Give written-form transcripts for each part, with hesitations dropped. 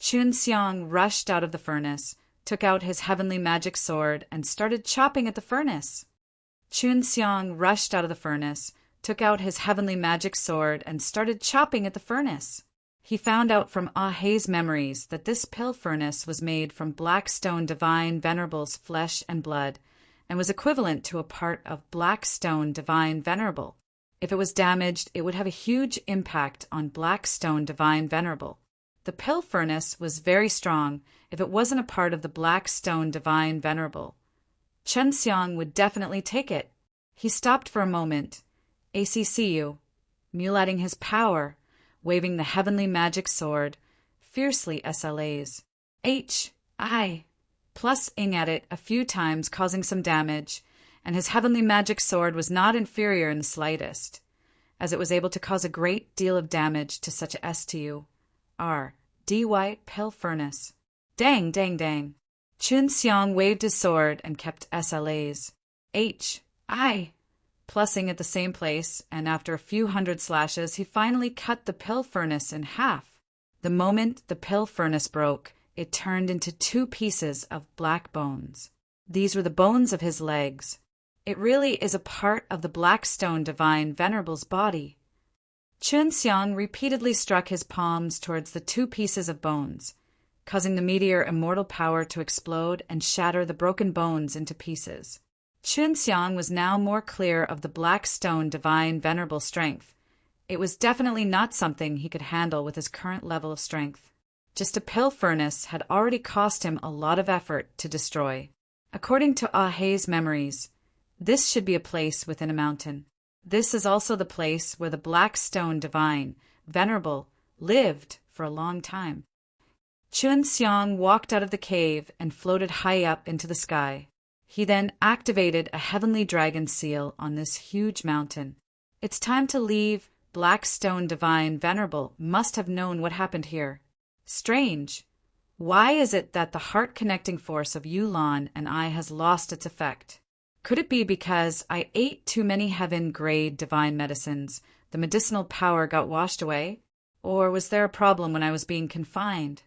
Chun Xiang rushed out of the furnace, took out his heavenly magic sword, and started chopping at the furnace. Chun Xiang rushed out of the furnace, took out his heavenly magic sword, and started chopping at the furnace. He found out from Ah Hei's memories that this pill furnace was made from Black Stone Divine Venerable's flesh and blood, and was equivalent to a part of Black Stone Divine Venerable. If it was damaged, it would have a huge impact on Black Stone Divine Venerable. The pill furnace was very strong if it wasn't a part of the Black Stone Divine Venerable. Chun Xiang would definitely take it. He stopped for a moment, ACCU, mulating his power, waving the heavenly magic sword, fiercely SLAs. H.I. plus-ing at it a few times, causing some damage, and his heavenly magic sword was not inferior in the slightest, as it was able to cause a great deal of damage to such a STU.R.D.Y. pill furnace. Dang, dang, dang. Chun Xiang waved his sword and kept SLAs. H.I. plussing at the same place, and after a few hundred slashes, he finally cut the pill furnace in half. The moment the pill furnace broke, it turned into 2 pieces of black bones. These were the bones of his legs. It really is a part of the Black Stone Divine Venerable's body. Chun Xiang repeatedly struck his palms towards the 2 pieces of bones, causing the meteor immortal power to explode and shatter the broken bones into pieces. Chun Xiang was now more clear of the Black Stone Divine Venerable strength. It was definitely not something he could handle with his current level of strength. Just a pill furnace had already cost him a lot of effort to destroy. According to Ah Hei's memories, this should be a place within a mountain. This is also the place where the Black Stone Divine Venerable lived for a long time. Chun Xiang walked out of the cave and floated high up into the sky. He then activated a heavenly dragon seal on this huge mountain. It's time to leave. Black Stone Divine Venerable must have known what happened here. Strange. Why is it that the heart-connecting force of Yulan and I has lost its effect? Could it be because I ate too many heaven-grade divine medicines, the medicinal power got washed away? Or was there a problem when I was being confined?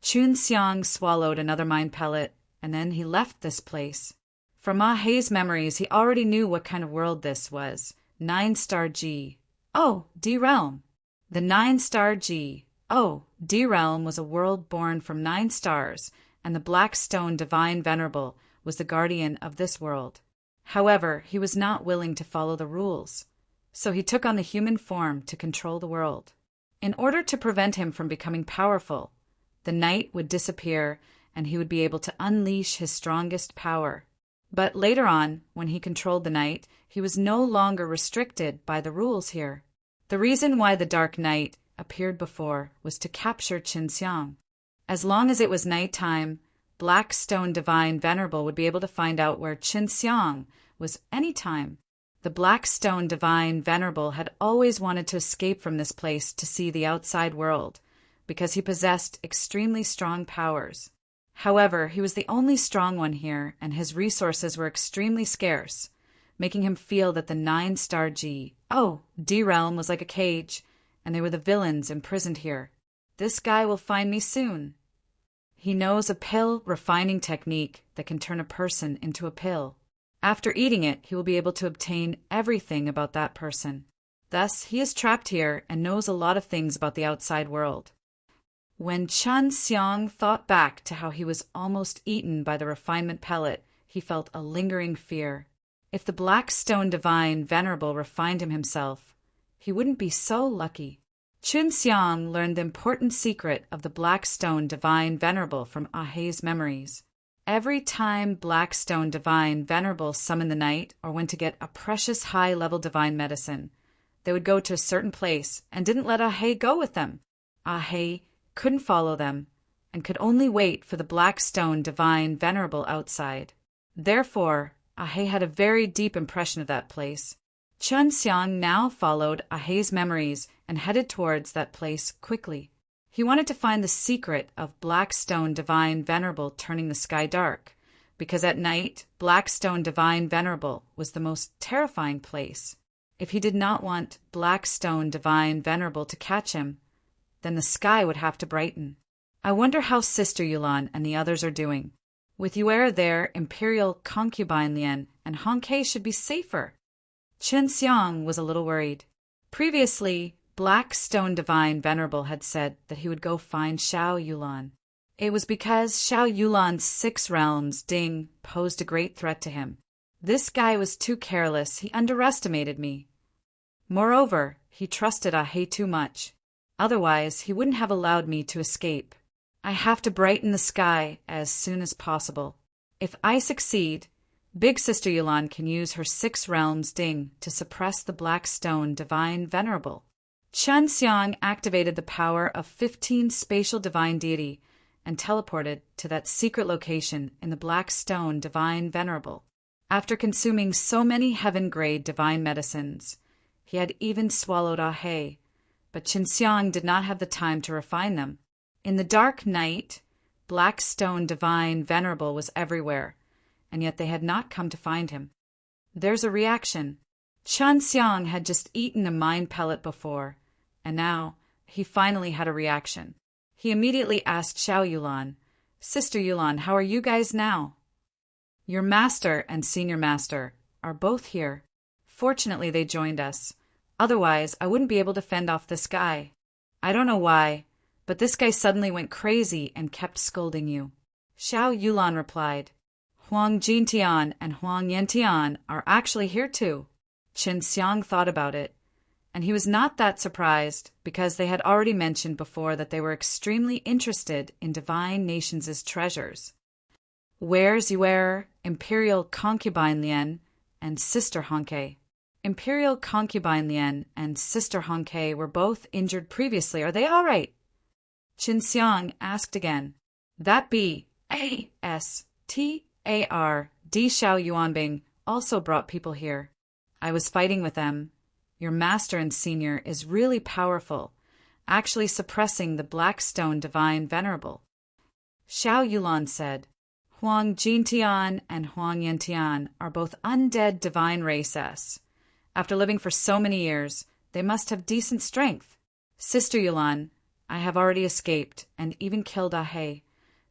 Chun Xiang swallowed another mind pellet, and then he left this place. From Ah Hei's memories, he already knew what kind of world this was. 9-star G. Oh, D-Realm. The 9-star G. Oh, D-Realm was a world born from 9 stars, and the Black Stone Divine Venerable was the guardian of this world. However, he was not willing to follow the rules, so he took on the human form to control the world. In order to prevent him from becoming powerful, the night would disappear and he would be able to unleash his strongest power. But later on, when he controlled the night, he was no longer restricted by the rules here. The reason why the Dark Night appeared before was to capture Chun Xiang. As long as it was nighttime, Black Stone Divine Venerable would be able to find out where Chun Xiang was anytime. The Black Stone Divine Venerable had always wanted to escape from this place to see the outside world, because he possessed extremely strong powers. However, he was the only strong one here, and his resources were extremely scarce, making him feel that the 9-star G. Oh, D-Realm was like a cage, and they were the villains imprisoned here. This guy will find me soon. He knows a pill refining technique that can turn a person into a pill. After eating it, he will be able to obtain everything about that person. Thus, he is trapped here and knows a lot of things about the outside world. When Chun Xiang thought back to how he was almost eaten by the refinement pellet, he felt a lingering fear. If the Black Stone Divine Venerable refined him himself, he wouldn't be so lucky. Chun Xiang learned the important secret of the Black Stone Divine Venerable from Ah Hei's memories. Every time Black Stone Divine Venerable summoned the night or went to get a precious high-level divine medicine, they would go to a certain place and didn't let Ah Hei go with them. Ah Hei couldn't follow them and could only wait for the Black Stone Divine Venerable outside. Therefore, Ah Hei had a very deep impression of that place. Chun Xiang now followed Ah Hei's memories and headed towards that place quickly. He wanted to find the secret of Black Stone Divine Venerable turning the sky dark, because at night, Black Stone Divine Venerable was the most terrifying place. If he did not want Black Stone Divine Venerable to catch him, then the sky would have to brighten. I wonder how Sister Yulan and the others are doing. With Yuer there, Imperial concubine Lien and Honkei should be safer. Chen Xiang was a little worried. Previously, Black Stone Divine Venerable had said that he would go find Xiao Yulan. It was because Xiao Yulan's 6 realms, Ding, posed a great threat to him. This guy was too careless, he underestimated me. Moreover, he trusted Ahei too much. Otherwise, he wouldn't have allowed me to escape. I have to brighten the sky as soon as possible. If I succeed, Big Sister Yulan can use her 6 realms Ding to suppress the Black Stone Divine Venerable. Chen Xiang activated the power of 15 spatial divine deity and teleported to that secret location in the Black Stone Divine Venerable. After consuming so many heaven-grade divine medicines, he had even swallowed Ahei, but Chen Xiang did not have the time to refine them. In the dark night, Black Stone Divine Venerable was everywhere, and yet they had not come to find him. There's a reaction. Chen Xiang had just eaten a mind pellet before, and now he finally had a reaction. He immediately asked Xiao Yulan, "Sister Yulan, how are you guys now?" "Your master and senior master are both here. Fortunately, they joined us. Otherwise, I wouldn't be able to fend off this guy. I don't know why, but this guy suddenly went crazy and kept scolding you." Xiao Yulan replied, "Huang Jintian and Huang Yantian are actually here too." Chen Xiang thought about it, and he was not that surprised because they had already mentioned before that they were extremely interested in divine nations' treasures. Where's Yuer, Imperial concubine Lien, and Sister Honkei? Imperial concubine Lien and Sister Honkei were both injured previously. Are they all right? Chen Xiang asked again. That be A-S-T-A-R D Xiao Yuanbing also brought people here. I was fighting with them. Your master and senior is really powerful, actually suppressing the Black Stone Divine Venerable. Xiao Yulan said, Huang Jintian and Huang Yantian are both undead divine race S. After living for so many years, they must have decent strength. Sister Yulan, I have already escaped and even killed Ahei.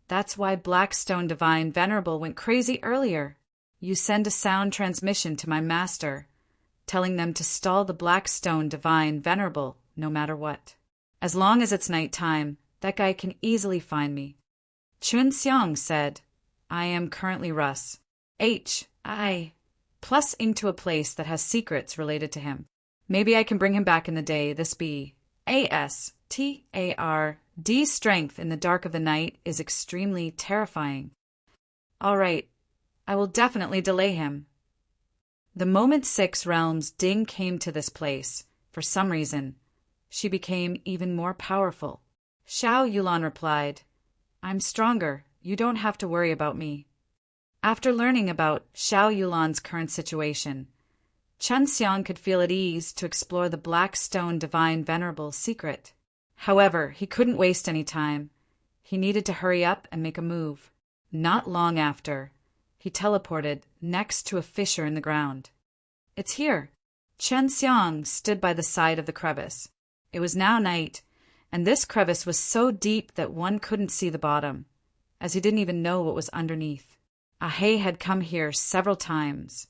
That's why Black Stone Divine Venerable went crazy earlier. You send a sound transmission to my master, telling them to stall the Black Stone Divine Venerable no matter what. As long as it's night time, that guy can easily find me. Chun Xiang said, I am currently Russ. I plus into a place that has secrets related to him. Maybe I can bring him back in the day. This be A-S-T-A-R-D strength in the dark of the night is extremely terrifying. All right, I will definitely delay him. The moment 6 realms Ding came to this place, for some reason, she became even more powerful. Xiao Yulan replied, I'm stronger. You don't have to worry about me. After learning about Xiao Yulan's current situation, Chen Xiang could feel at ease to explore the Black Stone Divine Venerable's secret. However, he couldn't waste any time. He needed to hurry up and make a move. Not long after, he teleported next to a fissure in the ground. It's here. Chen Xiang stood by the side of the crevice. It was now night, and this crevice was so deep that one couldn't see the bottom, as he didn't even know what was underneath. Ahei had come here several times,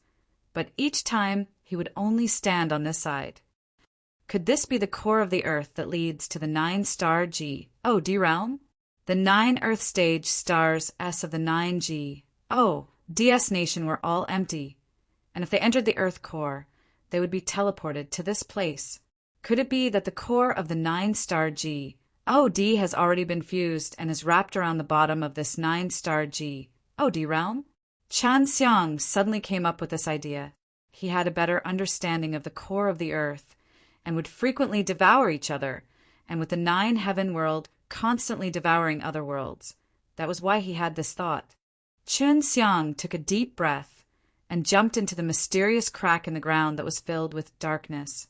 but each time he would only stand on this side. Could this be the core of the earth that leads to the 9-star D realm? The 9 earth stage stars S of the 9G. DS nation were all empty, and if they entered the earth core, they would be teleported to this place. Could it be that the core of the 9-star D has already been fused and is wrapped around the bottom of this 9-star D realm? Chan Xiang suddenly came up with this idea. He had a better understanding of the core of the earth and would frequently devour each other, and with the 9 heaven world constantly devouring other worlds. That was why he had this thought. Chun Xiang took a deep breath and jumped into the mysterious crack in the ground that was filled with darkness.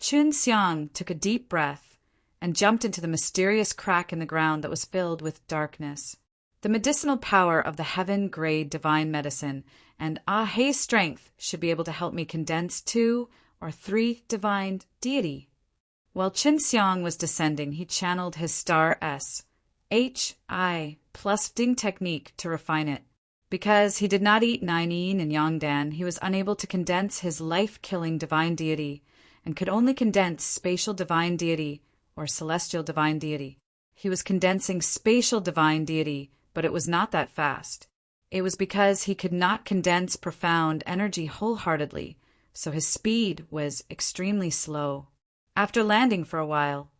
Chun Xiang took a deep breath and jumped into the mysterious crack in the ground that was filled with darkness. The medicinal power of the heaven-grade divine medicine and Ahei's strength should be able to help me condense 2 or 3 divine deity. While Qin Xiang was descending, he channeled his star S, HI plus ding technique to refine it. Because he did not eat 9 yin and yang dan, he was unable to condense his life-killing divine deity and could only condense spatial divine deity or celestial divine deity. He was condensing spatial divine deity, but it was not that fast. It was because he could not condense profound energy wholeheartedly, so his speed was extremely slow. After landing for a while,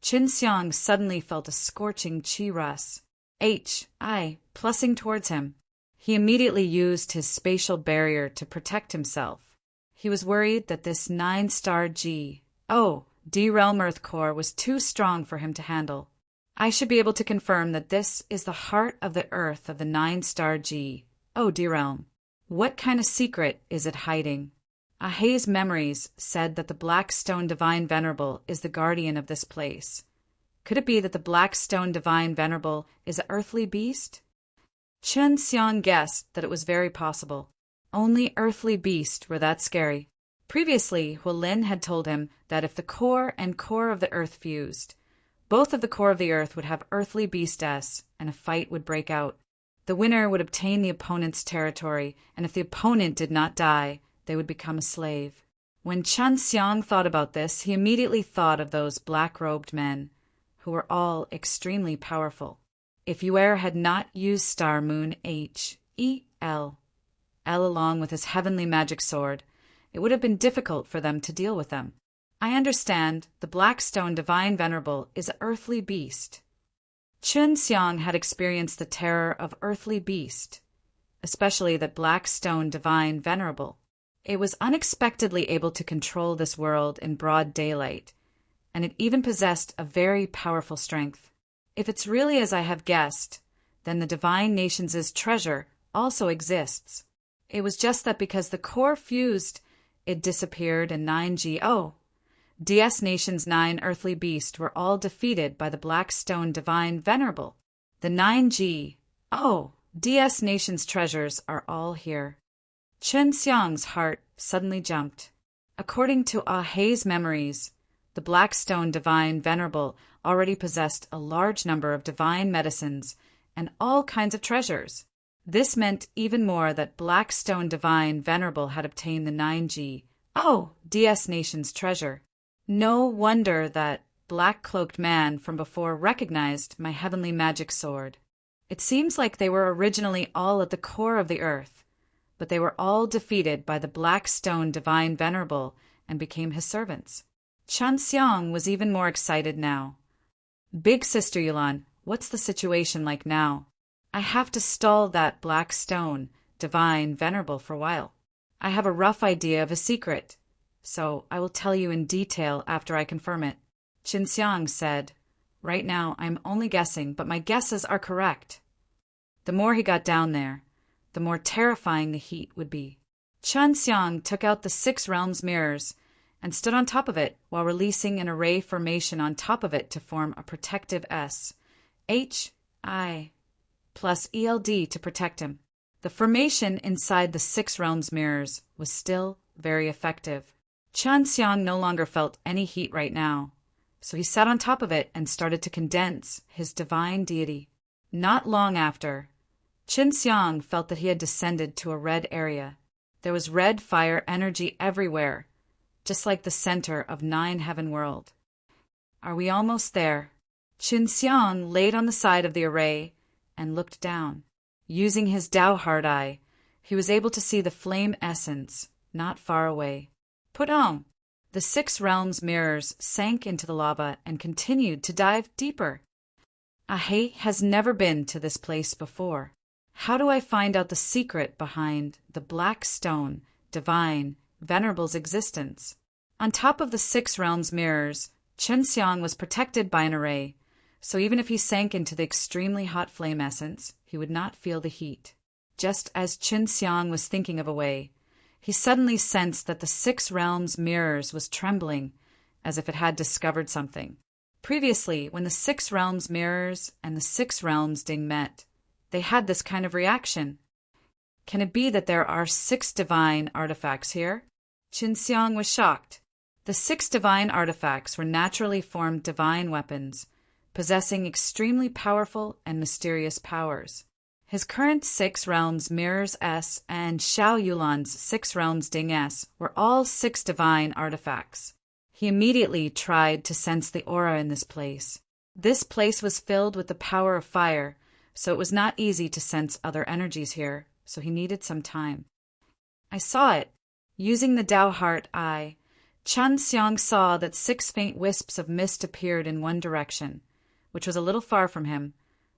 Qin Xiang suddenly felt a scorching chi rus, HI, plussing towards him. He immediately used his spatial barrier to protect himself. He was worried that this 9-star D realm Earth core was too strong for him to handle. I should be able to confirm that this is the heart of the Earth of the 9-star D realm. What kind of secret is it hiding? Ahei's memories said that the Black Stone Divine Venerable is the guardian of this place. Could it be that the Black Stone Divine Venerable is an earthly beast? Qin Xiang guessed that it was very possible. Only earthly beasts were that scary. Previously, Huolin had told him that if the core and core of the earth fused, both of the core of the earth would have earthly beastess, and a fight would break out. The winner would obtain the opponent's territory, and if the opponent did not die, they would become a slave. When Qin Xiang thought about this, he immediately thought of those black-robed men, who were all extremely powerful. If Yuer had not used Star Moon L along with his heavenly magic sword, it would have been difficult for them to deal with them. I understand the Blackstone Divine Venerable is an earthly beast. Qin Xiang had experienced the terror of earthly beast, especially that Blackstone Divine Venerable. It was unexpectedly able to control this world in broad daylight, and it even possessed a very powerful strength. If it's really as I have guessed, then the Divine Nations' treasure also exists. It was just that because the core fused, it disappeared and 9GO. DS Nation's 9 earthly beasts were all defeated by the Blackstone Divine Venerable. The 9GO DS Nation's treasures are all here. Qin Xiang's heart suddenly jumped. According to Ahei's memories, the Blackstone Divine Venerable already possessed a large number of divine medicines and all kinds of treasures. This meant even more that Blackstone Divine Venerable had obtained the 9GO DS Nation's treasure. No wonder that black-cloaked man from before recognized my heavenly magic sword. It seems like they were originally all at the core of the earth, but they were all defeated by the Blackstone Divine Venerable and became his servants. Qin Xiang was even more excited now. Big Sister Yulan, what's the situation like now? I have to stall that Blackstone Divine Venerable for a while. I have a rough idea of a secret, so I will tell you in detail after I confirm it. Qin Xiang said, right now I'm only guessing, but my guesses are correct. The more he got down there, the more terrifying the heat would be. Qin Xiang took out the 6 realms mirrors and stood on top of it while releasing an array formation on top of it to form a protective HI plus ELD to protect him. The formation inside the 6 realms mirrors was still very effective. Qin Xiang no longer felt any heat right now, so he sat on top of it and started to condense his divine deity. Not long after, Qin Xiang felt that he had descended to a red area. There was red fire energy everywhere, just like the center of 9 Heaven World. Are we almost there? Qin Xiang laid on the side of the array and looked down. Using his Dao Heart Eye, he was able to see the flame essence not far away. Put on! The 6 realms mirrors sank into the lava and continued to dive deeper. Ahei has never been to this place before. How do I find out the secret behind the Black Stone Divine Venerable's existence? On top of the 6 realms mirrors, Qin Xiang was protected by an array, so even if he sank into the extremely hot flame essence, he would not feel the heat. Just as Qin Xiang was thinking of a way, he suddenly sensed that the 6 realms mirrors was trembling, as if it had discovered something. Previously, when the 6 realms mirrors and the 6 realms ding met, they had this kind of reaction. Can it be that there are 6 divine artifacts here? Qin Xiang was shocked. The 6 divine artifacts were naturally formed divine weapons possessing extremely powerful and mysterious powers. His current 6 realms Mirrors S and Xiao Yulan's 6 realms Ding S were all 6 divine artifacts. He immediately tried to sense the aura in this place. This place was filled with the power of fire, so it was not easy to sense other energies here, so he needed some time. I saw it. Using the Dao Heart Eye, Chen Xiang saw that 6 faint wisps of mist appeared in one direction, which was a little far from him,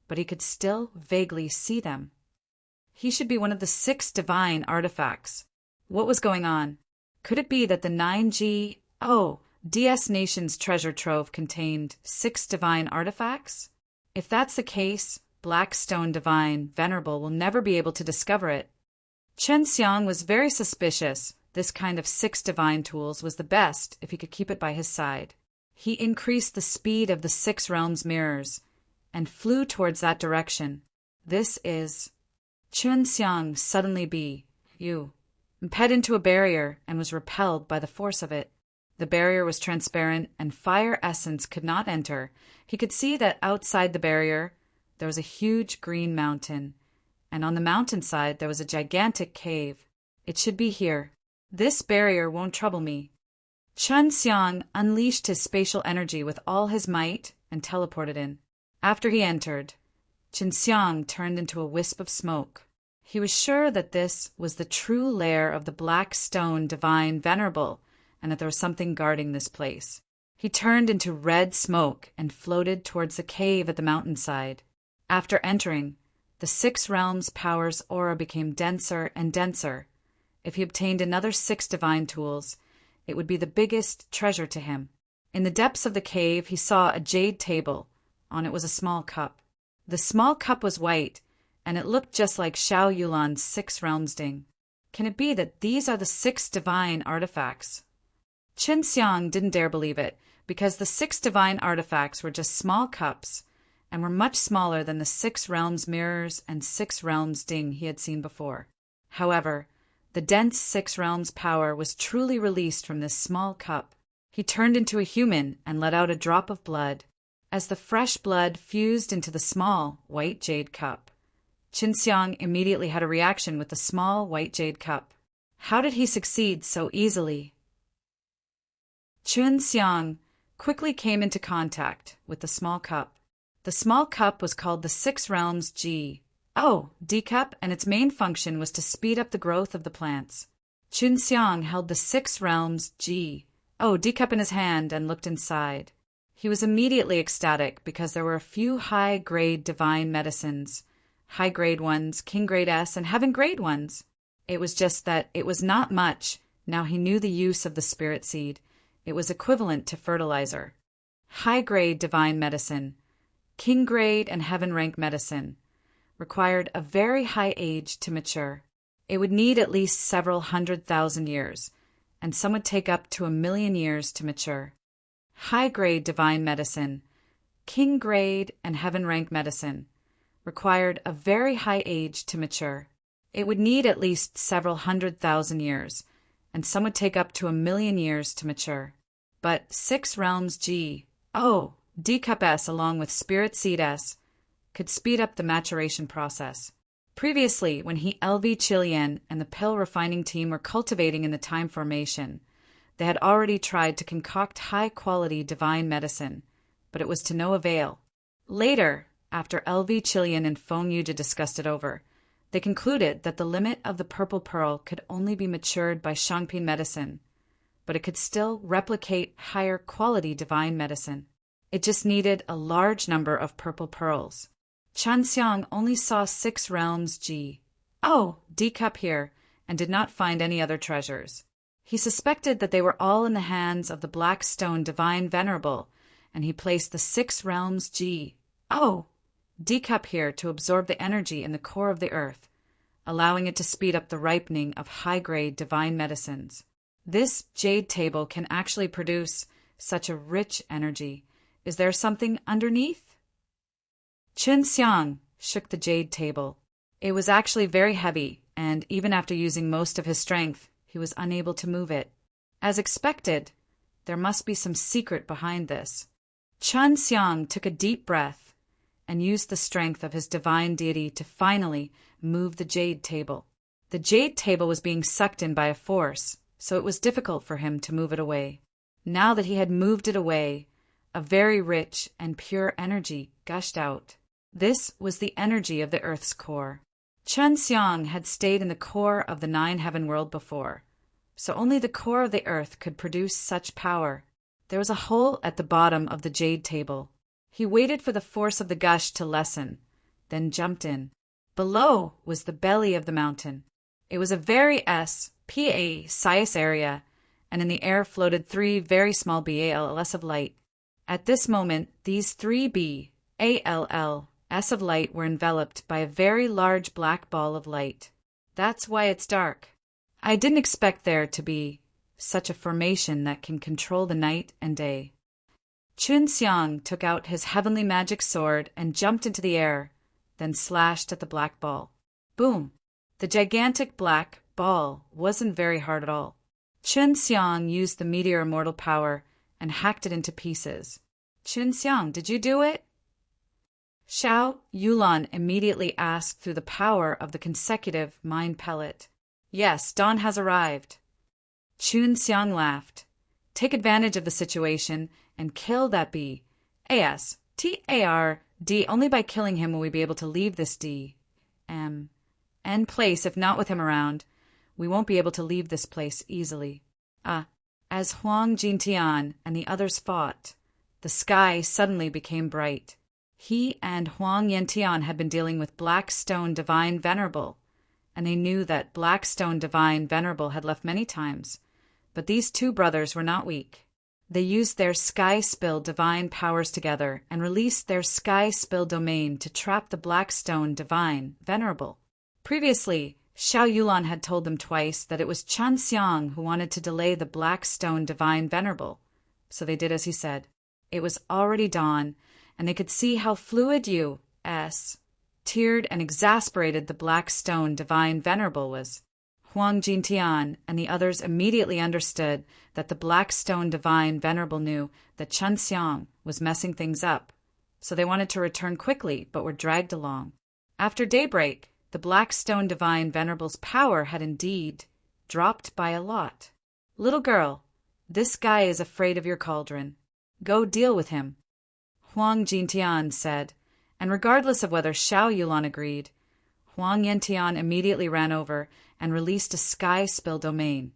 but he could still vaguely see them. He should be one of the 6 divine artifacts. What was going on? Could it be that the 9G DS Nation's treasure trove contained 6 divine artifacts? If that's the case, Blackstone Divine Venerable will never be able to discover it. Chen Xiang was very suspicious. This kind of 6 divine tools was the best if he could keep it by his side. He increased the speed of the 6 realms mirrors and flew towards that direction. This is... Chen Xiang suddenly imped into a barrier and was repelled by the force of it. The barrier was transparent and fire essence could not enter. He could see that outside the barrier there was a huge green mountain, and on the mountainside there was a gigantic cave. It should be here. This barrier won't trouble me. Chen Xiang unleashed his spatial energy with all his might and teleported in. After he entered, Chen Xiang turned into a wisp of smoke. He was sure that this was the true lair of the Blackstone Divine Venerable, and that there was something guarding this place. He turned into red smoke and floated towards the cave at the mountainside. After entering, the 6 realms power's aura became denser and denser. If he obtained another 6 divine tools, it would be the biggest treasure to him. In the depths of the cave, he saw a jade table. On it was a small cup. The small cup was white, and it looked just like Xiao Yulan's 6 realms ding. Can it be that these are the 6 divine artifacts? Chen Xiang didn't dare believe it, because the 6 divine artifacts were just small cups and were much smaller than the 6 realms mirrors and 6 realms ding he had seen before. However, the dense 6 realms power was truly released from this small cup. He turned into a human and let out a drop of blood. As the fresh blood fused into the small white jade cup, Chen Xiang immediately had a reaction with the small white jade cup. How did he succeed so easily? Chen Xiang quickly came into contact with the small cup. The small cup was called the 6 realms D cup, and its main function was to speed up the growth of the plants. Chen Xiang held the 6 realms D cup in his hand and looked inside. He was immediately ecstatic because there were a few high-grade divine medicines, high-grade ones, king-grade S, and heaven-grade ones. It was just that it was not much. Now he knew the use of the spirit seed. It was equivalent to fertilizer. High-grade divine medicine, king-grade and heaven-rank medicine, required a very high age to mature. It would need at least several 100,000 years, and some would take up to 1,000,000 years to mature. High-grade divine medicine, king-grade and heaven-rank medicine, required a very high age to mature. It would need at least several 100,000 years, and some would take up to 1,000,000 years to mature. But 6 realms D cup S along with spirit seed S could speed up the maturation process. Previously, when LV Chilian and the pill refining team were cultivating in the time formation, they had already tried to concoct high-quality divine medicine, but it was to no avail. Later, after LV Chilian and Feng Yuja discussed it over, they concluded that the limit of the purple pearl could only be matured by Shangping medicine, but it could still replicate higher-quality divine medicine. It just needed a large number of purple pearls. Chen Xiang only saw 6 realms D cup here and did not find any other treasures. He suspected that they were all in the hands of the Blackstone Divine Venerable, and he placed the 6 realms D cup here to absorb the energy in the core of the earth, allowing it to speed up the ripening of high-grade divine medicines. This jade table can actually produce such a rich energy. Is there something underneath? Chen Xiang shook the jade table. It was actually very heavy, and even after using most of his strength, he was unable to move it. As expected, there must be some secret behind this. Chun Xiang took a deep breath and used the strength of his divine deity to finally move the jade table. The jade table was being sucked in by a force, so it was difficult for him to move it away. Now that he had moved it away, a very rich and pure energy gushed out. This was the energy of the Earth's core. Chun Xiang had stayed in the core of the Nine Heaven World before, so only the core of the Earth could produce such power. There was a hole at the bottom of the jade table. He waited for the force of the gush to lessen, then jumped in. Below was the belly of the mountain. It was a very size area, and in the air floated 3 very small balls of light. At this moment, these 3 balls of light were enveloped by a very large black ball of light. That's why it's dark. I didn't expect there to be such a formation that can control the night and day. Chun Xiang took out his heavenly magic sword and jumped into the air, then slashed at the black ball. Boom! The gigantic black ball wasn't very hard at all. Chun Xiang used the meteor immortal power and hacked it into pieces. Chun Xiang, did you do it? Xiao Yulan immediately asked through the power of the consecutive mind pellet. Yes, dawn has arrived. Chun Xiang laughed. Take advantage of the situation and kill that Tard. Only by killing him will we be able to leave this place. If not with him around, we won't be able to leave this place easily. As Huang Jintian and the others fought, the sky suddenly became bright. He and Huang Yantian had been dealing with Blackstone Divine Venerable, and they knew that Blackstone Divine Venerable had left many times, but these 2 brothers were not weak. They used their Sky Spill divine powers together and released their Sky Spill domain to trap the Blackstone Divine Venerable. Previously, Xiao Yulan had told them twice that it was Chun Xiang who wanted to delay the Blackstone Divine Venerable, so they did as he said. It was already dawn, and they could see how fluid tiered and exasperated the Blackstone Divine Venerable was. Huang Jintian and the others immediately understood that the Blackstone Divine Venerable knew that Chun Xiang was messing things up, so they wanted to return quickly but were dragged along. After daybreak, the Blackstone Divine Venerable's power had indeed dropped by a lot. Little girl, this guy is afraid of your cauldron. Go deal with him, Huang Jintian said, and regardless of whether Xiao Yulan agreed, Huang Yantian immediately ran over and released a Sky Spill domain,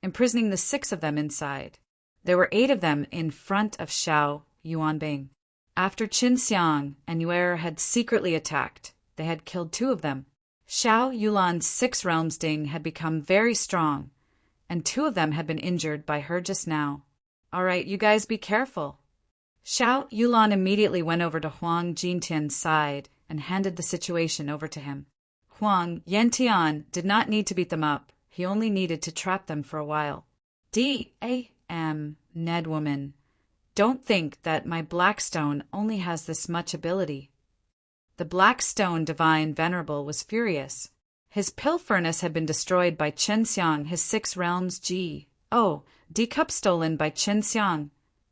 imprisoning the 6 of them inside. There were 8 of them in front of Xiao Yuanbing. After Qin Xiang and Yuer had secretly attacked, they had killed 2 of them. Xiao Yulan's 6 realms ding had become very strong, and 2 of them had been injured by her just now. All right, you guys be careful. Xiao Yulan immediately went over to Huang Jintian's side and handed the situation over to him. Huang Yantian did not need to beat them up. He only needed to trap them for a while. Ned woman, don't think that my Blackstone only has this much ability. The Blackstone Divine Venerable was furious. His pill furnace had been destroyed by Chen Xiang, his 6 realms cup stolen by Chen Xiang,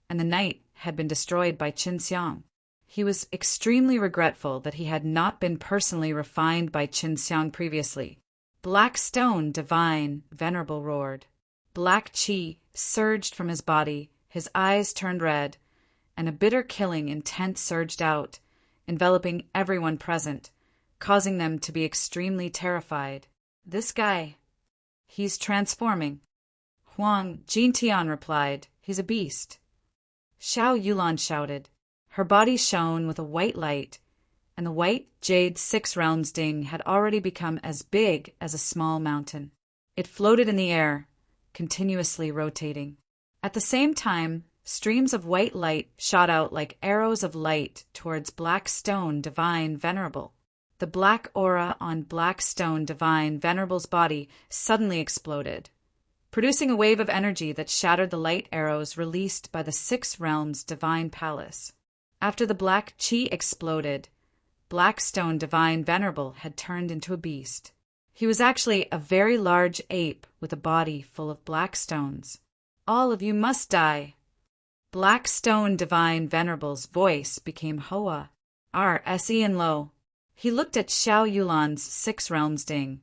and the night had been destroyed by Chen Xiang. He was extremely regretful that he had not been personally refined by Chen Xiang previously. Blackstone Divine Venerable roared. Black qi surged from his body, his eyes turned red, and a bitter killing intent surged out, enveloping everyone present, causing them to be extremely terrified. This guy, he's transforming. Huang Jintian replied, he's a beast. Xiao Yulan shouted. Her body shone with a white light, and the white jade 6 realms ding had already become as big as a small mountain. It floated in the air, continuously rotating. At the same time, streams of white light shot out like arrows of light towards Blackstone Divine Venerable. The black aura on Blackstone Divine Venerable's body suddenly exploded, producing a wave of energy that shattered the light arrows released by the 6 realms Divine Palace. After the black qi exploded, Blackstone Divine Venerable had turned into a beast. He was actually a very large ape with a body full of black stones. All of you must die. Black Stone Divine Venerable's voice became Hoa, R.S.E. and low. He looked at Xiao Yulan's 6 realms ding,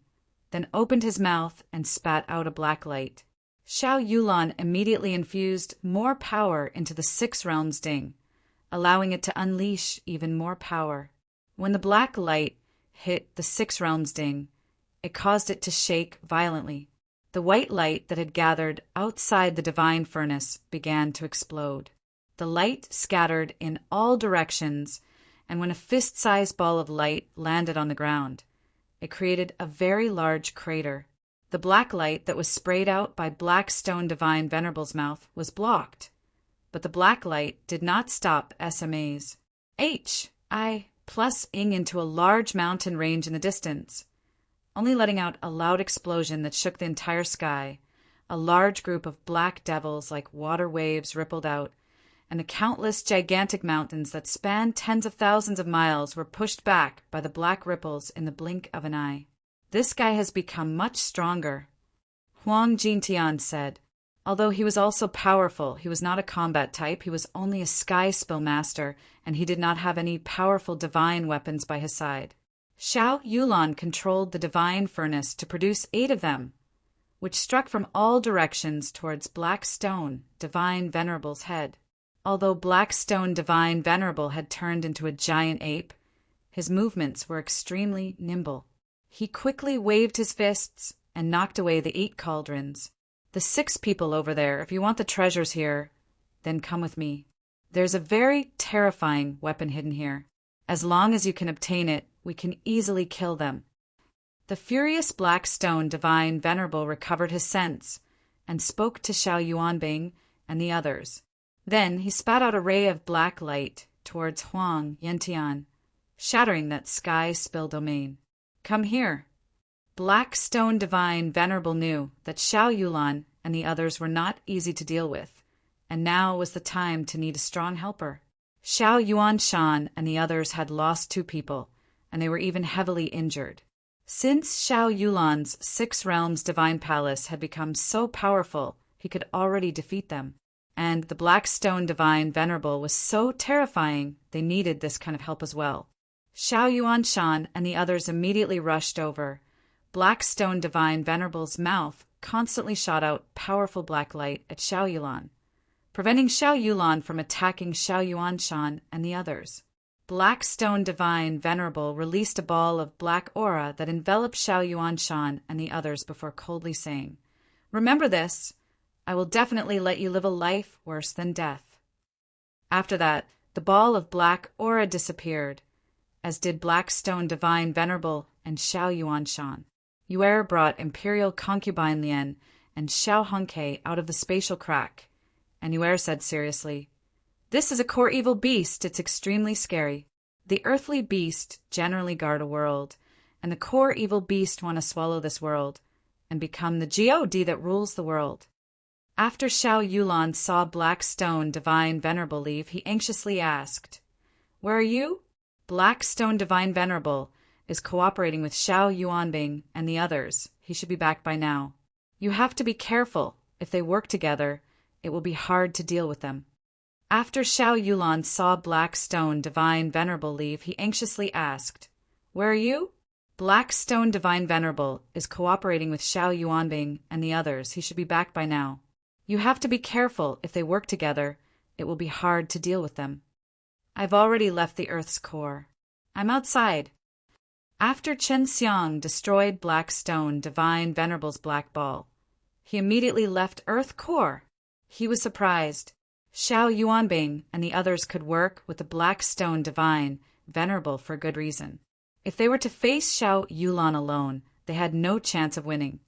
then opened his mouth and spat out a black light. Xiao Yulan immediately infused more power into the 6 realms ding, allowing it to unleash even more power. When the black light hit the 6 realms ding, it caused it to shake violently. The white light that had gathered outside the divine furnace began to explode. The light scattered in all directions, and when a fist-sized ball of light landed on the ground, it created a very large crater. The black light that was sprayed out by Black Stone Divine Venerable's mouth was blocked, but the black light did not stop SMA's HI plus-ing into a large mountain range in the distance, only letting out a loud explosion that shook the entire sky. A large group of black devils like water waves rippled out, and the countless gigantic mountains that spanned tens of thousands of miles were pushed back by the black ripples in the blink of an eye. This guy has become much stronger, Huang Jintian said. Although he was also powerful, he was not a combat type, he was only a sky spell master, and he did not have any powerful divine weapons by his side. Xiao Yulan controlled the divine furnace to produce 8 of them, which struck from all directions towards Black Stone Divine Venerable's head. Although Black Stone Divine Venerable had turned into a giant ape, his movements were extremely nimble. He quickly waved his fists and knocked away the 8 cauldrons. The 6 people over there, if you want the treasures here, then come with me. There's a very terrifying weapon hidden here. As long as you can obtain it, we can easily kill them. The furious Black Stone Divine Venerable recovered his sense and spoke to Xiao Yuanbing and the others. Then he spat out a ray of black light towards Huang Yentian, shattering that sky spill domain. Come here. Black Stone Divine Venerable knew that Xiao Yulan and the others were not easy to deal with, and now was the time to need a strong helper. Xiao Yuanshan and the others had lost 2 people, and they were even heavily injured. Since Xiao Yulan's 6 realms divine palace had become so powerful, he could already defeat them. And the Black Stone Divine Venerable was so terrifying, they needed this kind of help as well. Xiao Yuanshan and the others immediately rushed over. Black Stone Divine Venerable's mouth constantly shot out powerful black light at Xiao Yulan, preventing Xiao Yulan from attacking Xiao Yuanshan and the others. Black Stone Divine Venerable released a ball of black aura that enveloped Xiao Yuanshan and the others before coldly saying, "Remember this. I will definitely let you live a life worse than death." After that, the ball of black aura disappeared, as did Black Stone Divine Venerable and Xiao Yuanshan. Yuer brought Imperial Concubine Lien and Xiao Hongke out of the spatial crack, and Yuer said seriously, "This is a core evil beast. It's extremely scary. The earthly beast generally guard a world, and the core evil beast want to swallow this world and become the God that rules the world." After Xiao Yulan saw Black Stone Divine Venerable leave, he anxiously asked, "Where are you?" Black Stone Divine Venerable is cooperating with Xiao Yuanbing and the others. He should be back by now. You have to be careful. If they work together, it will be hard to deal with them. After Xiao Yulan saw Black Stone Divine Venerable leave, he anxiously asked, "Where are you?" Black Stone Divine Venerable is cooperating with Xiao Yuanbing and the others. He should be back by now. You have to be careful. If they work together, it will be hard to deal with them. I've already left the Earth's core. I'm outside. After Chen Xiang destroyed Black Stone Divine Venerable's black ball, he immediately left Earth core. He was surprised. Xiao Yuanbing and the others could work with the Black Stone Divine Venerable for good reason. If they were to face Xiao Yulan alone, they had no chance of winning.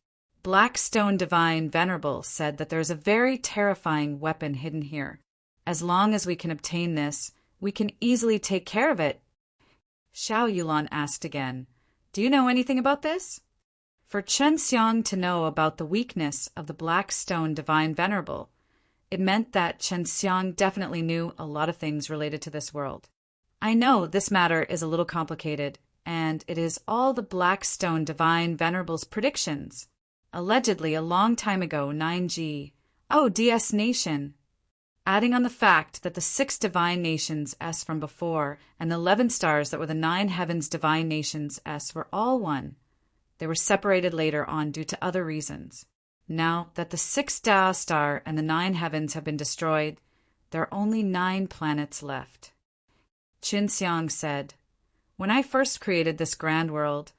Black Stone Divine Venerable said that there is a very terrifying weapon hidden here. As long as we can obtain this, we can easily take care of it. Xiao Yulan asked again, "Do you know anything about this?" For Chen Xiang to know about the weakness of the Black Stone Divine Venerable, it meant that Chen Xiang definitely knew a lot of things related to this world. "I know this matter is a little complicated, and it is all the Black Stone Divine Venerable's predictions. Allegedly, a long time ago, 9G. Oh, DS Nation. adding on the fact that the 6 divine nations S from before and the 11 stars that were the 9 heavens divine nations S were all one. They were separated later on due to other reasons. Now that the 6th Da star and the 9 heavens have been destroyed, there are only 9 planets left. Qinxiang said, "When I first created this grand world,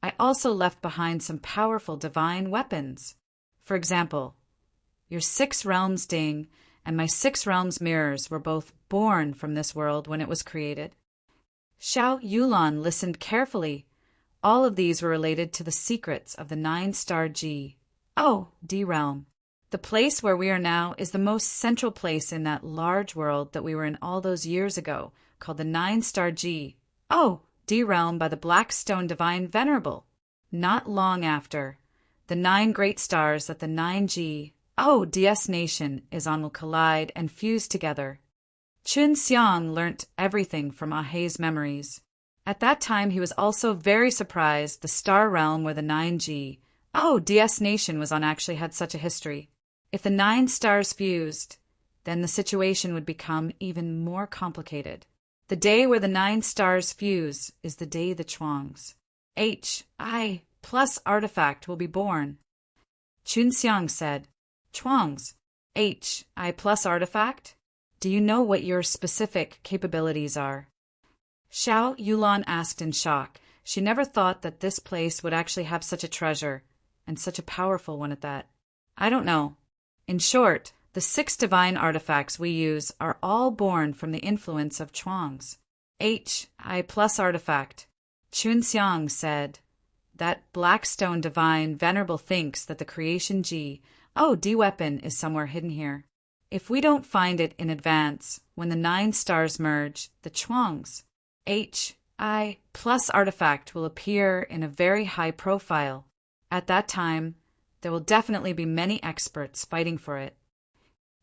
I also left behind some powerful divine weapons. For example, your 6 realms Ding and my 6 realms mirrors were both born from this world when it was created." Xiao Yulan listened carefully. All of these were related to the secrets of the 9-star G. D realm. The place where we are now is the most central place in that large world that we were in all those years ago, called the 9-star G. D realm by the Black Stone Divine Venerable. Not long after, the 9 great stars that the 9G, DS nation is on will collide and fuse together. Qinxiang learnt everything from Ahei's memories. At that time, he was also very surprised the star realm where the 9G, DS nation was on actually had such a history. If the 9 stars fused, then the situation would become even more complicated. The day where the 9 stars fuse is the day the Chuangs, HI plus artifact, will be born. Qinxiang said, "Chuangs, HI plus artifact? Do you know what your specific capabilities are?" Xiao Yulan asked in shock. She never thought that this place would actually have such a treasure, and such a powerful one at that. "I don't know. In short, the 6 divine artifacts we use are all born from the influence of Chuangs. HI plus artifact." Qinxiang said, "That Blackstone Divine Venerable thinks that the creation G, D weapon is somewhere hidden here. If we don't find it in advance, when the 9 stars merge, the Chuangs, HI plus artifact will appear in a very high profile. At that time, there will definitely be many experts fighting for it."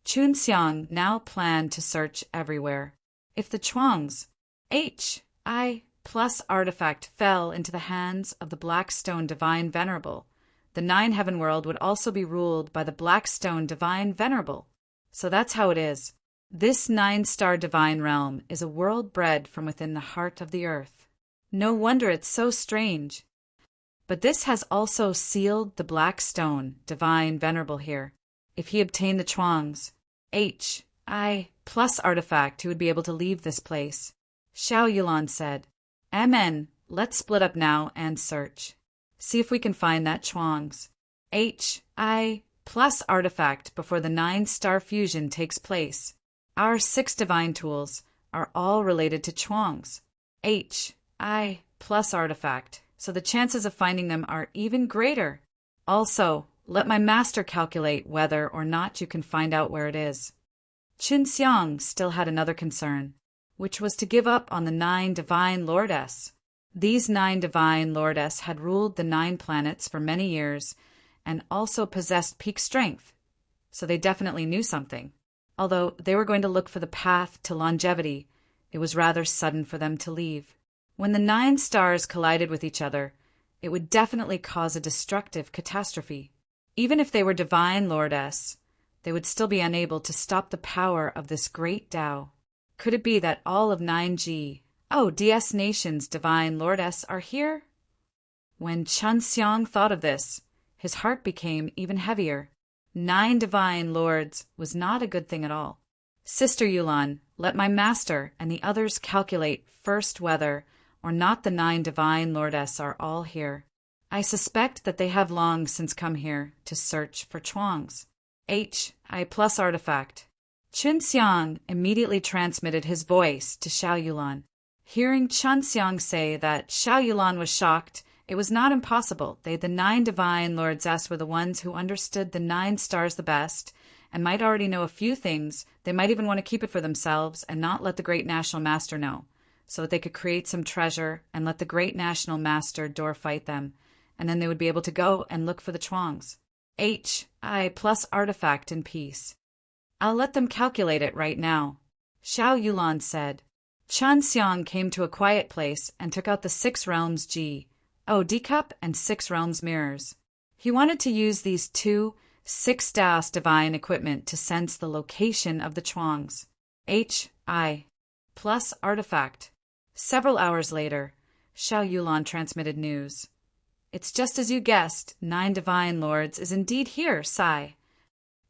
Qinxiang now planned to search everywhere. If the Chuangs, HI plus artifact fell into the hands of the Blackstone Divine Venerable, the 9 heaven world would also be ruled by the Blackstone Divine Venerable. So that's how it is. This 9-star divine realm is a world bred from within the heart of the earth. No wonder it's so strange. But this has also sealed the Blackstone Divine Venerable here. If he obtained the Chuangs, HI plus artifact, he would be able to leave this place. Xiao Yulan said, "Amen, let's split up now and search. See if we can find that Chuangs, HI plus artifact before the 9-star fusion takes place. Our 6 divine tools are all related to Chuangs, HI plus artifact, so the chances of finding them are even greater. Also, let my master calculate whether or not you can find out where it is." Qinxiang still had another concern, which was to give up on the 9 divine lordess. These 9 divine lordess had ruled the 9 planets for many years and also possessed peak strength, so they definitely knew something. Although they were going to look for the path to longevity, it was rather sudden for them to leave. When the 9 stars collided with each other, it would definitely cause a destructive catastrophe. Even if they were divine lordess, they would still be unable to stop the power of this great Tao. Could it be that all of 9G, DS nation's divine lordess are here? When Qinxiang thought of this, his heart became even heavier. 9 divine lords was not a good thing at all. "Sister Yulan, let my master and the others calculate first whether or not the 9 divine lordess are all here. I suspect that they have long since come here to search for Chuangs, HI plus artifact." Qinxiang immediately transmitted his voice to Xiao Yulan. Hearing Qinxiang say that Xiao Yulan was shocked, it was not impossible. The 9 divine lords S were the ones who understood the 9 stars the best and might already know a few things. They might even want to keep it for themselves and not let the great national master know, so that they could create some treasure and let the great national master door fight them, and then they would be able to go and look for the Chuangs, HI plus artifact in peace. "I'll let them calculate it right now," Xiao Yulan said. Qinxiang came to a quiet place and took out the 6 realms G, D cup and 6 realms mirrors. He wanted to use these 2 6 DAS divine equipment to sense the location of the Chuangs. HI plus artifact. Several hours later, Xiao Yulan transmitted news. It's just as you guessed, 9 divine lords is indeed here, Sai.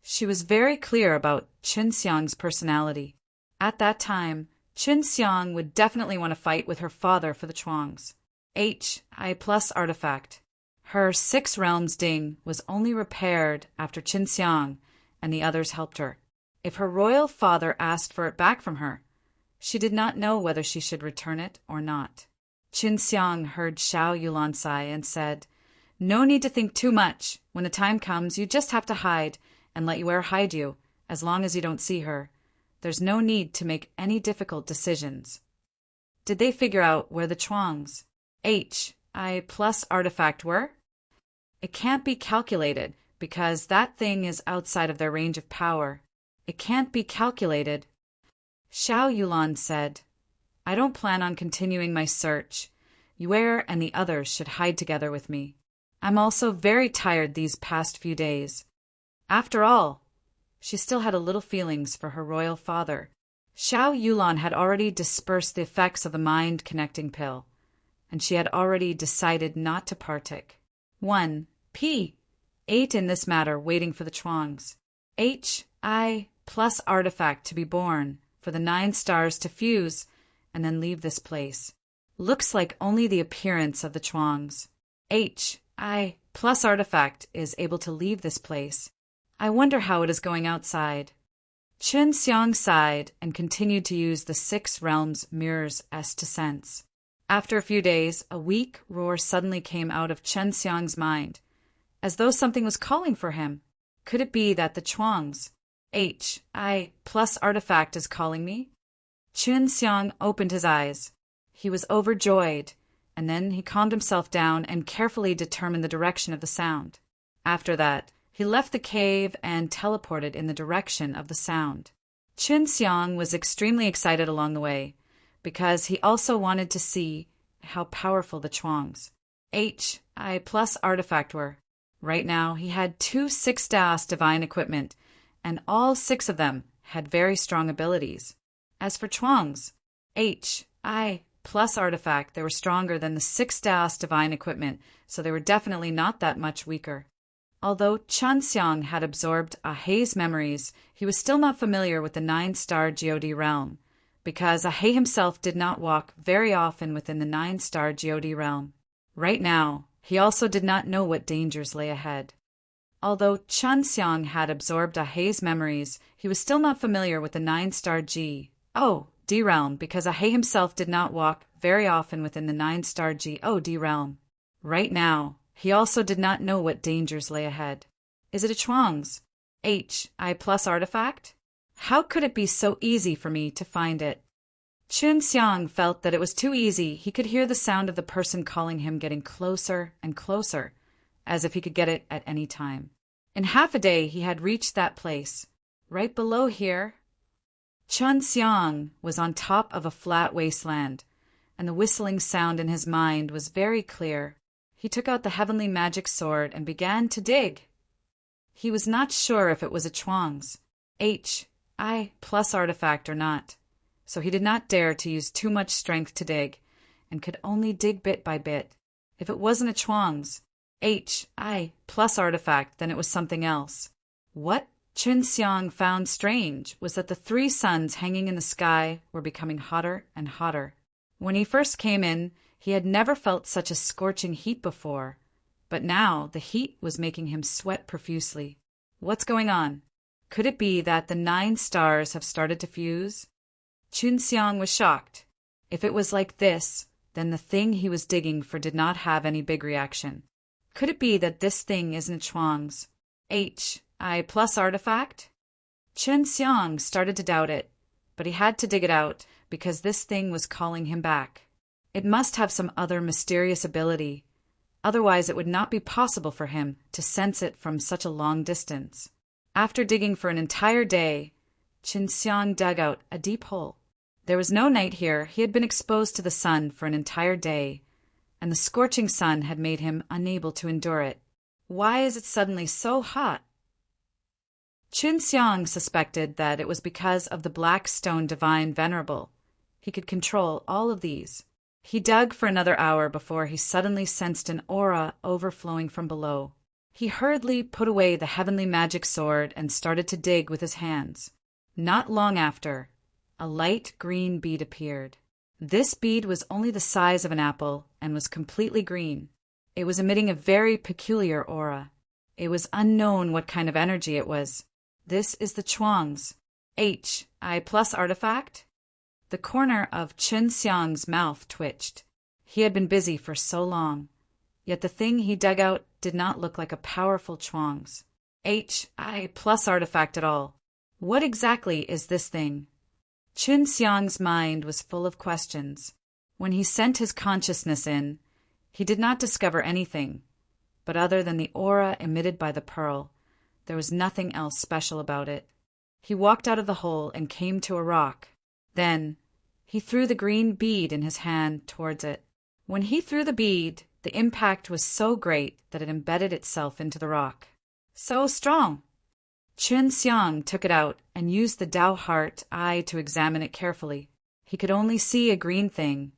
She was very clear about Qin Xiang's personality. At that time, Qin Xiang would definitely want to fight with her father for the Chuangs. HI plus artifact. Her 6 realms ding was only repaired after Qin Xiang and the others helped her. If her royal father asked for it back from her, she did not know whether she should return it or not. Qin Xiang heard Xiao Yulan sigh and said, "No need to think too much. When the time comes, you just have to hide and let Yue hide you, as long as you don't see her. There's no need to make any difficult decisions." Did they figure out where the Chuangs, HI plus artifact were? It can't be calculated, because that thing is outside of their range of power. It can't be calculated. Xiao Yulan said, "I don't plan on continuing my search. Yue and the others should hide together with me. I'm also very tired these past few days." After all, she still had a little feelings for her royal father. Xiao Yulan had already dispersed the effects of the mind-connecting pill, and she had already decided not to partake. 1. P. 8 in this matter, waiting for the Chuangs. HI plus artifact to be born, for the 9 stars to fuse, and then leave this place. Looks like only the appearance of the Chuangs. HI plus artifact is able to leave this place. I wonder how it is going outside. Qin Xiang sighed and continued to use the 6 realms mirrors as to sense. After a few days, a weak roar suddenly came out of Qin Xiang's mind, as though something was calling for him. Could it be that the Chuangs, HI plus artifact is calling me? Qin Xiang opened his eyes. He was overjoyed, and then he calmed himself down and carefully determined the direction of the sound. After that, he left the cave and teleported in the direction of the sound. Qin Xiang was extremely excited along the way, because he also wanted to see how powerful the Chuangs, HI plus artifact were. Right now, he had 2 6 DAS divine equipment, and all 6 of them had very strong abilities. As for Chuangs, HI plus artifact, they were stronger than the 6 DAS divine equipment, so they were definitely not that much weaker. Although Qin Xiang had absorbed Ahei's memories, he was still not familiar with the 9-star God realm, because Ahei himself did not walk very often within the 9-star God realm. Right now, he also did not know what dangers lay ahead. Although Qin Xiang had absorbed Ahei's memories, he was still not familiar with the 9-star D realm, because Ahei himself did not walk very often within the 9-star God realm. Right now, he also did not know what dangers lay ahead. Is it a Chuangs, HI plus artifact? How could it be so easy for me to find it? Qin Xiang felt that it was too easy. He could hear the sound of the person calling him getting closer and closer, as if he could get it at any time. In half a day, he had reached that place. Right below here, Qin Xiang was on top of a flat wasteland, and the whistling sound in his mind was very clear. He took out the heavenly magic sword and began to dig. He was not sure if it was a Chuangs, HI plus artifact or not, so he did not dare to use too much strength to dig, and could only dig bit by bit. If it wasn't a Chuangs, HI plus artifact, then it was something else. What Qin Xiang found strange was that the 3 suns hanging in the sky were becoming hotter and hotter. When he first came in, he had never felt such a scorching heat before, but now the heat was making him sweat profusely. What's going on? Could it be that the 9 stars have started to fuse? Qin Xiang was shocked. If it was like this, then the thing he was digging for did not have any big reaction. Could it be that this thing isn't a Chuangs, HI plus artifact? Qin Xiang started to doubt it, but he had to dig it out because this thing was calling him back. It must have some other mysterious ability, otherwise it would not be possible for him to sense it from such a long distance. After digging for an entire day, Qin Xiang dug out a deep hole. There was no night here. He had been exposed to the sun for an entire day, and the scorching sun had made him unable to endure it. Why is it suddenly so hot? Chun Xiang suspected that it was because of the black stone divine venerable. He could control all of these. He dug for another hour before he suddenly sensed an aura overflowing from below. He hurriedly put away the heavenly magic sword and started to dig with his hands. Not long after, a light green bead appeared. This bead was only the size of an apple and was completely green. It was emitting a very peculiar aura. It was unknown what kind of energy it was. This is the Chuang's HI plus artifact? The corner of Chun Xiang's mouth twitched. He had been busy for so long, yet the thing he dug out did not look like a powerful Chuang's HI plus artifact at all. What exactly is this thing? Chun Xiang's mind was full of questions. When he sent his consciousness in, he did not discover anything, but other than the aura emitted by the pearl, there was nothing else special about it. He walked out of the hole and came to a rock. Then, he threw the green bead in his hand towards it. When he threw the bead, the impact was so great that it embedded itself into the rock. So strong! Chun Xiang took it out and used the Dao Heart eye to examine it carefully. He could only see a green thing,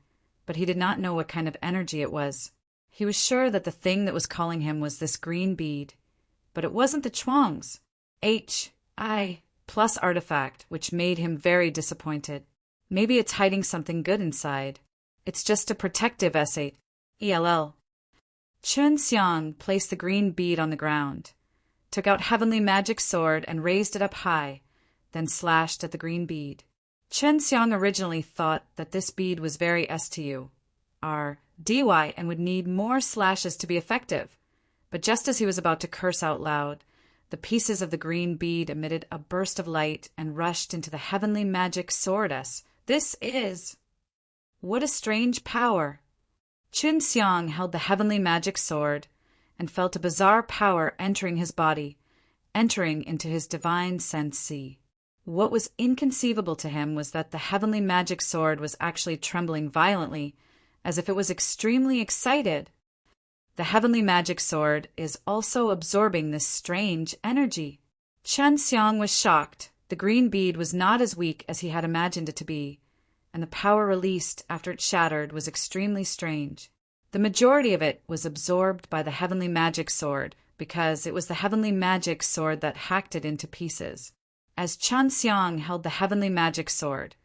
but he did not know what kind of energy it was. He was sure that the thing that was calling him was this green bead, but it wasn't the Chuang's HI plus artifact, which made him very disappointed. Maybe it's hiding something good inside. It's just a protective ELL. Chun Xiang placed the green bead on the ground, took out heavenly magic sword and raised it up high, then slashed at the green bead. Chun Xiang originally thought that this bead was very STURDY and would need more slashes to be effective, but just as he was about to curse out loud, the pieces of the green bead emitted a burst of light and rushed into the heavenly magic sword. This is... What a strange power! Chun Xiang held the heavenly magic sword and felt a bizarre power entering his body, entering into his divine sense. What was inconceivable to him was that the heavenly magic sword was actually trembling violently, as if it was extremely excited. The heavenly magic sword is also absorbing this strange energy. Chun Xiang was shocked. The green bead was not as weak as he had imagined it to be, and the power released after it shattered was extremely strange. The majority of it was absorbed by the heavenly magic sword, because it was the heavenly magic sword that hacked it into pieces. As Chun Xiang held the heavenly magic sword,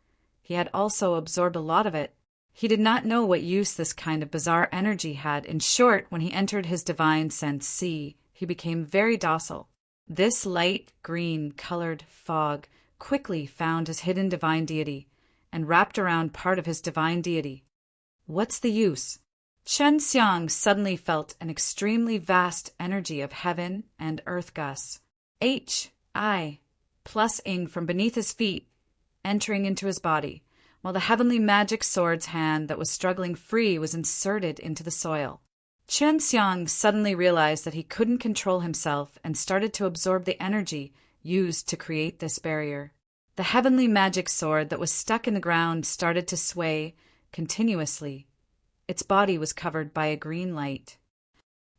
he had also absorbed a lot of it. He did not know what use this kind of bizarre energy had. In short, when he entered his divine sense, he became very docile. This light green-colored fog quickly found his hidden divine deity and wrapped around part of his divine deity. What's the use? Chun Xiang suddenly felt an extremely vast energy of heaven and earth gus. HI plus ing from beneath his feet, entering into his body, while the heavenly magic sword's hand that was struggling free was inserted into the soil. Chun Xiang suddenly realized that he couldn't control himself and started to absorb the energy used to create this barrier. The heavenly magic sword that was stuck in the ground started to sway continuously. Its body was covered by a green light.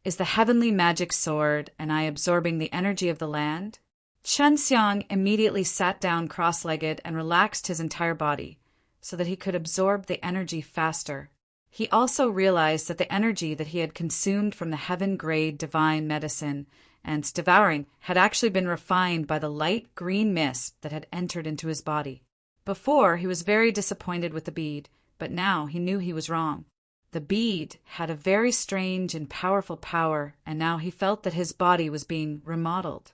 Is the heavenly magic sword and I absorbing the energy of the land? Chun Xiang immediately sat down cross-legged and relaxed his entire body, so that he could absorb the energy faster. He also realized that the energy that he had consumed from the heaven-grade divine medicine and devouring had actually been refined by the light green mist that had entered into his body. Before, he was very disappointed with the bead, but now he knew he was wrong. The bead had a very strange and powerful power, and now he felt that his body was being remodeled.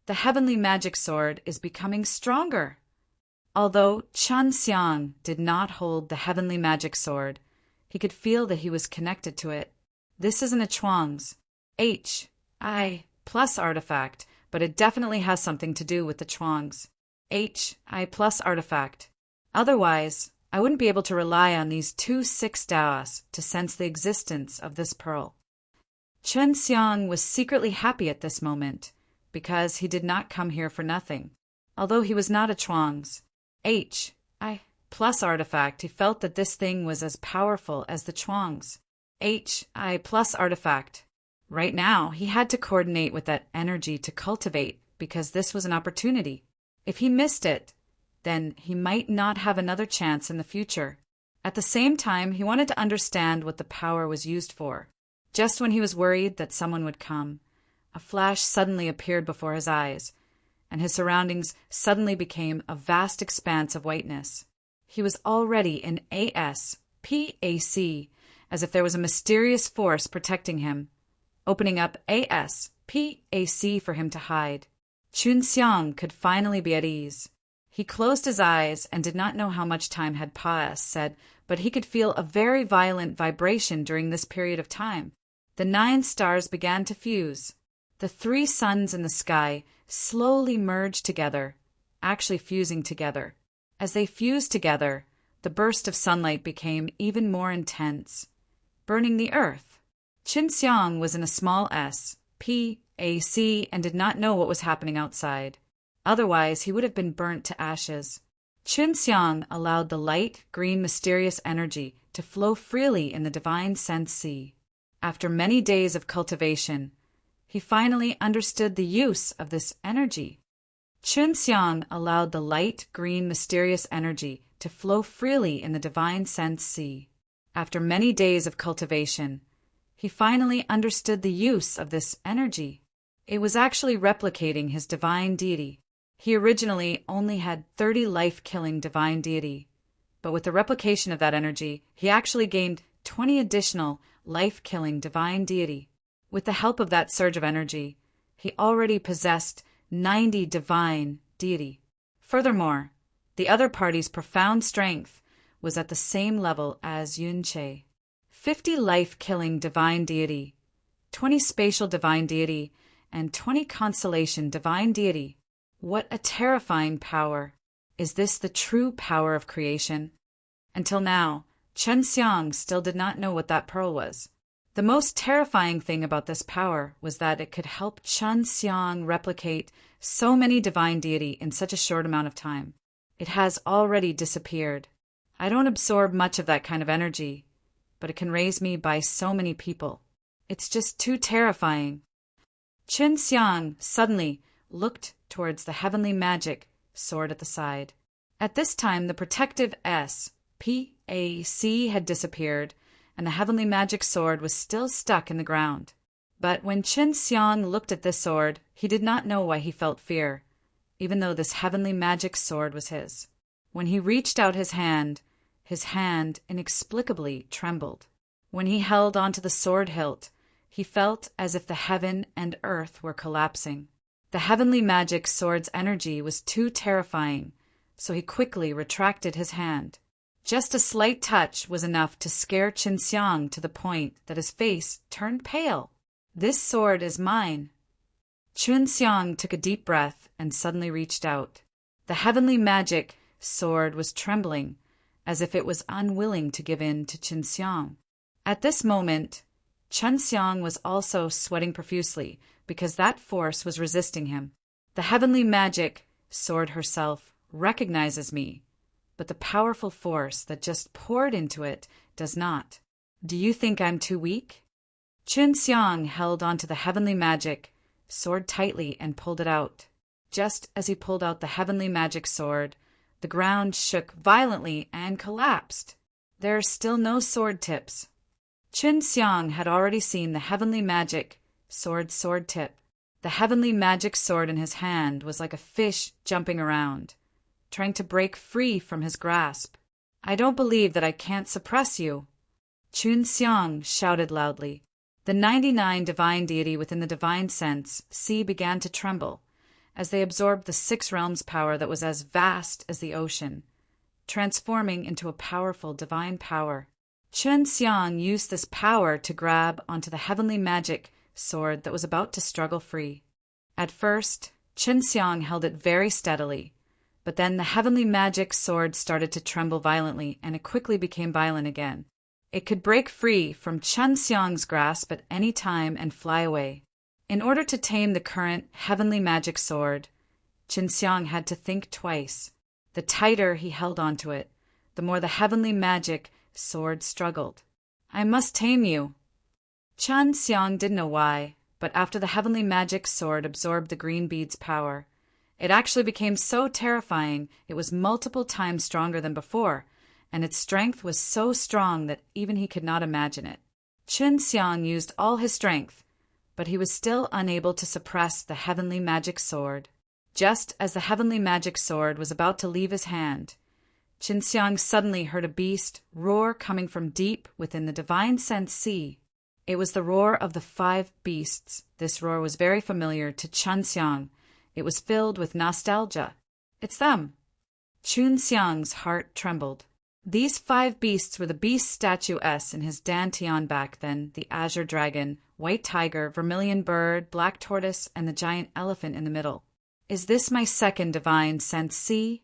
The heavenly magic sword is becoming stronger. Although Chun Xiang did not hold the heavenly magic sword, he could feel that he was connected to it. This isn't a Chuang's HI plus artifact, but it definitely has something to do with the Chuang's HI plus artifact. Otherwise, I wouldn't be able to rely on these 2-6 Daos to sense the existence of this pearl. Chun Xiang was secretly happy at this moment, because he did not come here for nothing. Although he was not a Chuang's HI plus artifact, he felt that this thing was as powerful as the Chuang's HI plus artifact. Right now, he had to coordinate with that energy to cultivate because this was an opportunity. If he missed it, then he might not have another chance in the future. At the same time, he wanted to understand what the power was used for. Just when he was worried that someone would come, a flash suddenly appeared before his eyes, and his surroundings suddenly became a vast expanse of whiteness. He was already in ASPAC, as if there was a mysterious force protecting him, opening up ASPAC for him to hide. Chun Xiang could finally be at ease. He closed his eyes and did not know how much time had passed, but he could feel a very violent vibration during this period of time. The 9 stars began to fuse. The 3 suns in the sky slowly merged together, actually fusing together. As they fused together, the burst of sunlight became even more intense, burning the earth. Chun Xiang was in a small SPAC and did not know what was happening outside. Otherwise, he would have been burnt to ashes. Chun Xiang allowed the light, green, mysterious energy to flow freely in the divine sense sea. After many days of cultivation, he finally understood the use of this energy. Chun Xiang allowed the light, green, mysterious energy to flow freely in the divine sense sea. After many days of cultivation, he finally understood the use of this energy. It was actually replicating his divine deity. He originally only had 30 life-killing divine deity, but with the replication of that energy, he actually gained 20 additional life-killing divine deity. With the help of that surge of energy, he already possessed 90 divine deity. Furthermore, the other party's profound strength was at the same level as Yunche. 50 life-killing divine deity, 20 spatial divine deity, and 20 constellation divine deity. What a terrifying power! Is this the true power of creation? Until now, Chun Xiang still did not know what that pearl was. The most terrifying thing about this power was that it could help Chun Xiang replicate so many divine deity in such a short amount of time. It has already disappeared. I don't absorb much of that kind of energy, but it can raise me by so many people. It's just too terrifying. Chun Xiang suddenly looked towards the heavenly magic sword at the side. At this time, the protective SPAC had disappeared, and the heavenly magic sword was still stuck in the ground. But when Chun Xiang looked at this sword, he did not know why he felt fear, even though this heavenly magic sword was his. When he reached out his hand inexplicably trembled. When he held onto the sword hilt, he felt as if the heaven and earth were collapsing. The heavenly magic sword's energy was too terrifying, so he quickly retracted his hand. Just a slight touch was enough to scare Chun Xiang to the point that his face turned pale. "This sword is mine." Chun Xiang took a deep breath and suddenly reached out. The heavenly magic sword was trembling, as if it was unwilling to give in to Chun Xiang. At this moment, Chun Xiang was also sweating profusely, because that force was resisting him. The heavenly magic sword herself recognizes me, but the powerful force that just poured into it does not. Do you think I'm too weak? Chun Xiang held onto the heavenly magic sword tightly and pulled it out. Just as he pulled out the heavenly magic sword, the ground shook violently and collapsed. There are still no sword tips. Chun Xiang had already seen the heavenly magic sword tip. The heavenly magic sword in his hand was like a fish jumping around, trying to break free from his grasp. "I don't believe that I can't suppress you," Chun Xiang shouted loudly. The 99 divine deity within the divine sense sea began to tremble as they absorbed the 6 realms power that was as vast as the ocean, transforming into a powerful divine power. Chun Xiang used this power to grab onto the heavenly magic sword that was about to struggle free. At first, Chun Xiang held it very steadily, but then the heavenly magic sword started to tremble violently, and it quickly became violent again. It could break free from Chun Xiang's grasp at any time and fly away. In order to tame the current heavenly magic sword, Chun Xiang had to think twice. The tighter he held onto it, the more the heavenly magic sword struggled. "I must tame you." Chun Xiang didn't know why, But after the heavenly magic sword absorbed the green bead's power, it actually became so terrifying it was multiple times stronger than before, and its strength was so strong that even he could not imagine it. Chun Xiang used all his strength, but he was still unable to suppress the heavenly magic sword. Just as the heavenly magic sword was about to leave his hand, Chun Xiang suddenly heard a beast roar coming from deep within the divine sense sea. It was the roar of the 5 beasts. This roar was very familiar to Chun Xiang. It was filled with nostalgia. It's them. Chun Xiang's heart trembled. These 5 beasts were the beast statue S in his dantian back then, the azure dragon, white tiger, vermilion bird, black tortoise, and the giant elephant in the middle. Is this my second divine sense C?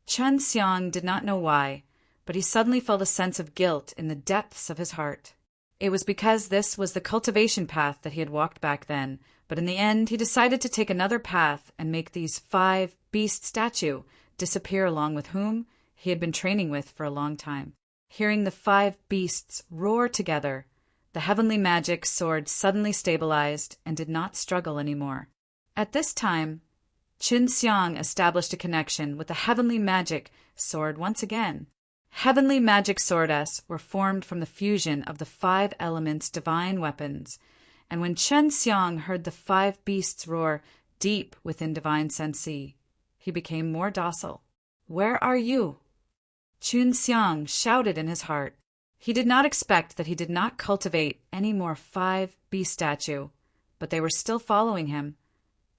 Chun Xiang did not know why, but he suddenly felt a sense of guilt in the depths of his heart. It was because this was the cultivation path that he had walked back then, but in the end he decided to take another path and make these 5 beast statue disappear along with whom he had been training with for a long time. Hearing the 5 beasts roar together, the heavenly magic sword suddenly stabilized and did not struggle anymore. At this time, Chun Xiang established a connection with the heavenly magic sword once again. Heavenly magic swords were formed from the fusion of the 5 elements' divine weapons, and when Chun Xiang heard the 5 beasts roar deep within divine sensi, he became more docile. "Where are you?" Chun Xiang shouted in his heart. He did not expect that he did not cultivate any more 5 beast statue, but they were still following him,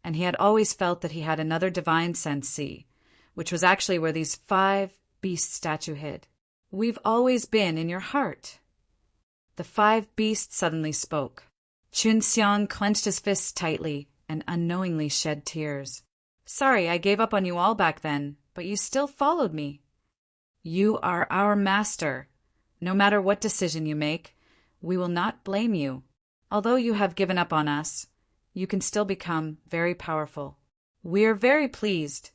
and he had always felt that he had another divine sensi, which was actually where these 5 beast statue hid. "We've always been in your heart." The 5 beasts suddenly spoke. Chun Xiang clenched his fists tightly and unknowingly shed tears. "Sorry, I gave up on you all back then, but you still followed me. You are our master. No matter what decision you make, we will not blame you. Although you have given up on us, you can still become very powerful." "We are very pleased."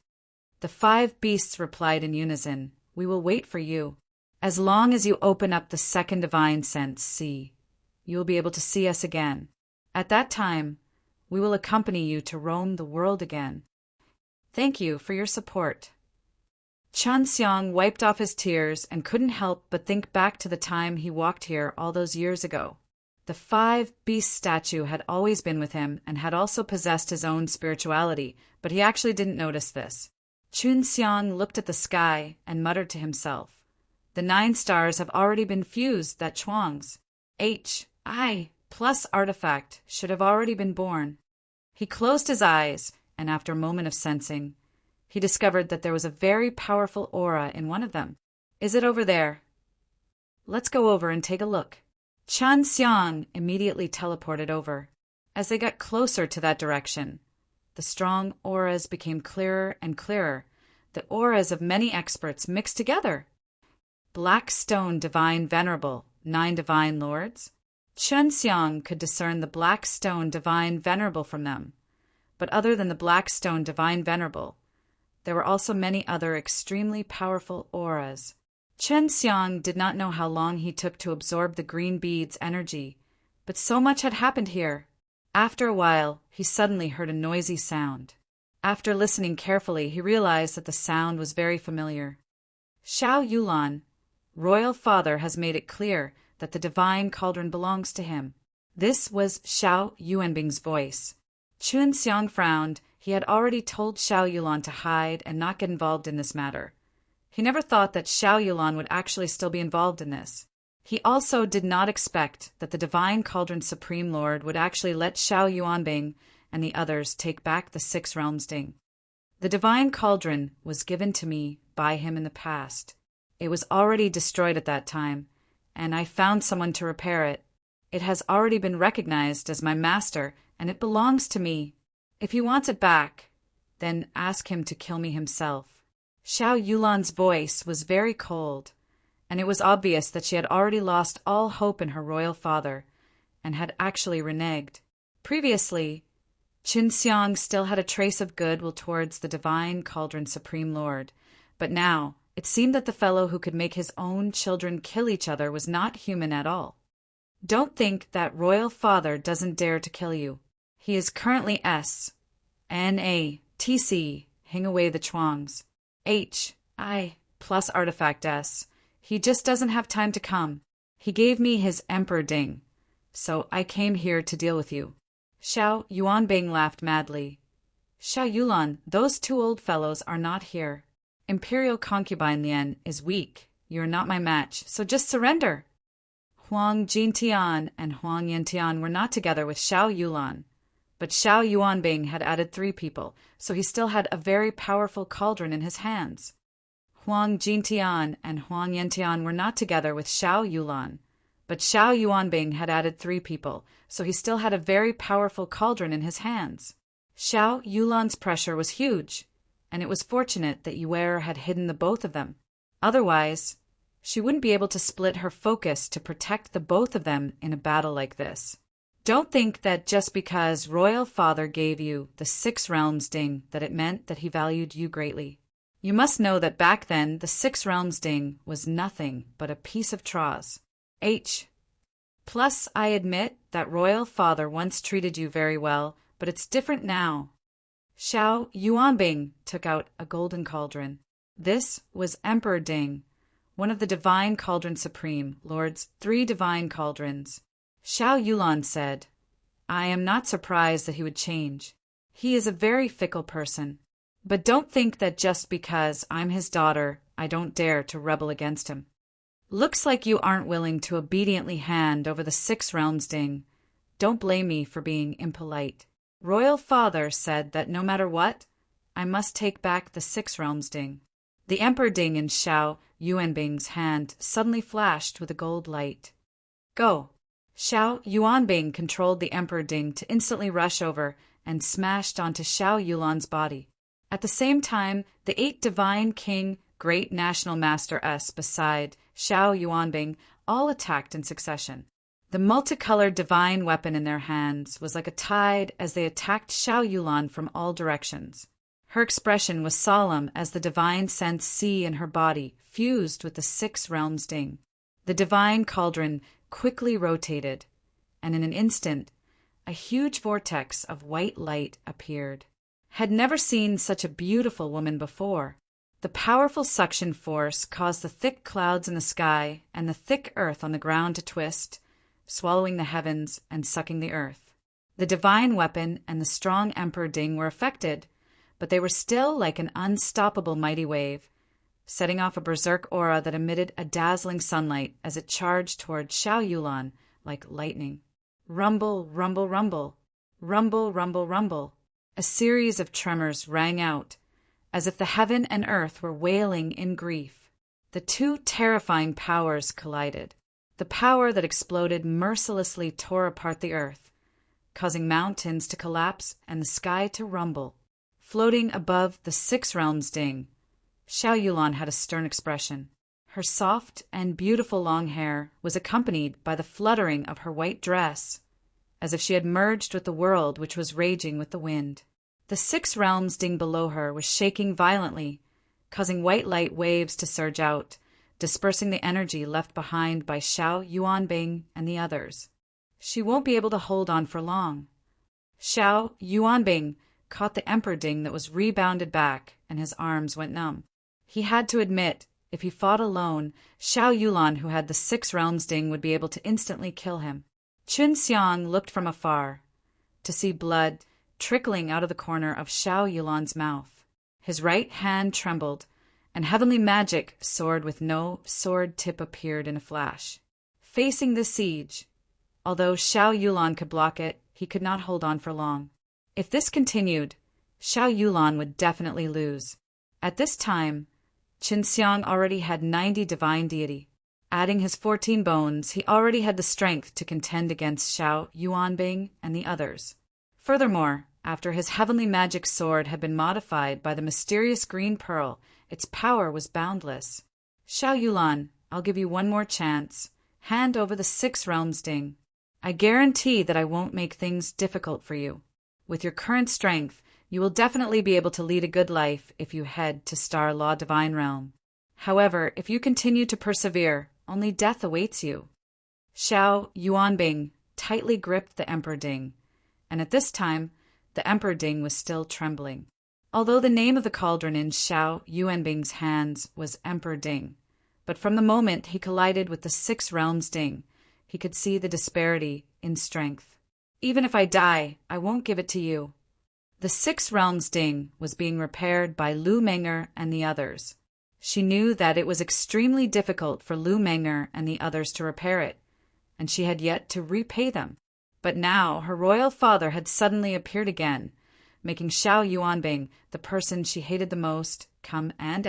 The 5 beasts replied in unison, "We will wait for you. As long as you open up the second divine sense, see, you will be able to see us again. At that time, we will accompany you to roam the world again. Thank you for your support." Chun Xiang wiped off his tears and couldn't help but think back to the time he walked here all those years ago. The 5 beast statue had always been with him and had also possessed his own spirituality, but he actually didn't notice this. Chun Xiang looked at the sky and muttered to himself, "The 9 stars have already been fused, that Chuang's HI plus artifact should have already been born." He closed his eyes, and after a moment of sensing, he discovered that there was a very powerful aura in one of them. "Is it over there? Let's go over and take a look." Chun Xiang immediately teleported over. As they got closer to that direction, the strong auras became clearer and clearer, the auras of many experts mixed together. Black stone divine venerable, 9 divine lords. Chun Xiang could discern the black stone divine venerable from them. But other than the black stone divine venerable, there were also many other extremely powerful auras. Chun Xiang did not know how long he took to absorb the green bead's energy, but so much had happened here. After a while, he suddenly heard a noisy sound. After listening carefully, he realized that the sound was very familiar. Xiao Yulan, royal father, has made it clear that the divine cauldron belongs to him. This was Xiao Yuanbing's voice. Chun Xiang frowned. He had already told Xiao Yulan to hide and not get involved in this matter. He never thought that Xiao Yulan would actually still be involved in this. He also did not expect that the Divine Cauldron Supreme Lord would actually let Xiao Yuanbing and the others take back the 6 realms ding. The Divine Cauldron was given to me by him in the past. It was already destroyed at that time, and I found someone to repair it. It has already been recognized as my master, and it belongs to me. If he wants it back, then ask him to kill me himself. Xiao Yulan's voice was very cold, and it was obvious that she had already lost all hope in her royal father, and had actually reneged. Previously, Chun Xiang still had a trace of goodwill towards the Divine Cauldron Supreme Lord, but now it seemed that the fellow who could make his own children kill each other was not human at all. Don't think that royal father doesn't dare to kill you. He is currently S.N.A.T.C. away the Chuangs. H.I. plus artifact S. He just doesn't have time to come. He gave me his emperor ding. So I came here to deal with you. Xiao Yuanbing laughed madly. Xiao Yulan, those two old fellows are not here. Imperial concubine Lian is weak. You are not my match, so just surrender. Huang Jintian and Huang Yantian were not together with Xiao Yulan, but Xiao Yuanbing had added 3 people, so he still had a very powerful cauldron in his hands. Huang Jintian and Huang Yantian were not together with Xiao Yulan, but Xiao Yuanbing had added 3 people, so he still had a very powerful cauldron in his hands. Xiao Yulan's pressure was huge, and it was fortunate that Yuer had hidden the both of them. Otherwise, she wouldn't be able to split her focus to protect the both of them in a battle like this. Don't think that just because royal father gave you the 6 realms ding that it meant that he valued you greatly. You must know that back then the 6 realms ding was nothing but a piece of straws. Plus, I admit that royal father once treated you very well, but it's different now. Xiao Yuanbing took out a golden cauldron. This was Emperor Ding, one of the divine cauldron supreme, Lord's 3 divine cauldrons. Xiao Yulan said, I am not surprised that he would change. He is a very fickle person. But don't think that just because I'm his daughter, I don't dare to rebel against him. Looks like you aren't willing to obediently hand over the 6 realms ding. Don't blame me for being impolite. Royal father said that no matter what, I must take back the 6 realms ding. The emperor ding in Xiao Yuanbing's hand suddenly flashed with a gold light. Go! Xiao Yuanbing controlled the emperor ding to instantly rush over and smashed onto Xiao Yulan's body. At the same time, the 8 divine king, great national master S beside Xiao Yuanbing all attacked in succession. The multicolored divine weapon in their hands was like a tide as they attacked Xiao Yulan from all directions. Her expression was solemn as the divine sense C in her body fused with the 6 realms ding. The divine cauldron quickly rotated, and in an instant, a huge vortex of white light appeared. Had never seen such a beautiful woman before. The powerful suction force caused the thick clouds in the sky and the thick earth on the ground to twist, swallowing the heavens and sucking the earth. The divine weapon and the strong Emperor Ding were affected, but they were still like an unstoppable mighty wave, setting off a berserk aura that emitted a dazzling sunlight as it charged toward Xiao Yulan like lightning. Rumble, rumble, rumble. Rumble, rumble, rumble. A series of tremors rang out, as if the heaven and earth were wailing in grief. The 2 terrifying powers collided. The power that exploded mercilessly tore apart the earth, causing mountains to collapse and the sky to rumble. Floating above the 6 realms ding, Xiao Yulan had a stern expression. Her soft and beautiful long hair was accompanied by the fluttering of her white dress, as if she had merged with the world which was raging with the wind. The 6 realms ding below her was shaking violently, causing white light waves to surge out, dispersing the energy left behind by Xiao Yuanbing and the others. She won't be able to hold on for long. Xiao Yuanbing caught the emperor ding that was rebounded back, and his arms went numb. He had to admit, if he fought alone, Xiao Yulan, who had the 6 realms ding, would be able to instantly kill him. Chun Xiang looked from afar to see blood trickling out of the corner of Xiao Yulan's mouth. His right hand trembled, and heavenly magic, sword with no sword tip, appeared in a flash. Facing the siege, although Xiao Yulan could block it, he could not hold on for long. If this continued, Xiao Yulan would definitely lose. At this time, Qin Xiang already had 90 divine deity. Adding his 14 bones, he already had the strength to contend against Xiao Yuanbing and the others. Furthermore, after his heavenly magic sword had been modified by the mysterious green pearl, its power was boundless. Xiao Yulan, I'll give you one more chance. Hand over the 6 realms ding. I guarantee that I won't make things difficult for you. With your current strength, you will definitely be able to lead a good life if you head to Star Law Divine Realm. However, if you continue to persevere, only death awaits you. Xiao Yuanbing tightly gripped the Emperor Ding, and at this time, the Emperor Ding was still trembling. Although the name of the cauldron in Xiao Yuanbing's hands was Emperor Ding, but from the moment he collided with the Six Realms Ding, he could see the disparity in strength. Even if I die, I won't give it to you. The Six Realms Ding was being repaired by Lu Menger and the others. She knew that it was extremely difficult for Lu Menger and the others to repair it, and she had yet to repay them. But now her royal father had suddenly appeared again, making Xiao Yuanbing, the person she hated the most, come and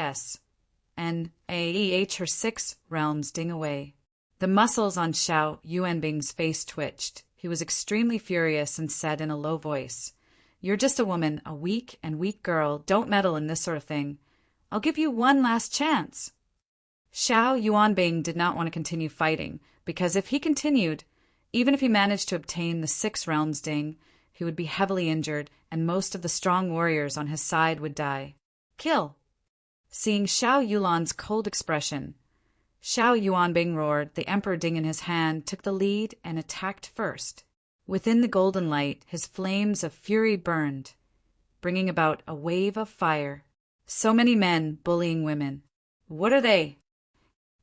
her Six Realms Ding away. The muscles on Xiao Yuanbing's face twitched. He was extremely furious and said in a low voice, "You're just a woman, a weak girl. Don't meddle in this sort of thing. I'll give you one last chance." Xiao Yuanbing did not want to continue fighting, because if he continued, even if he managed to obtain the Six Realms Ding, he would be heavily injured and most of the strong warriors on his side would die. Kill! Seeing Xiao Yulan's cold expression, Xiao Yuanbing roared, the Emperor Ding in his hand took the lead and attacked first. Within the golden light, his flames of fury burned, bringing about a wave of fire. So many men bullying women. What are they?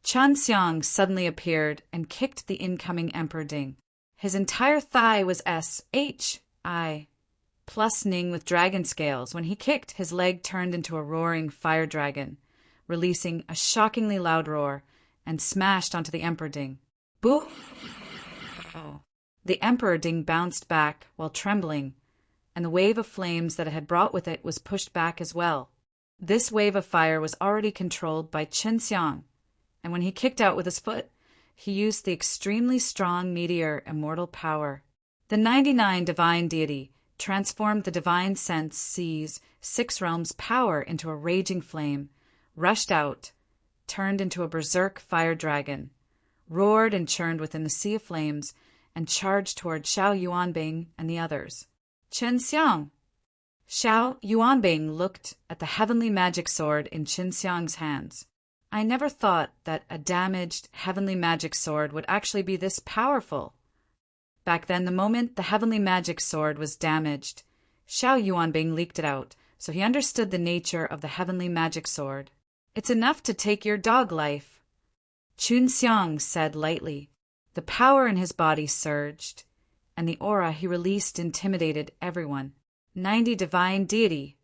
Chen Xiang suddenly appeared and kicked the incoming Emperor Ding. His entire thigh was SHI plus Ning with dragon scales. When he kicked, his leg turned into a roaring fire dragon, releasing a shockingly loud roar, and smashed onto the Emperor Ding. Boo! The Emperor Ding bounced back while trembling, and the wave of flames that it had brought with it was pushed back as well. This wave of fire was already controlled by Chen Xiang, and when he kicked out with his foot, he used the extremely strong meteor immortal power. The 99 divine deity transformed the divine sense sees Six Realms power into a raging flame, rushed out, turned into a berserk fire dragon, roared and churned within the sea of flames, and charged toward Xiao Yuanbing and the others. Chen Xiang! Xiao Yuanbing looked at the heavenly magic sword in Chen Xiang's hands. I never thought that a damaged heavenly magic sword would actually be this powerful. Back then, the moment the heavenly magic sword was damaged, Xiao Yuanbing leaked it out, so he understood the nature of the heavenly magic sword. It's enough to take your dog life. Chun Xiang said lightly. The power in his body surged, and the aura he released intimidated everyone. 90 divine deity.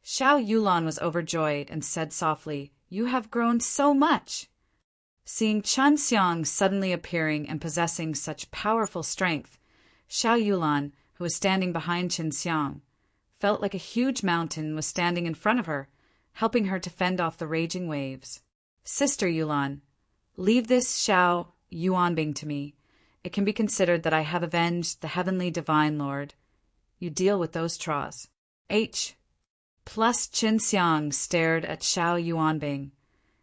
Xiao Yulan was overjoyed and said softly, "You have grown so much." Seeing Chun Xiang suddenly appearing and possessing such powerful strength, Xiao Yulan, who was standing behind Chun Xiang, felt like a huge mountain was standing in front of her, helping her to fend off the raging waves. "Sister Yulan, leave this Xiao Yuanbing to me. It can be considered that I have avenged the heavenly divine lord. You deal with those traws." Plus Qin Xiang stared at Xiao Yuanbing,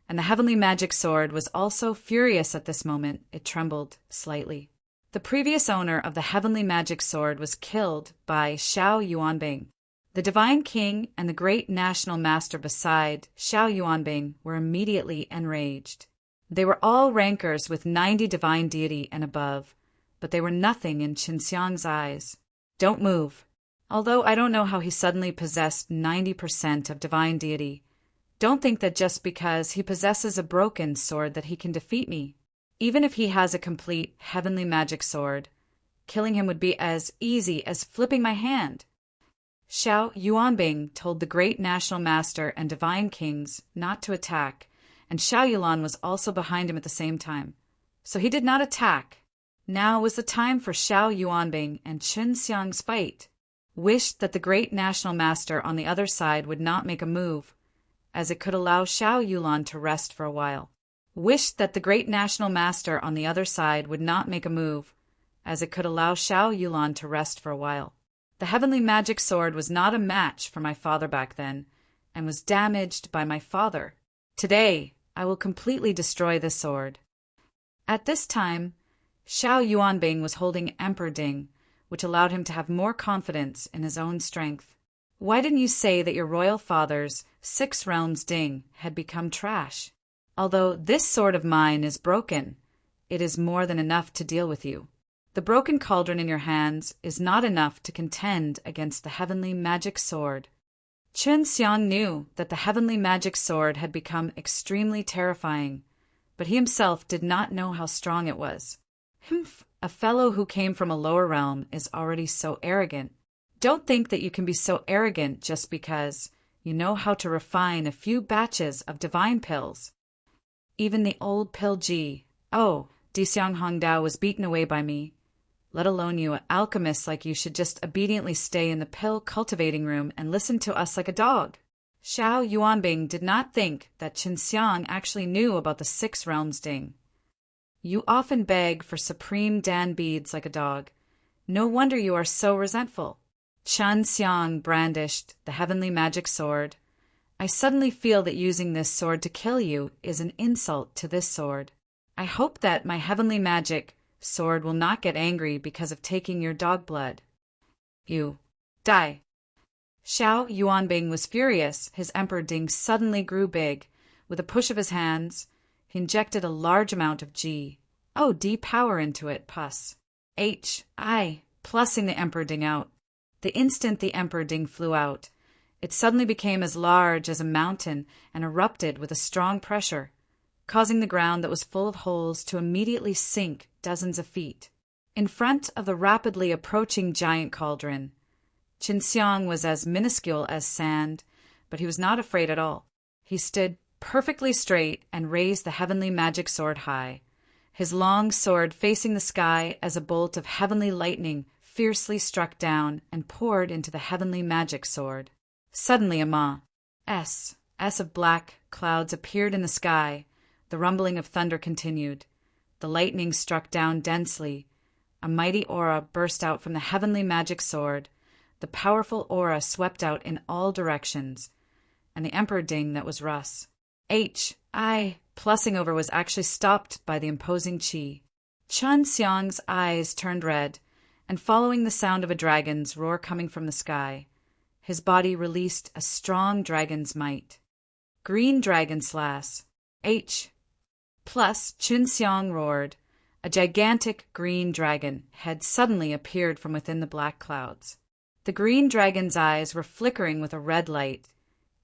and the heavenly magic sword was also furious at this moment. It trembled slightly. The previous owner of the heavenly magic sword was killed by Xiao Yuanbing. The divine king and the great national master beside Xiao Yuanbing were immediately enraged. They were all rankers with 90 divine deity and above, but they were nothing in Qin Xiang's eyes. "Don't move." Although I don't know how he suddenly possessed 90% of divine deity, don't think that just because he possesses a broken sword that he can defeat me. Even if he has a complete heavenly magic sword, killing him would be as easy as flipping my hand. Xiao Yuanbing told the great national master and divine kings not to attack, and Xiao Yulan was also behind him at the same time. So he did not attack. Now was the time for Xiao Yuanbing and Qin Xiang's fight. Wished that the great national master on the other side would not make a move, as it could allow Xiao Yulan to rest for a while. Wished that the great national master on the other side would not make a move, as it could allow Xiao Yulan to rest for a while. The heavenly magic sword was not a match for my father back then, and was damaged by my father. Today, I will completely destroy this sword. At this time, Xiao Yuanbing was holding Emperor Ding, which allowed him to have more confidence in his own strength. Why didn't you say that your royal father's Six Realms Ding had become trash? Although this sword of mine is broken, it is more than enough to deal with you. The broken cauldron in your hands is not enough to contend against the heavenly magic sword. Chun Xiang knew that the heavenly magic sword had become extremely terrifying, but he himself did not know how strong it was. Humph, a fellow who came from a lower realm is already so arrogant. Don't think that you can be so arrogant just because you know how to refine a few batches of divine pills. Even the old pill G, oh, Di Xiang Hongdao was beaten away by me. Let alone you, alchemists like you should just obediently stay in the pill cultivating room and listen to us like a dog. Xiao Yuanbing did not think that Qin Xiang actually knew about the 6 realms ding. You often beg for supreme Dan beads like a dog. No wonder you are so resentful. Qin Xiang brandished the heavenly magic sword. I suddenly feel that using this sword to kill you is an insult to this sword. I hope that my heavenly magic sword will not get angry because of taking your dog blood. You die. Xiao Yuanbing was furious. His emperor ding suddenly grew big. With a push of his hands, he injected a large amount of G. Oh, D power into it, pus. I, plussing the emperor ding out. The instant the emperor ding flew out, it suddenly became as large as a mountain and erupted with a strong pressure, causing the ground that was full of holes to immediately sink dozens of feet. In front of the rapidly approaching giant cauldron, Qin Xiang was as minuscule as sand, but he was not afraid at all. He stood perfectly straight and raised the heavenly magic sword high, his long sword facing the sky as a bolt of heavenly lightning fiercely struck down and poured into the heavenly magic sword. Suddenly a S of black clouds appeared in the sky. The rumbling of thunder continued. The lightning struck down densely. A mighty aura burst out from the heavenly magic sword. The powerful aura swept out in all directions, and the emperor ding that was Russ. Plussing over was actually stopped by the imposing qi. Chun Xiang's eyes turned red, and following the sound of a dragon's roar coming from the sky, his body released a strong dragon's might. Green dragon slash. Plus, Qin Xiang roared. A gigantic green dragon had suddenly appeared from within the black clouds. The green dragon's eyes were flickering with a red light.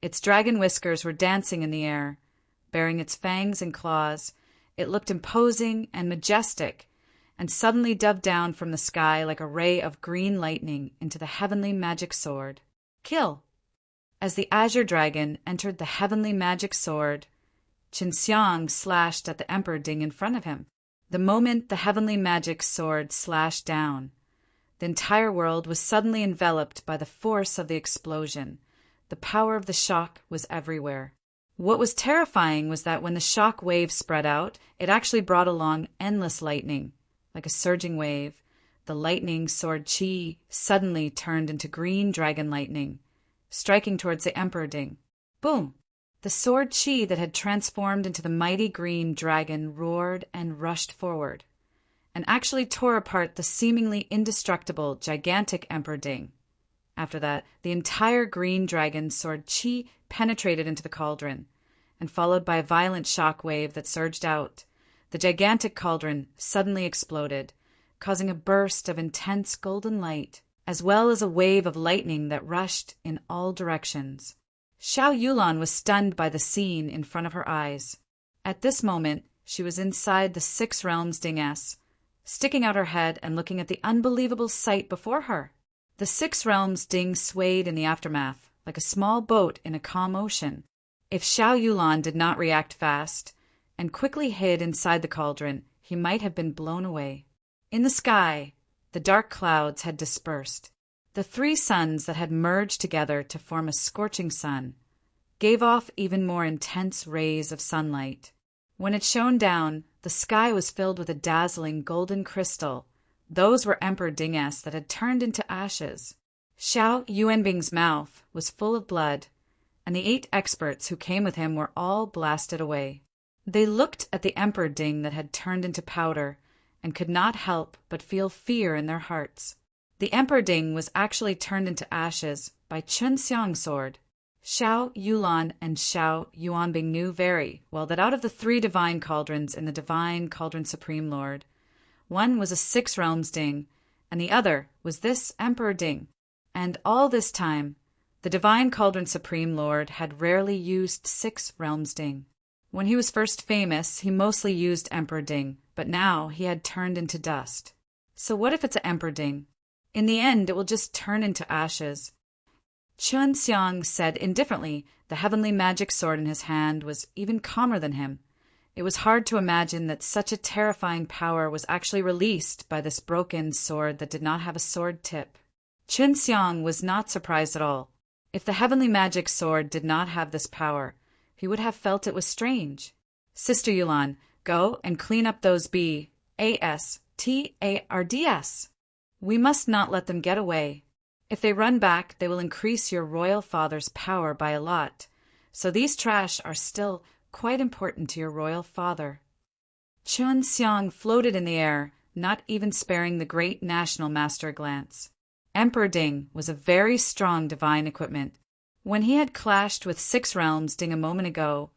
Its dragon whiskers were dancing in the air. Bearing its fangs and claws, it looked imposing and majestic, and suddenly dove down from the sky like a ray of green lightning into the heavenly magic sword. Kill! As the azure dragon entered the heavenly magic sword, Qin Xiang slashed at the emperor ding in front of him. The moment the heavenly magic sword slashed down, the entire world was suddenly enveloped by the force of the explosion. The power of the shock was everywhere. What was terrifying was that when the shock wave spread out, it actually brought along endless lightning. Like a surging wave, the lightning sword qi suddenly turned into green dragon lightning, striking towards the emperor ding. Boom! The sword qi that had transformed into the mighty green dragon roared and rushed forward, and actually tore apart the seemingly indestructible gigantic emperor ding. After that, the entire green dragon sword qi penetrated into the cauldron, and followed by a violent shock wave that surged out, the gigantic cauldron suddenly exploded, causing a burst of intense golden light, as well as a wave of lightning that rushed in all directions. Xiao Yulan was stunned by the scene in front of her eyes. At this moment, she was inside the 6 realms dingas, sticking out her head and looking at the unbelievable sight before her. The 6 realms ding swayed in the aftermath, like a small boat in a calm ocean. If Xiao Yulan did not react fast and quickly hid inside the cauldron, he might have been blown away. In the sky, the dark clouds had dispersed. The 3 suns that had merged together to form a scorching sun gave off even more intense rays of sunlight. When it shone down, the sky was filled with a dazzling golden crystal. Those were Emperor dingas that had turned into ashes. Xiao Yuanbing's mouth was full of blood, and the 8 experts who came with him were all blasted away. They looked at the Emperor ding that had turned into powder and could not help but feel fear in their hearts. The Emperor ding was actually turned into ashes by Chun Xiang's sword. Xiao Yulan and Xiao Yuanbing knew very well that out of the 3 divine cauldrons in the Divine Cauldron Supreme Lord, one was a 6 realms ding, and the other was this Emperor Ding. And all this time, the Divine Cauldron Supreme Lord had rarely used 6 realms ding. When he was first famous, he mostly used Emperor Ding, but now he had turned into dust. So what if it's an Emperor Ding? In the end, it will just turn into ashes. Chun Xiang said indifferently the heavenly magic sword in his hand was even calmer than him. It was hard to imagine that such a terrifying power was actually released by this broken sword that did not have a sword tip. Chun Xiang was not surprised at all. If the heavenly magic sword did not have this power, he would have felt it was strange. Sister Yulan, go and clean up those bastards. We must not let them get away. If they run back, they will increase your royal father's power by a lot. So these trash are still quite important to your royal father. Chun Xiang floated in the air, not even sparing the great national master a glance. Emperor Ding was a very strong divine equipment. When he had clashed with 6 realms Ding a moment ago,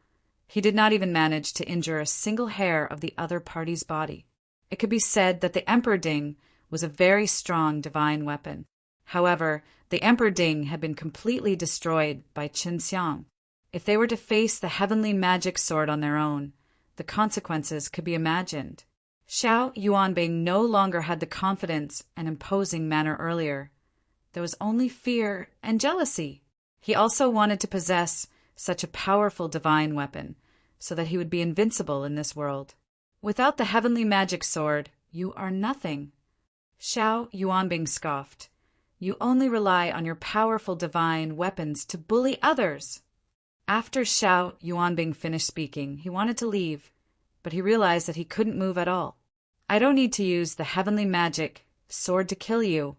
he did not even manage to injure a single hair of the other party's body. It could be said that the Emperor Ding was a very strong divine weapon. However, the Emperor Ding had been completely destroyed by Chun Xiang. If they were to face the heavenly magic sword on their own, the consequences could be imagined. Xiao Yuanbing no longer had the confidence and imposing manner earlier. There was only fear and jealousy. He also wanted to possess such a powerful divine weapon, so that he would be invincible in this world. Without the heavenly magic sword, you are nothing. Xiao Yuanbing scoffed. You only rely on your powerful divine weapons to bully others. After Xiao Yuanbing finished speaking, he wanted to leave, but he realized that he couldn't move at all. I don't need to use the heavenly magic sword to kill you.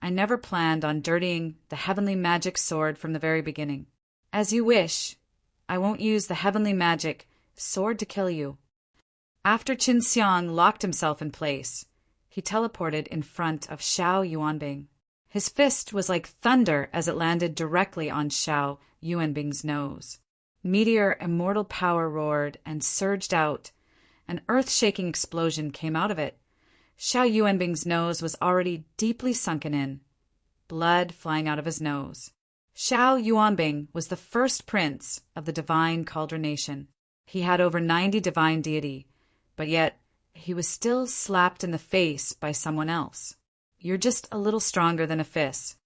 I never planned on dirtying the heavenly magic sword from the very beginning. As you wish. I won't use the heavenly magic sword to kill you. After Chun Xiang locked himself in place, he teleported in front of Xiao Yuanbing. His fist was like thunder as it landed directly on Xiao Yuanbing's nose. Meteor immortal power roared and surged out. An earth-shaking explosion came out of it. Xiao Yuanbing's nose was already deeply sunken in, blood flying out of his nose. Xiao Yuanbing was the first prince of the Divine Cauldron Nation. He had over 90 divine deity, but yet he was still slapped in the face by someone else. You're just a little stronger than a fist.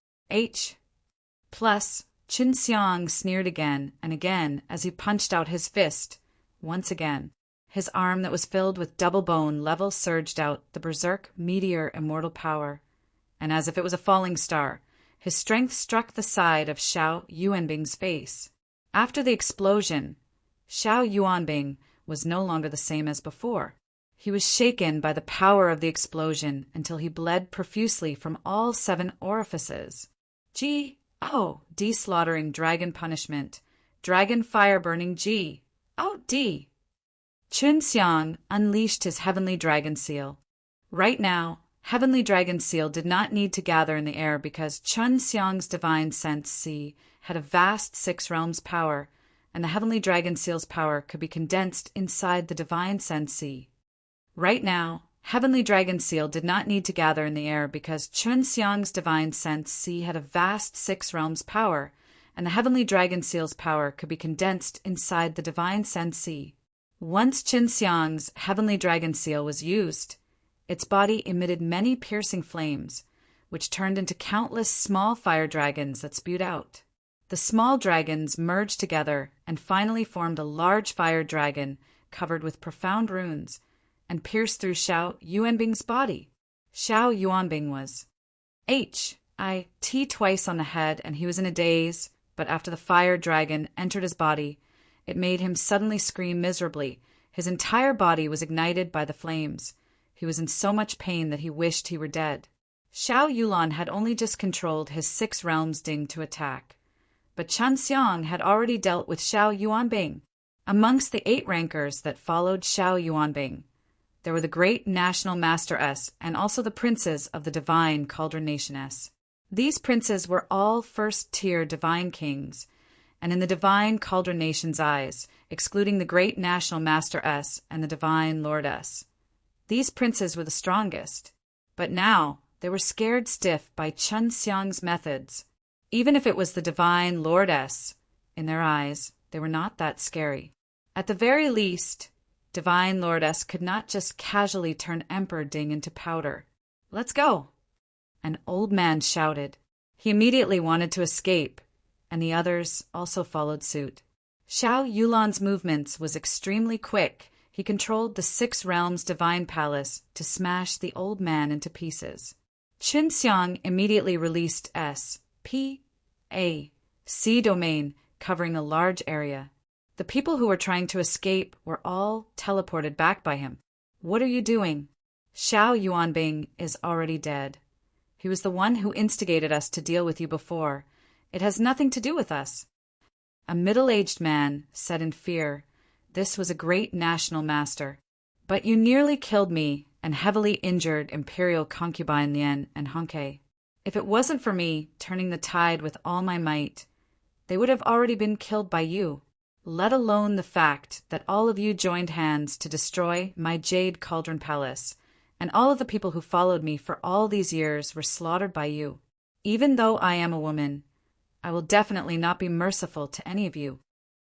Plus, Chun Xiang sneered again and again as he punched out his fist. Once again, his arm that was filled with double bone level surged out the berserk meteor immortal power. And as if it was a falling star, his strength struck the side of Xiao Yuanbing's face. After the explosion, Xiao Yuanbing was no longer the same as before. He was shaken by the power of the explosion until he bled profusely from all 7 orifices. D-slaughtering dragon punishment. Dragon fire burning D. Chun Xiang unleashed his heavenly dragon seal. Right now, heavenly dragon seal did not need to gather in the air because Chun Xiang's divine sense C had a vast 6 realms power, and the heavenly dragon seal's power could be condensed inside the divine sense C. Right now, heavenly dragon seal did not need to gather in the air because Chun Xiang's divine sense C had a vast 6 realms power, and the heavenly dragon seal's power could be condensed inside the divine sense C. Once Chun Xiang's heavenly dragon seal was used, its body emitted many piercing flames, which turned into countless small fire dragons that spewed out. The small dragons merged together and finally formed a large fire dragon covered with profound runes, and pierced through Xiao Yuanbing's body. Xiao Yuanbing was hit twice on the head, and he was in a daze, but after the fire dragon entered his body, it made him suddenly scream miserably. His entire body was ignited by the flames. He was in so much pain that he wished he were dead. Xiao Yulan had only just controlled his 6 realms ding to attack, but Chun Xiang had already dealt with Xiao Yuanbing. Amongst the 8 rankers that followed Xiao Yuanbing, there were the great national master S and also the princes of the divine Cauldron Nation S. These princes were all first-tier divine kings, and in the divine Cauldron Nation's eyes, excluding the great national Master S and the divine Lord S. These princes were the strongest. But now they were scared stiff by Chun Xiang's methods. Even if it was the divine Lord S, in their eyes, they were not that scary. At the very least, divine Lord S could not just casually turn Emperor Ding into powder. "Let's go!" An old man shouted. He immediately wanted to escape, and the others also followed suit. Xiao Yulan's movements was extremely quick. He controlled the Six Realms Divine Palace to smash the old man into pieces. Qin Xiang immediately released S.P.A.C. domain, covering a large area. The people who were trying to escape were all teleported back by him. "What are you doing?" "Xiao Yuanbing is already dead. He was the one who instigated us to deal with you before. It has nothing to do with us." A middle-aged man said in fear, "This was a great national master. But you nearly killed me and heavily injured Imperial concubine Lien and Honke. If it wasn't for me turning the tide with all my might, they would have already been killed by you, let alone the fact that all of you joined hands to destroy my Jade Cauldron Palace, and all of the people who followed me for all these years were slaughtered by you. Even though I am a woman, I will definitely not be merciful to any of you."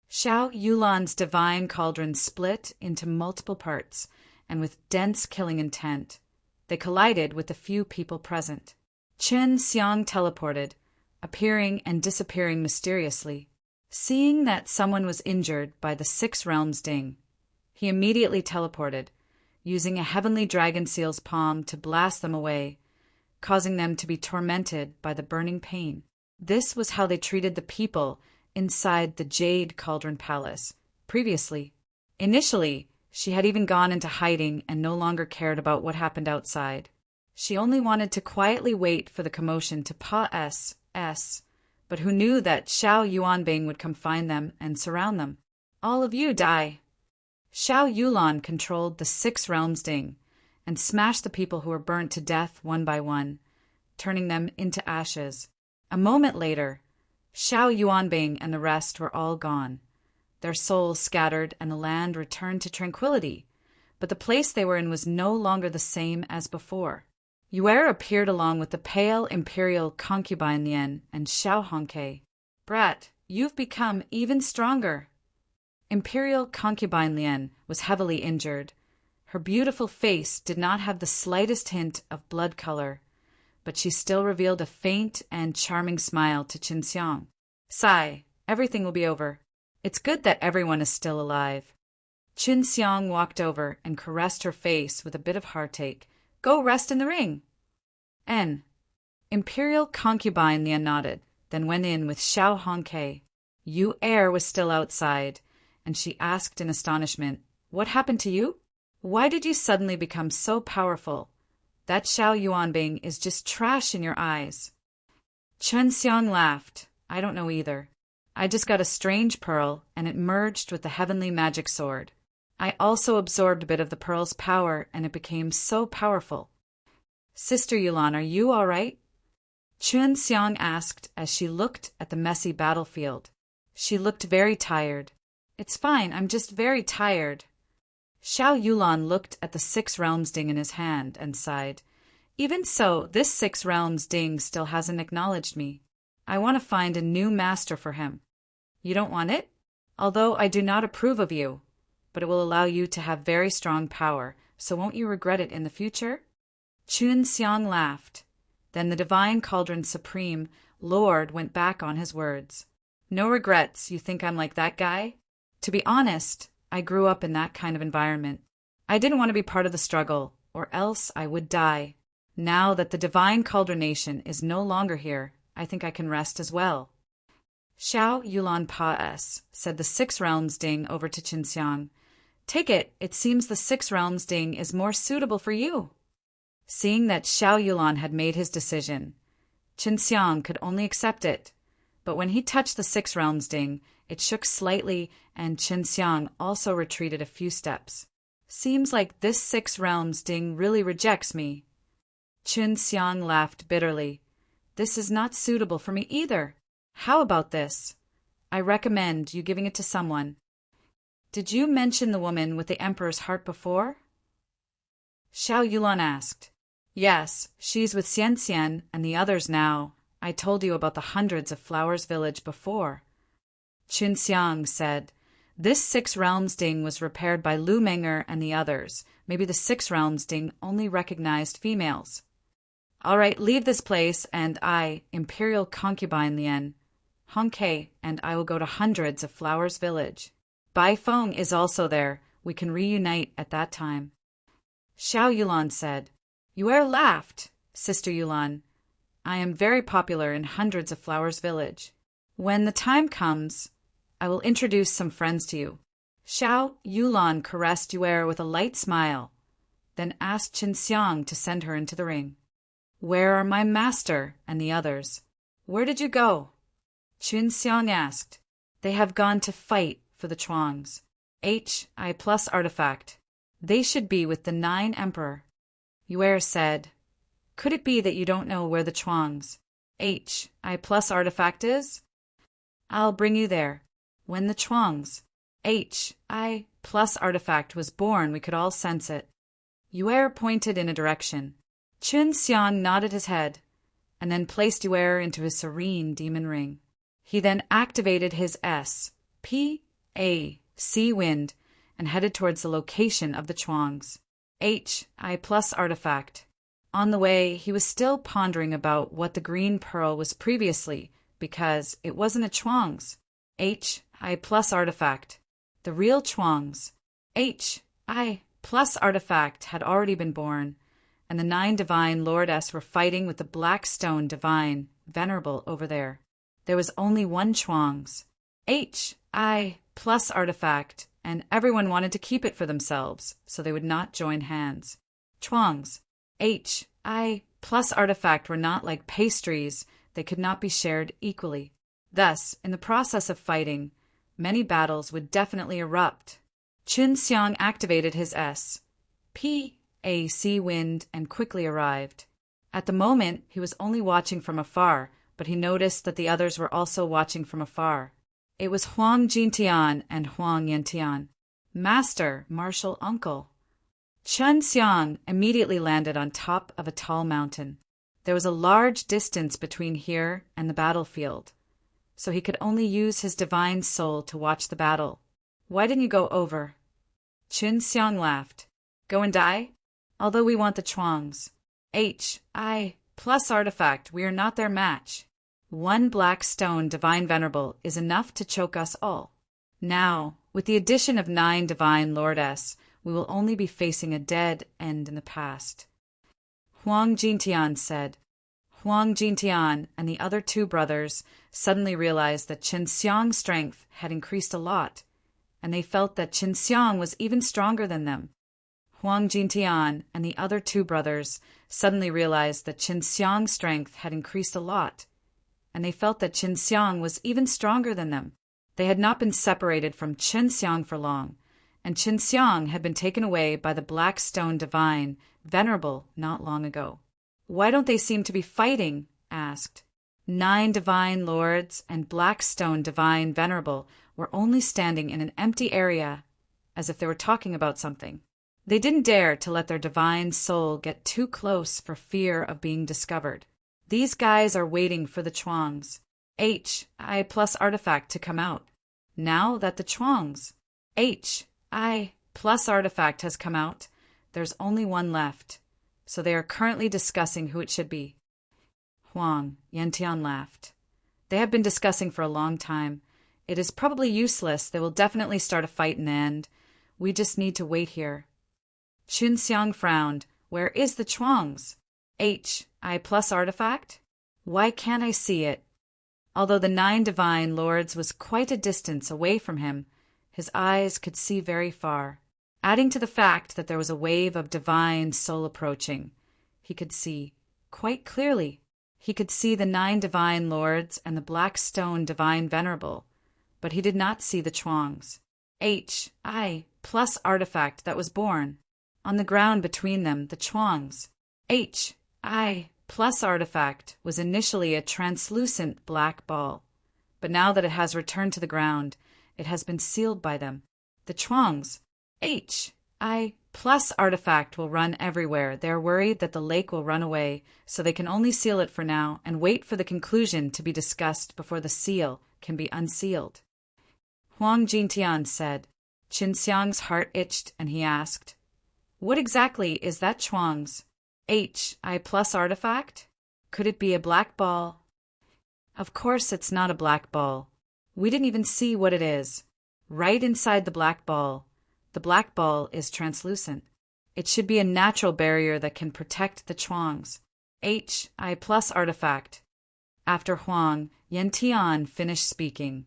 Xiao Yulan's divine cauldron split into multiple parts, and with dense killing intent, they collided with the few people present. Qin Xiang teleported, appearing and disappearing mysteriously. Seeing that someone was injured by the Six Realms Ding, he immediately teleported, using a heavenly dragon seal's palm to blast them away, causing them to be tormented by the burning pain. This was how they treated the people inside the Jade Cauldron Palace previously. Initially, she had even gone into hiding and no longer cared about what happened outside. She only wanted to quietly wait for the commotion to pass, but who knew that Xiao Yuanbing would come find them and surround them. "All of you die." Xiao Yulan controlled the Six Realms Ding and smashed the people who were burnt to death one by one, turning them into ashes. A moment later, Xiao Yuanbing and the rest were all gone. Their souls scattered and the land returned to tranquility, but the place they were in was no longer the same as before. Yuer appeared along with the pale imperial concubine Lien and Xiao Honke. "Brat, you've become even stronger." Imperial concubine Lien was heavily injured. Her beautiful face did not have the slightest hint of blood color, but she still revealed a faint and charming smile to Qin Xiang. "Sigh, everything will be over. It's good that everyone is still alive." Qin Xiang walked over and caressed her face with a bit of heartache. "Go rest in the ring." Imperial concubine Lien nodded, then went in with Xiao Honke. Yu Er was still outside, and she asked in astonishment, "What happened to you? Why did you suddenly become so powerful? That Xiao Yuanbing is just trash in your eyes." Qin Xiang laughed. "I don't know either. I just got a strange pearl, and it merged with the heavenly magic sword. I also absorbed a bit of the pearl's power, and it became so powerful." "Sister Yulan, are you all right?" Qin Xiang asked as she looked at the messy battlefield. She looked very tired. "It's fine, I'm just very tired." Xiao Yulan looked at the Six Realms Ding in his hand and sighed. "Even so, this Six Realms Ding still hasn't acknowledged me. I want to find a new master for him." "You don't want it?" "Although I do not approve of you, but it will allow you to have very strong power, so won't you regret it in the future?" Qin Xiang laughed. Then the Divine Cauldron Supreme Lord went back on his words. "No regrets, you think I'm like that guy? To be honest, I grew up in that kind of environment. I didn't want to be part of the struggle, or else I would die. Now that the Divine Cauldron Nation is no longer here, I think I can rest as well." "Xiao Yulan Pa-S," said the Six Realms Ding over to Qin Xiang. "Take it, it seems the Six Realms Ding is more suitable for you." Seeing that Xiao Yulan had made his decision, Qin Xiang could only accept it. But when he touched the Six Realms Ding, it shook slightly, and Qin Xiang also retreated a few steps. "Seems like this Six Realms Ding really rejects me." Qin Xiang laughed bitterly. "This is not suitable for me either. How about this? I recommend you giving it to someone. Did you mention the woman with the emperor's heart before? Xiao Yulan asked. Yes, she's with Xian Xian and the others now. I told you about the hundreds of flowers village before. Qun Xiang said, This 6 realms ding was repaired by Lu Menger and the others. Maybe the 6 realms ding only recognized females. All right, leave this place, and I, Imperial Concubine Lien, Hong Kei, and I will go to hundreds of flowers village. Bai Feng is also there. We can reunite at that time. Xiao Yulan said, Yue laughed, Sister Yulan. I am very popular in hundreds of flowers village. When the time comes, I will introduce some friends to you. Xiao Yulan caressed Yue with a light smile, then asked Qin Xiang to send her into the ring. Where are my master and the others? Where did you go? Qin Xiang asked. They have gone to fight for the Chuangs. HI plus artifact. They should be with the 9 Emperor. Yue said, Could it be that you don't know where the Chuangs HI plus artifact is? I'll bring you there. When the Chuangs HI plus artifact was born, we could all sense it. Yue pointed in a direction. Qin Xiang nodded his head, and then placed Yue into his serene demon ring. He then activated his SPAC wind and headed towards the location of the Chuangs HI plus artifact. On the way, he was still pondering about what the green pearl was previously, because it wasn't a Chuangs HI plus artifact. The real Chuangs HI plus artifact had already been born, and the 9 divine lordess were fighting with the black stone divine venerable over there. There was only one Chuangs HI plus artifact, and everyone wanted to keep it for themselves, so they would not join hands. Chuangs HI plus artifact were not like pastries, they could not be shared equally. Thus, in the process of fighting, many battles would definitely erupt. Qin Xiang activated his SPAC wind and quickly arrived. At the moment, he was only watching from afar, but he noticed that the others were also watching from afar. It was Huang Jintian and Huang Yantian. Master, martial uncle. Qin Xiang immediately landed on top of a tall mountain. There was a large distance between here and the battlefield, so he could only use his divine soul to watch the battle. Why didn't you go over? Qin Xiang laughed. Go and die? Although we want the Chuangs HI plus artifact, we are not their match. 1 black stone divine venerable is enough to choke us all. Now, with the addition of 9 divine lordess, we will only be facing a dead end in the past. Huang Jintian said. Huang Jintian and the other 2 brothers suddenly realized that Qin Xiang's strength had increased a lot, and they felt that Qin Xiang was even stronger than them. Huang Jintian and the other 2 brothers suddenly realized that Qin Xiang's strength had increased a lot, and they felt that Qin Xiang was even stronger than them. They had not been separated from Qin Xiang for long, and Qin Xiang had been taken away by the Black Stone Divine, Venerable, not long ago. Why don't they seem to be fighting? Asked. 9 divine lords and Black Stone Divine Venerable were only standing in an empty area, as if they were talking about something. They didn't dare to let their divine soul get too close for fear of being discovered. These guys are waiting for the Chuangs HI plus artifact to come out. Now that the Chuangs HI plus artifact has come out, there's only one left, so they are currently discussing who it should be. Huang Yantian laughed. They have been discussing for a long time. It is probably useless. They will definitely start a fight in the end. We just need to wait here. Qin Xiang frowned. Where is the Chuangs HI plus artifact? Why can't I see it? Although the 9 divine lords was quite a distance away from him, his eyes could see very far. Adding to the fact that there was a wave of divine soul approaching, he could see quite clearly. He could see the 9 divine lords and the Black Stone Divine Venerable, but he did not see the Chuangs HI plus artifact that was born. On the ground between them, the Chuangs HI plus artifact was initially a translucent black ball, but now that it has returned to the ground, it has been sealed by them. The Chuang's HI plus artifact will run everywhere. They are worried that the lake will run away, so they can only seal it for now and wait for the conclusion to be discussed before the seal can be unsealed. Huang Jintian said. Qin Xiang's heart itched and he asked, "What exactly is that Chuang's HI plus artifact? Could it be a black ball?" "Of course it's not a black ball. We didn't even see what it is. Right inside the black ball is translucent. It should be a natural barrier that can protect the Chuang's HI plus artifact." After Huang Yantian finished speaking,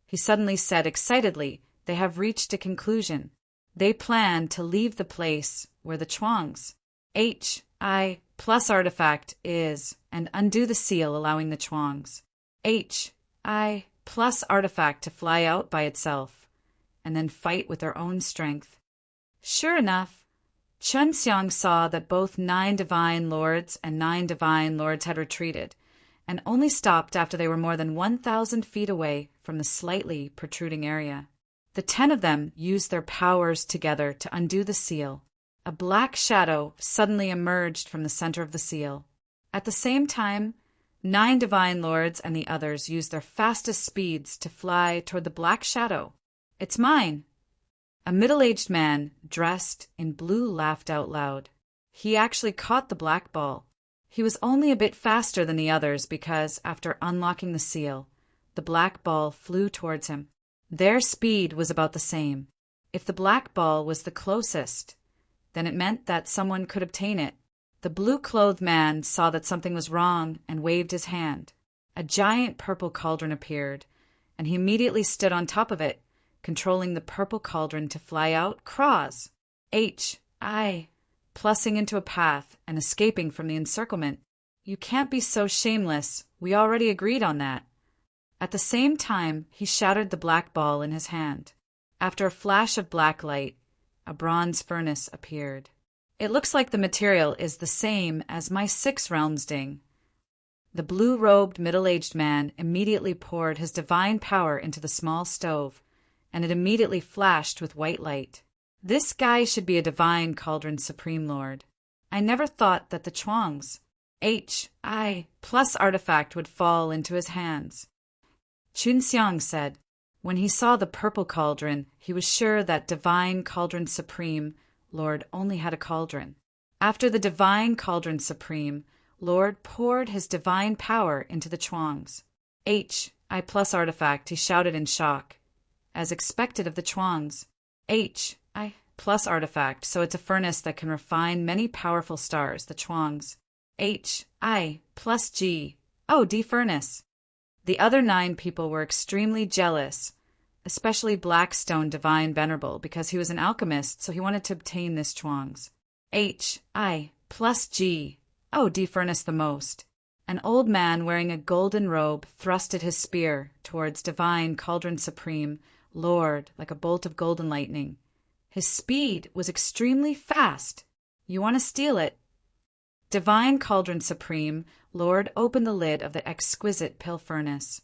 he suddenly said excitedly, "They have reached a conclusion. They plan to leave the place where the Chuang's HI plus artifact is and undo the seal, allowing the Chuang's HI plus artifact to fly out by itself and then fight with their own strength." Sure enough, Chen Xiang saw that both 9 divine lords and 9 divine lords had retreated and only stopped after they were more than 1,000 feet away from the slightly protruding area. The 10 of them used their powers together to undo the seal. A black shadow suddenly emerged from the center of the seal. At the same time, 9 divine lords and the others used their fastest speeds to fly toward the black shadow. "It's mine!" A middle-aged man dressed in blue laughed out loud. He actually caught the black ball. He was only a bit faster than the others because, after unlocking the seal, the black ball flew towards him. Their speed was about the same. If the black ball was the closest, then it meant that someone could obtain it. The blue-clothed man saw that something was wrong and waved his hand. A giant purple cauldron appeared, and he immediately stood on top of it, controlling the purple cauldron to fly out Kraz, HI, plussing into a path and escaping from the encirclement. "You can't be so shameless. We already agreed on that." At the same time, he shattered the black ball in his hand. After a flash of black light, a bronze furnace appeared. "It looks like the material is the same as my 6 realms ding." The blue-robed middle-aged man immediately poured his divine power into the small stove, and it immediately flashed with white light. This guy should be a divine cauldron supreme lord. I never thought that the Chuang's HI plus artifact would fall into his hands. Qin Xiang said. When he saw the purple cauldron, he was sure that divine cauldron supreme lord only had a cauldron. After the divine cauldron supreme lord poured his divine power into the Chuang's HI plus artifact, he shouted in shock. As expected of the Chuang's HI plus artifact, so it's a furnace that can refine many powerful stars, the Chuang's HI plus G. Oh, D furnace. The other 9 people were extremely jealous, especially Blackstone Divine Venerable, because he was an alchemist, so he wanted to obtain this Chuang's HI plus G. Oh, D furnace the most. An old man wearing a golden robe thrusted his spear towards Divine Cauldron Supreme Lord like a bolt of golden lightning. His speed was extremely fast. "You want to steal it?" Divine Cauldron Supreme Lord opened the lid of the exquisite pill furnace,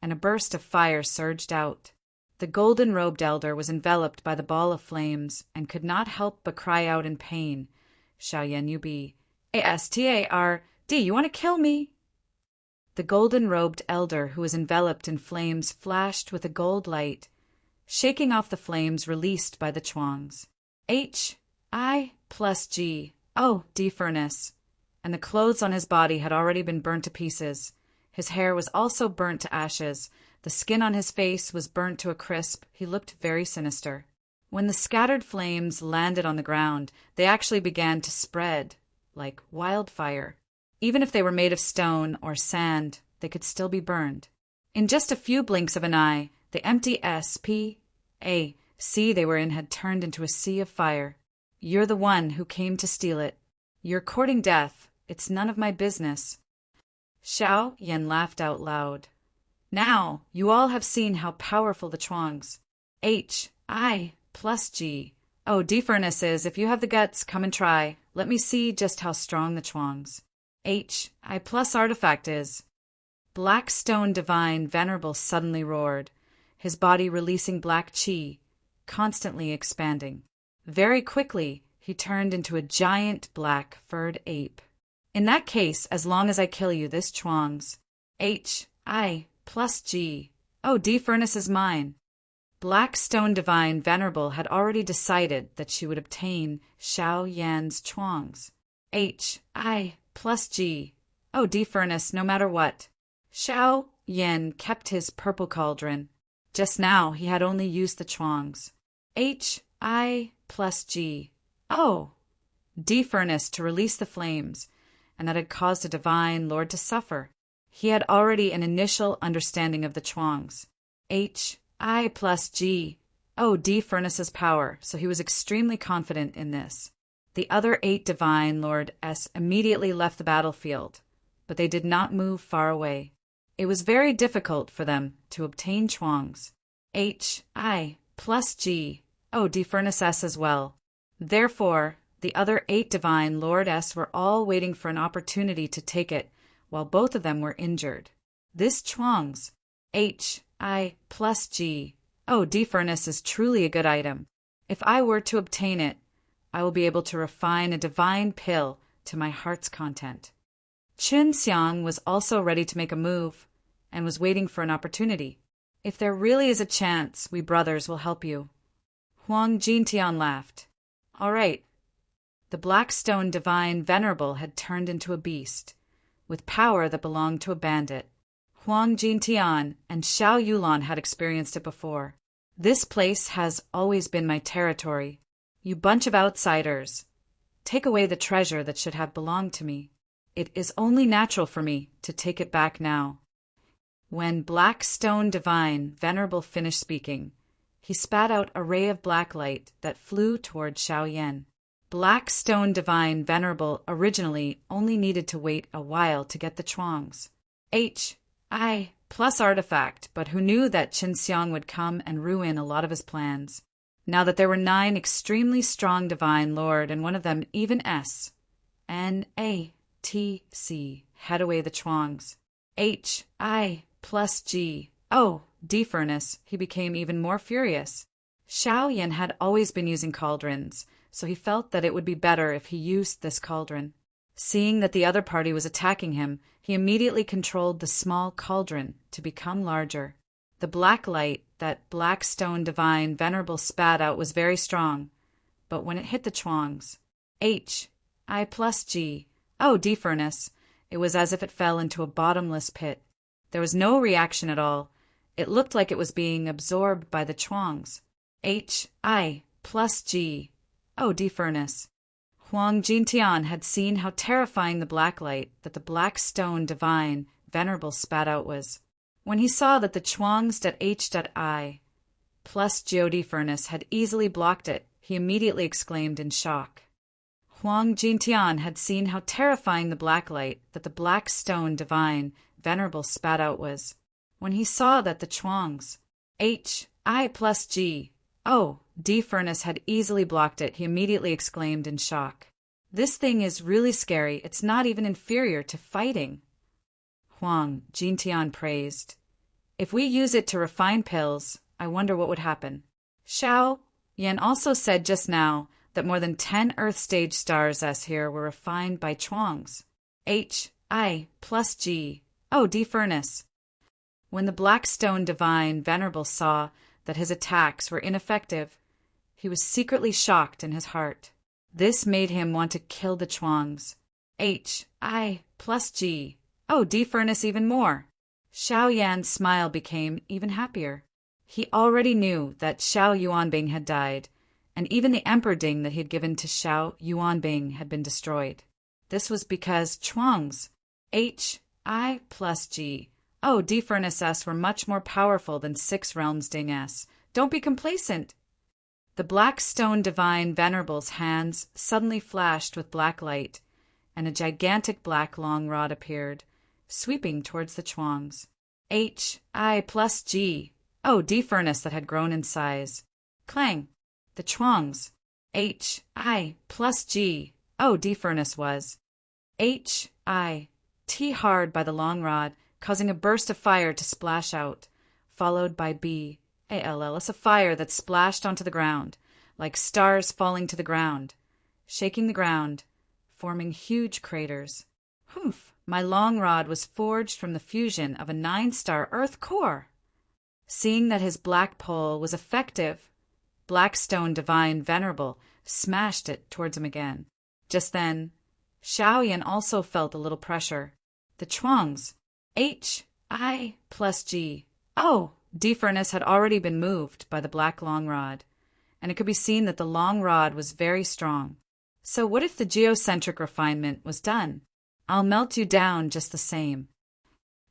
and a burst of fire surged out. The golden-robed elder was enveloped by the ball of flames and could not help but cry out in pain, "Xiaoyan, you be ASTARD, you want to kill me?" The golden-robed elder who was enveloped in flames flashed with a gold light, shaking off the flames released by the Chuang's HI plus G. Oh, D furnace. And the clothes on his body had already been burnt to pieces. His hair was also burnt to ashes. The skin on his face was burnt to a crisp. He looked very sinister. When the scattered flames landed on the ground, they actually began to spread like wildfire. Even if they were made of stone or sand, they could still be burned. In just a few blinks of an eye, the empty SPAC they were in had turned into a sea of fire. "You're the one who came to steal it. You're courting death. It's none of my business." Xiao Yan laughed out loud. "Now, you all have seen how powerful the Chuang's HI plus G. Oh, D furnace is. If you have the guts, come and try. Let me see just how strong the Chuang's HI plus artifact is." Black Stone Divine Venerable suddenly roared, his body releasing black chi, constantly expanding. Very quickly, he turned into a giant black furred ape. In that case, as long as I kill you, this Chuang's H.I. plus G. Oh, D furnace is mine. Black Stone Divine Venerable had already decided that she would obtain Xiao Yan's Chuang's H.I. plus G. Oh, D furnace, no matter what. Xiao Yan kept his purple cauldron. Just now he had only used the Chuang's H.I. plus G. Oh, D furnace to release the flames, and that had caused a divine lord to suffer. He had already an initial understanding of the Chuang's H.I. plus G. Oh, D furnace's power, so he was extremely confident in this. The other 8 divine lord S immediately left the battlefield, but they did not move far away. It was very difficult for them to obtain Chuang's H.I. plus G. Oh, D furnace S as well. Therefore, the other 8 divine lord S were all waiting for an opportunity to take it, while both of them were injured. This Chuang's H.I. plus G. Oh, D furnace is truly a good item. If I were to obtain it, I will be able to refine a divine pill to my heart's content. Chun Xiang was also ready to make a move, and was waiting for an opportunity. If there really is a chance, we brothers will help you. Huang Jintian laughed. All right. The Black Stone Divine Venerable had turned into a beast, with power that belonged to a bandit. Huang Jintian and Xiao Yulan had experienced it before. This place has always been my territory. You bunch of outsiders. Take away the treasure that should have belonged to me. It is only natural for me to take it back now. When Black Stone Divine Venerable finished speaking, he spat out a ray of black light that flew toward Xiao Yan. Black Stone Divine Venerable originally only needed to wait a while to get the Chuang's H.I. plus artifact, but who knew that Qin Xiang would come and ruin a lot of his plans. Now that there were 9 extremely strong Divine Lord, and one of them even S. N.A.T.C. had away the Chuang's H.I. plus G. Oh, D furnace, he became even more furious. Xiao Yan had always been using cauldrons, so he felt that it would be better if he used this cauldron. Seeing that the other party was attacking him, he immediately controlled the small cauldron to become larger. The black light that Black Stone Divine Venerable spat out was very strong, but when it hit the Chuang's H.I. plus G. Oh, D furnace, it was as if it fell into a bottomless pit. There was no reaction at all. It looked like it was being absorbed by the Chuang's H.I. plus G. Oh, D furnace. Huang Jintian had seen how terrifying the black light that the Black Stone Divine Venerable spat out was. When he saw that the Chuang's H.I. plus God furnace had easily blocked it, he immediately exclaimed in shock. Huang Jintian had seen how terrifying the black light that the Black Stone Divine Venerable spat out was. When he saw that the Chuang's H.I. plus G. Oh, D furnace had easily blocked it, he immediately exclaimed in shock. This thing is really scary. It's not even inferior to fighting. Huang Jintian praised. If we use it to refine pills, I wonder what would happen. Xiao Yan also said just now that more than 10 Earth stage stars S here were refined by Chuang's H.I. plus G. Oh, D furnace. When the Black Stone Divine Venerable saw that his attacks were ineffective, he was secretly shocked in his heart. This made him want to kill the Chuang's H.I. plus G. Oh, D furnace even more. Xiao Yan's smile became even happier. He already knew that Xiao Yuanbing had died, and even the Emperor Ding that he had given to Xiao Yuanbing had been destroyed. This was because Chuang's H.I. plus G. Oh, D furnace S were much more powerful than 6 realms Ding S. Don't be complacent. The Black Stone Divine Venerable's hands suddenly flashed with black light, and a gigantic black long rod appeared, sweeping towards the Chuang's H.I. plus G. Oh, D furnace that had grown in size. Clang! The Chuang's H.I. plus G. Oh, D furnace was H.I. T hard by the long rod, causing a burst of fire to splash out, followed by BALL, a fire that splashed onto the ground, like stars falling to the ground, shaking the ground, forming huge craters. Humph! My long rod was forged from the fusion of a 9-star Earth core. Seeing that his black pole was effective, Blackstone Divine Venerable smashed it towards him again. Just then, Xiaoyan also felt a little pressure. The Chuang's HI plus G. Oh, D furnace had already been moved by the black long rod, and it could be seen that the long rod was very strong. So what if the geocentric refinement was done? I'll melt you down just the same.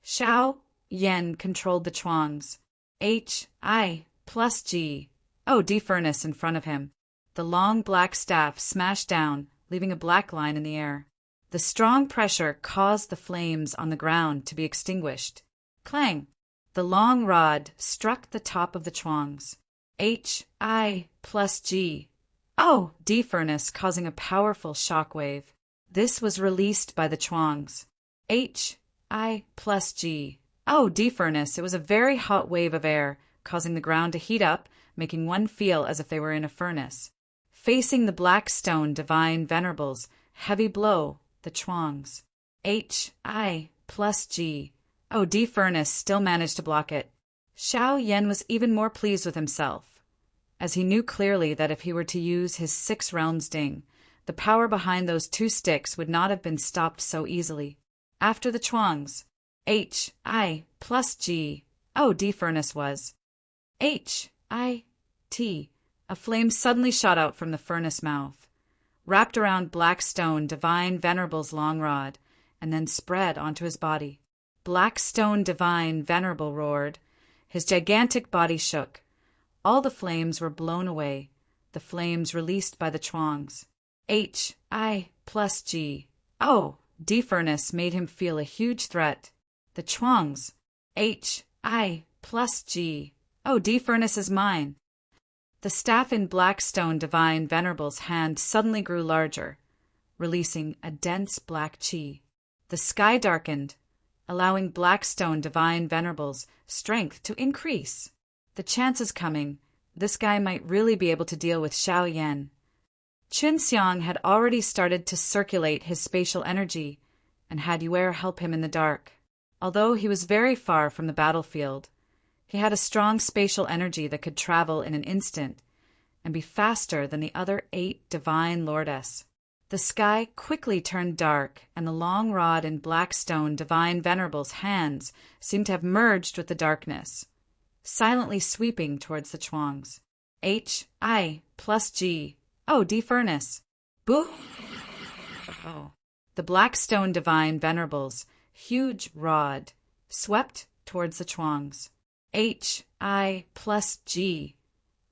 Xiao Yan controlled the Chuang's HI plus G. Oh, D furnace in front of him. The long black staff smashed down, leaving a black line in the air. The strong pressure caused the flames on the ground to be extinguished. Clang! The long rod struck the top of the Chuang's HI plus G. Oh, D furnace, causing a powerful shock wave. This was released by the Chuang's HI plus G. Oh, D furnace, it was a very hot wave of air, causing the ground to heat up, making one feel as if they were in a furnace. Facing the Blackstone Divine Venerables, heavy blow, the Chuang's HI plus G. Oh, D furnace still managed to block it. Xiao Yan was even more pleased with himself, as he knew clearly that if he were to use his 6 realms ding, the power behind those 2 sticks would not have been stopped so easily. After the Chuang's HI plus G. Oh, D furnace was HIT. A flame suddenly shot out from the furnace mouth, wrapped around Blackstone Divine Venerable's long rod, and then spread onto his body. Blackstone Divine Venerable roared. His gigantic body shook. All the flames were blown away, the flames released by the Chuang's HI plus G. Oh, D furnace made him feel a huge threat. The Chuang's HI plus G. Oh, D furnace is mine. The staff in Blackstone Divine Venerable's hand suddenly grew larger, releasing a dense black chi. The sky darkened, allowing Blackstone Divine Venerable's strength to increase. The chance is coming. This guy might really be able to deal with Xiao Yan. Qin Xiang had already started to circulate his spatial energy and had Yue help him in the dark. Although he was very far from the battlefield, he had a strong spatial energy that could travel in an instant and be faster than the other 8 Divine Lordess. The sky quickly turned dark, and the long rod in Blackstone Divine Venerable's hands seemed to have merged with the darkness, silently sweeping towards the Chuang's HI plus G. Oh, D furnace. Boo! Oh. The Blackstone Divine Venerable's huge rod swept towards the Chuang's HI plus G.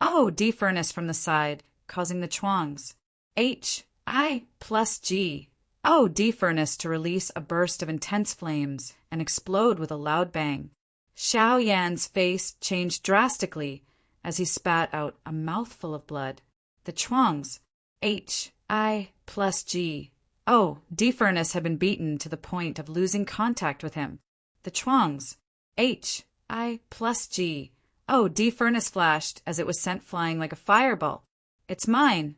Oh, D furnace from the side, causing the Chuang's HI plus G. Oh, D furnace to release a burst of intense flames and explode with a loud bang. Xiao Yan's face changed drastically as he spat out a mouthful of blood. The Chuang's HI plus G. Oh, D furnace had been beaten to the point of losing contact with him. The Chuang's HI plus G. Oh, D furnace flashed as it was sent flying like a fireball. It's mine.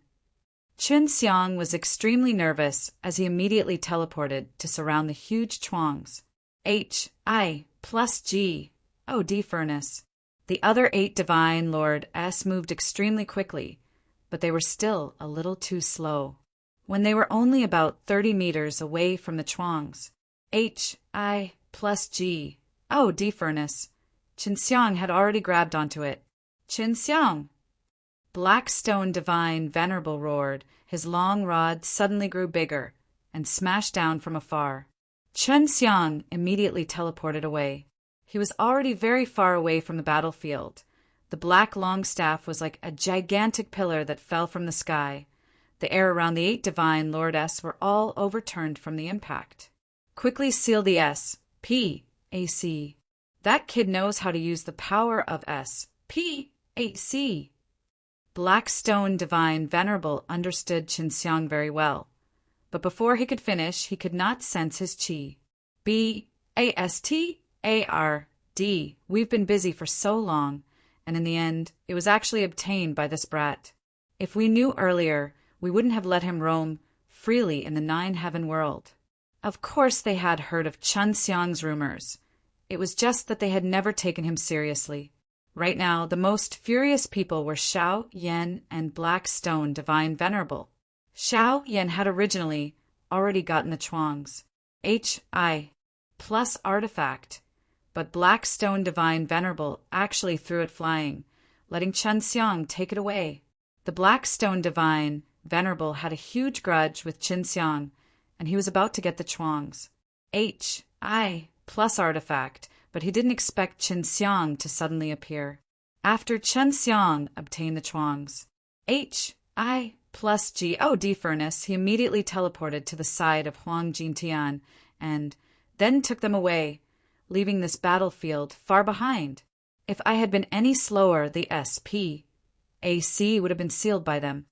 Qin Xiang was extremely nervous as he immediately teleported to surround the huge Chuang's HI plus G. Oh, D furnace. The other 8 Divine Lord S moved extremely quickly, but they were still a little too slow. When they were only about 30 meters away from the Chuang's HI plus G. Oh, D furnace. Qin Xiang had already grabbed onto it. Qin Xiang! Blackstone Divine Venerable roared. His long rod suddenly grew bigger and smashed down from afar. Qin Xiang immediately teleported away. He was already very far away from the battlefield. The black long staff was like a gigantic pillar that fell from the sky. The air around the 8 Divine Lordess were all overturned from the impact. Quickly seal the S, P, A, C. That kid knows how to use the power of S, P, A, C. Blackstone Divine Venerable understood Qin Xiang very well, but before he could finish, he could not sense his chi. B, A, S, T, A-R-D. We've been busy for so long, and in the end, it was actually obtained by this brat. If we knew earlier, we wouldn't have let him roam freely in the nine-heaven world. Of course they had heard of Chun Xiang's rumors. It was just that they had never taken him seriously. Right now, the most furious people were Xiao Yan and Black Stone Divine Venerable. Xiao Yan had originally already gotten the Chuangs, HI plus artifact, but Black Stone Divine Venerable actually threw it flying, letting Chun Xiang take it away. The Black Stone Divine Venerable had a huge grudge with Chun Xiang, and he was about to get the Chuangs, HI plus artifact, but he didn't expect Chun Xiang to suddenly appear. After Chun Xiang obtained the Chuangs, HI plus God furnace, he immediately teleported to the side of Huang Jintian and then took them away, leaving this battlefield far behind. If I had been any slower, the SPAC would have been sealed by them.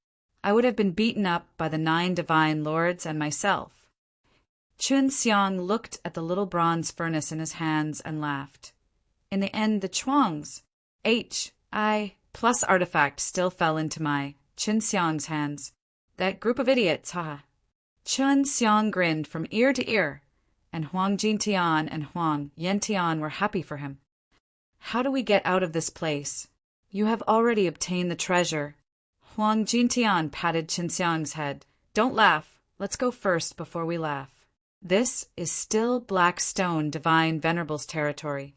I would have been beaten up by the 9 divine lords and myself. Chun Xiang looked at the little bronze furnace in his hands and laughed. In the end, the Chuangs, HI plus artifact, still fell into my Chun Xiang's hands. That group of idiots, haha. Chun Xiang grinned from ear to ear, and Huang Jintian and Huang Yantian were happy for him. How do we get out of this place? You have already obtained the treasure. Huang Jintian patted Chun Xiang's head. Don't laugh. Let's go first before we laugh. This is still Black Stone Divine Venerable's territory.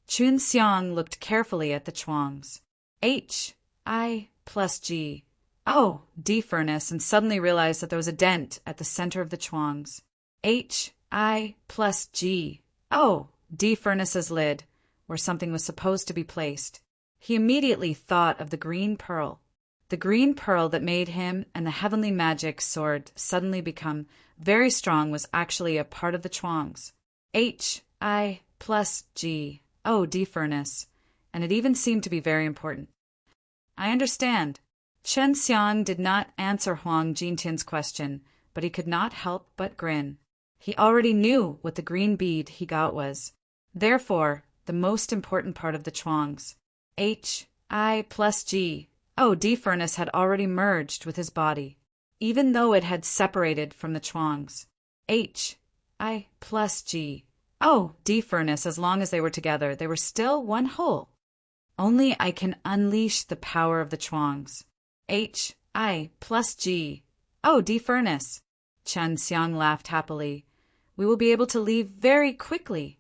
Chun Xiang looked carefully at the Chuangs, HI plus God furnace, and suddenly realized that there was a dent at the center of the Chuangs, HI plus God furnace's lid, where something was supposed to be placed. He immediately thought of the green pearl. The green pearl that made him and the heavenly magic sword suddenly become very strong was actually a part of the Chuangs, HI plus God furnace, and it even seemed to be very important. I understand. Chun Xiang did not answer Huang Jintian's question, but he could not help but grin. He already knew what the green bead he got was. Therefore, the most important part of the Chuangs, HI plus God furnace, had already merged with his body. Even though it had separated from the Chuangs, HI plus God furnace, as long as they were together, they were still one whole. Only I can unleash the power of the Chuangs, HI plus God furnace. Chun Xiang laughed happily. We will be able to leave very quickly.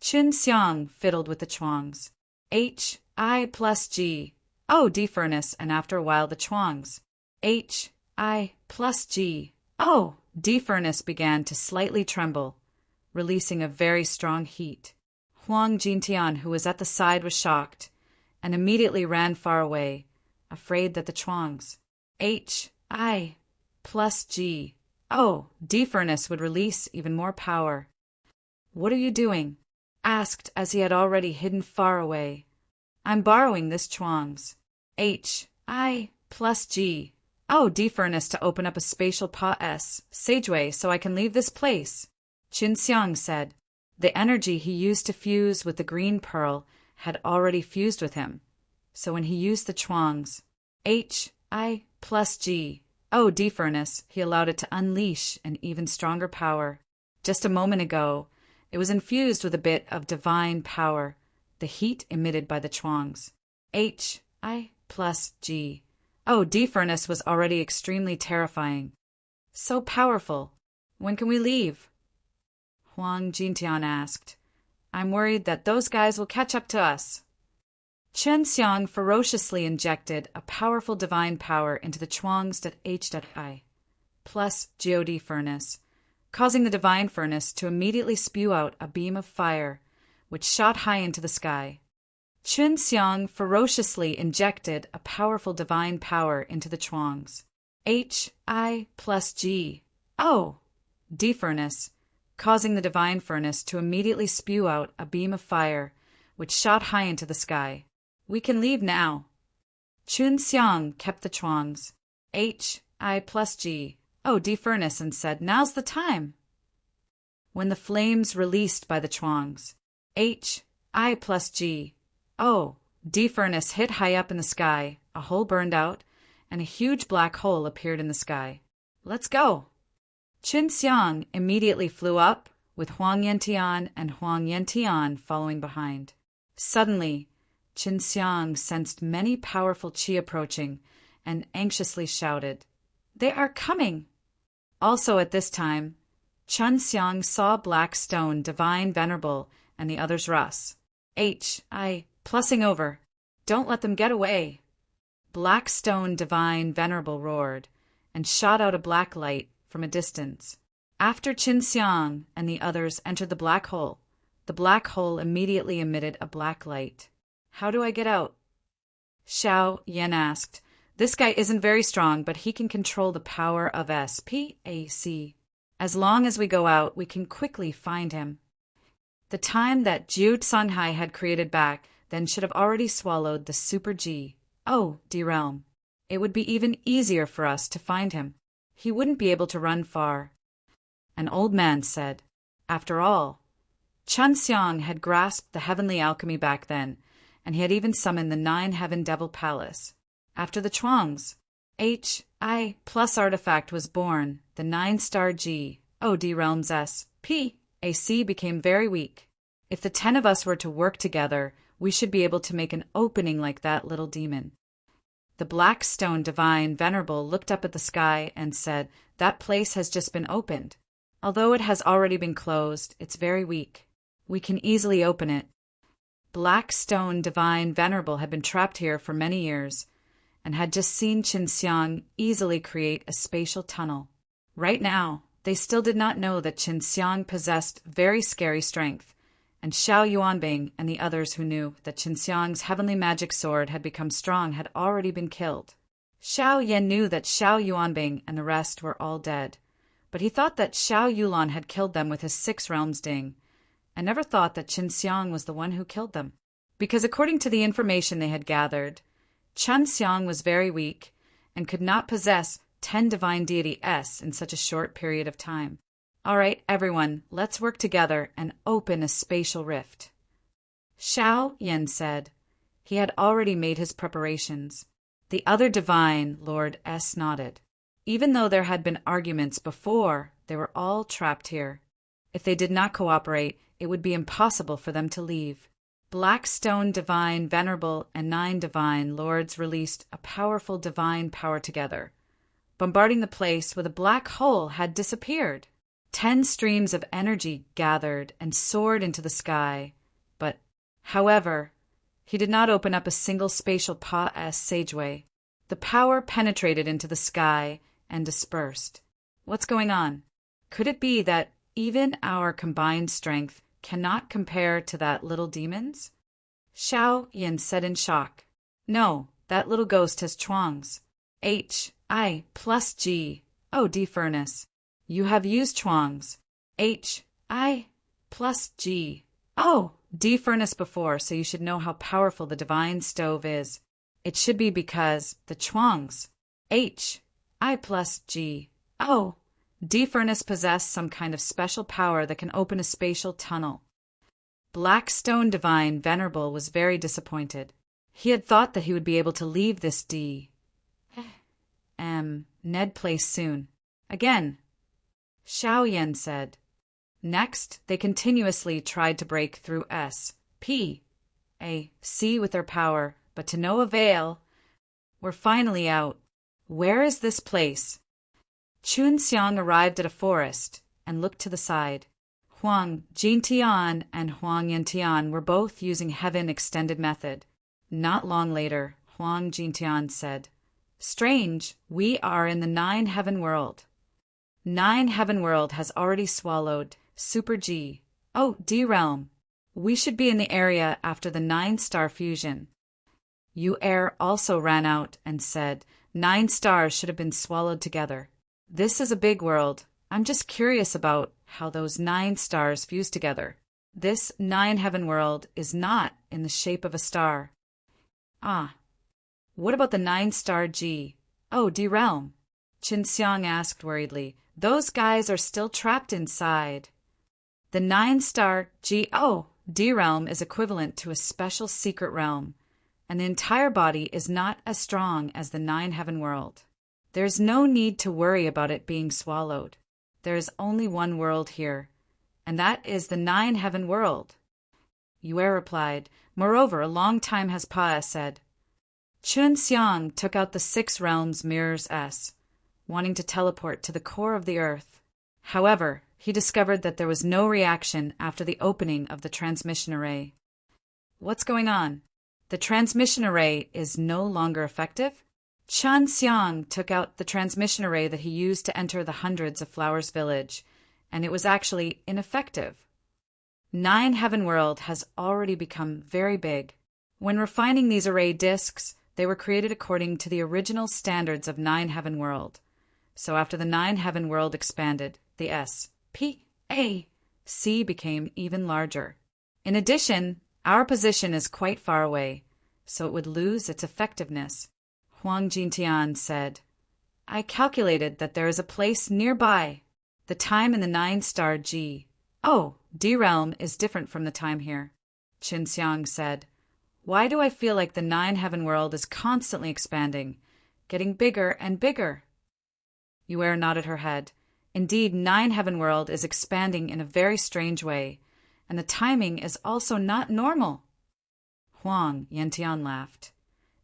Chun Xiang fiddled with the Chuangs, HI plus God furnace, and after a while the Chuangs, HI plus God furnace, began to slightly tremble, releasing a very strong heat. Huang Jintian, who was at the side, was shocked and immediately ran far away, afraid that the Chuangs, HI plus God furnace, would release even more power. What are you doing? Asked as he had already hidden far away. I'm borrowing this Chuangs, HI plus God furnace, to open up a spatial passageway so I can leave this place, Chun Xiang said. The energy he used to fuse with the green pearl had already fused with him, so when he used the Chuangs, HI plus God furnace, he allowed it to unleash an even stronger power. Just a moment ago, it was infused with a bit of divine power, the heat emitted by the Chuangs, HI plus God furnace, was already extremely terrifying. So powerful. When can we leave? Huang Jintian asked. I'm worried that those guys will catch up to us. Chun Xiang ferociously injected a powerful divine power into the Chuangs.Hi plus God furnace, causing the divine furnace to immediately spew out a beam of fire, which shot high into the sky. Chun Xiang ferociously injected a powerful divine power into the Chuangs, HI plus God furnace, causing the divine furnace to immediately spew out a beam of fire, which shot high into the sky. We can leave now. Chun Xiang kept the Chuangs, HI plus God furnace, and said, Now's the time. When the flames released by the Chuangs, H, I plus G. O, D furnace hit high up in the sky, a hole burned out, and a huge black hole appeared in the sky. Let's go! Qin Xiang immediately flew up, with Huang Yantian and Huang Yantian following behind. Suddenly, Qin Xiang sensed many powerful qi approaching and anxiously shouted, "They are coming!" Also at this time, Qin Xiang saw Black Stone, Divine Venerable, and the others Russ. Plussing over. Don't let them get away. Black Stone, Divine Venerable roared, and shot out a black light from a distance. After Qin Xiang and the others entered the black hole immediately emitted a black light. How do I get out? Xiao Yan asked. This guy isn't very strong, but he can control the power of SPAC. As long as we go out, we can quickly find him. The time that Jiu Songhai had created back then should have already swallowed the Super G. Oh, D-Realm. It would be even easier for us to find him. He wouldn't be able to run far. An old man said. After all, Qin Xiang had grasped the heavenly alchemy back then, and he had even summoned the 9-heaven devil palace. After the Chuangs, HI plus artifact was born, the 9-star G, OD realms SPAC became very weak. If the 10 of us were to work together, we should be able to make an opening like that little demon. The Black Stone Divine Venerable looked up at the sky and said, that place has just been opened. Although it has already been closed, it's very weak. We can easily open it. Black Stone Divine Venerable had been trapped here for many years, and had just seen Qin Xiang easily create a spatial tunnel. Right now, they still did not know that Qin Xiang possessed very scary strength, and Xiao Yuanbing and the others who knew that Qin Xiang's heavenly magic sword had become strong had already been killed. Xiao Yan knew that Xiao Yuanbing and the rest were all dead, but he thought that Xiao Yulan had killed them with his 6 realms ding, and never thought that Qin Xiang was the one who killed them. Because according to the information they had gathered, Qin Xiang was very weak and could not possess 10 divine deity S in such a short period of time. All right, everyone, let's work together and open a spatial rift. Xiao Yan said. He had already made his preparations. The other divine Lord S nodded. Even though there had been arguments before, they were all trapped here. If they did not cooperate, it would be impossible for them to leave. Black Stone Divine Venerable and 9 divine lords released a powerful divine power together. Bombarding the place where the black hole had disappeared. 10 streams of energy gathered and soared into the sky. But, however, he did not open up a single spatial passageway. The power penetrated into the sky and dispersed. What's going on? Could it be that even our combined strength cannot compare to that little demon's? Xiao Yan said in shock. No, that little ghost has chuangs. HI plus G. Oh, D furnace. You have used chuangs. HI plus G. Oh, D furnace before, so you should know how powerful the divine stove is. It should be because the chuangs. HI plus G. Oh, D furnace possessed some kind of special power that can open a spatial tunnel. Black Stone Divine Venerable was very disappointed. He had thought that he would be able to leave this Ned place soon. Again, Xiao Yan said. Next, they continuously tried to break through SPAC with their power, but to no avail. We're finally out. Where is this place? Qin Xiang arrived at a forest and looked to the side. Huang Jintian and Huang Yantian were both using Heaven Extended Method. Not long later, Huang Jintian said, Strange, we are in the 9-heaven world. 9-heaven world has already swallowed Super G. Oh, D-Realm. We should be in the area after the 9-star fusion. Yu Er also ran out and said, 9 stars should have been swallowed together. This is a big world. I'm just curious about how those 9 stars fuse together. This 9-heaven world is not in the shape of a star. What about the 9-star G? Oh, D-Realm. Qin Xiang asked worriedly. Those guys are still trapped inside. The 9-star G. Oh, D realm is equivalent to a special secret realm, and the entire body is not as strong as the 9 heaven world. There is no need to worry about it being swallowed. There is only one world here, and that is the 9 heaven world. Yue replied, Moreover, a long time has passed, said. Chun Xiang took out the 6 realms mirrors S, wanting to teleport to the core of the earth. However, he discovered that there was no reaction after the opening of the transmission array. What's going on? The transmission array is no longer effective? Chun Xiang took out the transmission array that he used to enter the hundreds of Flowers Village, and it was actually ineffective. 9 heaven world has already become very big. When refining these array disks, they were created according to the original standards of 9 heaven world. So after the 9 heaven world expanded, the S, P, A, C became even larger. In addition, our position is quite far away, so it would lose its effectiveness. Huang Jintian said, I calculated that there is a place nearby. The time in the 9-star G. Oh, D realm is different from the time here. Qin Xiang said, Why do I feel like the 9 heaven world is constantly expanding, getting bigger and bigger? Yue nodded her head. Indeed, 9 heaven world is expanding in a very strange way, and the timing is also not normal. Huang Yantian laughed.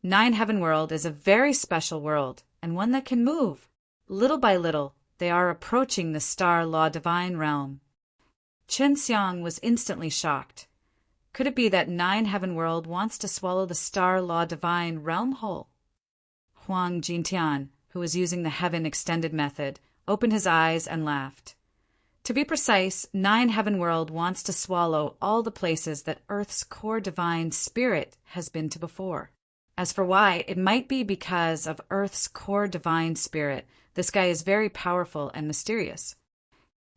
9 heaven world is a very special world, and one that can move. Little by little, they are approaching the star law divine realm. Qin Xiang was instantly shocked. Could it be that 9 heaven world wants to swallow the star law divine realm whole? Huang Jintian, who was using the heaven extended method, opened his eyes and laughed. To be precise, 9 heaven world wants to swallow all the places that Earth's core divine spirit has been to before. As for why, it might be because of Earth's core divine spirit. This guy is very powerful and mysterious.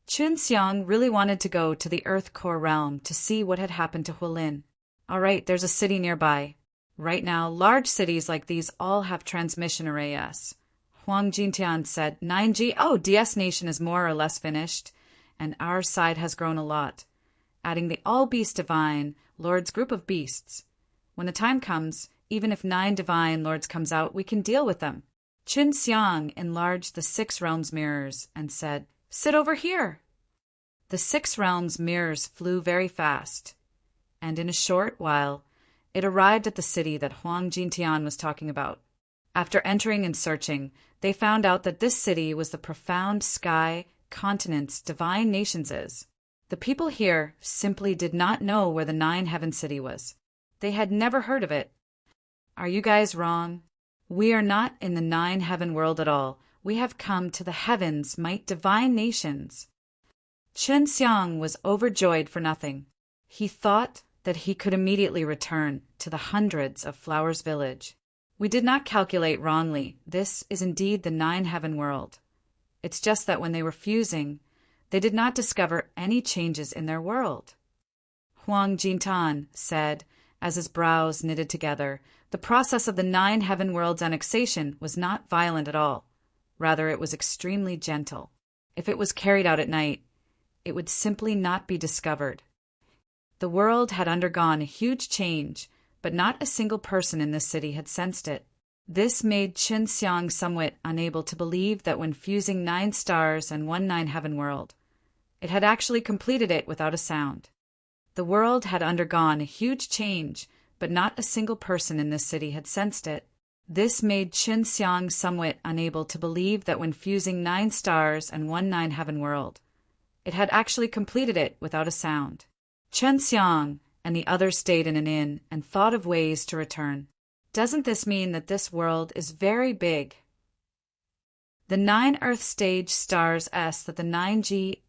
Qin Xiang really wanted to go to the Earth core realm to see what had happened to Hualin. All right, there's a city nearby. Right now, large cities like these all have transmission arrays. Huang Jintian said, 9G, oh, DS Nation is more or less finished, and our side has grown a lot, adding the all-beast divine lord's group of beasts. When the time comes, even if 9 divine lords comes out, we can deal with them. Qin Xiang enlarged the 6 realms mirrors and said, Sit over here. The 6 realms mirrors flew very fast, and in a short while, it arrived at the city that Huang Jintian was talking about. After entering and searching, they found out that this city was the profound sky, continents, divine nations is. The people here simply did not know where the 9 heaven city was. They had never heard of it. Are you guys wrong? We are not in the 9 heaven world at all. We have come to the heavens, might divine nations. Qin Xiang was overjoyed for nothing. He thought that he could immediately return to the hundreds of Flowers Village. We did not calculate wrongly. This is indeed the 9 heaven world. It's just that when they were fusing, they did not discover any changes in their world. Huang Jintan said, as his brows knitted together, the process of the 9 heaven world's annexation was not violent at all. Rather, it was extremely gentle. If it was carried out at night, it would simply not be discovered. The world had undergone a huge change, but not a single person in this city had sensed it. This made Qin Xiang somewhat unable to believe that when fusing 9 stars and 1 9 heaven world, it had actually completed it without a sound. The world had undergone a huge change, but not a single person in this city had sensed it. This made Qin Xiang somewhat unable to believe that when fusing 9 stars and 1 9 heaven world, it had actually completed it without a sound. Qin Xiang and the others stayed in an inn and thought of ways to return. Doesn't this mean that this world is very big? The 9 Earth stage stars S that the 9G,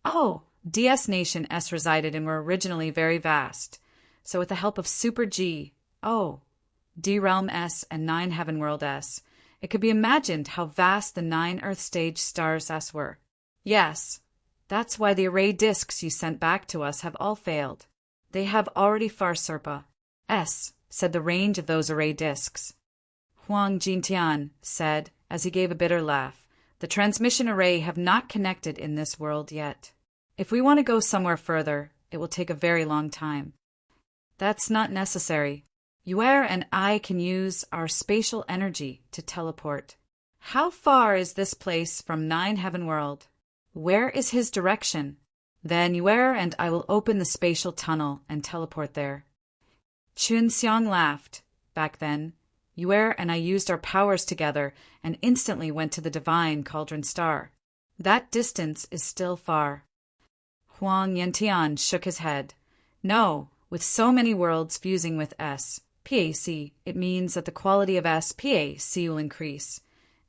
DS Nation S resided in were originally very vast. So with the help of Super G, D Realm S and 9 Heaven World S, it could be imagined how vast the 9 Earth stage stars S were. Yes, that's why the array disks you sent back to us have all failed. They have already far surpa S, said the range of those array disks. Huang Jintian said, as he gave a bitter laugh, the transmission array have not connected in this world yet. If we want to go somewhere further, it will take a very long time. That's not necessary. Yuer and I can use our spatial energy to teleport. How far is this place from Nine Heaven World? Where is his direction? Then Yuer and I will open the spatial tunnel and teleport there. Chunxiang laughed. Back then, Yuer and I used our powers together and instantly went to the divine cauldron star. That distance is still far. Huang Yantian shook his head. No, with so many worlds fusing with SPAC, it means that the quality of SPAC will increase,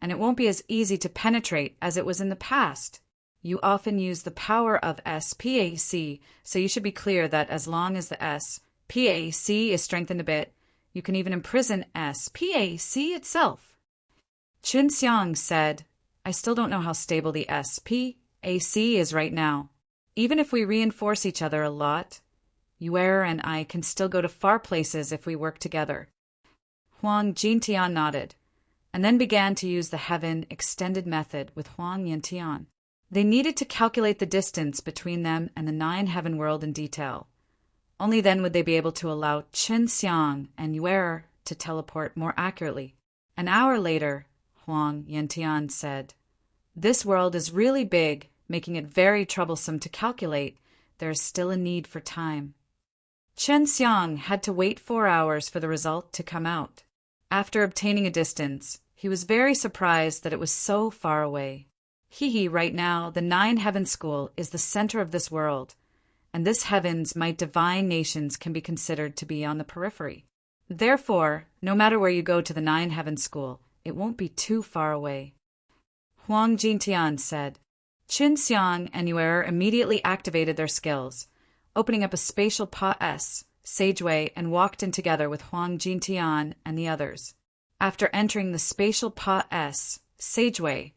and it won't be as easy to penetrate as it was in the past. You often use the power of SPAC, so you should be clear that as long as the SPAC is strengthened a bit, you can even imprison SPAC itself. Chunxiang said, I still don't know how stable the SPAC is right now. Even if we reinforce each other a lot, Yuer and I can still go to far places if we work together. Huang Jintian nodded, and then began to use the heaven extended method with Huang Yantian. They needed to calculate the distance between them and the Nine Heaven World in detail. Only then would they be able to allow Chunxiang and Yuer to teleport more accurately. An hour later, Huang Yantian said, This world is really big, making it very troublesome to calculate. There is still a need for time. Chunxiang had to wait 4 hours for the result to come out. After obtaining a distance, he was very surprised that it was so far away. Right now, the Nine Heaven School is the center of this world, and this heavens my divine nations can be considered to be on the periphery. Therefore, no matter where you go to the Nine Heaven School, it won't be too far away. Huang Jintian said. Chunxiang and Yuer immediately activated their skills, opening up a spatial sageway and walked in together with Huang Jintian and the others. After entering the spatial sageway,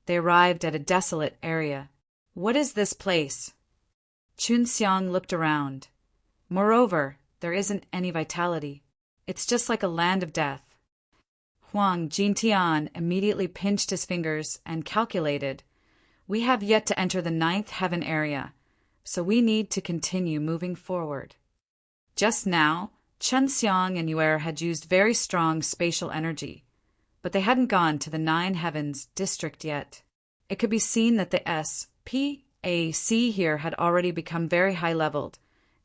they arrived at a desolate area. What is this place? Chunxiang looked around. Moreover, there isn't any vitality. It's just like a land of death. Huang Jintian immediately pinched his fingers and calculated. We have yet to enter the ninth heaven area, so we need to continue moving forward. Just now, Chunxiang and Yuer had used very strong spatial energy, but they hadn't gone to the Nine Heavens district yet. It could be seen that the SPAC here had already become very high-leveled,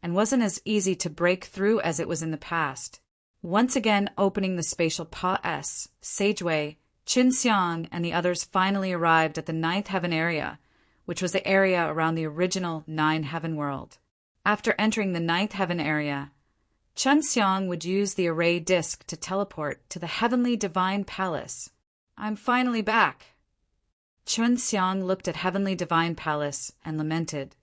and wasn't as easy to break through as it was in the past. Once again opening the spatial sageway, Chunxiang and the others finally arrived at the ninth heaven area, which was the area around the original Nine Heaven World. After entering the ninth heaven area, Chunxiang would use the array disk to teleport to the Heavenly Divine Palace. I'm finally back. Chunxiang looked at Heavenly Divine Palace and lamented.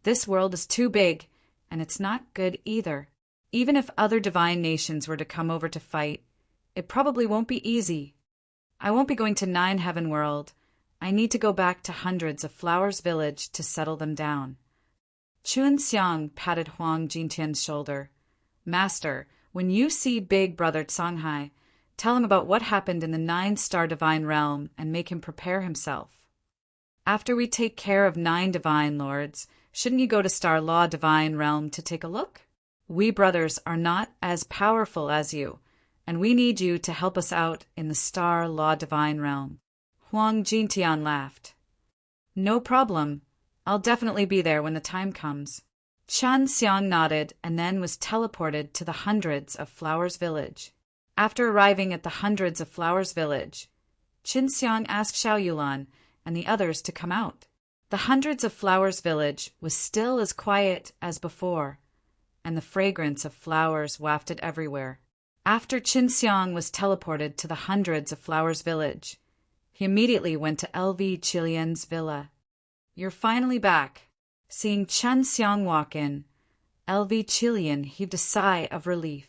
This world is too big, and it's not good either. Even if other divine nations were to come over to fight, it probably won't be easy. I won't be going to Nine Heaven World. I need to go back to Hundreds of Flowers Village to settle them down. Chunxiang patted Huang Jintian's shoulder. Master, when you see Big Brother Songhai, tell him about what happened in the 9-star divine realm and make him prepare himself. After we take care of 9 divine lords, shouldn't you go to Star Law Divine Realm to take a look? We brothers are not as powerful as you, and we need you to help us out in the Star Law Divine Realm. Huang Jintian laughed. No problem. I'll definitely be there when the time comes. Chunxiang nodded and then was teleported to the Hundreds of Flowers Village. After arriving at the Hundreds of Flowers Village, Chunxiang asked Xiao Yulan and the others to come out. The Hundreds of Flowers Village was still as quiet as before, and the fragrance of flowers wafted everywhere. After Chunxiang was teleported to the Hundreds of Flowers Village, he immediately went to LV Chilian's villa. You're finally back. Seeing Chunxiang walk in, LV Chilian heaved a sigh of relief.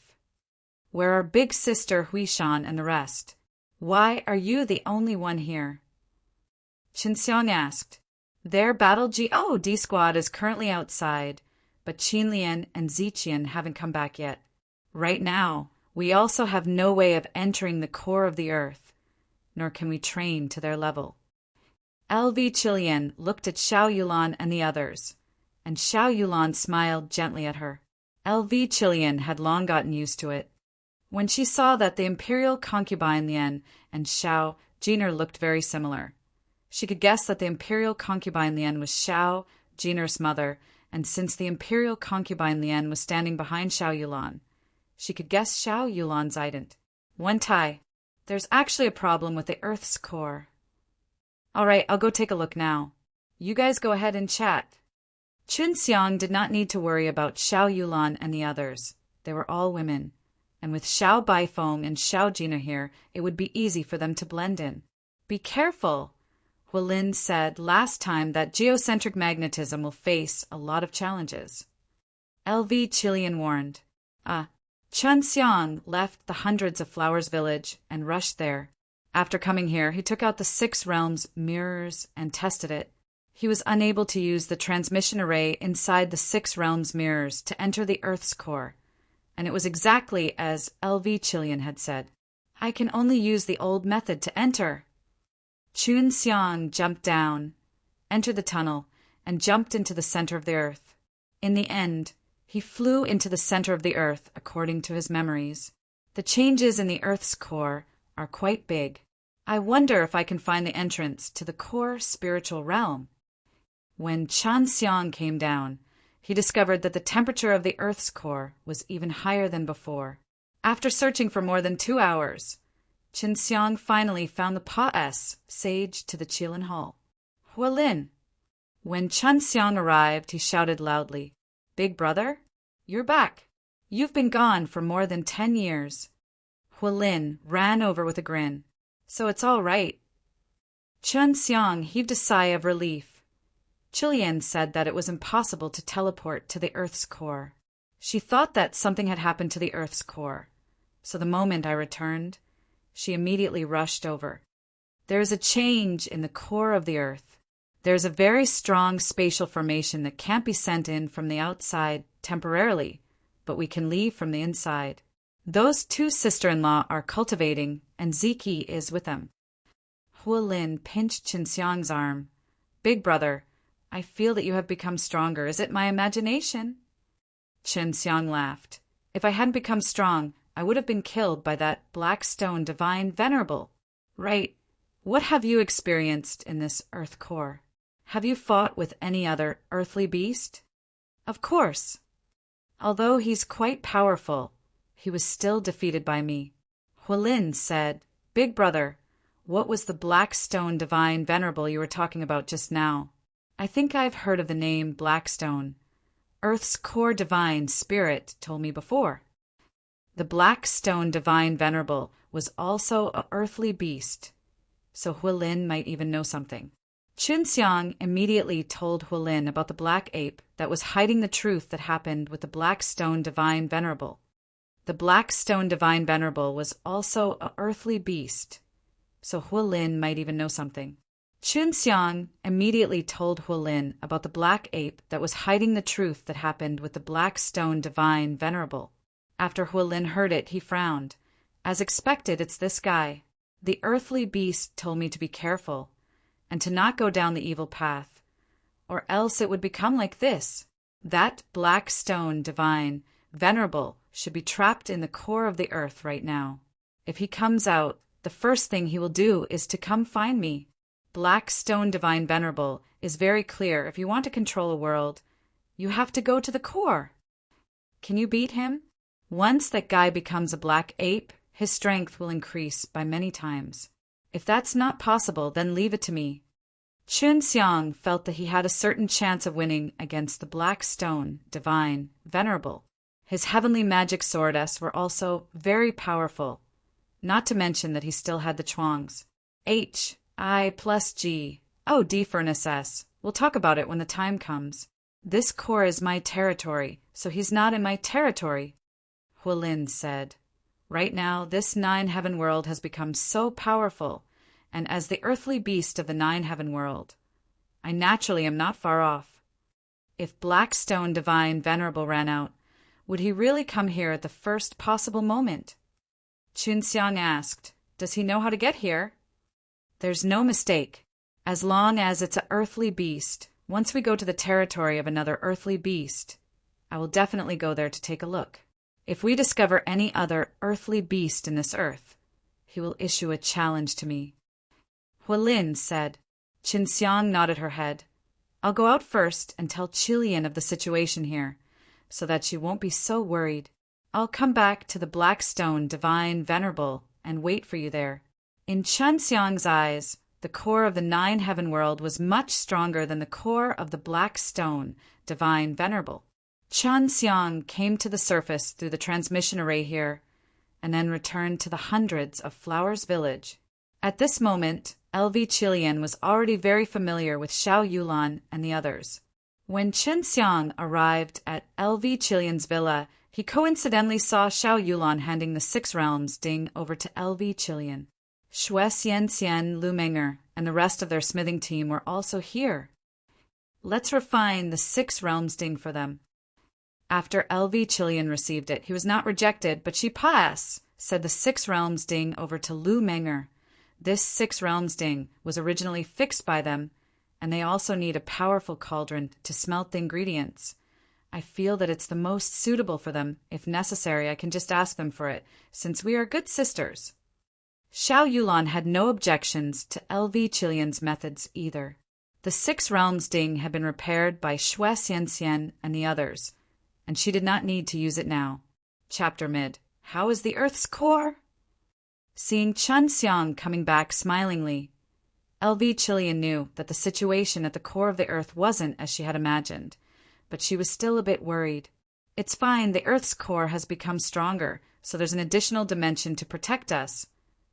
Where are big sister Huishan and the rest? Why are you the only one here? Chunxiang asked. Their Battle GOD squad is currently outside, but Qinlian and Ziqian haven't come back yet. Right now, we also have no way of entering the core of the earth, nor can we train to their level. LV Chilian looked at Xiao Yulan and the others, and Xiao Yulan smiled gently at her. LV Chilean had long gotten used to it. When she saw that the imperial concubine Lien and Xiao Jiner looked very similar, she could guess that the imperial concubine Lien was Xiao Jiner's mother, and since the imperial concubine Lien was standing behind Xiao Yulan, she could guess Xiao Yulan's ident. One tie. There's actually a problem with the Earth's core. All right, I'll go take a look now. You guys go ahead and chat. Chun Xiang did not need to worry about Xiao Yulan and the others. They were all women. And with Xiao Baifeng and Xiao Jina here, it would be easy for them to blend in. Be careful, Hualin said last time that geocentric magnetism will face a lot of challenges. LV Chilean warned. Chun Xiang left the hundreds of flowers village and rushed there. After coming here, he took out the 6 realms mirrors and tested it. He was unable to use the transmission array inside the 6 realms mirrors to enter the Earth's core. And it was exactly as LV Chilean had said. I can only use the old method to enter. Chun Xiang jumped down, entered the tunnel, and jumped into the center of the Earth. In the end, he flew into the center of the Earth according to his memories. The changes in the Earth's core are quite big. I wonder if I can find the entrance to the core spiritual realm. When Chun Xiang came down, he discovered that the temperature of the Earth's core was even higher than before. After searching for more than 2 hours, Chun Xiang finally found the Pa-S sage to the Qilin Hall. Hualin. When Chun Xiang arrived, he shouted loudly, Big brother, you're back. You've been gone for more than 10 years. Hualin ran over with a grin. So it's all right. Chun Xiang heaved a sigh of relief. Chilean said that it was impossible to teleport to the Earth's core. She thought that something had happened to the Earth's core. So the moment I returned, she immediately rushed over. There is a change in the core of the Earth. There is a very strong spatial formation that can't be sent in from the outside temporarily, but we can leave from the inside. Those 2 sister-in-law are cultivating, and Ziki is with them. Hualin pinched Chun Xiang's arm. Big brother, I feel that you have become stronger. Is it my imagination? Chun Xiang laughed. If I hadn't become strong, I would have been killed by that black stone divine venerable. Right. What have you experienced in this Earth core? Have you fought with any other earthly beast? Of course. Although he's quite powerful, he was still defeated by me. Hualin said, Big brother, what was the black stone divine venerable you were talking about just now? I think I've heard of the name Blackstone. Earth's core divine spirit told me before. The black stone divine venerable was also an earthly beast, so Hualin might even know something. Chun Xiang immediately told Hualin about the black ape that was hiding the truth that happened with the black stone divine venerable. The black stone divine venerable was also an earthly beast, so Hualin might even know something. Chun Xiang immediately told Hualin about the black ape that was hiding the truth that happened with the black stone divine venerable. After Hualin heard it, he frowned. As expected, it's this guy. The earthly beast told me to be careful, and to not go down the evil path, or else it would become like this. That black stone divine venerable should be trapped in the core of the earth right now. If he comes out, the first thing he will do is to come find me. Black stone divine venerable is very clear. If you want to control a world, you have to go to the core. Can you beat him? Once that guy becomes a black ape, his strength will increase by many times. If that's not possible, then leave it to me. Chun Xiang felt that he had a certain chance of winning against the black stone divine venerable. His heavenly magic sword-s were also very powerful, not to mention that he still had the chuangs. H, I plus G. Oh, D for an SS. We'll talk about it when the time comes. This core is my territory, so he's not in my territory, Hualin said. Right now, this 9-heaven world has become so powerful, and as the earthly beast of the 9-heaven world, I naturally am not far off. If Blackstone Divine Venerable ran out, would he really come here at the first possible moment? Chun Xiang asked, Does he know how to get here? There's no mistake. As long as it's an earthly beast, once we go to the territory of another earthly beast, I will definitely go there to take a look. If we discover any other earthly beast in this earth, he will issue a challenge to me." Hualin said. Qinxiang nodded her head. "I'll go out first and tell Qilian of the situation here, so that she won't be so worried. I'll come back to the Black Stone Divine Venerable and wait for you there." In Qinxiang's eyes, the core of the Nine Heaven World was much stronger than the core of the Black Stone Divine Venerable. Qinxiang came to the surface through the transmission array here, and then returned to the hundreds of Flowers Village. At this moment, LV Qilian was already very familiar with Xiao Yulan and the others. When Qinxiang arrived at LV Qilian's villa, he coincidentally saw Xiao Yulan handing the 6 realms ding over to LV Qilian. Xue Xianxian, Lu Menger, and the rest of their smithing team were also here. "Let's refine the 6 realms ding for them." After LV Qilian received it, he was not rejected, but she pass, said the 6 realms ding over to Lu Menger. This 6 realms ding was originally fixed by them, and they also need a powerful cauldron to smelt the ingredients. I feel that it's the most suitable for them. If necessary, I can just ask them for it, since we are good sisters. Xiao Yulan had no objections to LV Qilian's methods either. The 6 realms ding had been repaired by Xue Xianxian and the others, and she did not need to use it now. Chapter mid. How is the Earth's core? Seeing Qinxiang coming back smilingly, LV Qilian knew that the situation at the core of the Earth wasn't as she had imagined, but she was still a bit worried. It's fine, the Earth's core has become stronger, so there's an additional dimension to protect us.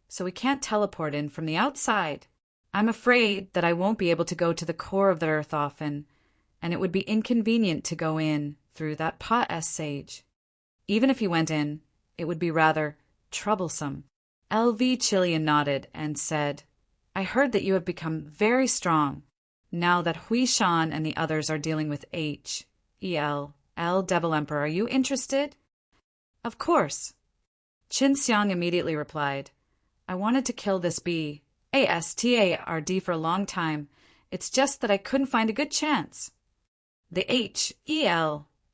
So we can't teleport in from the outside. I'm afraid that I won't be able to go to the core of the Earth often, and it would be inconvenient to go in through that pot sage. Even if you went in, it would be rather troublesome. LV Qilian nodded and said, "I heard that you have become very strong, now that Hui Shan and the others are dealing with L Devil Emperor. Are you interested?" "Of course." Qinxiang immediately replied, "I wanted to kill this BASTARD for a long time. It's just that I couldn't find a good chance." The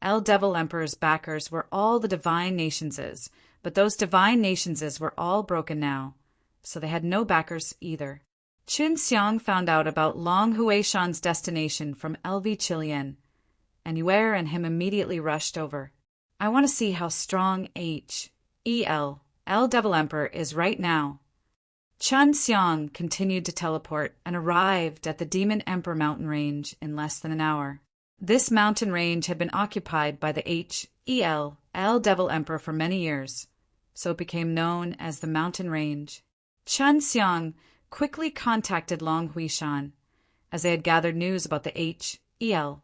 L Devil Emperor's backers were all the divine nationses, but those divine nationses were all broken now, so they had no backers either. Qinxiang found out about Long Huishan's destination from LV Qilian, and Yue and him immediately rushed over. "I want to see how strong L Devil Emperor is right now." Qinxiang continued to teleport and arrived at the Demon Emperor mountain range in less than an hour. This mountain range had been occupied by the L Devil Emperor for many years, so it became known as the mountain range. Qinxiang quickly contacted Long Huishan, as they had gathered news about the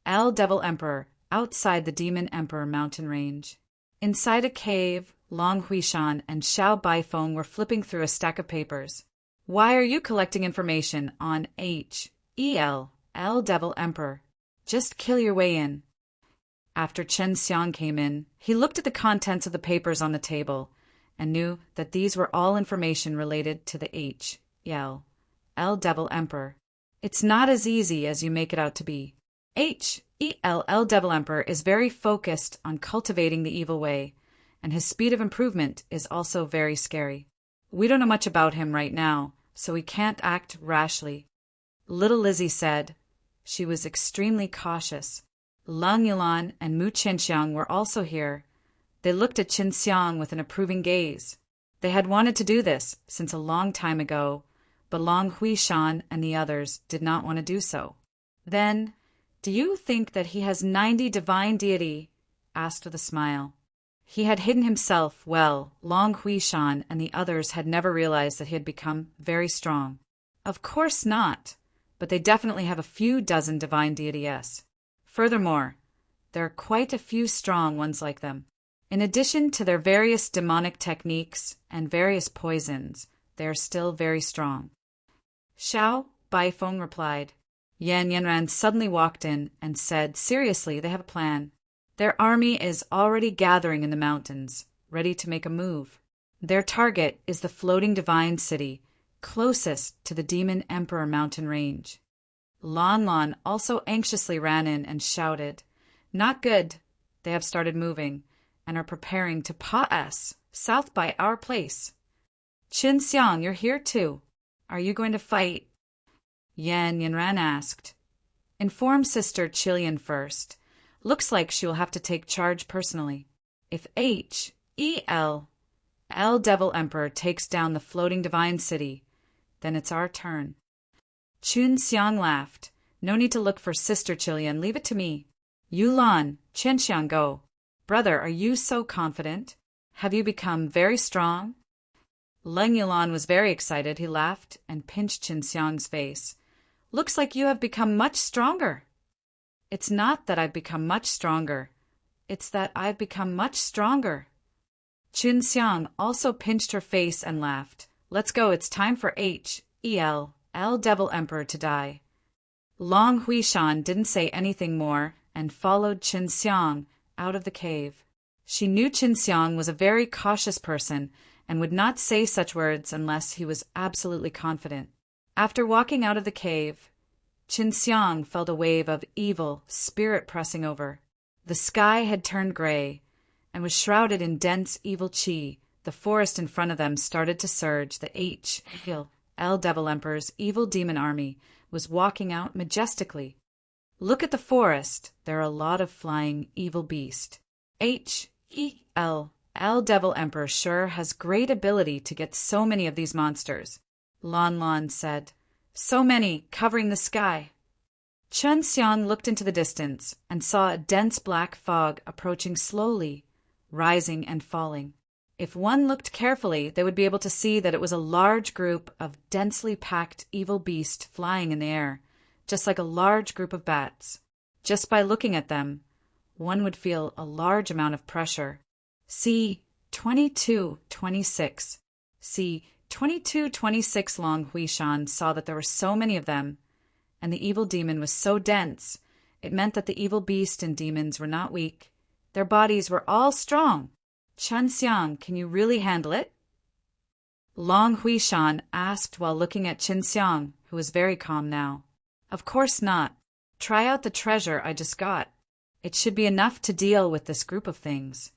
L Devil Emperor outside the Demon Emperor mountain range. Inside a cave, Long Huishan and Xiao Baifeng were flipping through a stack of papers. "Why are you collecting information on L Devil Emperor? Just kill your way in." After Qinxiang came in, he looked at the contents of the papers on the table and knew that these were all information related to the L Devil Emperor. It's not as easy as you make it out to be. L Devil Emperor is very focused on cultivating the evil way, and his speed of improvement is also very scary. We don't know much about him right now, so we can't act rashly. Little Lizzie said. She was extremely cautious. Lang Yulan and Mu Qinxiang were also here. They looked at Qinxiang with an approving gaze. They had wanted to do this since a long time ago, but Long Huishan and the others did not want to do so. "Then, do you think that he has 90 divine deity?" asked with a smile. He had hidden himself well. Long Huishan and the others had never realized that he had become very strong. Of course not, but they definitely have a few dozen divine deities. Furthermore, there are quite a few strong ones like them. In addition to their various demonic techniques and various poisons, they are still very strong. Xiao Baifeng replied. Yan Yanran suddenly walked in and said, seriously, they have a plan. Their army is already gathering in the mountains, ready to make a move. Their target is the floating divine city, closest to the Demon Emperor mountain range. Lan Lan also anxiously ran in and shouted, "Not good, They have started moving and are preparing to pot us south by our place. Qin Xiang, you're here too. Are you going to fight? Yan Yanran asked. Inform Sister Qilian first. Looks like she will have to take charge personally. If H.E.L. Devil Emperor takes down the floating divine city, then it's our turn. Qin Xiang laughed. No need to look for Sister Qilian. Leave it to me. Yulan, Qin Xiang, go. Brother, are you so confident? Have you become very strong? Leng Yulan was very excited. He laughed and pinched Qin Xiang's face. Looks like you have become much stronger. It's not that I've become much stronger. It's that I've become much stronger. Qin Xiang also pinched her face and laughed. Let's go. It's time for H.E.L. Devil Emperor to die. Long Huishan didn't say anything more and followed Qin Xiang out of the cave. She knew Qin Xiang was a very cautious person and would not say such words unless he was absolutely confident. After walking out of the cave, Qin Xiang felt a wave of evil spirit pressing over. The sky had turned gray and was shrouded in dense evil qi. The forest in front of them started to surge. The H.L. Devil Emperor's evil demon army was walking out majestically. Look at the forest. There are a lot of flying evil beasts. H.E.L. Devil Emperor sure has great ability to get so many of these monsters. Lon Lon said. So many, covering the sky. Qin Xiang looked into the distance and saw a dense black fog approaching slowly, rising and falling. If one looked carefully, they would be able to see that it was a large group of densely packed evil beasts flying in the air, just like a large group of bats. Just by looking at them, one would feel a large amount of pressure. See 2226. See 2226. Long Huishan saw that there were so many of them, and the evil demon was so dense, it meant that the evil beast and demons were not weak. Their bodies were all strong. Qin Xiang, can you really handle it? Long Huishan asked while looking at Qin Xiang, who was very calm now. Of course not. Try out the treasure I just got. It should be enough to deal with this group of things.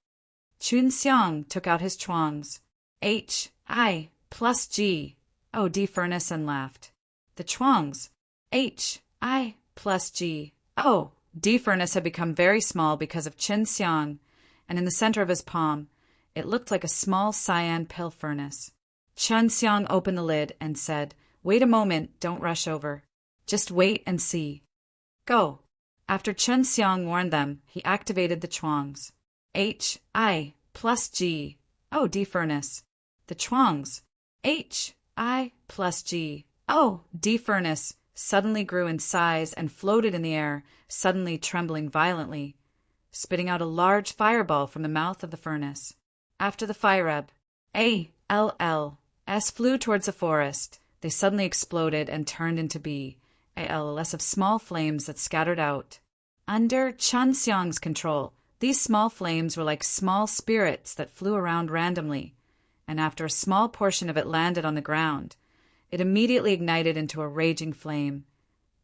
Qin Xiang took out his chuangs. H.I. plus G. O. D. furnace and laughed. The chuangs. H.I. plus G. O. D. furnace had become very small because of Qin Xiang, and in the center of his palm, it looked like a small cyan pill furnace. Qin Xiang opened the lid and said, Wait a moment, don't rush over. Just wait and see. Go. After Qin Xiang warned them, he activated the chuangs. H.I. plus G. O. D. furnace. The chuangs. H.I. plus G. O. D. furnace suddenly grew in size and floated in the air, suddenly trembling violently, spitting out a large fireball from the mouth of the furnace. After the fire A.L.L.S. flew towards the forest, they suddenly exploded and turned into B.A.L.L.S. of small flames that scattered out. Under Qin Xiang's control, these small flames were like small spirits that flew around randomly, and after a small portion of it landed on the ground, it immediately ignited into a raging flame,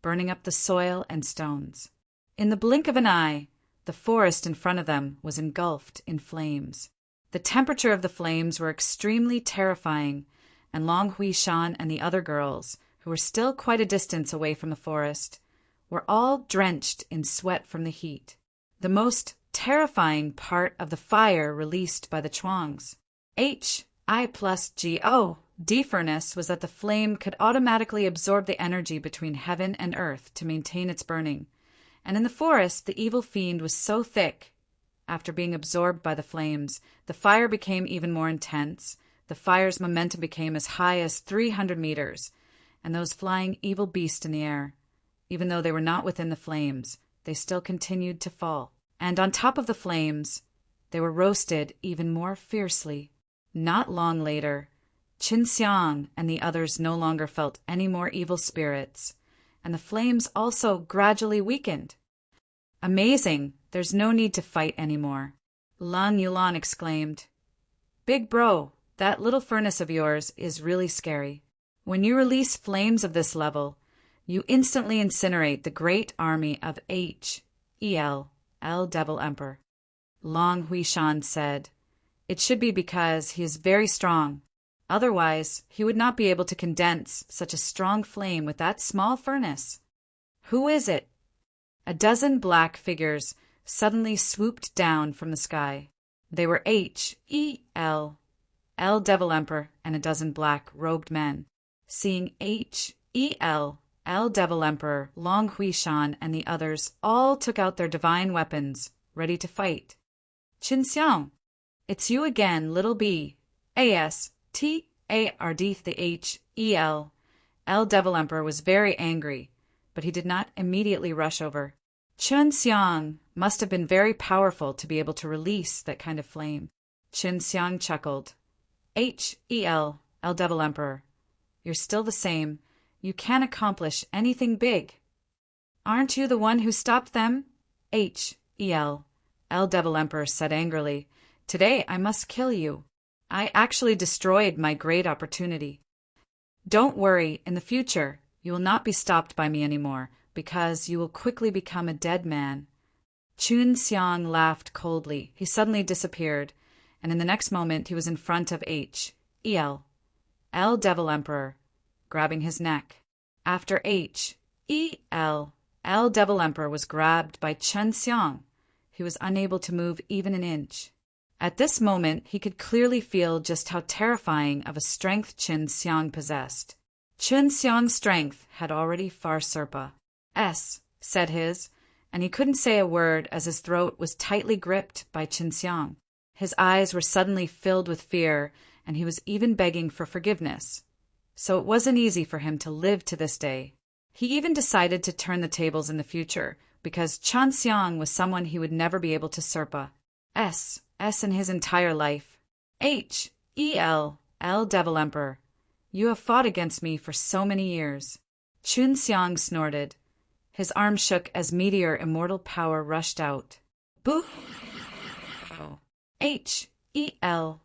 burning up the soil and stones. In the blink of an eye, the forest in front of them was engulfed in flames. The temperature of the flames were extremely terrifying, and Long Huishan and the other girls, who were still quite a distance away from the forest, were all drenched in sweat from the heat. The most terrifying part of the fire released by the chuangs, H.I. plus G.O. D. furnace, was that the flame could automatically absorb the energy between heaven and earth to maintain its burning. And in the forest, the evil fiend was so thick. After being absorbed by the flames, the fire became even more intense. The fire's momentum became as high as 300 meters, and those flying evil beasts in the air, even though they were not within the flames, they still continued to fall. And on top of the flames, they were roasted even more fiercely. Not long later, Qin Xiang and the others no longer felt any more evil spirits, and the flames also gradually weakened. Amazing! There's no need to fight anymore. Lan Yulan exclaimed. Big bro, that little furnace of yours is really scary. When you release flames of this level, you instantly incinerate the great army of H.E.L. Devil Emperor. Long Huishan said. It should be because he is very strong. Otherwise, he would not be able to condense such a strong flame with that small furnace. Who is it? A dozen black figures suddenly swooped down from the sky. They were H.E.L. Devil Emperor and a dozen black-robed men. Seeing H.E.L. Devil Emperor, Long Huishan, and the others all took out their divine weapons, ready to fight. Qin Xiang, it's you again, little B. A.S.T.A.R.D. The H.E.L. Devil Emperor was very angry, but he did not immediately rush over. Qin Xiang must have been very powerful to be able to release that kind of flame. Qin Xiang chuckled. H.E.L. Devil Emperor, you're still the same. You can't accomplish anything big. Aren't you the one who stopped them? H.E.L. Devil Emperor said angrily. Today I must kill you. I actually destroyed my great opportunity. Don't worry, in the future, you will not be stopped by me anymore, because you will quickly become a dead man. Qin Xiang laughed coldly. He suddenly disappeared, and in the next moment he was in front of H.E.L. Devil Emperor, grabbing his neck. After H.E.L. Devil Emperor was grabbed by Qin Xiang, he was unable to move even an inch. At this moment, he could clearly feel just how terrifying of a strength Qin Xiang possessed. Qin Xiang's strength had already far surpassed said his, and he couldn't say a word as his throat was tightly gripped by Qin Xiang. His eyes were suddenly filled with fear, and he was even begging for forgiveness. So it wasn't easy for him to live to this day. He even decided to turn the tables in the future, because Qin Xiang was someone he would never be able to surpass in his entire life. H.E.L. Devil Emperor, you have fought against me for so many years. Qin Xiang snorted. His arm shook as meteor immortal power rushed out. Boo! H.E.L.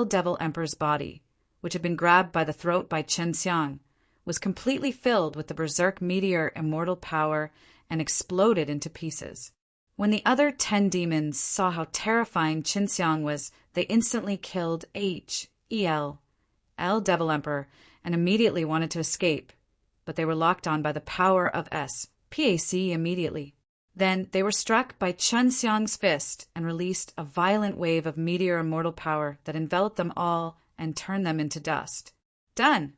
Devil Emperor's body, which had been grabbed by the throat by Qin Xiang, was completely filled with the berserk meteor immortal power and exploded into pieces. When the other 10 demons saw how terrifying Qin Xiang was, they instantly killed H.E.L. Devil Emperor and immediately wanted to escape, but they were locked on by the power of SPAC immediately. Then they were struck by Qin Xiang's fist and released a violent wave of meteor immortal power that enveloped them all and turned them into dust. Done!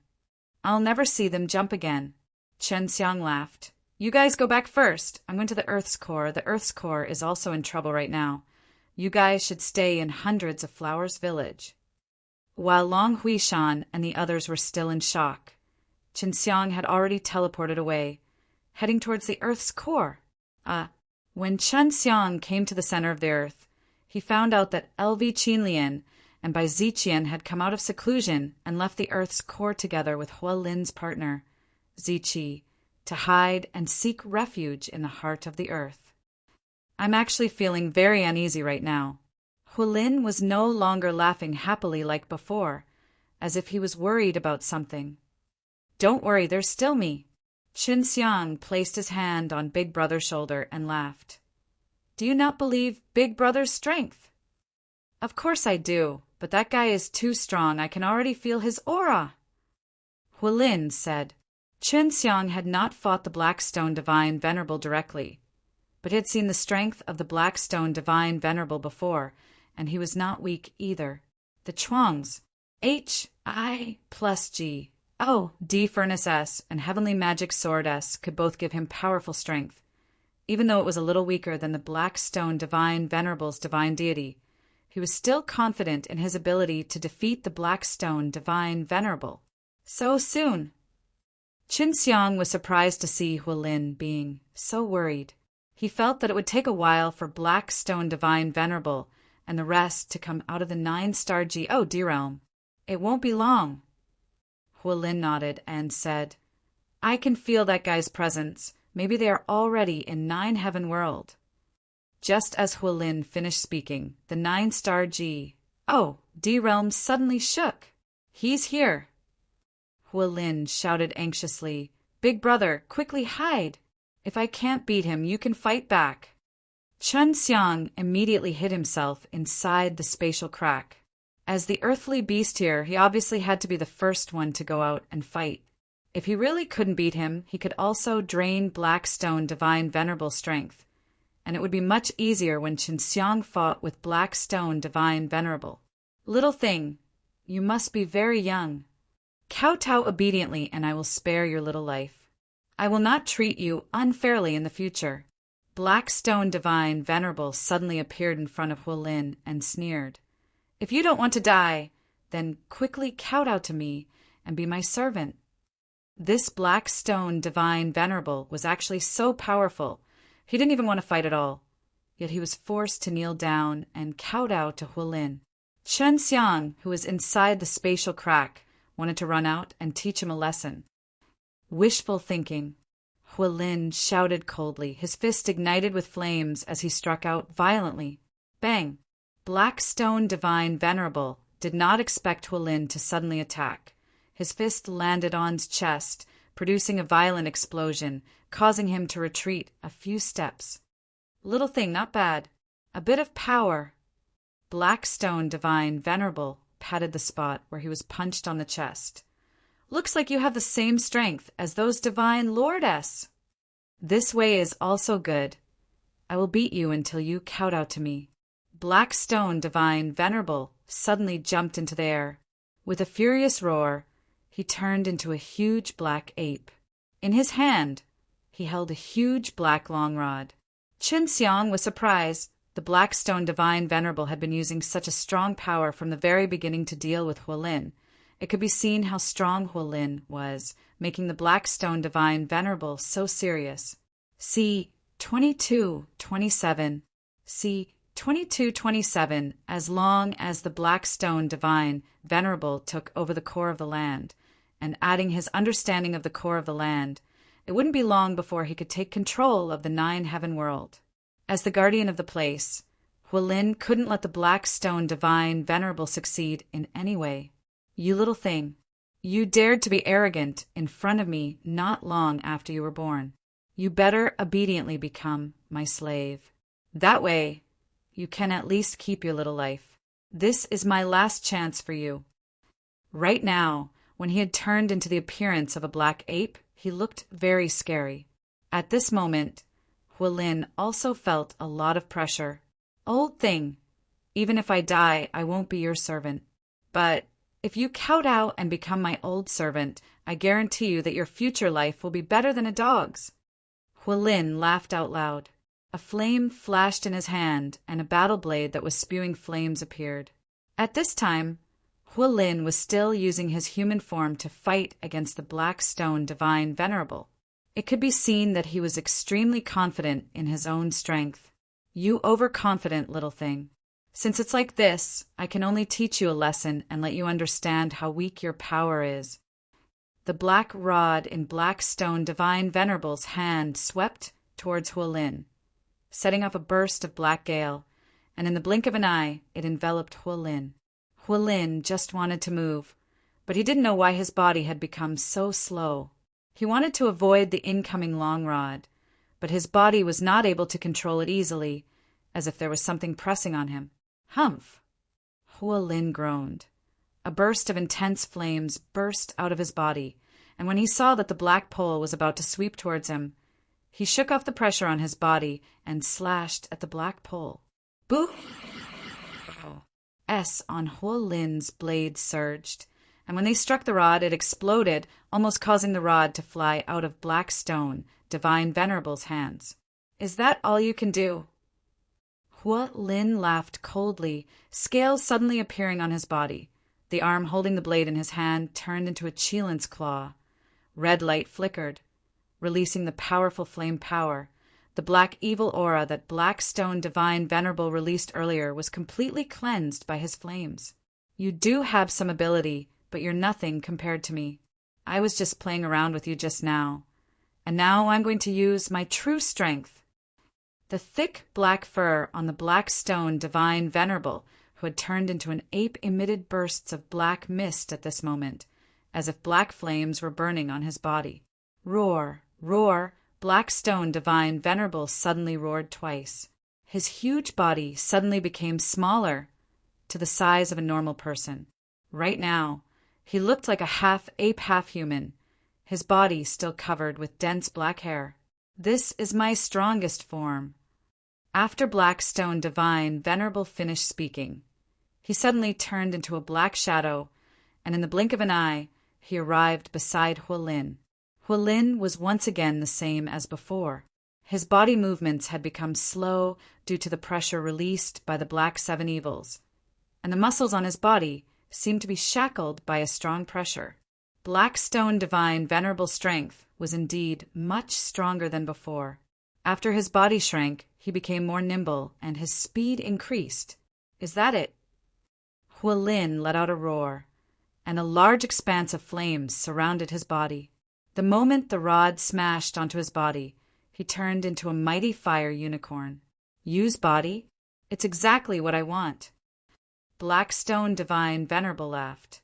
I'll never see them jump again. Qin Xiang laughed. You guys go back first. I'm going to the Earth's core. The Earth's core is also in trouble right now. You guys should stay in Hundreds of Flowers Village. While Long Huishan and the others were still in shock, Qin Xiang had already teleported away, heading towards the Earth's core. When Qin Xiang came to the center of the Earth, he found out that LV Qinlian and Bai Ziqian had come out of seclusion and left the Earth's core together with Hualin's partner, Ziqi, to hide and seek refuge in the heart of the Earth. I'm actually feeling very uneasy right now. Hualin was no longer laughing happily like before, as if he was worried about something. Don't worry, there's still me. Qin Xiang placed his hand on Big Brother's shoulder and laughed. Do you not believe Big Brother's strength? Of course I do, but that guy is too strong. I can already feel his aura. Hualin said. Qin Xiang had not fought the Blackstone Divine Venerable directly, but he had seen the strength of the Blackstone Divine Venerable before, and he was not weak either. The Chuangs, H.I. plus G. O. D. Furnace S. and Heavenly Magic Sword S. could both give him powerful strength, even though it was a little weaker than the Blackstone Divine Venerable's divine deity. He was still confident in his ability to defeat the Blackstone Divine Venerable. So soon. Qin Xiang was surprised to see Hualin being so worried. He felt that it would take a while for Blackstone Divine Venerable and the rest to come out of the 9-star God realm. It won't be long. Hualin nodded and said, I can feel that guy's presence. Maybe they are already in 9 Heaven World. Just as Hualin finished speaking, the 9-star God realm suddenly shook. He's here. Hualin shouted anxiously, Big Brother, quickly hide. If I can't beat him, you can fight back. Chun Xiang immediately hid himself inside the spatial crack. As the earthly beast here, he obviously had to be the first one to go out and fight. If he really couldn't beat him, he could also drain Black Stone Divine Venerable strength, and it would be much easier when Chun Xiang fought with Black Stone Divine Venerable. Little thing, you must be very young. Kowtow obediently, and I will spare your little life. I will not treat you unfairly in the future. Black Stone Divine Venerable suddenly appeared in front of Huolin and sneered. If you don't want to die, then quickly kowtow to me and be my servant. This Black Stone Divine Venerable was actually so powerful, he didn't even want to fight at all. Yet he was forced to kneel down and kowtow to Huolin. Chun Xiang, who was inside the spatial crack, wanted to run out and teach him a lesson. Wishful thinking. Huolin shouted coldly, his fist ignited with flames as he struck out violently. Bang! Black Stone Divine Venerable did not expect Huolin to suddenly attack. His fist landed on's chest, producing a violent explosion, causing him to retreat a few steps. Little thing, not bad. A bit of power. Black Stone Divine Venerable patted the spot where he was punched on the chest. Looks like you have the same strength as those divine lordess. This way is also good. I will beat you until you kowtow to me. Black Stone Divine Venerable suddenly jumped into the air. With a furious roar, he turned into a huge black ape. In his hand, he held a huge black long rod. Chun Xiang was surprised. The Black Stone Divine Venerable had been using such a strong power from the very beginning to deal with Huolin. It could be seen how strong Huolin was, making the Black Stone Divine Venerable so serious. See 22:27. See 22:27. As long as the Black Stone Divine Venerable took over the core of the land, and adding his understanding of the core of the land, it wouldn't be long before he could take control of the 9 heaven world. As the guardian of the place, Huolin couldn't let the Black Stone Divine Venerable succeed in any way. You little thing, you dared to be arrogant in front of me not long after you were born. You better obediently become my slave. That way, you can at least keep your little life. This is my last chance for you. Right now, when he had turned into the appearance of a black ape, he looked very scary. At this moment, Huolin also felt a lot of pressure. Old thing, even if I die, I won't be your servant. But if you kowtow and become my old servant, I guarantee you that your future life will be better than a dog's. Huolin laughed out loud. A flame flashed in his hand, and a battle blade that was spewing flames appeared. At this time, Huolin was still using his human form to fight against the Black Stone Divine Venerable. It could be seen that he was extremely confident in his own strength. You overconfident little thing. Since it's like this, I can only teach you a lesson and let you understand how weak your power is. The black rod in Black Stone Divine Venerable's hand swept towards Huolin, setting up a burst of black gale, and in the blink of an eye, it enveloped Huolin. Huolin just wanted to move, but he didn't know why his body had become so slow. He wanted to avoid the incoming long rod, but his body was not able to control it easily, as if there was something pressing on him. Humph! Huolin groaned. A burst of intense flames burst out of his body, and when he saw that the black pole was about to sweep towards him, he shook off the pressure on his body and slashed at the black pole. Boo! S on Huolin's blade surged, and when they struck the rod, it exploded, almost causing the rod to fly out of Black Stone Divine Venerable's hands. Is that all you can do? Huolin laughed coldly, scales suddenly appearing on his body. The arm holding the blade in his hand turned into a Cheelin's claw. Red light flickered, releasing the powerful flame power. The black evil aura that Black Stone Divine Venerable released earlier was completely cleansed by his flames. You do have some ability, but you're nothing compared to me. I was just playing around with you just now. And now I'm going to use my true strength. The thick black fur on the Black Stone Divine Venerable, who had turned into an ape, emitted bursts of black mist at this moment, as if black flames were burning on his body. Roar, roar! Black Stone Divine Venerable suddenly roared twice. His huge body suddenly became smaller, to the size of a normal person. Right now, he looked like a half-ape, half-human, his body still covered with dense black hair. This is my strongest form. After Blackstone Divine Venerable finished speaking, he suddenly turned into a black shadow, and in the blink of an eye, he arrived beside Hualin. Hualin was once again the same as before. His body movements had become slow due to the pressure released by the Black Seven Evils, and the muscles on his body seemed to be shackled by a strong pressure. Blackstone Divine Venerable Strength was indeed much stronger than before. After his body shrank, he became more nimble, and his speed increased. Is that it? Hualin let out a roar, and a large expanse of flames surrounded his body. The moment the rod smashed onto his body, he turned into a mighty fire unicorn. Use body? It's exactly what I want. Blackstone Divine Venerable laughed.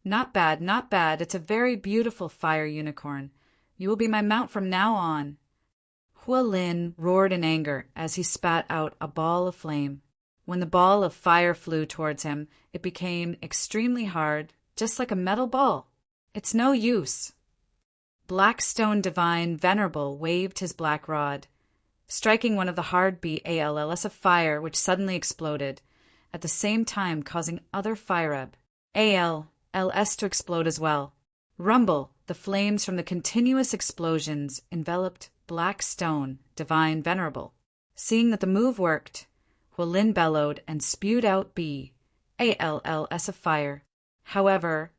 Not bad, not bad. It's a very beautiful fire unicorn. You will be my mount from now on. Hualin roared in anger as he spat out a ball of flame. When the ball of fire flew towards him, it became extremely hard, just like a metal ball. It's no use. Blackstone Divine Venerable waved his black rod, striking one of the hard balls of fire, which suddenly exploded, at the same time causing other fire ALS to explode as well. Rumble, the flames from the continuous explosions enveloped Blackstone Divine Venerable. Seeing that the move worked, Hualin bellowed and spewed out balls of fire. However,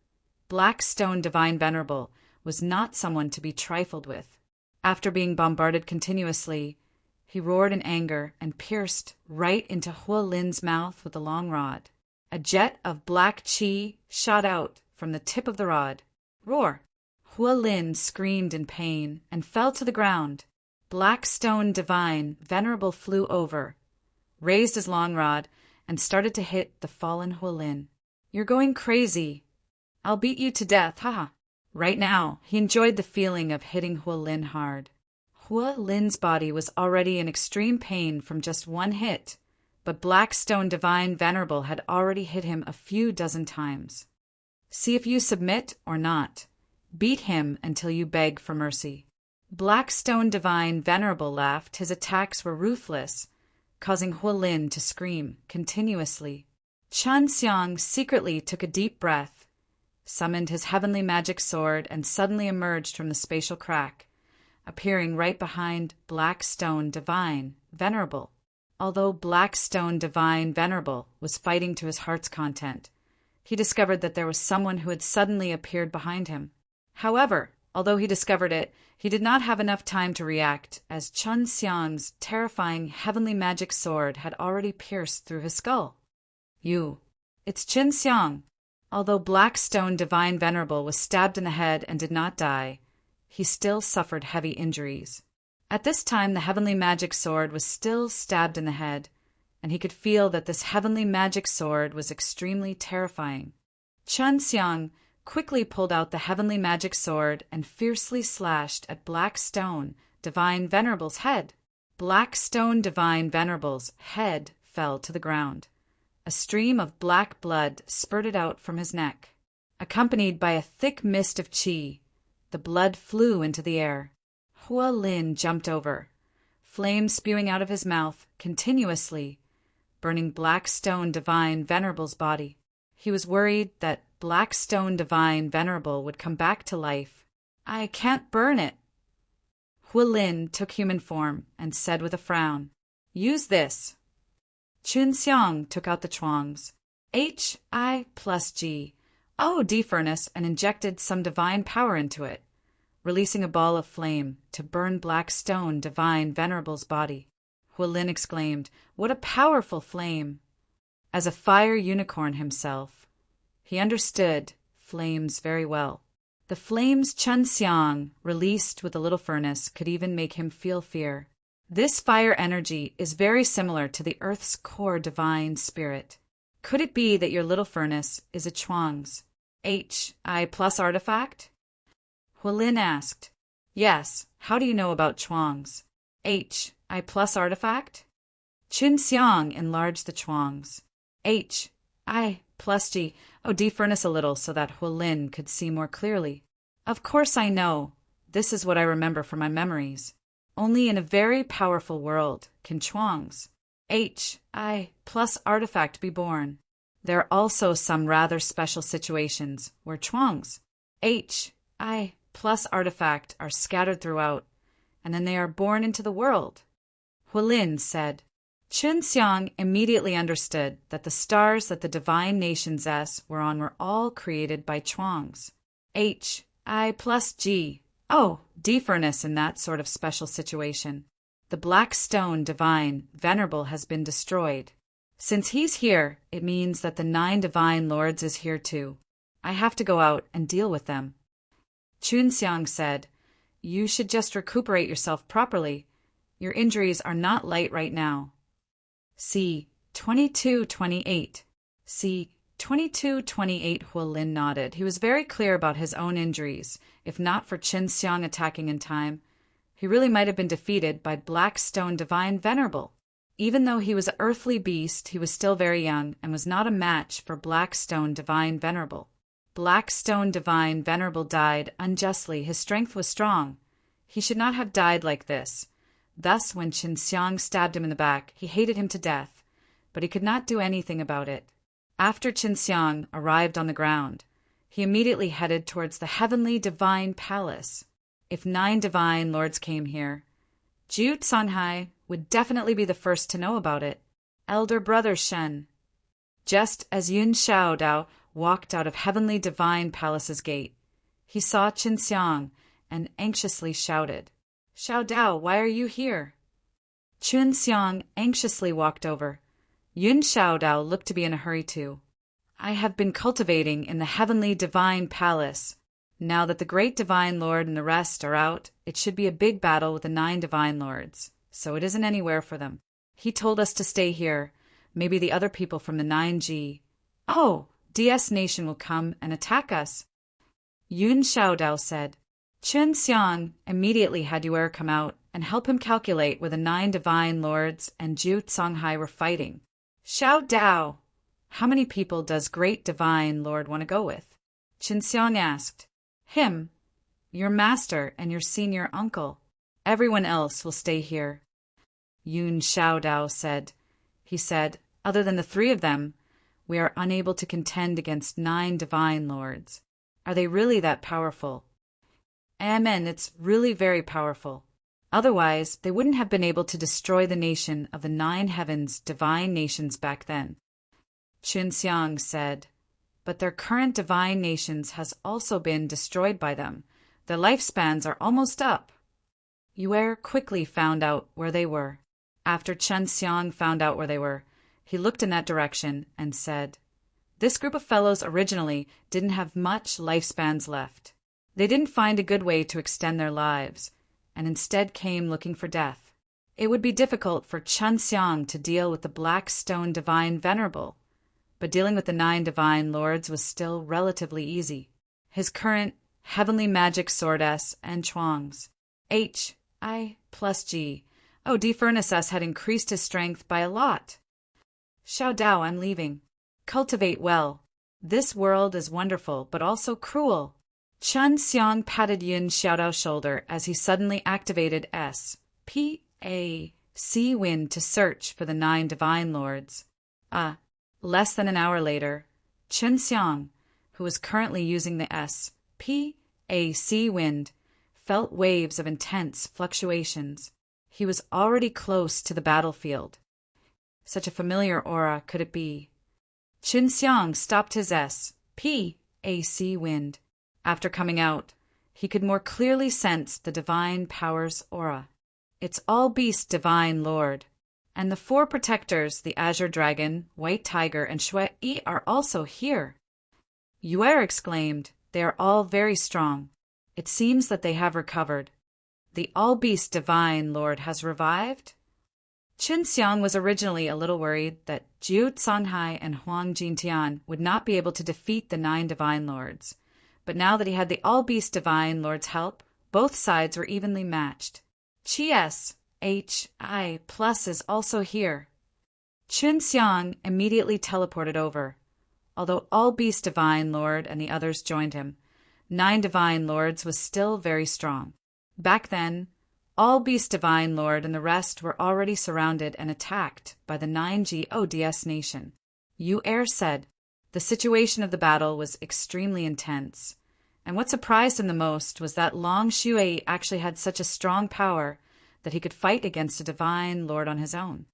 Blackstone Divine Venerable was not someone to be trifled with. After being bombarded continuously, he roared in anger and pierced right into Hualin's mouth with the long rod. A jet of black chi shot out from the tip of the rod. Roar! Hualin screamed in pain and fell to the ground. Blackstone Divine Venerable flew over, raised his long rod, and started to hit the fallen Hualin. You're going crazy. I'll beat you to death, haha. Right now, he enjoyed the feeling of hitting Hualin hard. Hualin's body was already in extreme pain from just one hit, but Blackstone Divine Venerable had already hit him a few dozen times. See if you submit or not. Beat him until you beg for mercy. Blackstone Divine Venerable laughed. His attacks were ruthless, causing Hualin to scream continuously. Chun Xiang secretly took a deep breath, summoned his heavenly magic sword, and suddenly emerged from the spatial crack, appearing right behind Blackstone Divine Venerable. Although Blackstone Divine Venerable was fighting to his heart's content, he discovered that there was someone who had suddenly appeared behind him. However, although he discovered it, he did not have enough time to react, as Chun Xiang's terrifying heavenly magic sword had already pierced through his skull. It's Chun Xiang. Although Blackstone Divine Venerable was stabbed in the head and did not die, he still suffered heavy injuries. At this time, the heavenly magic sword was still stabbed in the head, and he could feel that this heavenly magic sword was extremely terrifying. Chun Xiang quickly pulled out the heavenly magic sword and fiercely slashed at Blackstone Divine Venerable's head. Blackstone Divine Venerable's head fell to the ground. A stream of black blood spurted out from his neck. Accompanied by a thick mist of chi, the blood flew into the air. Hualin jumped over, flames spewing out of his mouth continuously, burning Blackstone Divine Venerable's body. He was worried that Blackstone Divine Venerable would come back to life. I can't burn it. Hualin took human form and said with a frown, Use this. Chun Xiang took out the chuangs, Hi plus G, D furnace, and injected some divine power into it, releasing a ball of flame to burn Blackstone Divine Venerable's body. Hualin exclaimed, What a powerful flame! As a fire unicorn himself, he understood flames very well. The flames Chun Xiang released with the little furnace could even make him feel fear. This fire energy is very similar to the Earth's core divine spirit. Could it be that your little furnace is a chuang's Hi plus artifact? Hualin asked. Yes, how do you know about chuang's Hi plus artifact? Chun Xiang enlarged the chuangs. H, I, plus G. Oh, defurnace a little so that Huolin could see more clearly. Of course I know. This is what I remember from my memories. Only in a very powerful world can chuangs, H, I, plus artifact be born. There are also some rather special situations where chuangs, H, I, plus artifact are scattered throughout, and then they are born into the world. Huolin said. Chun Xiang immediately understood that the stars that the divine nations S were on were all created by chuangs, H, I plus G. Oh, defurnace in that sort of special situation. The black stone divine, venerable, has been destroyed. Since he's here, it means that the 9 divine lords is here too. I have to go out and deal with them. Chun Xiang said, You should just recuperate yourself properly. Your injuries are not light right now. C. 2228. C. 2228. Huolin nodded. He was very clear about his own injuries. If not for Chun Xiang attacking in time, he really might have been defeated by Blackstone Divine Venerable. Even though he was an earthly beast, he was still very young and was not a match for Blackstone Divine Venerable. Blackstone Divine Venerable died unjustly. His strength was strong. He should not have died like this. Thus, when Chun Xiang stabbed him in the back, he hated him to death, but he could not do anything about it. After Chun Xiang arrived on the ground, he immediately headed towards the heavenly divine palace. If 9 divine lords came here, Jiu Sanhai would definitely be the first to know about it. Elder brother Shen. Just as Yun Xiao Dao walked out of heavenly divine palace's gate, he saw Chun Xiang and anxiously shouted, Xiao Dao, why are you here? Chun Xiang anxiously walked over. Yun Xiao Dao looked to be in a hurry too. I have been cultivating in the heavenly divine palace. Now that the great divine lord and the rest are out, it should be a big battle with the 9 divine lords, so it isn't anywhere for them. He told us to stay here. Maybe the other people from the 9G. Oh, DS Nation will come and attack us. Yun Xiao Dao said. Chun Xiang immediately had Yuer come out and help him calculate where the 9 divine lords and Jiu Songhai were fighting. Xiao Dao, how many people does great divine lord want to go with? Chun Xiang asked. Him, your master and your senior uncle. Everyone else will stay here. Yun Xiao Dao said. He said, other than the 3 of them, we are unable to contend against 9 divine lords. Are they really that powerful? Amen, it's really very powerful. Otherwise, they wouldn't have been able to destroy the nation of the 9 heavens divine nations back then. Chun Xiang said, but their current divine nations has also been destroyed by them. Their lifespans are almost up. Yuer quickly found out where they were. After Chun Xiang found out where they were, he looked in that direction and said, This group of fellows originally didn't have much lifespans left. They didn't find a good way to extend their lives, and instead came looking for death. It would be difficult for Chun Xiang to deal with the Blackstone Divine Venerable, but dealing with the 9 divine lords was still relatively easy. His current heavenly magic sword S and chuangs, H, I plus G. Oh, defurnace S had increased his strength by a lot. Xiao Dao, I'm leaving. Cultivate well. This world is wonderful, but also cruel. Chun Xiang patted Yun Xiaodao's shoulder as he suddenly activated S.P.A.C. Wind to search for the 9 divine lords. Less than an hour later, Chun Xiang, who was currently using the S.P.A.C. Wind, felt waves of intense fluctuations. He was already close to the battlefield. Such a familiar aura could it be? Chun Xiang stopped his S.P.A.C. Wind. After coming out, he could more clearly sense the divine power's aura. It's all beast divine lord. And the 4 protectors, the Azure Dragon, White Tiger, and Shui are also here. Yuer exclaimed, They are all very strong. It seems that they have recovered. The all-beast divine lord has revived? Chun Xiang was originally a little worried that Jiu Sanhai and Huang Jintian would not be able to defeat the 9 divine lords. But now that he had the all-beast divine lord's help, both sides were evenly matched. Chi S, H, I plus is also here. Chun Xiang immediately teleported over. Although all Beast Divine Lord and the others joined him, 9 Divine Lords was still very strong. Back then, all Beast Divine Lord and the rest were already surrounded and attacked by the 9GODS nation. Yu Er said, the situation of the battle was extremely intense, and what surprised him the most was that Long Shui actually had such a strong power that he could fight against a Divine Lord on his own.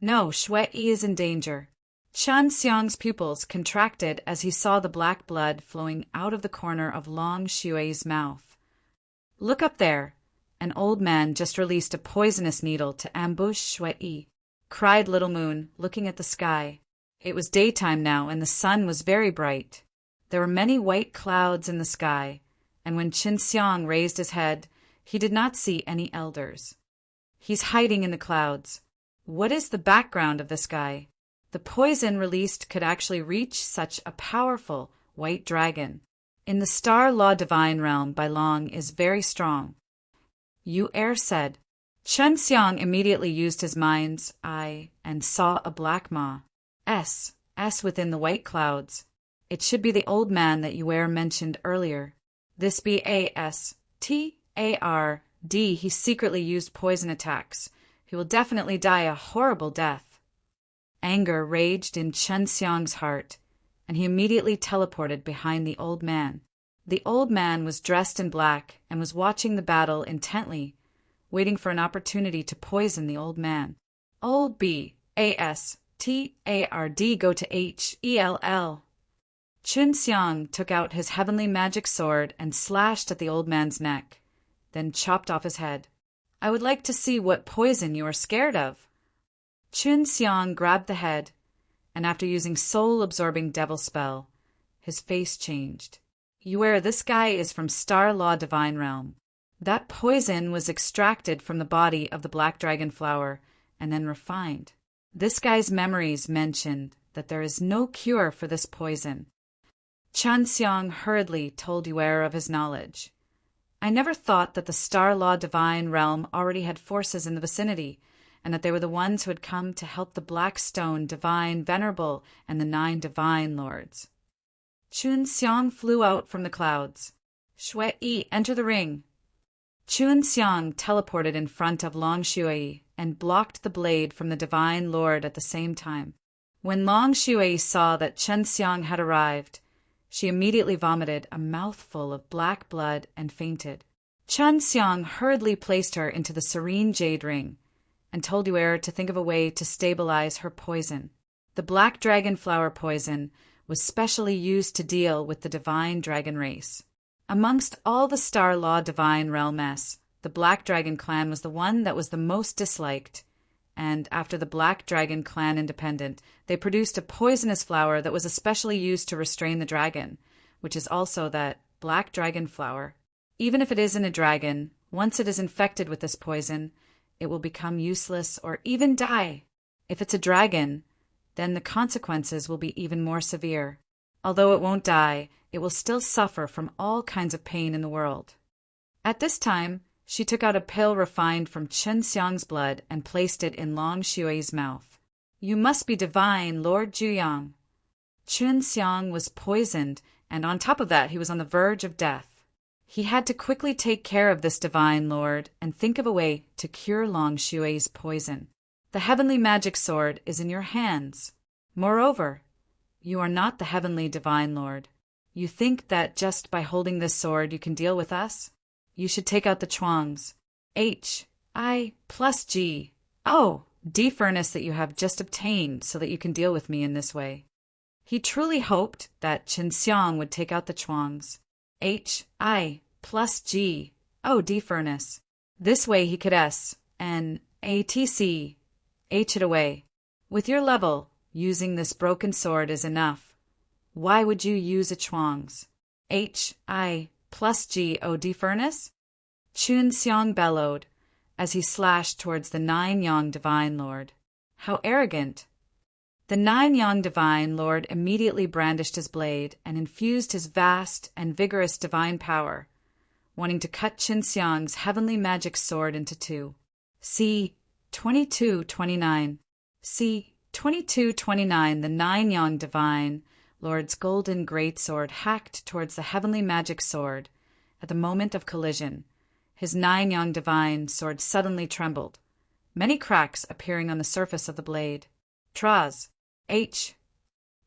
No, Shui is in danger. Chun Xiang's pupils contracted as he saw the black blood flowing out of the corner of Long Shui's mouth. Look up there. An old man just released a poisonous needle to ambush Shui, cried Little Moon, looking at the sky. It was daytime now, and the sun was very bright. There were many white clouds in the sky, and when Chun Xiang raised his head, he did not see any elders. He's hiding in the clouds. What is the background of this guy? The poison released could actually reach such a powerful white dragon. In the Star Law Divine Realm by Long is very strong. Yu Er said. Chun Xiang immediately used his mind's eye and saw a black maw. S within the white clouds. It should be the old man that Yu Er mentioned earlier. This be A-S-T-A-R-D. He secretly used poison attacks. He will definitely die a horrible death. Anger raged in Chun Xiang's heart, and he immediately teleported behind the old man. The old man was dressed in black and was watching the battle intently, waiting for an opportunity to poison the old man. Old B, A-S-T-A-R-D, go to H-E-L-L. Chun Xiang took out his heavenly magic sword and slashed at the old man's neck, then chopped off his head. I would like to see what poison you are scared of. Chun Xiang grabbed the head, and after using soul-absorbing devil spell, his face changed. Yu Er, this guy is from Star Law Divine Realm. That poison was extracted from the body of the black dragon flower and then refined. This guy's memories mentioned that there is no cure for this poison. Chun Xiang hurriedly told Yu Er of his knowledge. I never thought that the Star Law Divine Realm already had forces in the vicinity, and that they were the ones who had come to help the Black Stone Divine Venerable and the 9 Divine Lords. Chun Xiang flew out from the clouds. Shui, enter the ring. Chun Xiang teleported in front of Long Shui and blocked the blade from the Divine Lord at the same time. When Long Shui saw that Chun Xiang had arrived, she immediately vomited a mouthful of black blood and fainted. Chun Xiang hurriedly placed her into the serene jade ring and told Yu Er to think of a way to stabilize her poison. The black dragon flower poison was specially used to deal with the divine dragon race. Amongst all the Star Law Divine Realm mess, the Black Dragon clan was the one that was the most disliked, and after the Black Dragon clan independent, they produced a poisonous flower that was especially used to restrain the dragon, which is also that black dragon flower. Even if it isn't a dragon, once it is infected with this poison, it will become useless or even die. If it's a dragon, then the consequences will be even more severe. Although it won't die, it will still suffer from all kinds of pain in the world. At this time, she took out a pill refined from Chun Xiang's blood and placed it in Long Shui's mouth. You must be divine, Lord Juyang. Chun Xiang was poisoned, and on top of that, he was on the verge of death. He had to quickly take care of this divine lord and think of a way to cure Long Shui's poison. The heavenly magic sword is in your hands. Moreover, you are not the heavenly divine lord. You think that just by holding this sword you can deal with us? You should take out the chuangs. H, I, plus G. Oh, D furnace that you have just obtained so that you can deal with me in this way. He truly hoped that Chun Xiang would take out the chuangs. H, I, plus G. Oh, D furnace. This way he could S, N, A, T, C, H it away. With your level, using this broken sword is enough. Why would you use a chuangs? H, I, plus G, O, D furnace? Chun Xiang bellowed as he slashed towards the 9 Yang Divine Lord. How arrogant! The 9 Yang Divine Lord immediately brandished his blade and infused his vast and vigorous divine power, wanting to cut Chun Xiang's heavenly magic sword into two. C. 2229. C. 2229, the Nine-Yang Divine Lord's golden greatsword hacked towards the heavenly magic sword. At the moment of collision, his Nine-Yang Divine sword suddenly trembled, many cracks appearing on the surface of the blade. Traz. H.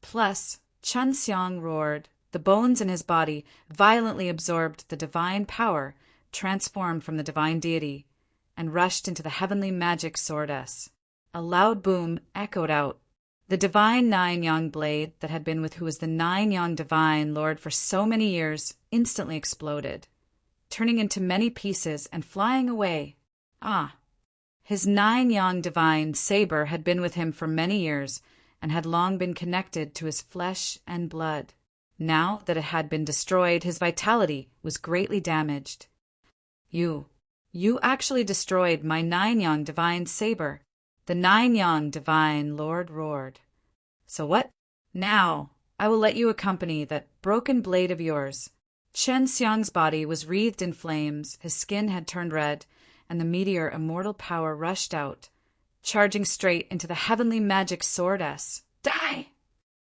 Plus, Chun Xiang roared. The bones in his body violently absorbed the divine power, transformed from the divine deity, and rushed into the heavenly magic sword S. A loud boom echoed out. The divine Nine-Yang blade that had been with who was the Nine-Yang Divine Lord for so many years instantly exploded, turning into many pieces and flying away. Ah! His Nine-Yang Divine saber had been with him for many years and had long been connected to his flesh and blood. Now that it had been destroyed, his vitality was greatly damaged. You actually destroyed my Nine-Yang Divine saber. The Nine-Yang Divine Lord roared. So what? Now, I will let you accompany that broken blade of yours. Chen Xiang's body was wreathed in flames, his skin had turned red, and the meteor immortal power rushed out, charging straight into the heavenly magic sword S. Die!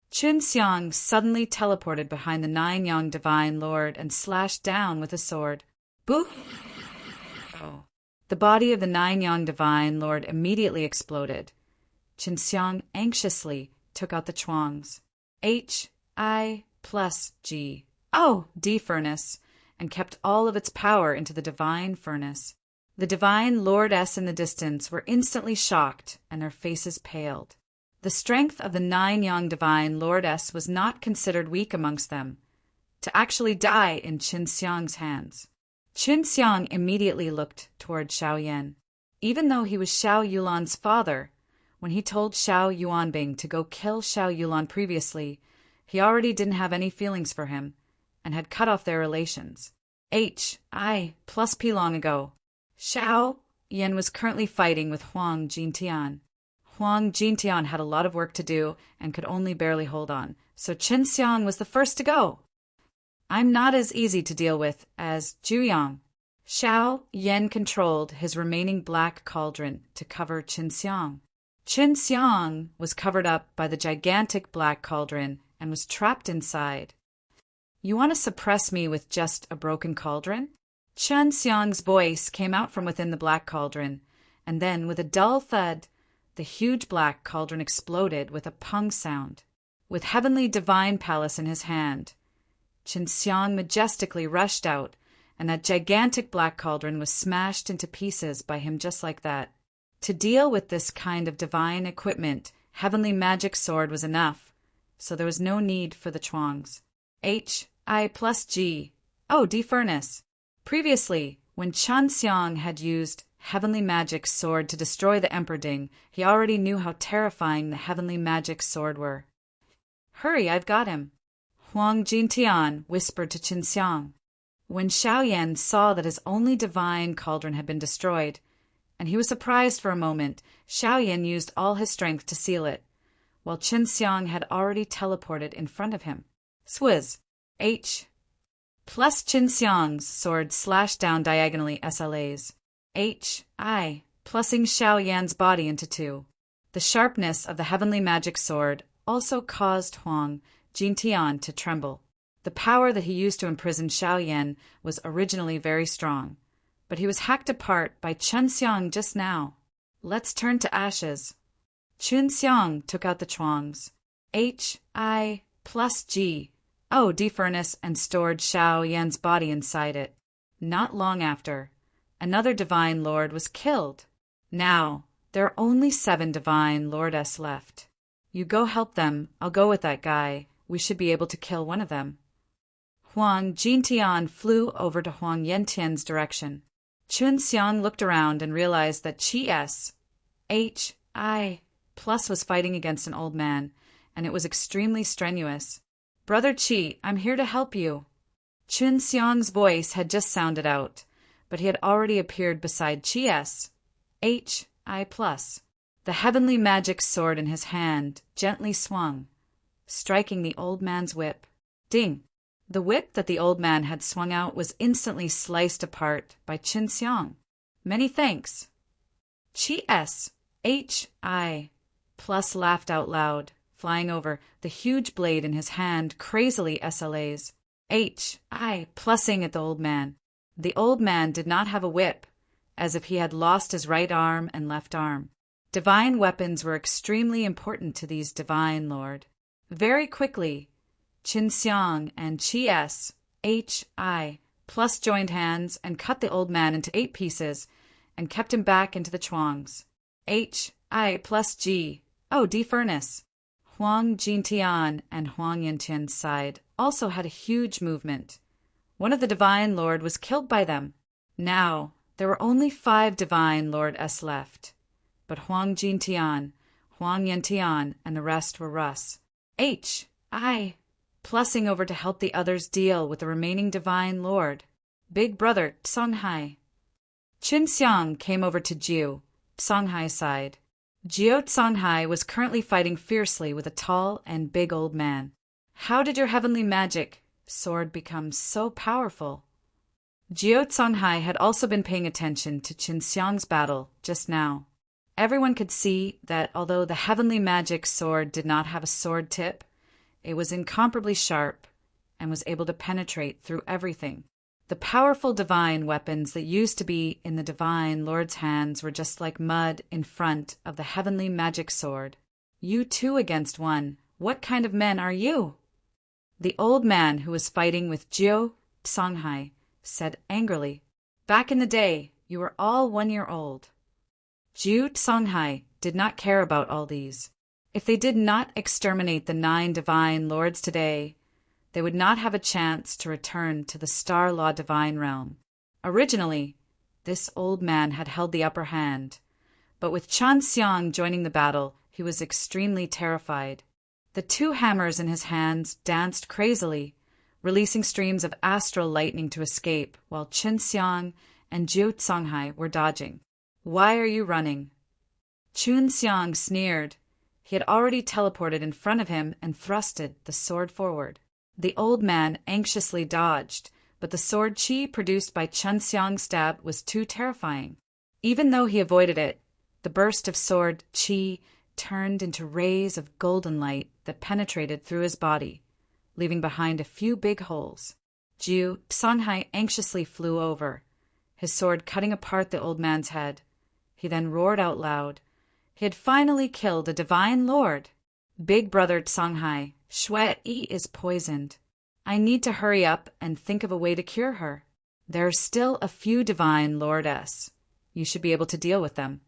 Chen Xiang suddenly teleported behind the Nine-Yang Divine Lord and slashed down with a sword. Boo! The body of the Nine-Yang Divine Lord immediately exploded. Chen Xiang anxiously took out the chuangs. H, I, plus G. Oh, D furnace, and kept all of its power into the divine furnace. The divine Lord S in the distance were instantly shocked, and their faces paled. The strength of the Nine-Yang Divine Lord S was not considered weak amongst them, to actually die in Qin Xiang's hands. Qin Xiang immediately looked toward Xiao Yan. Even though he was Xiao Yulan's father, when he told Xiao Yuanbing to go kill Xiao Yulan previously, he already didn't have any feelings for him, and had cut off their relations. H, I, plus P long ago. Xiao Yan was currently fighting with Huang Jintian. Huang Jintian had a lot of work to do and could only barely hold on, so Qin Xiang was the first to go. I'm not as easy to deal with as Zhuyang. Xiao Yan controlled his remaining black cauldron to cover Qin Xiang. Qin Xiang was covered up by the gigantic black cauldron and was trapped inside. You want to suppress me with just a broken cauldron? Qin Xiang's voice came out from within the black cauldron, and then, with a dull thud, the huge black cauldron exploded with a pung sound. With heavenly divine palace in his hand, Qin Xiang majestically rushed out, and that gigantic black cauldron was smashed into pieces by him just like that. To deal with this kind of divine equipment, heavenly magic sword was enough, so there was no need for the chuangs. H, I plus G. Oh, D furnace. Previously, when Chan Xiang had used heavenly magic sword to destroy the Emperor Ding, he already knew how terrifying the heavenly magic sword were. Hurry, I've got him. Huang Jintian whispered to Qin Xiang. When Xiao Yan saw that his only divine cauldron had been destroyed, and he was surprised for a moment, Xiao Yan used all his strength to seal it, while Qin Xiang had already teleported in front of him. Swizz. H. Plus Qin Xiang's sword slashed down diagonally SLAs. H. I. Plussing Xiao Yan's body into two. The sharpness of the heavenly magic sword also caused Huang Jintian to tremble. The power that he used to imprison Xiao Yan was originally very strong, but he was hacked apart by Chen Xiang just now. Let's turn to ashes. Qin Xiang took out the chuangs. H, I, plus G. Oh, D furnace, and stored Xiao Yan's body inside it. Not long after, another divine lord was killed. Now, there are only 7 divine lordess left. You go help them, I'll go with that guy. We should be able to kill one of them. Huang Jintian flew over to Huang Yantian's direction. Qin Xiang looked around and realized that Qi S, H, I, plus was fighting against an old man, and it was extremely strenuous. Brother Qi, I'm here to help you. Qin Xiang's voice had just sounded out, but he had already appeared beside Qi S, H, I plus. The heavenly magic sword in his hand gently swung, striking the old man's whip. Ding! The whip that the old man had swung out was instantly sliced apart by Qin Xiang. Many thanks. Qi S, H, I, Plus laughed out loud, flying over, the huge blade in his hand crazily SLAs. I plussing at the old man. The old man did not have a whip, as if he had lost his right arm and left arm. Divine weapons were extremely important to these divine lord. Very quickly, Qin Xiang and Qi S, I plus joined hands and cut the old man into 8 pieces and kept him back into the chuangs. I plus G, D furnace. Huang Jintian and Huang Yantian's side also had a huge movement. One of the divine lord was killed by them. Now, there were only 5 divine lord S left. But Huang Jintian, Huang Yantian, and the rest were Russ. I plussing over to help the others deal with the remaining divine lord. Big brother Songhai. Qin Xiang came over to Jiu, Songhai's side. Jiu Songhai was currently fighting fiercely with a tall and big old man. How did your heavenly magic sword become so powerful? Jiu Songhai had also been paying attention to Qin Xiang's battle just now. Everyone could see that although the heavenly magic sword did not have a sword tip, it was incomparably sharp and was able to penetrate through everything. The powerful divine weapons that used to be in the divine lord's hands were just like mud in front of the heavenly magic sword. You 2 against 1. What kind of men are you? The old man who was fighting with Jiu Songhai said angrily, Back in the day, you were all 1 year old. Jiu Songhai did not care about all these. If they did not exterminate the 9 divine lords today, they would not have a chance to return to the Star Law divine realm. Originally, this old man had held the upper hand, but with Qin Xiang joining the battle, he was extremely terrified. The 2 hammers in his hands danced crazily, releasing streams of astral lightning to escape, while Qin Xiang and Jiu Songhai were dodging. Why are you running? Qin Xiang sneered. He had already teleported in front of him and thrusted the sword forward. The old man anxiously dodged, but the sword chi produced by Qin Xiang's stab was too terrifying. Even though he avoided it, the burst of sword chi turned into rays of golden light that penetrated through his body, leaving behind a few big holes. Jiu Songhai anxiously flew over, his sword cutting apart the old man's head. He then roared out loud. He had finally killed a divine lord. Big brother Songhai, Shui is poisoned. I need to hurry up and think of a way to cure her. There are still a few divine lordess. You should be able to deal with them.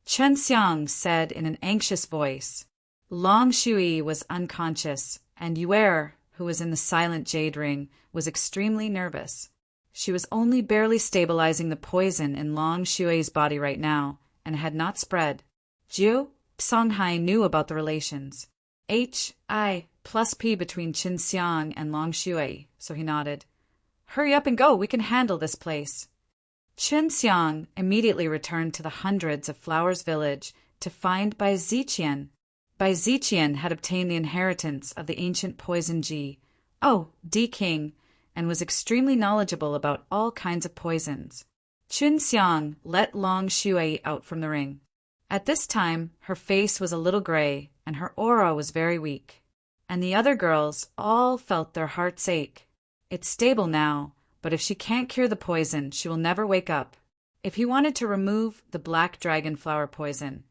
Qin Xiang said in an anxious voice. Long Shui was unconscious, and Yuer, who was in the silent jade ring, was extremely nervous. She was only barely stabilizing the poison in Long Shui's body right now, and had not spread. Jiu Songhai knew about the relations. I plus P between Qin Xiang and Long Shui, so he nodded. Hurry up and go, we can handle this place. Qin Xiang immediately returned to the hundreds of Flowers Village to find Bai Ziqian. Bai Ziqian had obtained the inheritance of the ancient poison Ji, D King, and was extremely knowledgeable about all kinds of poisons. Qin Xiang let Long Shui out from the ring. At this time, her face was a little gray, and her aura was very weak. And the other girls all felt their hearts ache. It's stable now, but if she can't cure the poison, she will never wake up. If he wanted to remove the black dragon flower poison,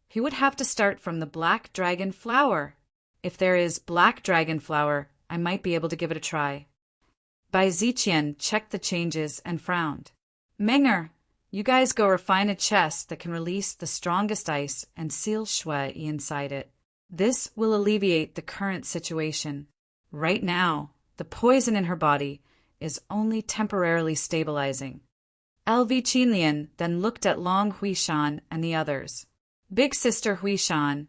he would have to start from the black dragon flower. If there is black dragon flower, I might be able to give it a try. Bai Ziqian checked the changes and frowned. Menger, you guys go refine a chest that can release the strongest ice and seal Shui inside it. This will alleviate the current situation. Right now, the poison in her body is only temporarily stabilizing. LV Qinlian then looked at Long Huishan and the others. Big sister Huishan,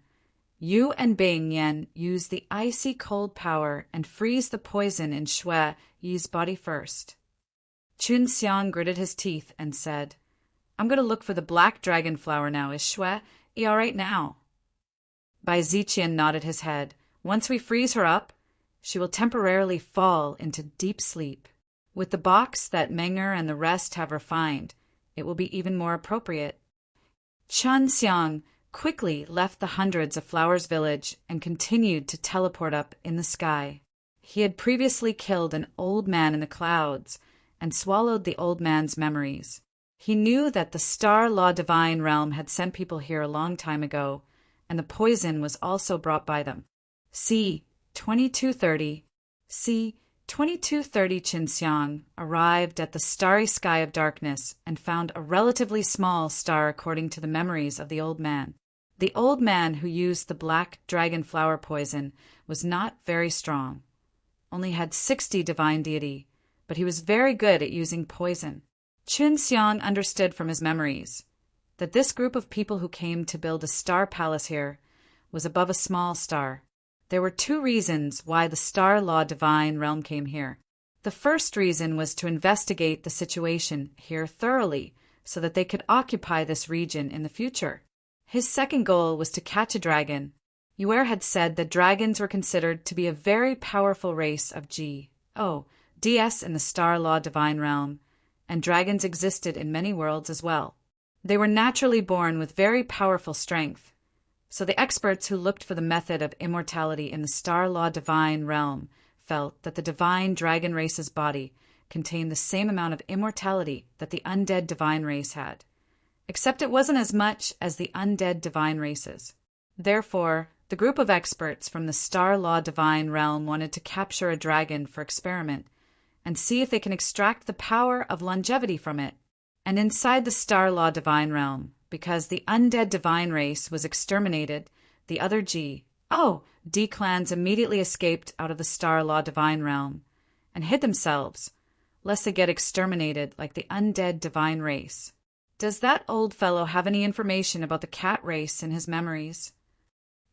you and Bing Yan use the icy cold power and freeze the poison in Shui Yi's body first. Qin Xiang gritted his teeth and said, I'm going to look for the black dragon flower now. Is Shui Yi all right now? Bai Ziqian nodded his head. Once we freeze her up, she will temporarily fall into deep sleep. With the box that Menger and the rest have refined, it will be even more appropriate. Qin Xiang quickly left the hundreds of flowers village and continued to teleport up in the sky. He had previously killed an old man in the clouds and swallowed the old man's memories. He knew that the Star Law Divine Realm had sent people here a long time ago, and the poison was also brought by them. C. 2230 Qinxiang arrived at the starry sky of darkness and found a relatively small star according to the memories of the old man. The old man who used the black dragon flower poison was not very strong, only had 60 divine deity, but he was very good at using poison. Qinxiang understood from his memories that this group of people who came to build a star palace here was above a small star. There were 2 reasons why the Star Law Divine Realm came here. The first reason was to investigate the situation here thoroughly so that they could occupy this region in the future. His second goal was to catch a dragon. Yuer had said that dragons were considered to be a very powerful race of DS in the Star Law Divine Realm, and dragons existed in many worlds as well. They were naturally born with very powerful strength. So the experts who looked for the method of immortality in the Star Law Divine Realm felt that the divine dragon race's body contained the same amount of immortality that the undead divine race had, except it wasn't as much as the undead divine races. Therefore, the group of experts from the Star Law Divine Realm wanted to capture a dragon for experiment and see if they can extract the power of longevity from it. And inside the Star Law Divine Realm, because the undead divine race was exterminated, the other D clans immediately escaped out of the Star Law Divine Realm and hid themselves, lest they get exterminated like the undead divine race. Does that old fellow have any information about the cat race in his memories?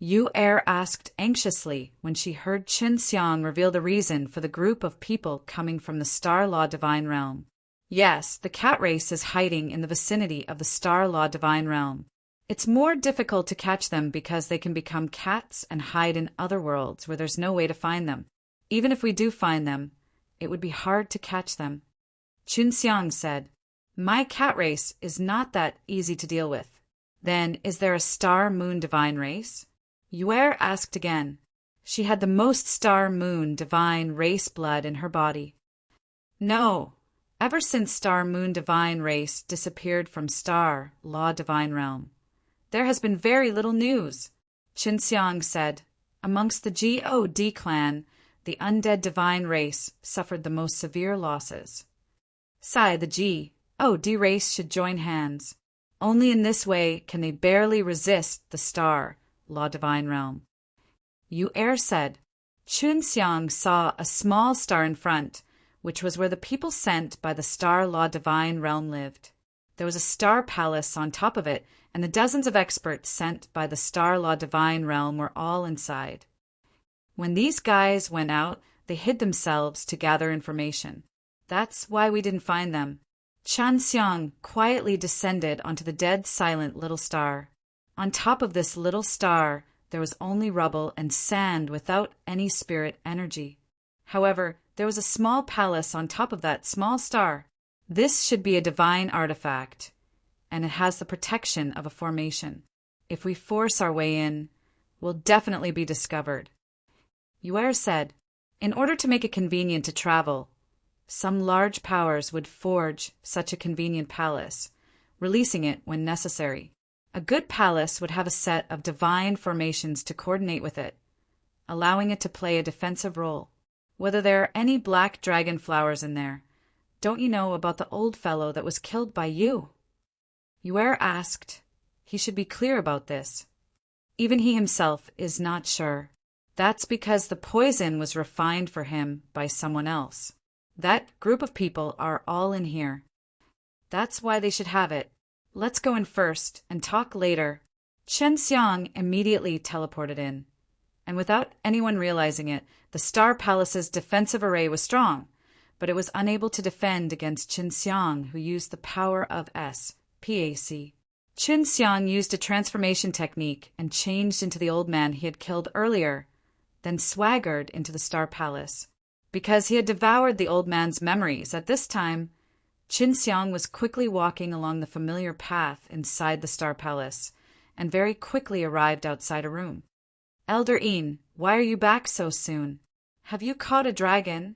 Yuer asked anxiously when she heard Qinxiang reveal the reason for the group of people coming from the Star Law Divine Realm. Yes, the cat race is hiding in the vicinity of the Star Law Divine Realm. It's more difficult to catch them because they can become cats and hide in other worlds where there's no way to find them. Even if we do find them, it would be hard to catch them. Qinxiang said, "My cat race is not that easy to deal with." Then, is there a Star Moon Divine race? Yuer asked again. She had the most Star Moon Divine race blood in her body. No. Ever since Star Moon Divine race disappeared from Star Law Divine Realm, there has been very little news. Qinxiang said, amongst the God clan, the undead divine race suffered the most severe losses. The God race should join hands. Only in this way can they barely resist the Star Law Divine Realm. Yuer said, Qinxiang saw a small star in front, which was where the people sent by the Star Law Divine Realm lived. There was a star palace on top of it, and the dozens of experts sent by the Star Law Divine Realm were all inside. When these guys went out, they hid themselves to gather information. That's why we didn't find them. Qinxiang quietly descended onto the dead silent little star. On top of this little star, there was only rubble and sand without any spirit energy. However, there was a small palace on top of that small star. This should be a divine artifact, and it has the protection of a formation. If we force our way in, we'll definitely be discovered. Yuer said, in order to make it convenient to travel, some large powers would forge such a convenient palace, releasing it when necessary. A good palace would have a set of divine formations to coordinate with it, allowing it to play a defensive role. Whether there are any black dragon flowers in there, don't you know about the old fellow that was killed by you? Yuer asked. He should be clear about this. Even he himself is not sure. That's because the poison was refined for him by someone else. That group of people are all in here. That's why they should have it. Let's go in first and talk later. Qinxiang immediately teleported in. And without anyone realizing it, the Star Palace's defensive array was strong, but it was unable to defend against Qinxiang, who used the power of SPAC. Qinxiang used a transformation technique and changed into the old man he had killed earlier, then swaggered into the Star Palace. Because he had devoured the old man's memories at this time, Qinxiang was quickly walking along the familiar path inside the Star Palace, and very quickly arrived outside a room. Elder Een, why are you back so soon? Have you caught a dragon?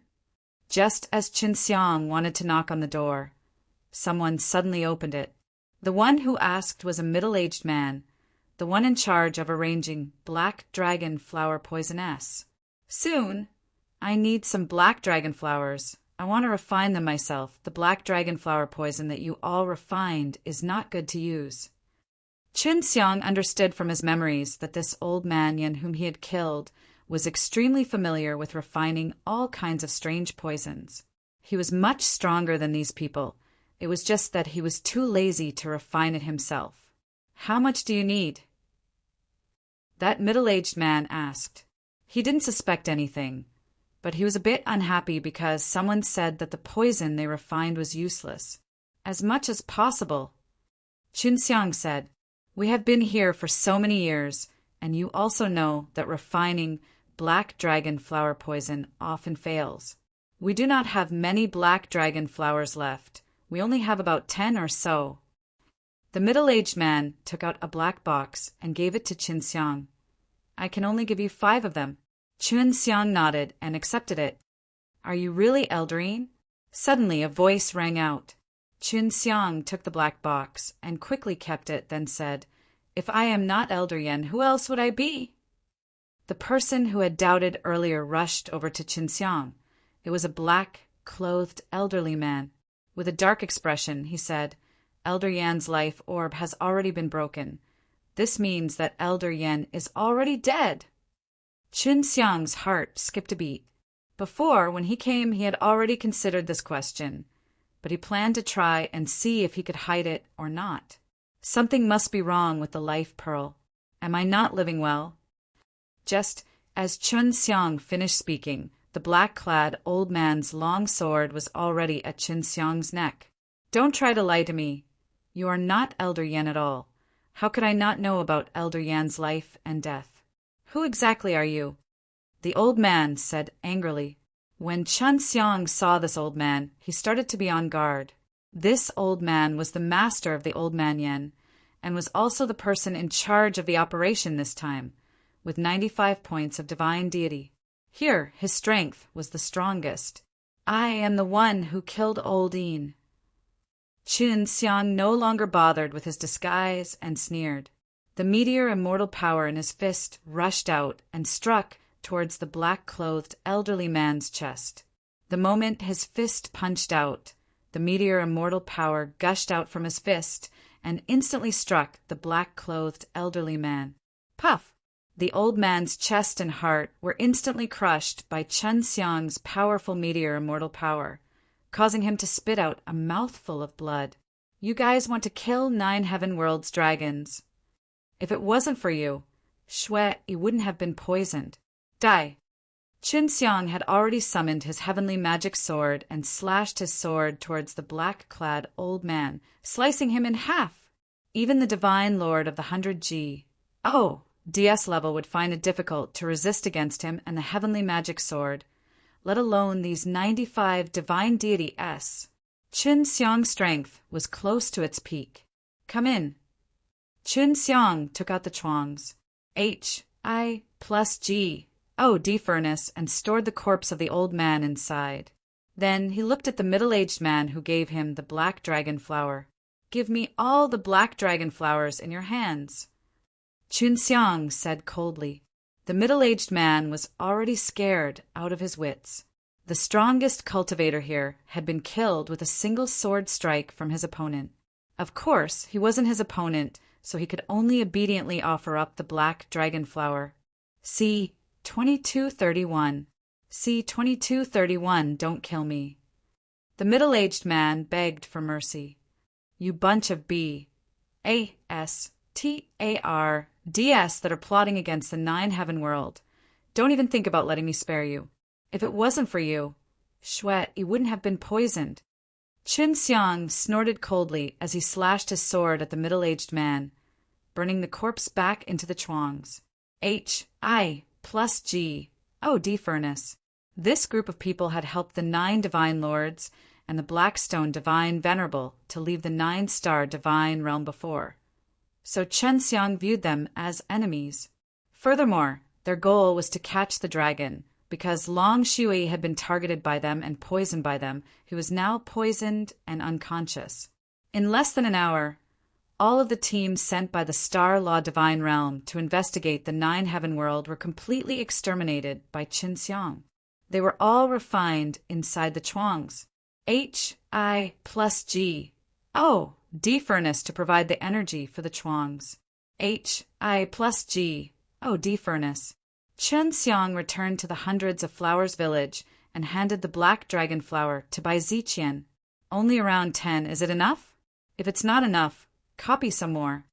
Just as Qin Xiang wanted to knock on the door, someone suddenly opened it. The one who asked was a middle-aged man, the one in charge of arranging black dragon flower poisoness. Soon, I need some black dragon flowers. I want to refine them myself. The black dragon flower poison that you all refined is not good to use. Qin Xiang understood from his memories that this old man Yen whom he had killed was extremely familiar with refining all kinds of strange poisons. He was much stronger than these people. It was just that he was too lazy to refine it himself. How much do you need? That middle-aged man asked. He didn't suspect anything, but he was a bit unhappy because someone said that the poison they refined was useless. As much as possible. Qin Xiang said, we have been here for so many years, and you also know that refining black dragon flower poison often fails. We do not have many black dragon flowers left. We only have about 10 or so. The middle-aged man took out a black box and gave it to Qin Xiang. I can only give you 5 of them. Qin Xiang nodded and accepted it. Are you really Elder Een? Suddenly a voice rang out. Qin Xiang took the black box and quickly kept it, then said, if I am not Elder Yen, who else would I be? The person who had doubted earlier rushed over to Qin Xiang. It was a black-clothed elderly man. With a dark expression, he said, Elder Yan's life orb has already been broken. This means that Elder Yen is already dead. Qin Xiang's heart skipped a beat. Before, when he came, he had already considered this question, but he planned to try and see if he could hide it or not. Something must be wrong with the life pearl. Am I not living well? Just as Qin Xiang finished speaking, the black-clad old man's long sword was already at Qin Xiang's neck. Don't try to lie to me. You are not Elder Yen at all. How could I not know about Elder Yan's life and death? Who exactly are you? The old man said angrily. When Qin Xiang saw this old man, he started to be on guard. This old man was the master of the old man Yen, and was also the person in charge of the operation this time, with 95 points of divine deity. Here, his strength was the strongest. I am the one who killed old Een. Qin Xiang no longer bothered with his disguise and sneered. The meteor immortal power in his fist rushed out and struck towards the black-clothed elderly man's chest. The moment his fist punched out, the meteor immortal power gushed out from his fist and instantly struck the black-clothed elderly man. Puff! The old man's chest and heart were instantly crushed by Qin Xiang's powerful meteor immortal power, causing him to spit out a mouthful of blood. You guys want to kill 9 heaven worlds dragons. If it wasn't for you, Shui, you wouldn't have been poisoned. Die! Qin Xiang had already summoned his heavenly magic sword and slashed his sword towards the black-clad old man, slicing him in half. Even the divine lord of the 100G, DS level would find it difficult to resist against him and the heavenly magic sword, let alone these 95 divine deity S. Qin Xiang's strength was close to its peak. Come in. Qin Xiang took out the chuangs, HI plus G, D furnace, and stored the corpse of the old man inside. Then he looked at the middle-aged man who gave him the black dragon flower. Give me all the black dragon flowers in your hands. Qin Xiang said coldly. The middle-aged man was already scared out of his wits. The strongest cultivator here had been killed with a single sword strike from his opponent. Of course, he wasn't his opponent, so he could only obediently offer up the black dragon flower. See 2231. See 2231, don't kill me. The middle-aged man begged for mercy. You bunch of BASTARDS that are plotting against the 9 heaven world. Don't even think about letting me spare you. If it wasn't for you, Shui, you wouldn't have been poisoned. Qin Xiang snorted coldly as he slashed his sword at the middle-aged man, burning the corpse back into the chuangs. HI plus G, D furnace. This group of people had helped the 9 divine lords and the Blackstone divine venerable to leave the 9-star divine realm before. so Chen Xiang viewed them as enemies. Furthermore, their goal was to catch the dragon, because Long Shui had been targeted by them and poisoned by them, who was now poisoned and unconscious. In less than an hour, all of the teams sent by the Star Law Divine Realm to investigate the Nine Heaven World were completely exterminated by Qin Xiang. They were all refined inside the chuangs. Hi plus G. Oh, D furnace to provide the energy for the chuangs. Hi plus G. Oh, D furnace. Qin Xiang returned to the Hundreds of Flowers village and handed the black dragon flower to Bai Ziqian. Only around 10, is it enough? If it's not enough, copy some more.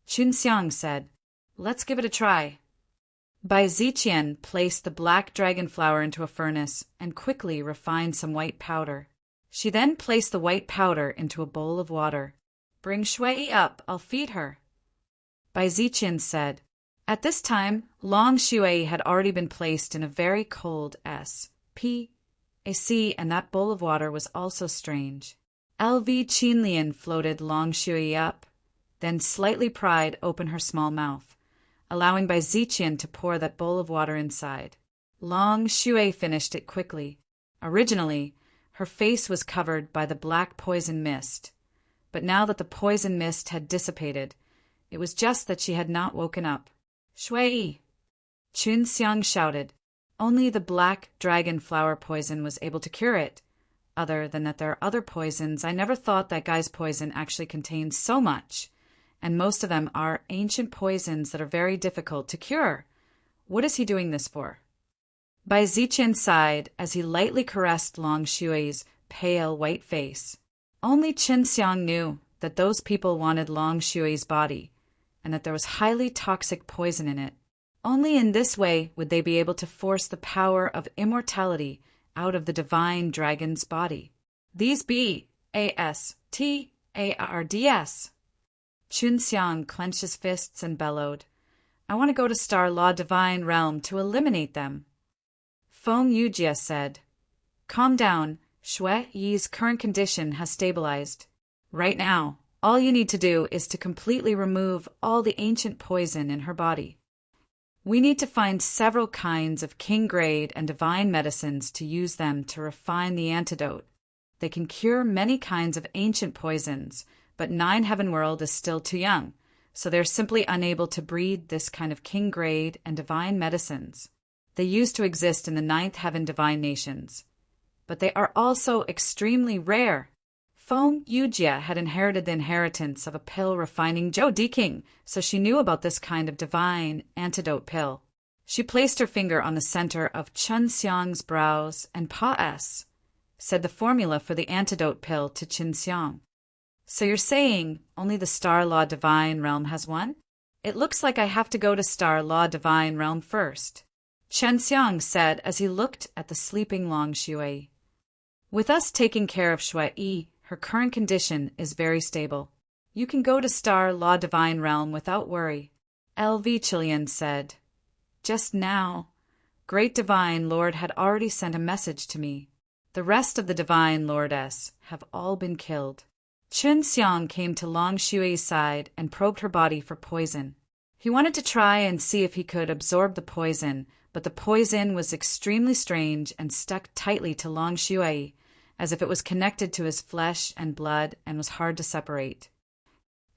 Qin Xiang said, let's give it a try. Bai Ziqian placed the black dragon flower into a furnace and quickly refined some white powder. She then placed the white powder into a bowl of water. Bring Shui up, I'll feed her. Bai Ziqian said. At this time, Long Shui had already been placed in a very cold S.P. A sea, and that bowl of water was also strange. LV Qinlian floated Long Shui up, then slightly pried open her small mouth, allowing Bai Ziqian to pour that bowl of water inside. Long Shui finished it quickly. Originally, her face was covered by the black poison mist, but now that the poison mist had dissipated, it was just that she had not woken up. Shui! Qin Xiang shouted. Only the black dragon flower poison was able to cure it. Other than that there are other poisons, I never thought that guy's poison actually contained so much, and most of them are ancient poisons that are very difficult to cure. What is he doing this for? Bai Ziqian sighed as he lightly caressed Long Shui's pale white face. Only Qin Xiang knew that those people wanted Long Shui's body, and that there was highly toxic poison in it. Only in this way would they be able to force the power of immortality out of the divine dragon's body. These be ASTARDS. Qin Xiang clenched his fists and bellowed, I want to go to Star Law Divine Realm to eliminate them. Feng Yujia said, calm down, Shui Yi's current condition has stabilized. Right now, all you need to do is to completely remove all the ancient poison in her body. We need to find several kinds of king-grade and divine medicines to use them to refine the antidote. They can cure many kinds of ancient poisons, but Nine Heaven World is still too young, so they're simply unable to breed this kind of king-grade and divine medicines. They used to exist in the Ninth Heaven Divine Nations, but they are also extremely rare. Feng Yujia had inherited the inheritance of a pill refining Zhou Diking, so she knew about this kind of divine antidote pill. She placed her finger on the center of Qin Xiang's brows and said the formula for the antidote pill to Qin Xiang. So you're saying only the Star Law Divine Realm has one? It looks like I have to go to Star Law Divine Realm first, Qin Xiang said as he looked at the sleeping Long Shui. With us taking care of Shui Yi, her current condition is very stable. You can go to Star Law Divine Realm without worry, LV Qilian said. Just now, Great Divine Lord had already sent a message to me. The rest of the Divine Lordess have all been killed. Qin Xiang came to Long Shui's side and probed her body for poison. He wanted to try and see if he could absorb the poison, but the poison was extremely strange and stuck tightly to Long Shui, as if it was connected to his flesh and blood and was hard to separate.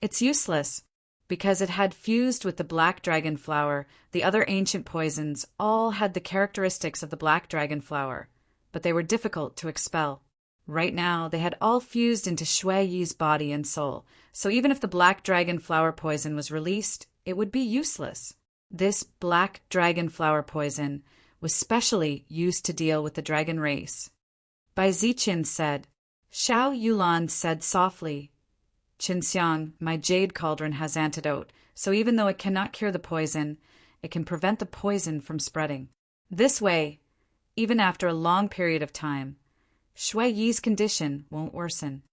It's useless, because it had fused with the black dragon flower. The other ancient poisons all had the characteristics of the black dragon flower, but they were difficult to expel. Right now, they had all fused into Shui Yi's body and soul, so even if the black dragon flower poison was released, it would be useless. This black dragon flower poison was specially used to deal with the dragon race. Bai Ziqian said. Xiao Yulan said softly, Qin Xiang, my jade cauldron has antidote, so even though it cannot cure the poison, it can prevent the poison from spreading. This way, even after a long period of time, Shui Yi's condition won't worsen.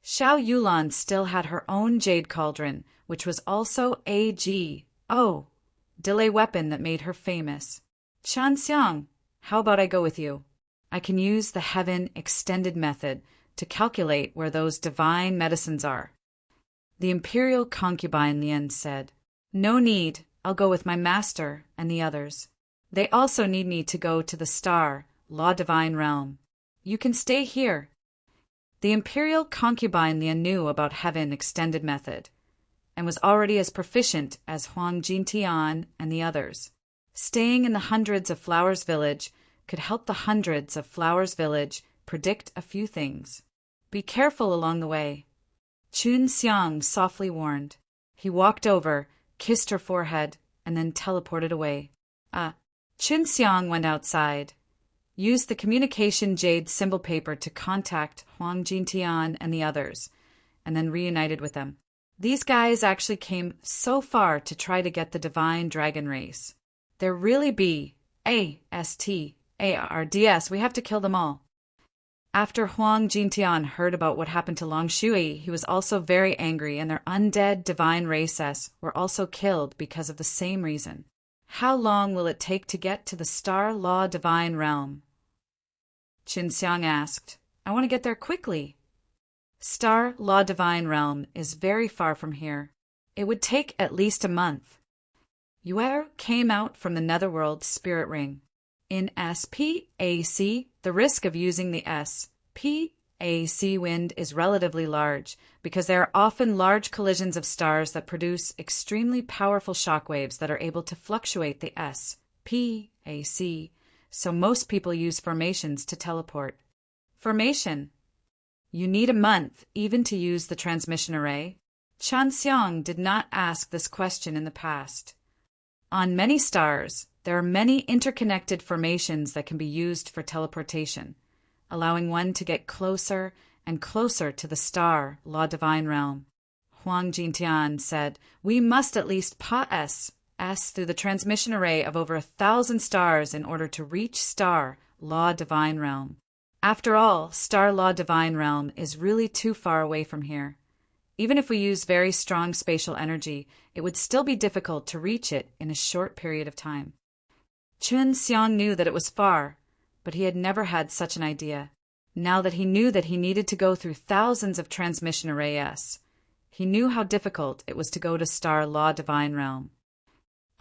Xiao Yulan still had her own jade cauldron, which was also a delay weapon that made her famous. Qin Xiang, how about I go with you? I can use the Heaven Extended Method to calculate where those divine medicines are. The imperial concubine Lien said, "No need, I'll go with my master and the others. They also need me to go to the star, Law Divine Realm. You can stay here." The imperial concubine Lien knew about Heaven Extended Method, and was already as proficient as Huang Jintian and the others. Staying in the Hundreds of Flowers Village could help the Hundreds of Flowers Village predict a few things. Be careful along the way, Chun Xiang softly warned. He walked over, kissed her forehead, and then teleported away. Chun Xiang went outside, used the communication jade symbol paper to contact Huang Jintian and the others, and then reunited with them. These guys actually came so far to try to get the divine dragon race. There really be ASTARDS. We have to kill them all. After Huang Jintian heard about what happened to Long Shui, he was also very angry, and their undead divine races were also killed because of the same reason. How long will it take to get to the Star Law Divine Realm? Qin Xiang asked. I want to get there quickly. Star Law Divine Realm is very far from here. It would take at least a month. Yuer came out from the Netherworld Spirit Ring. In SPAC, the risk of using the SPAC wind is relatively large because there are often large collisions of stars that produce extremely powerful shockwaves that are able to fluctuate the SPAC, so most people use formations to teleport. Formation. You need a month even to use the transmission array. Chan Xiang did not ask this question in the past. On many stars, there are many interconnected formations that can be used for teleportation, allowing one to get closer and closer to the star, Law Divine Realm. Huang Jintian said, we must at least pass through the transmission array of over 1,000 stars in order to reach star, Law Divine Realm. After all, star Law Divine Realm is really too far away from here. Even if we use very strong spatial energy, it would still be difficult to reach it in a short period of time. Chun Xiang knew that it was far, but he had never had such an idea. Now that he knew that he needed to go through thousands of transmission arrays, he knew how difficult it was to go to Star Law Divine Realm.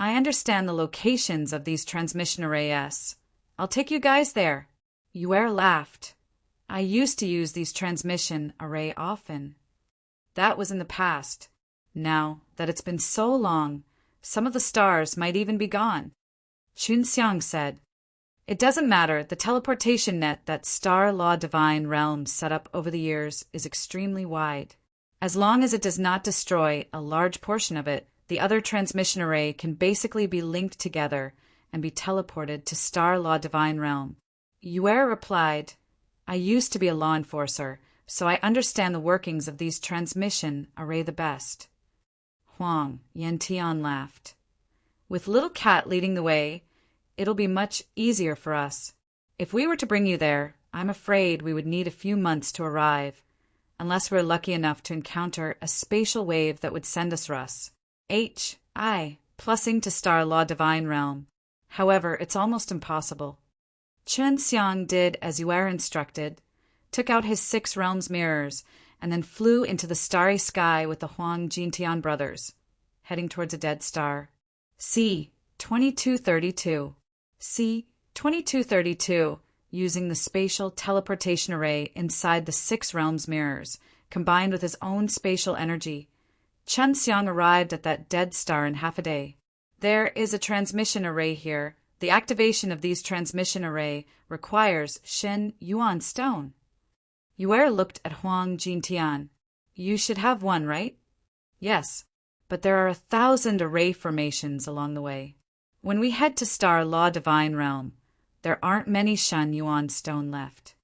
I understand the locations of these transmission arrays. I'll take you guys there. Yuer laughed. I used to use these transmission array often. That was in the past. Now that it's been so long, some of the stars might even be gone. Chun Xiang said, it doesn't matter, the teleportation net that Star Law Divine Realm set up over the years is extremely wide. As long as it does not destroy a large portion of it, the other transmission array can basically be linked together and be teleported to Star Law Divine Realm. Yuer replied, I used to be a law enforcer, so I understand the workings of these transmission array the best. Huang Yantian laughed. With Little Cat leading the way, it'll be much easier for us. If we were to bring you there, I'm afraid we would need a few months to arrive, unless we're lucky enough to encounter a spatial wave that would send us plussing to Star Law Divine Realm. However, it's almost impossible. Chun Xiang did as Yuer instructed, took out his 6 realms mirrors, and then flew into the starry sky with the Huang Jintian brothers, heading towards a dead star. C-2232. C-2232, using the spatial teleportation array inside the 6 realms mirrors, combined with his own spatial energy. Chun Xiang arrived at that dead star in half a day. There is a transmission array here. The activation of these transmission array requires Shen Yuan stone. Yuer looked at Huang Jintian. You should have one, right? Yes, but there are 1,000 array formations along the way. When we head to Star Law Divine Realm, there aren't many Shen Yuan stone left.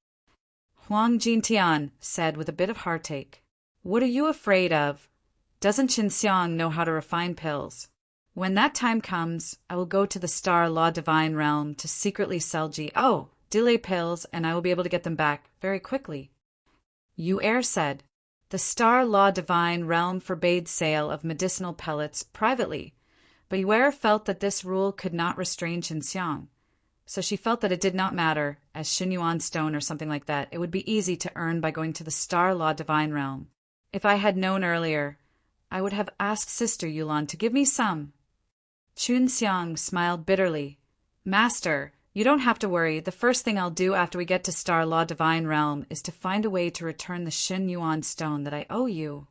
Huang Jintian said with a bit of heartache. What are you afraid of? Doesn't Qin Xiang know how to refine pills? When that time comes, I will go to the Star Law Divine Realm to secretly sell delay pills, and I will be able to get them back very quickly. Yuer said, the Star Law Divine Realm forbade sale of medicinal pellets privately, but Yuer felt that this rule could not restrain Qin Xiang, so she felt that it did not matter, as Xinyuan stone or something like that. It would be easy to earn by going to the Star Law Divine Realm. If I had known earlier, I would have asked Sister Yulan to give me some. Chunxiang smiled bitterly. Master, you don't have to worry. The first thing I'll do after we get to Star Law Divine Realm is to find a way to return the Shen Yuan stone that I owe you.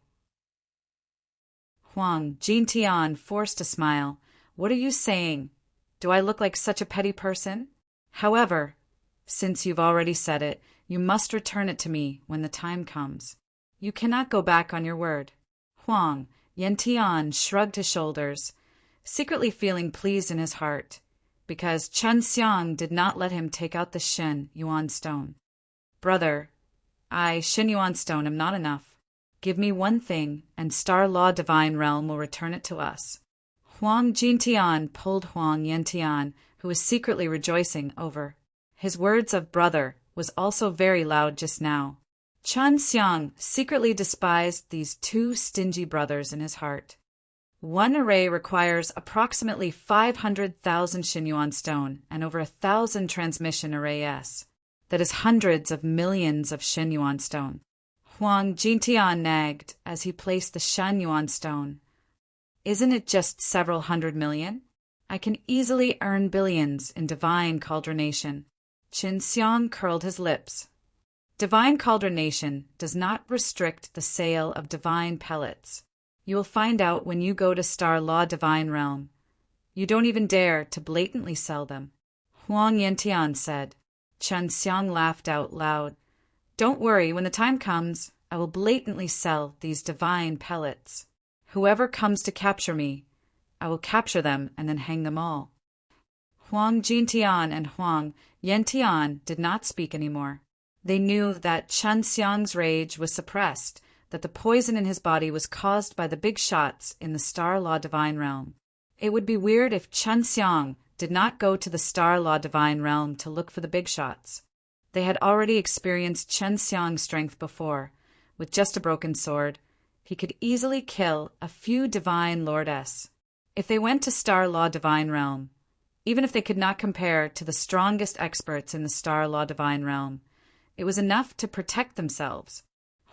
Huang Jintian forced a smile. What are you saying? Do I look like such a petty person? However, since you've already said it, you must return it to me when the time comes. You cannot go back on your word. Huang Yantian shrugged his shoulders, secretly feeling pleased in his heart, because Chen Xiang did not let him take out the Shen Yuan stone. Brother, Shen Yuan stone, am not enough. Give me one thing, and Star Law Divine Realm will return it to us. Huang Jintian pulled Huang Yantian, who was secretly rejoicing over his words of brother, was also very loud just now. Chen Xiang secretly despised these two stingy brothers in his heart. One array requires approximately 500,000 Xinyuan stone and over 1,000 transmission arrays. That is hundreds of millions of Xinyuan stone. Huang Jintian nagged as he placed the Xinyuan stone. Isn't it just several hundred million? I can easily earn billions in divine cauldronation. Qin Xiang curled his lips. Divine cauldronation does not restrict the sale of divine pellets. You will find out when you go to Star Law Divine Realm. You don't even dare to blatantly sell them. Huang Yantian said. Chen Xiang laughed out loud. Don't worry, when the time comes, I will blatantly sell these divine pellets. Whoever comes to capture me, I will capture them and then hang them all. Huang Jintian and Huang Yantian did not speak anymore. They knew that Chen Xiang's rage was suppressed, that the poison in his body was caused by the big shots in the Star Law Divine Realm. It would be weird if Chen Xiang did not go to the Star Law Divine Realm to look for the big shots. They had already experienced Chen Xiang's strength before. With just a broken sword, he could easily kill a few divine lordess. If they went to Star Law Divine Realm, even if they could not compare to the strongest experts in the Star Law Divine Realm, it was enough to protect themselves.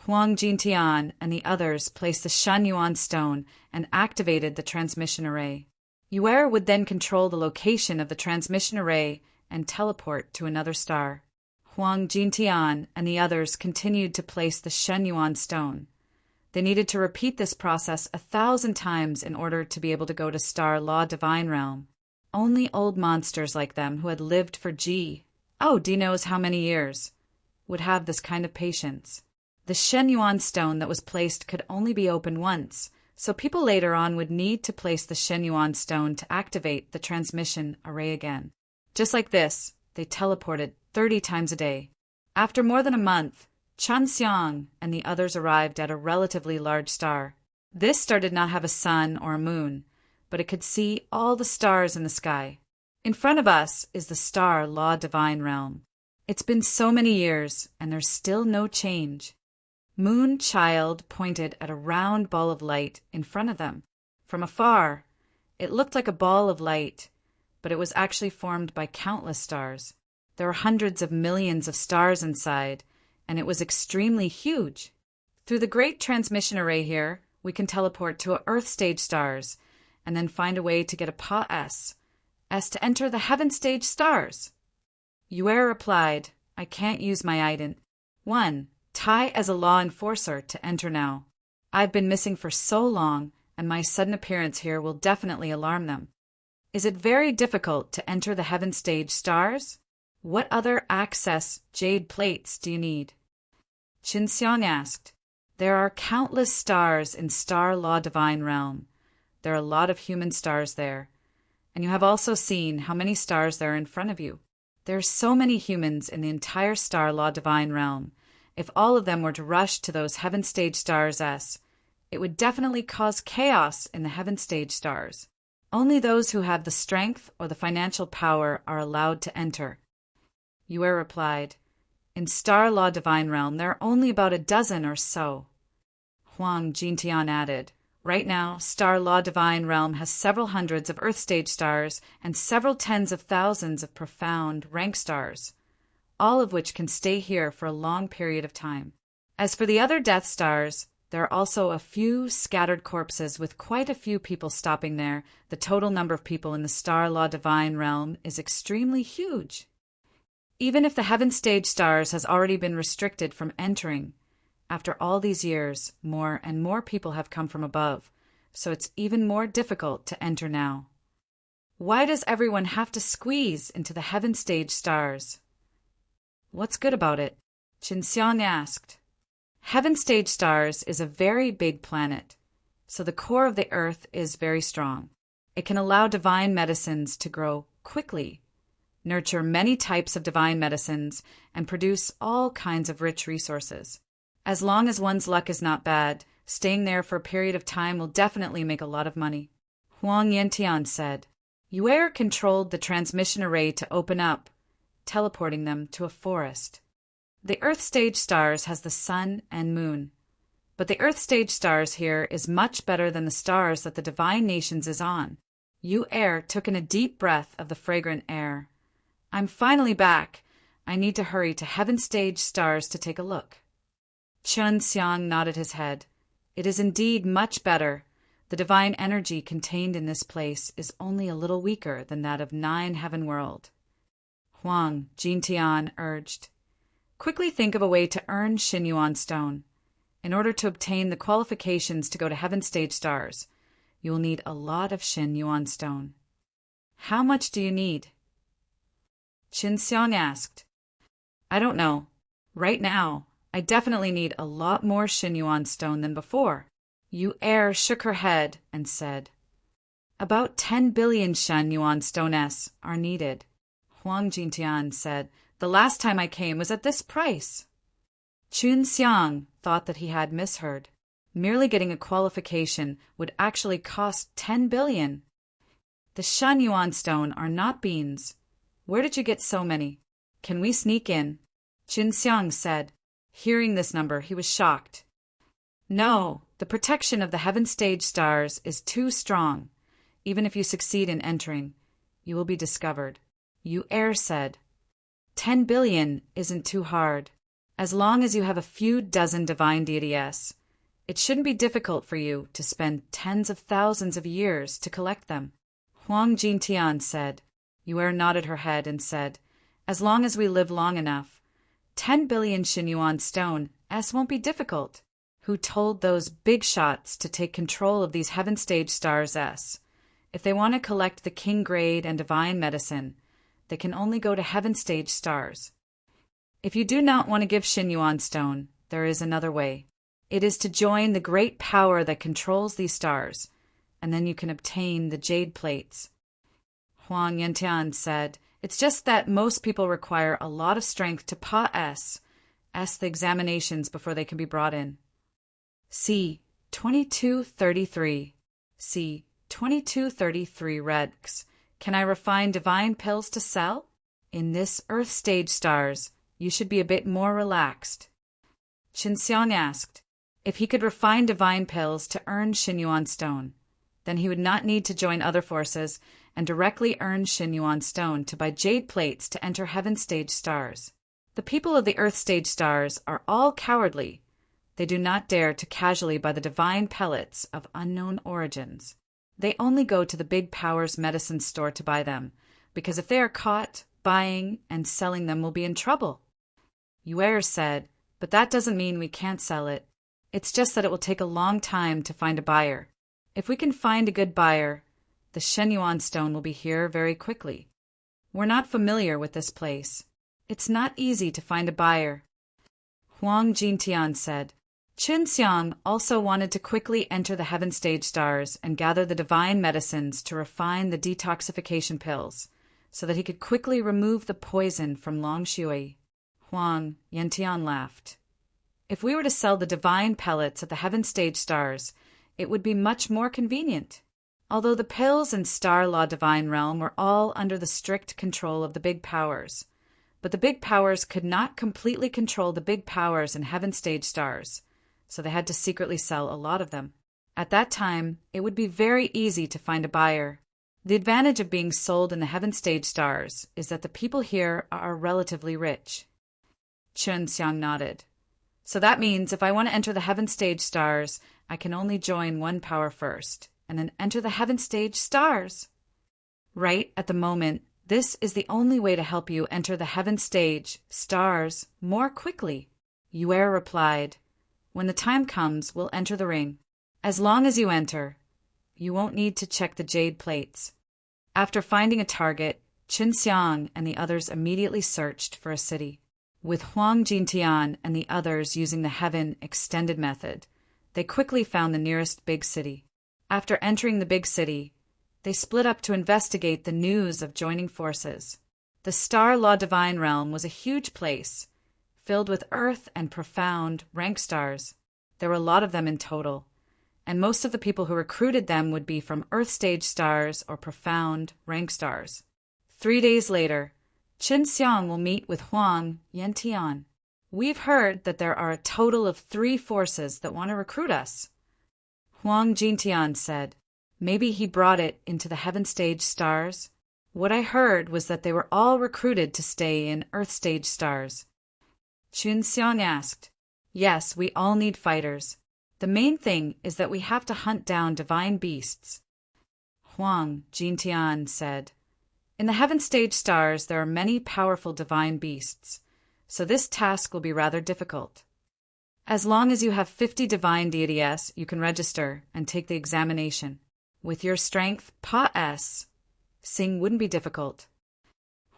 Huang Jintian and the others placed the Shen Yuan stone and activated the transmission array. Yuer would then control the location of the transmission array and teleport to another star. Huang Jintian and the others continued to place the Shen Yuan stone. They needed to repeat this process 1,000 times in order to be able to go to Star Law Divine Realm. Only old monsters like them who had lived for D knows how many years would have this kind of patience. The Shen Yuan stone that was placed could only be opened once, so people later on would need to place the Shen Yuan stone to activate the transmission array again. Just like this, they teleported 30 times a day. After more than a month, Chen Xiang and the others arrived at a relatively large star. This star did not have a sun or a moon, but it could see all the stars in the sky. In front of us is the Star Law Divine Realm. It's been so many years, and there's still no change. Moon Child pointed at a round ball of light in front of them. From afar, it looked like a ball of light, but it was actually formed by countless stars. There were hundreds of millions of stars inside, and it was extremely huge. Through the great transmission array here, we can teleport to Earth stage stars, and then find a way to get a Pa S to enter the Heaven stage stars. Yuer replied, I can't use my ident. 1. Tai as a law enforcer to enter now. I've been missing for so long, and my sudden appearance here will definitely alarm them. Is it very difficult to enter the Heaven stage stars? What other access jade plates do you need? Qin Xiang asked. There are countless stars in Star Law Divine Realm. There are a lot of human stars there. And you have also seen how many stars there are in front of you. There are so many humans in the entire Star Law Divine Realm. If all of them were to rush to those Heaven stage stars it would definitely cause chaos in the Heaven stage stars. Only those who have the strength or the financial power are allowed to enter. Yuer replied, In Star Law Divine Realm, there are only about a dozen or so. Huang Jintian added, Right now, Star Law Divine Realm has several hundreds of Earth stage stars and several tens of thousands of profound rank stars, all of which can stay here for a long period of time. As for the other Death stars, There are also a few scattered corpses with quite a few people stopping there. The total number of people in the Star Law Divine realm is extremely huge. Even if the Heaven Stage Stars has already been restricted from entering, after all these years, more and more people have come from above, so it's even more difficult to enter now. Why does everyone have to squeeze into the Heaven Stage Stars? What's good about it? Qinxiang asked. Heaven Stage Stars is a very big planet, so the core of the Earth is very strong. It can allow divine medicines to grow quickly, nurture many types of divine medicines, and produce all kinds of rich resources. As long as one's luck is not bad, staying there for a period of time will definitely make a lot of money. Huang Yantian said. Yue controlled the transmission array to open up, teleporting them to a forest. The Earth Stage Stars has the sun and moon, but the Earth Stage Stars here is much better than the stars that the Divine Nations is on. Yu took in a deep breath of the fragrant air. I'm finally back. I need to hurry to Heaven Stage Stars to take a look. Chun Xiang nodded his head. It is indeed much better. The divine energy contained in this place is only a little weaker than that of 9 Heaven World. Huang Jintian urged. Quickly think of a way to earn Xinyuan Stone. In order to obtain the qualifications to go to Heaven Stage Stars, you will need a lot of Xinyuan Stone. How much do you need? Qinxiang asked. I don't know. Right now, I definitely need a lot more Xinyuan Stone than before. Yu shook her head and said, About 10 billion Xinyuan Stones are needed. Huang Jintian said, The last time I came was at this price. Chun Xiang thought that he had misheard. Merely getting a qualification would actually cost 10 billion. The Xinyuan Stone are not beans. Where did you get so many? Can we sneak in? Chun Xiang said. Hearing this number, he was shocked. No, the protection of the Heaven Stage Stars is too strong. Even if you succeed in entering, you will be discovered. Yu said. 10 billion isn't too hard. As long as you have a few dozen divine deities, it shouldn't be difficult for you to spend tens of thousands of years to collect them. Huang Jintian said. Yu nodded her head and said, As long as we live long enough, 10 billion Xinyuan Stone won't be difficult. Who told those big shots to take control of these Heaven Stage Stars If they want to collect the King Grade and Divine Medicine, they can only go to Heaven Stage Stars. If you do not want to give Xinyuan Stone, there is another way. It is to join the great power that controls these stars, and then you can obtain the jade plates. Huang Yantian said, It's just that most people require a lot of strength to pass the examinations before they can be brought in. C. 2233. C. 2233 Reds. Can I refine divine pills to sell? In this Earth Stage Stars, you should be a bit more relaxed. Qinxiang asked. If he could refine divine pills to earn Xinyuan Stone, then he would not need to join other forces and directly earn Xinyuan Stone to buy jade plates to enter Heaven Stage Stars. The people of the Earth Stage Stars are all cowardly. They do not dare to casually buy the divine pellets of unknown origins. They only go to the big powers medicine store to buy them, because if they are caught, buying and selling them will be in trouble. Yu said, But that doesn't mean we can't sell it. It's just that it will take a long time to find a buyer. If we can find a good buyer, the Xinyuan Stone will be here very quickly. We're not familiar with this place. It's not easy to find a buyer. Huang Jintian said. Chun Xiang also wanted to quickly enter the Heaven Stage Stars and gather the divine medicines to refine the detoxification pills, so that he could quickly remove the poison from Long Shui. Huang Yantian laughed. If we were to sell the divine pellets at the Heaven Stage Stars, it would be much more convenient. Although the pills in Star Law Divine Realm were all under the strict control of the big powers, but the big powers could not completely control the big powers in Heaven Stage Stars, so they had to secretly sell a lot of them. At that time, it would be very easy to find a buyer. The advantage of being sold in the Heaven Stage Stars is that the people here are relatively rich. Chun Xiang nodded. So that means if I want to enter the heaven stage stars, I can only join one power first, and then enter the heaven stage stars. Right at the moment, this is the only way to help you enter the heaven stage stars more quickly. Yue replied, when the time comes, we'll enter the ring. As long as you enter, you won't need to check the jade plates. After finding a target, Qin Xiang and the others immediately searched for a city. With Huang Jintian and the others using the heaven extended method, they quickly found the nearest big city. After entering the big city, they split up to investigate the news of joining forces. The Star Law Divine Realm was a huge place, filled with earth and profound rank stars. There were a lot of them in total, and most of the people who recruited them would be from Earth Stage stars or profound rank stars. 3 days later, Qin Xiang will meet with Huang Yantian. We've heard that there are a total of 3 forces that want to recruit us. Huang Jintian said, maybe he brought it into the heaven stage stars. What I heard was that they were all recruited to stay in Earth Stage stars. Qin Xiang asked, yes, we all need fighters. The main thing is that we have to hunt down divine beasts. Huang Jintian said, in the heaven stage stars there are many powerful divine beasts, so this task will be rather difficult. As long as you have 50 divine deities, you can register and take the examination. With your strength, Pa S, Sing wouldn't be difficult.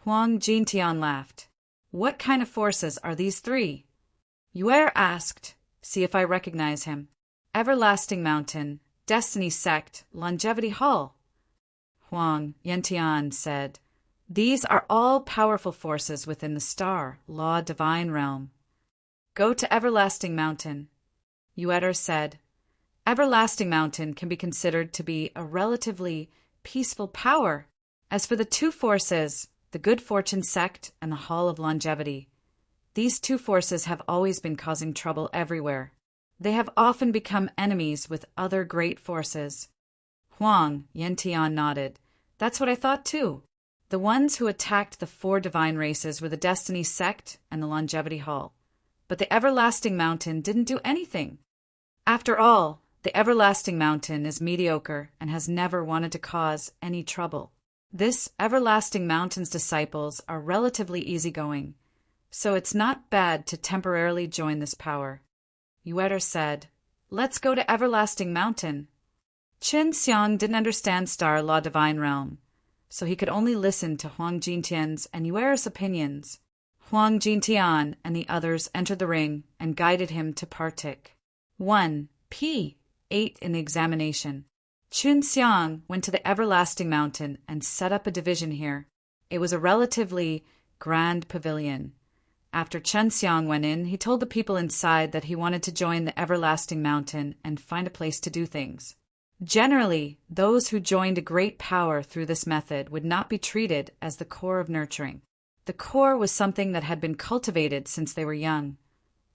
Huang Jintian laughed. What kind of forces are these 3? Yue asked, see if I recognize him. Everlasting Mountain, Destiny Sect, Longevity Hall. Huang Yantian said, these are all powerful forces within the Star Law Divine Realm. Go to Everlasting Mountain. Yueter said, Everlasting Mountain can be considered to be a relatively peaceful power. As for the 2 forces, the Good Fortune Sect and the Hall of Longevity, these 2 forces have always been causing trouble everywhere. They have often become enemies with other great forces. Huang Yantian nodded. That's what I thought too. The ones who attacked the 4 divine races were the Destiny Sect and the Longevity Hall. But the Everlasting Mountain didn't do anything. After all, the Everlasting Mountain is mediocre and has never wanted to cause any trouble. This Everlasting Mountain's disciples are relatively easygoing, so it's not bad to temporarily join this power. Yueter said, let's go to Everlasting Mountain. Qin Xiang didn't understand Star Law Divine Realm, so he could only listen to Huang Jintian's and Yueter's opinions. Huang Jintian and the others entered the ring and guided him to partic. 1. P. 8 in the examination. Qin Xiang went to the Everlasting Mountain and set up a division here. It was a relatively grand pavilion. After Qin Xiang went in, he told the people inside that he wanted to join the Everlasting Mountain and find a place to do things. Generally, those who joined a great power through this method would not be treated as the core of nurturing. The core was something that had been cultivated since they were young.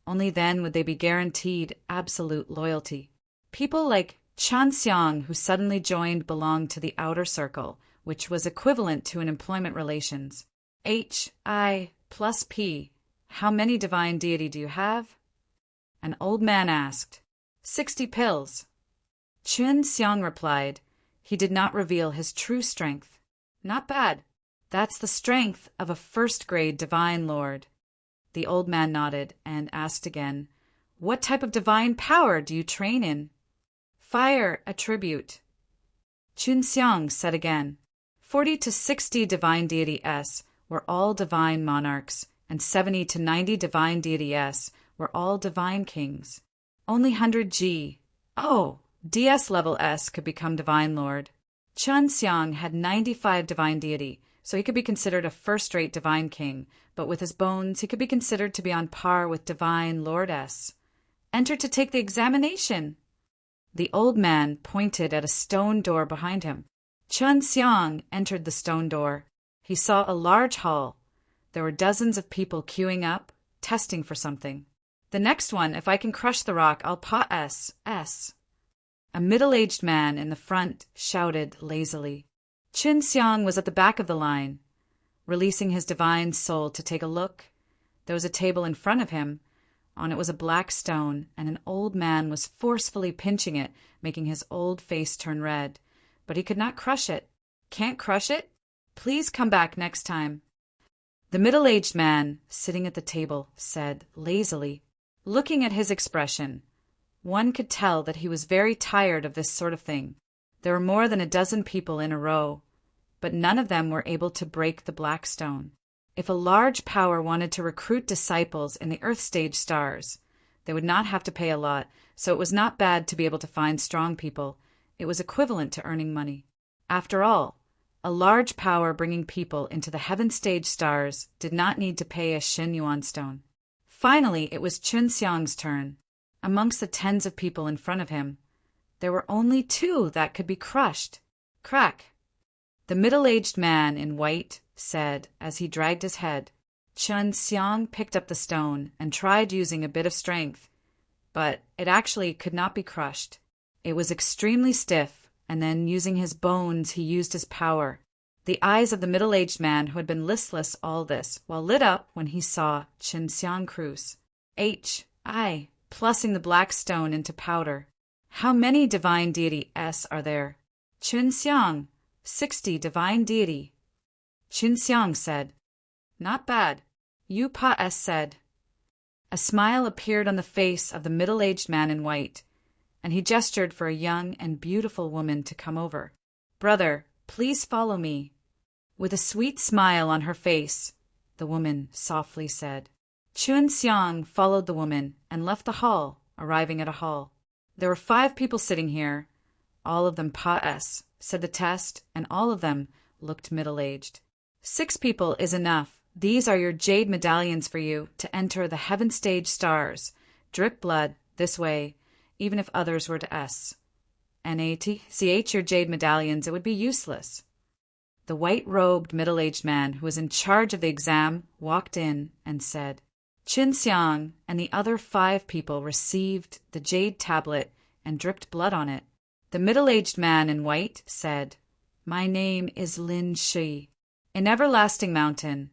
Only then would they be guaranteed absolute loyalty. People like Qin Xiang, who suddenly joined, belonged to the outer circle, which was equivalent to an employment relations. H-I plus P. How many divine deity do you have? An old man asked. 60 pills. Qin Xiang replied. He did not reveal his true strength. Not bad. That's the strength of a first-grade divine lord. The old man nodded and asked again, what type of divine power do you train in? Fire attribute. Qin Xiang said again. 40 to 60 divine deity S were all divine monarchs, and 70 to 90 divine deity S were all divine kings. Only 100 G. Oh, DS level S could become divine lord. Qin Xiang had 95 divine deity, so he could be considered a first-rate divine king, but with his bones he could be considered to be on par with divine lord S. Enter to take the examination. The old man pointed at a stone door behind him. Qin Xiang entered the stone door. He saw a large hall. There were dozens of people queuing up, testing for something. The next one, if I can crush the rock, I'll pa S. A middle-aged man in the front shouted lazily. Qin Xiang was at the back of the line. Releasing his divine soul to take a look, there was a table in front of him. On it was a black stone, and an old man was forcefully pinching it, making his old face turn red. But he could not crush it. Can't crush it? Please come back next time. The middle-aged man, sitting at the table, said lazily, looking at his expression. One could tell that he was very tired of this sort of thing. There were more than a dozen people in a row, but none of them were able to break the black stone. If a large power wanted to recruit disciples in the Earth stage stars, they would not have to pay a lot, so it was not bad to be able to find strong people. It was equivalent to earning money. After all, a large power bringing people into the heaven stage stars did not need to pay a Xin Yuan stone. Finally, it was Chun Xiang's turn. Amongst the tens of people in front of him, there were only 2 that could be crushed. Crack! The middle-aged man in white said as he dragged his head. Chun Xiang picked up the stone and tried using a bit of strength, but it actually could not be crushed. It was extremely stiff, and then using his bones he used his power. The eyes of the middle-aged man, who had been listless all this, while lit up when he saw Chun Xiang cruise. H.I. plussing the black stone into powder. How many divine deity S are there? Chun Xiang, 60 divine deity. Chun Xiang said, Not bad. Yu Pa S said. A smile appeared on the face of the middle-aged man in white, and he gestured for a young and beautiful woman to come over. Brother, please follow me. With a sweet smile on her face, the woman softly said. Chun Xiang followed the woman and left the hall, arriving at a hall. There were 5 people sitting here, all of them Pa S, said the test, and all of them looked middle-aged. 6 people is enough. These are your jade medallions for you to enter the heaven stage stars. Drip blood this way, even if others were to S. NATCH your jade medallions, it would be useless. The white-robed middle-aged man who was in charge of the exam walked in and said, Chun Xiang and the other 5 people received the jade tablet and dripped blood on it. The middle-aged man in white said, My name is Lin Shi. In Everlasting Mountain,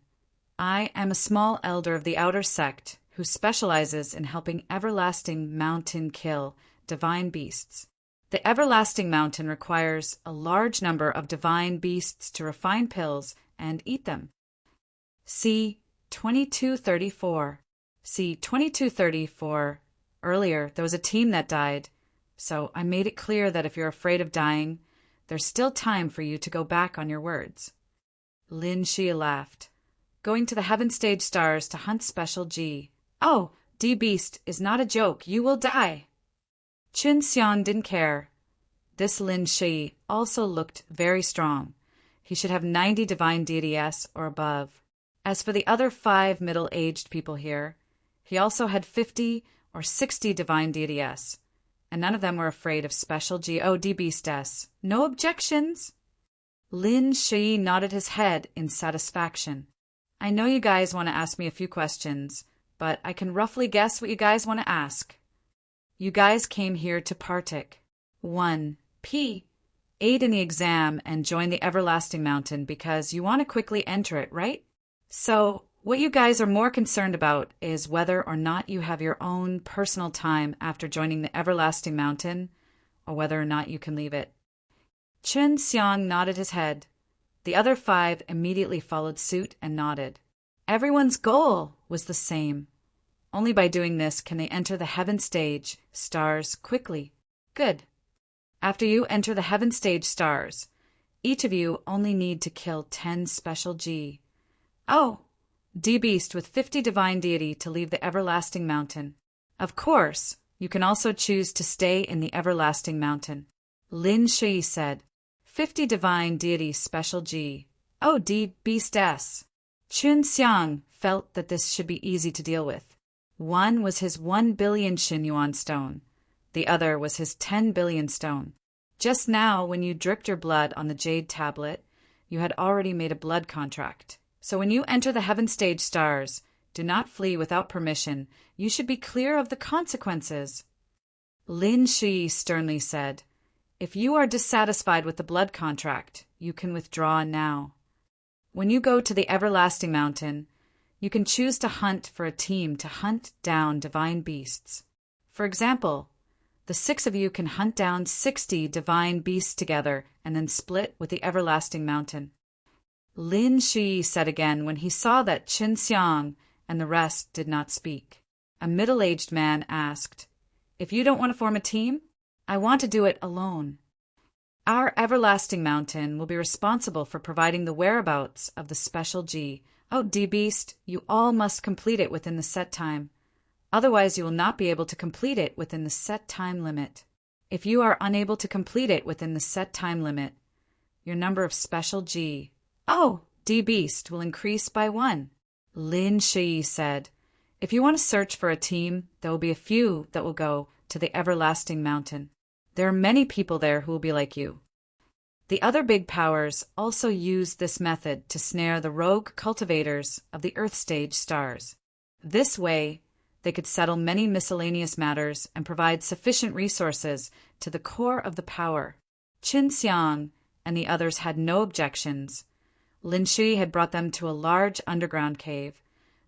I am a small elder of the outer sect who specializes in helping Everlasting Mountain kill divine beasts. The Everlasting Mountain requires a large number of divine beasts to refine pills and eat them. See 2234. See 2234. Earlier, there was a team that died, so I made it clear that if you're afraid of dying, there's still time for you to go back on your words. Lin Shi laughed. Going to the heaven stage stars to hunt special G. Oh, D-Beast is not a joke. You will die. Chun Xiang didn't care. This Lin Shi also looked very strong. He should have 90 divine deity S or above. As for the other 5 middle-aged people here, he also had 50 or 60 divine deity S, and none of them were afraid of special God Beast S. No objections? Lin Shi nodded his head in satisfaction. I know you guys want to ask me a few questions, but I can roughly guess what you guys want to ask. You guys came here to partic. 1. P. Aid in the exam and join the Everlasting Mountain because you want to quickly enter it, right? So, what you guys are more concerned about is whether or not you have your own personal time after joining the Everlasting Mountain, or whether or not you can leave it. Chun Xiang nodded his head. The other 5 immediately followed suit and nodded. Everyone's goal was the same. Only by doing this can they enter the heaven stage stars quickly. Good. After you enter the heaven stage stars, each of you only need to kill 10 special G. Oh, D-Beast with 50 divine deity to leave the Everlasting Mountain. Of course, you can also choose to stay in the Everlasting Mountain. Lin Shi said, 50 divine deity special G. Oh, D-Beast S. Chun Xiang felt that this should be easy to deal with. One was his 1 billion Xin Yuan stone. The other was his 10 billion stone. Just now, when you dripped your blood on the jade tablet, you had already made a blood contract. So when you enter the heaven stage stars, do not flee without permission. You should be clear of the consequences. Lin Shi sternly said, If you are dissatisfied with the blood contract, you can withdraw now. When you go to the Everlasting Mountain, You can choose to hunt for a team to hunt down divine beasts. For example, the 6 of you can hunt down 60 divine beasts together and then split with the everlasting mountain. Lin Shi said again when he saw that Qin Xiang and the rest did not speak. A middle-aged man asked, "If you don't want to form a team, I want to do it alone." Our everlasting mountain will be responsible for providing the whereabouts of the special G. Oh, D-Beast, you all must complete it within the set time. Otherwise, you will not be able to complete it within the set time limit. If you are unable to complete it within the set time limit, your number of special G. Oh, D-Beast will increase by 1. Lin Shi said, "If you want to search for a team, there will be a few that will go to the everlasting mountain. There are many people there who will be like you." The other big powers also used this method to snare the rogue cultivators of the Earth stage stars. This way, they could settle many miscellaneous matters and provide sufficient resources to the core of the power. Qin Xiang and the others had no objections. Lin Shi had brought them to a large underground cave.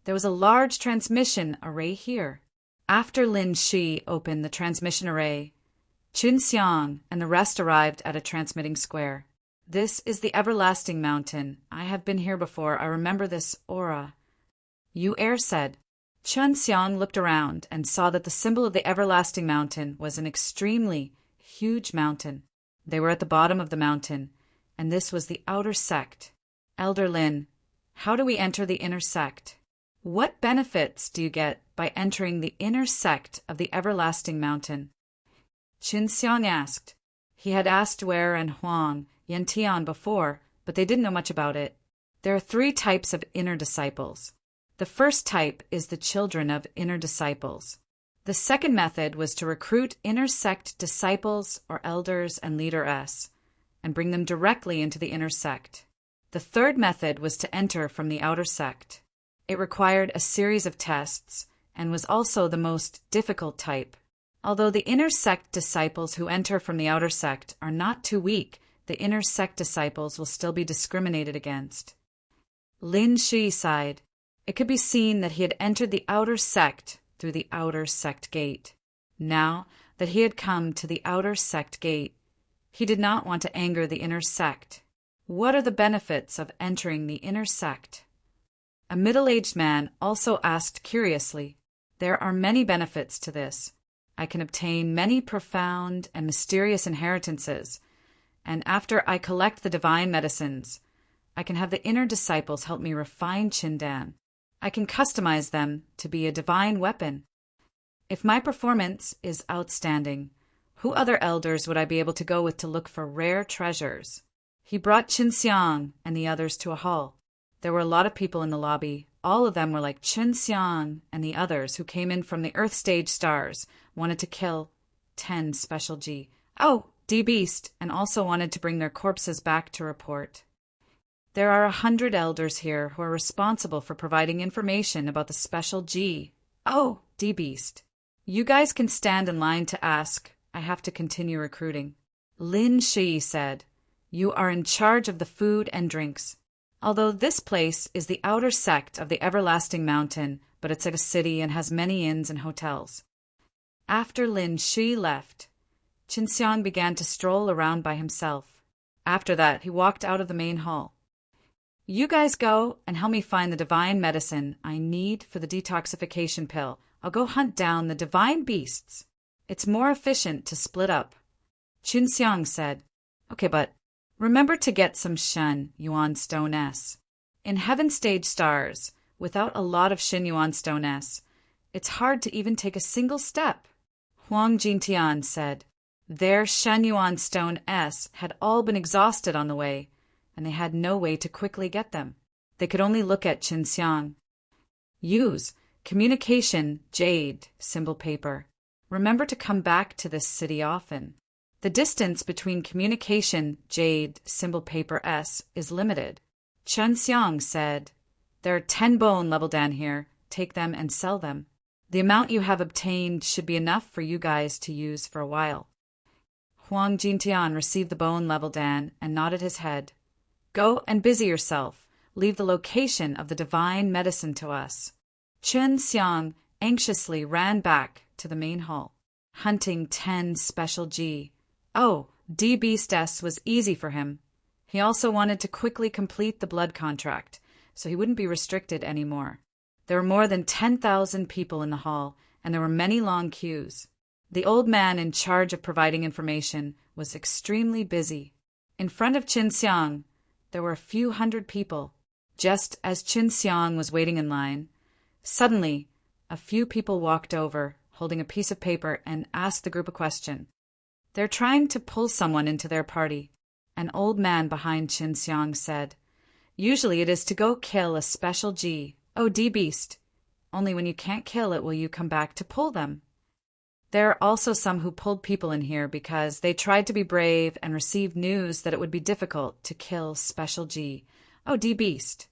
There was a large transmission array here. After Lin Shi opened the transmission array, Qin Xiang and the rest arrived at a transmitting square. "This is the everlasting mountain. I have been here before. I remember this aura." Yu Er said. Qin Xiang looked around and saw that the symbol of the everlasting mountain was an extremely huge mountain. They were at the bottom of the mountain, and this was the outer sect. "Elder Lin, how do we enter the inner sect? What benefits do you get by entering the inner sect of the everlasting mountain?" Qin Xiang asked. He had asked Wei and Huang Yantian before, but they didn't know much about it. There are 3 types of inner disciples. The first type is the children of inner disciples. The second method was to recruit inner sect disciples or elders and leader S, and bring them directly into the inner sect. The third method was to enter from the outer sect. It required a series of tests, and was also the most difficult type. Although the inner sect disciples who enter from the outer sect are not too weak, the inner sect disciples will still be discriminated against. Lin Shi sighed. It could be seen that he had entered the outer sect through the outer sect gate. Now that he had come to the outer sect gate, he did not want to anger the inner sect. What are the benefits of entering the inner sect? A middle-aged man also asked curiously. There are many benefits to this. I can obtain many profound and mysterious inheritances, and after I collect the divine medicines, I can have the inner disciples help me refine Qindan. I can customize them to be a divine weapon. If my performance is outstanding, who other elders would I be able to go with to look for rare treasures? He brought Qin Xiang and the others to a hall. There were a lot of people in the lobby. All of them were like Qin Xiang and the others who came in from the Earth stage stars, wanted to kill 10 special G. Oh, D-Beast, and also wanted to bring their corpses back to report. There are 100 elders here who are responsible for providing information about the special G. Oh, D-Beast. You guys can stand in line to ask. I have to continue recruiting. Lin Shi said, "You are in charge of the food and drinks. Although this place is the outer sect of the everlasting mountain, but it's a city and has many inns and hotels." After Lin Shi left, Qin Xiang began to stroll around by himself. After that, he walked out of the main hall. "You guys go and help me find the divine medicine I need for the detoxification pill. I'll go hunt down the divine beasts. It's more efficient to split up." Qin Xiang said, "Okay, but remember to get some Shen Yuan Stone S. In Heaven Stage Stars, without a lot of Shen Yuan Stone S, it's hard to even take a single step." Huang Jintian said, their Shen Yuan Stone S had all been exhausted on the way, and they had no way to quickly get them. They could only look at Qin Xiang. "Use communication jade symbol paper. Remember to come back to this city often. The distance between communication jade symbol paper S is limited." Qin Xiang said, "There are 10 bone level down here. Take them and sell them. The amount you have obtained should be enough for you guys to use for a while." Huang Jintian received the bone level Dan and nodded his head. "Go and busy yourself. leave the location of the divine medicine to us. Chun Xiang anxiously ran back to the main hall, hunting 10 special G. Oh, D-Beast-S was easy for him. He also wanted to quickly complete the blood contract, so he wouldn't be restricted anymore. There were more than 10,000 people in the hall, and there were many long queues. The old man in charge of providing information was extremely busy. In front of Chun Xiang, there were a few hundred people. Just as Chun Xiang was waiting in line, suddenly a few people walked over, holding a piece of paper, and asked the group a question. "They're trying to pull someone into their party." An old man behind Chun Xiang said, "Usually it is to go kill a special G, OD beast. Only when you can't kill it will you come back to pull them. There are also some who pulled people in here because they tried to be brave and received news that it would be difficult to kill special G, OD beast."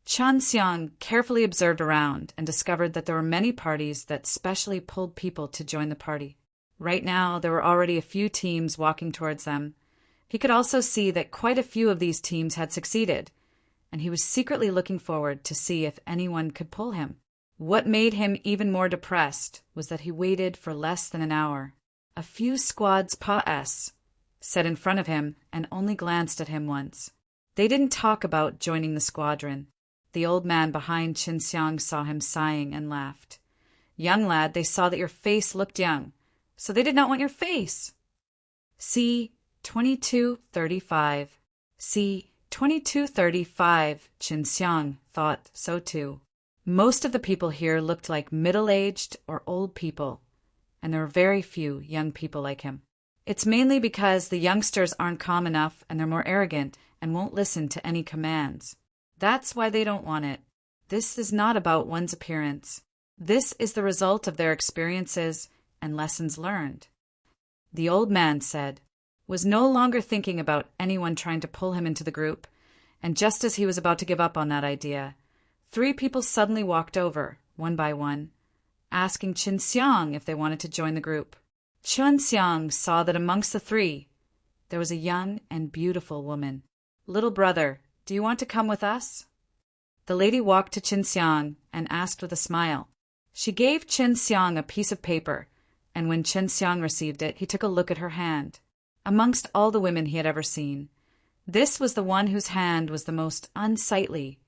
Chun Xiang carefully observed around and discovered that there were many parties that specially pulled people to join the party. Right now, there were already a few teams walking towards them. He could also see that quite a few of these teams had succeeded, and he was secretly looking forward to see if anyone could pull him. What made him even more depressed was that he waited for less than an hour. A few squads sat in front of him and only glanced at him once. They didn't talk about joining the squadron. The old man behind Chun Xiang saw him sighing and laughed. "Young lad, they saw that your face looked young, so they did not want your face." See 2235. See 2235. Chun Xiang thought so too. Most of the people here looked like middle-aged or old people, and there were very few young people like him. It's mainly because the youngsters aren't calm enough and they're more arrogant and won't listen to any commands. That's why they don't want it. This is not about one's appearance. This is the result of their experiences and lessons learned. The old man said, was no longer thinking about anyone trying to pull him into the group, and just as he was about to give up on that idea, 3 people suddenly walked over, one by one, asking Chun Xiang if they wanted to join the group. Chun Xiang saw that amongst the 3, there was a young and beautiful woman. "Little brother, do you want to come with us?" The lady walked to Chun Xiang and asked with a smile. She gave Chun Xiang a piece of paper, and when Chun Xiang received it, he took a look at her hand. Amongst all the women he had ever seen, this was the one whose hand was the most unsightly,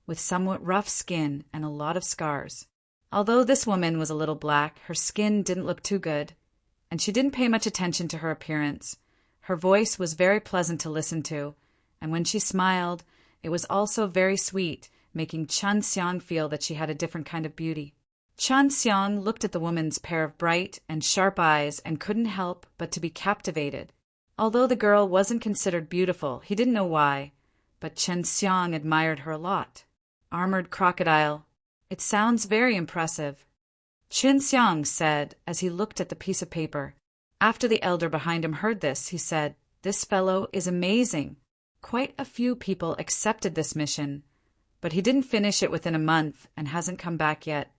with somewhat rough skin and a lot of scars. Although this woman was a little black, her skin didn't look too good, and she didn't pay much attention to her appearance. Her voice was very pleasant to listen to, and when she smiled, it was also very sweet, making Chun Xiang feel that she had a different kind of beauty. Chun Xiang looked at the woman's pair of bright and sharp eyes and couldn't help but to be captivated. Although the girl wasn't considered beautiful, he didn't know why, but Chun Xiang admired her a lot. Armored crocodile. It sounds very impressive, Chun Xiang said as he looked at the piece of paper. After the elder behind him heard this, he said, "This fellow is amazing." Quite a few people accepted this mission, but he didn't finish it within a month and hasn't come back yet.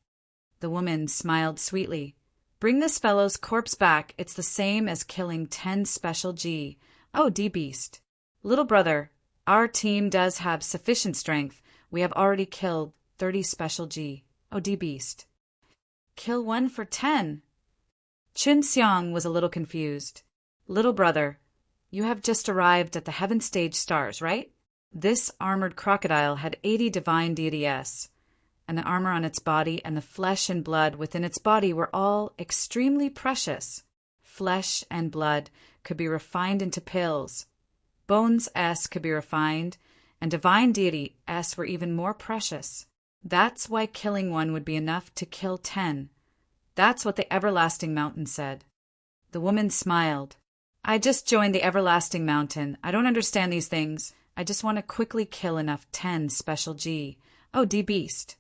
The woman smiled sweetly. "Bring this fellow's corpse back. It's the same as killing 10 special G. Oh, D-Beast. Little brother, our team does have sufficient strength. We have already killed 30 special G. Oh, D-Beast. Kill 1 for 10. Chun Xiang was a little confused. "Little brother, you have just arrived at the Heaven Stage Stars, right?" This armored crocodile had 80 divine deities, and the armor on its body and the flesh and blood within its body were all extremely precious. Flesh and blood could be refined into pills. Bones could be refined, and divine deity were even more precious. That's why killing 1 would be enough to kill 10. That's what the Everlasting Mountain said. The woman smiled. "I just joined the Everlasting Mountain. I don't understand these things. I just want to quickly kill enough 10 special G. Oh, D-Beast."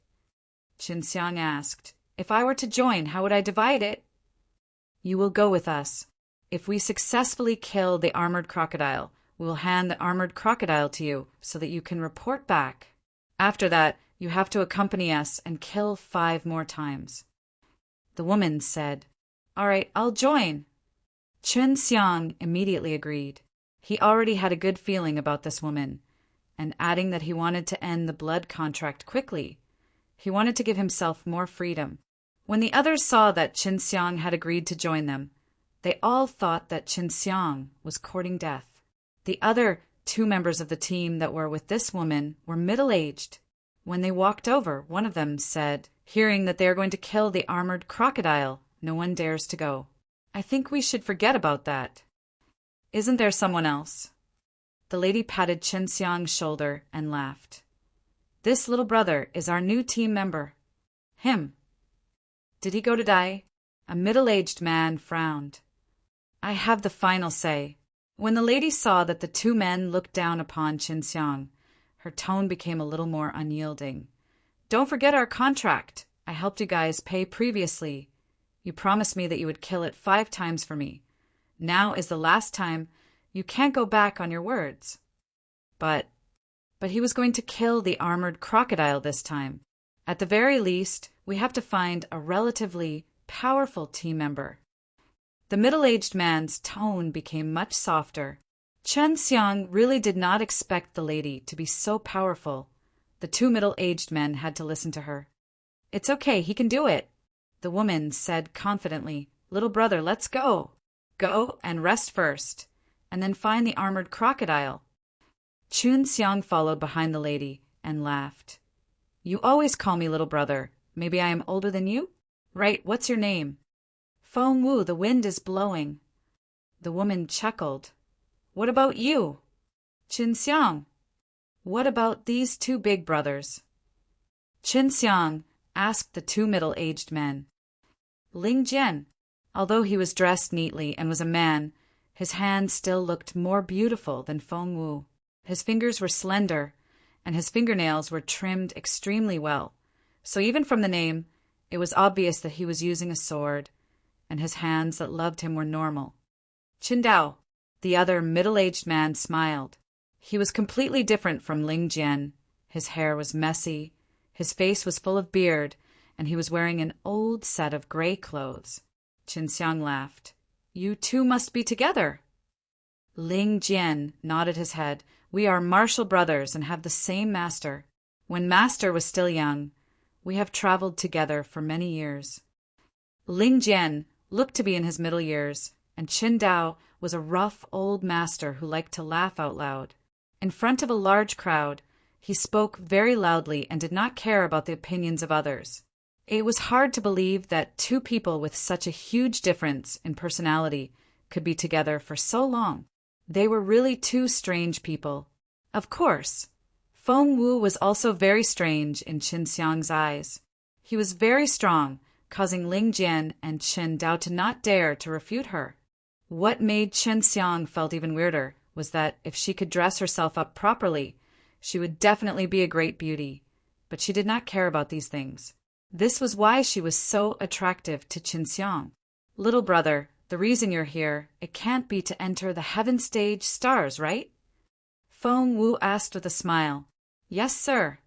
Chun Xiang asked, "If I were to join, how would I divide it?" "You will go with us. If we successfully kill the armored crocodile, we will hand the armored crocodile to you so that you can report back. After that, you have to accompany us and kill 5 more times." The woman said, "All right, I'll join." Chun Xiang immediately agreed. He already had a good feeling about this woman, and adding that he wanted to end the blood contract quickly. He wanted to give himself more freedom. When the others saw that Qin Xiang had agreed to join them, they all thought that Qin Xiang was courting death. The other 2 members of the team that were with this woman were middle-aged. When they walked over, one of them said, "Hearing that they are going to kill the armored crocodile, no one dares to go. I think we should forget about that. Isn't there someone else?" The lady patted Qin Xiang's shoulder and laughed. "This little brother is our new team member. Him. Did he go to die?" A middle-aged man frowned. "I have the final say." When the lady saw that the 2 men looked down upon Qin Xiang, her tone became a little more unyielding. "Don't forget our contract. I helped you guys pay previously. You promised me that you would kill it 5 times for me. Now is the last time. You can't go back on your words." But he was going to kill the armored crocodile this time. At the very least, we have to find a relatively powerful team member. The middle-aged man's tone became much softer. Qin Xiang really did not expect the lady to be so powerful. The 2 middle-aged men had to listen to her. "It's okay, he can do it," the woman said confidently. "Little brother, let's go. Go and rest first, and then find the armored crocodile." Qin Xiang followed behind the lady and laughed. "You always call me little brother. Maybe I am older than you? Right, what's your name?" "Feng Wu, the wind is blowing." The woman chuckled. "What about you?" "Qin Xiang." "What about these 2 big brothers?" Qin Xiang asked the 2 middle-aged men. Ling Jian. Although he was dressed neatly and was a man, his hands still looked more beautiful than Feng Wu. His fingers were slender, and his fingernails were trimmed extremely well, so even from the name, it was obvious that he was using a sword, and his hands that loved him were normal. Qin Dao, the other middle-aged man, smiled. He was completely different from Ling Jian. His hair was messy, his face was full of beard, and he was wearing an old set of gray clothes. Qin Xiang laughed. "You 2 must be together." Ling Jian nodded his head. "We are martial brothers and have the same master. When master was still young, we have traveled together for many years." Ling Jian looked to be in his middle years, and Qin Dao was a rough old master who liked to laugh out loud. In front of a large crowd, he spoke very loudly and did not care about the opinions of others. It was hard to believe that 2 people with such a huge difference in personality could be together for so long. They were really 2 strange people. Of course, Feng Wu was also very strange in Qin Xiang's eyes. He was very strong, causing Ling Jian and Qin Dao to not dare to refute her. What made Qin Xiang felt even weirder was that if she could dress herself up properly, she would definitely be a great beauty, but she did not care about these things. This was why she was so attractive to Qin Xiang. "Little brother, the reason you're here, it can't be to enter the heaven stage stars, right?" Feng Wu asked with a smile. "Yes, sir."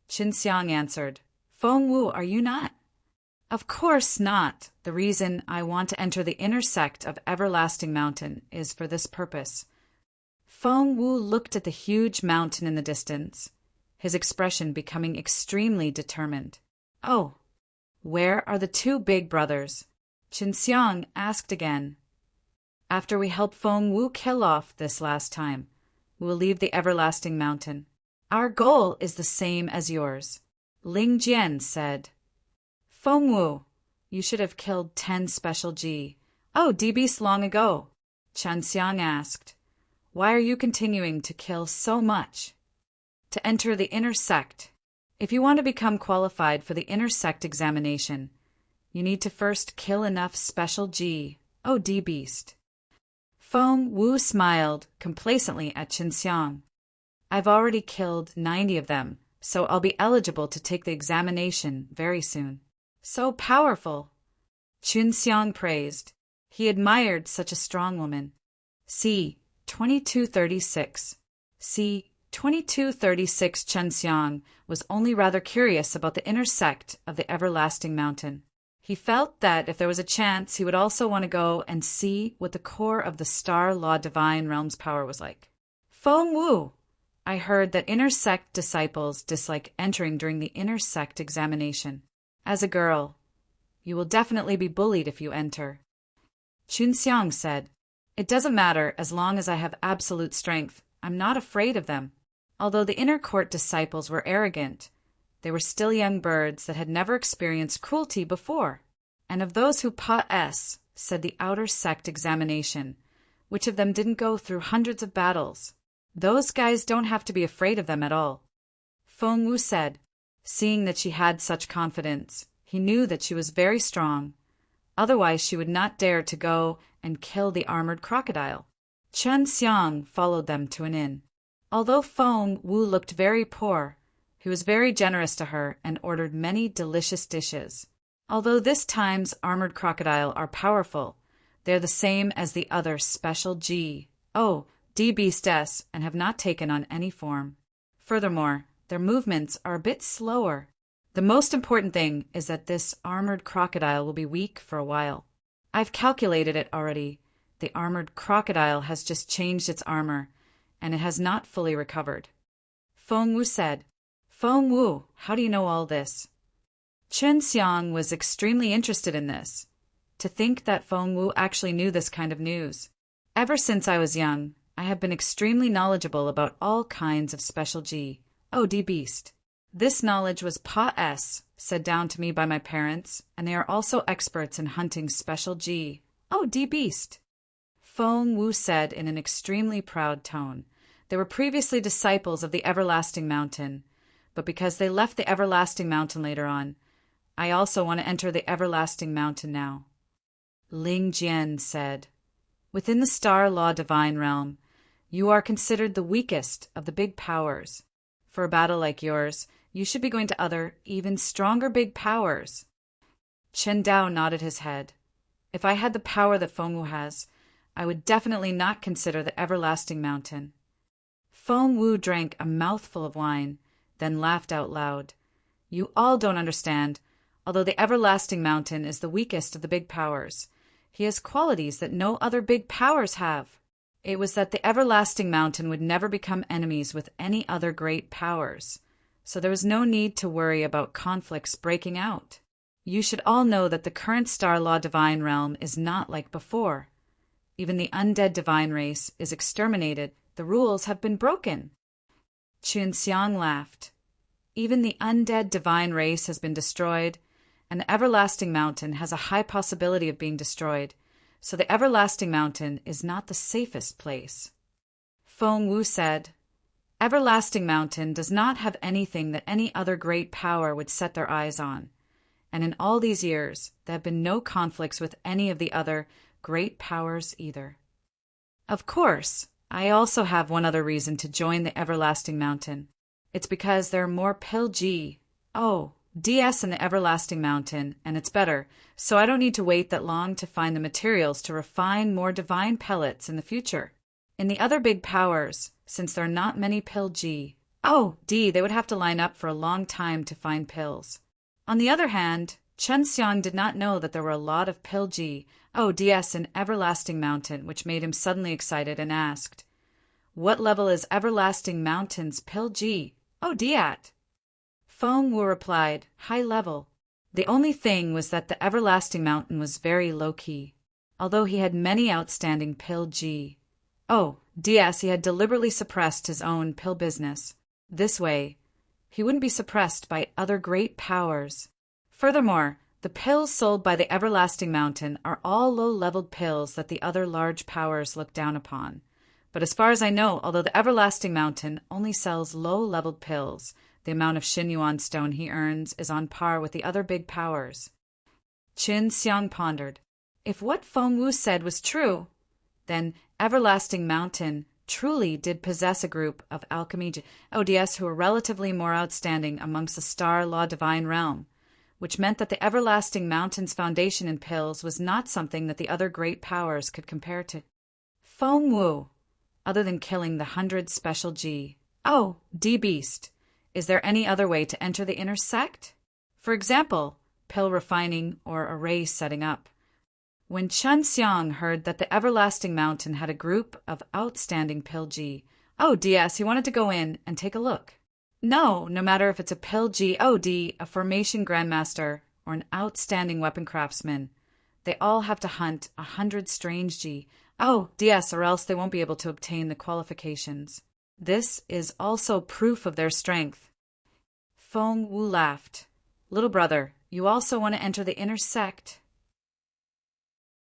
Qin Xiang answered. "Feng Wu, are you not?" "Of course not. The reason I want to enter the inner sect of Everlasting Mountain is for this purpose." Feng Wu looked at the huge mountain in the distance, his expression becoming extremely determined. "Oh, where are the 2 big brothers?" Qin Xiang asked again. "After we help Feng Wu kill off this last time, we will leave the Everlasting Mountain. Our goal is the same as yours." Ling Jian said. "Feng Wu, you should have killed 10 special G. Oh, D-beasts long ago." Qin Xiang asked. "Why are you continuing to kill so much?" "To enter the inner sect. If you want to become qualified for the inner sect examination, you need to first kill enough special G. Oh, D-beast." Feng Wu smiled complacently at Qin Xiang. "I've already killed 90 of them, so I'll be eligible to take the examination very soon." "So powerful," Qin Xiang praised. He admired such a strong woman. C. 2236. C. 2236. Qin Xiang was only rather curious about the inner sect of the Everlasting Mountain. He felt that if there was a chance, he would also want to go and see what the core of the Star Law Divine Realm's power was like. "Feng Wu, I heard that inner sect disciples dislike entering during the inner sect examination. As a girl, you will definitely be bullied if you enter. Chunxiang said, It doesn't matter as long as I have absolute strength. I'm not afraid of them. Although the inner court disciples were arrogant, they were still young birds that had never experienced cruelty before. And of those who said the outer sect examination, which of them didn't go through hundreds of battles? Those guys don't have to be afraid of them at all. Feng Wu said, seeing that she had such confidence. He knew that she was very strong. Otherwise she would not dare to go and kill the armored crocodile. Chen Xiang followed them to an inn. Although Feng Wu looked very poor, he was very generous to her and ordered many delicious dishes. Although this time's armored crocodile are powerful, they are the same as the other special D beasts and have not taken on any form. Furthermore, their movements are a bit slower. The most important thing is that this armored crocodile will be weak for a while. I've calculated it already. The armored crocodile has just changed its armor, and it has not fully recovered. Feng Wu said, Feng Wu, how do you know all this? Chen Xiang was extremely interested in this. To think that Feng Wu actually knew this kind of news. Ever since I was young, I have been extremely knowledgeable about all kinds of special D beast. This knowledge was said down to me by my parents, and they are also experts in hunting special D beast. Feng Wu said in an extremely proud tone. They were previously disciples of the Everlasting Mountain, but because they left the Everlasting Mountain later on, I also want to enter the Everlasting Mountain now. Ling Jian said, Within the Star Law Divine Realm, you are considered the weakest of the big powers. For a battle like yours, you should be going to other, even stronger big powers. Chen Dao nodded his head. If I had the power that Feng Wu has, I would definitely not consider the Everlasting Mountain. Feng Wu drank a mouthful of wine, then laughed out loud. You all don't understand. Although the Everlasting Mountain is the weakest of the big powers, he has qualities that no other big powers have. It was that the Everlasting Mountain would never become enemies with any other great powers, so there was no need to worry about conflicts breaking out. You should all know that the current Star Law Divine Realm is not like before. Even the undead divine race is exterminated. The rules have been broken. Chunxiang laughed. Even the undead divine race has been destroyed, and the Everlasting Mountain has a high possibility of being destroyed, so the Everlasting Mountain is not the safest place. Feng Wu said, Everlasting Mountain does not have anything that any other great power would set their eyes on, and in all these years there have been no conflicts with any of the other great powers either. Of course, I also have one other reason to join the Everlasting Mountain. It's because there are more DS in the Everlasting Mountain, and it's better, so I don't need to wait that long to find the materials to refine more divine pellets in the future. In the other big powers, since there are not many they would have to line up for a long time to find pills. On the other hand, Chen Xiang did not know that there were a lot of DS in Everlasting Mountain, which made him suddenly excited and asked, What level is Everlasting Mountain's at? Feng Wu replied, High level. The only thing was that the Everlasting Mountain was very low-key. Although he had many outstanding DS, he had deliberately suppressed his own pill business. This way, he wouldn't be suppressed by other great powers. Furthermore, the pills sold by the Everlasting Mountain are all low-leveled pills that the other large powers look down upon. But as far as I know, although the Everlasting Mountain only sells low-leveled pills, the amount of Xinyuan stone he earns is on par with the other big powers. Qin Xiang pondered. If what Feng Wu said was true, then Everlasting Mountain truly did possess a group of Alchemy ODS who were relatively more outstanding amongst the Star Law Divine Realm, which meant that the Everlasting Mountain's foundation in pills was not something that the other great powers could compare to. Feng Wu, other than killing the 100 special D beast, is there any other way to enter the inner sect? For example, pill refining or array setting up. When Chen Xiang heard that the Everlasting Mountain had a group of outstanding pill Oh, DS, he wanted to go in and take a look. No matter if it's a pill God, a formation grandmaster, or an outstanding weapon craftsman, they all have to hunt 100 strange G. Oh, DS, or else they won't be able to obtain the qualifications. This is also proof of their strength. Feng Wu laughed. Little brother, you also want to enter the inner sect?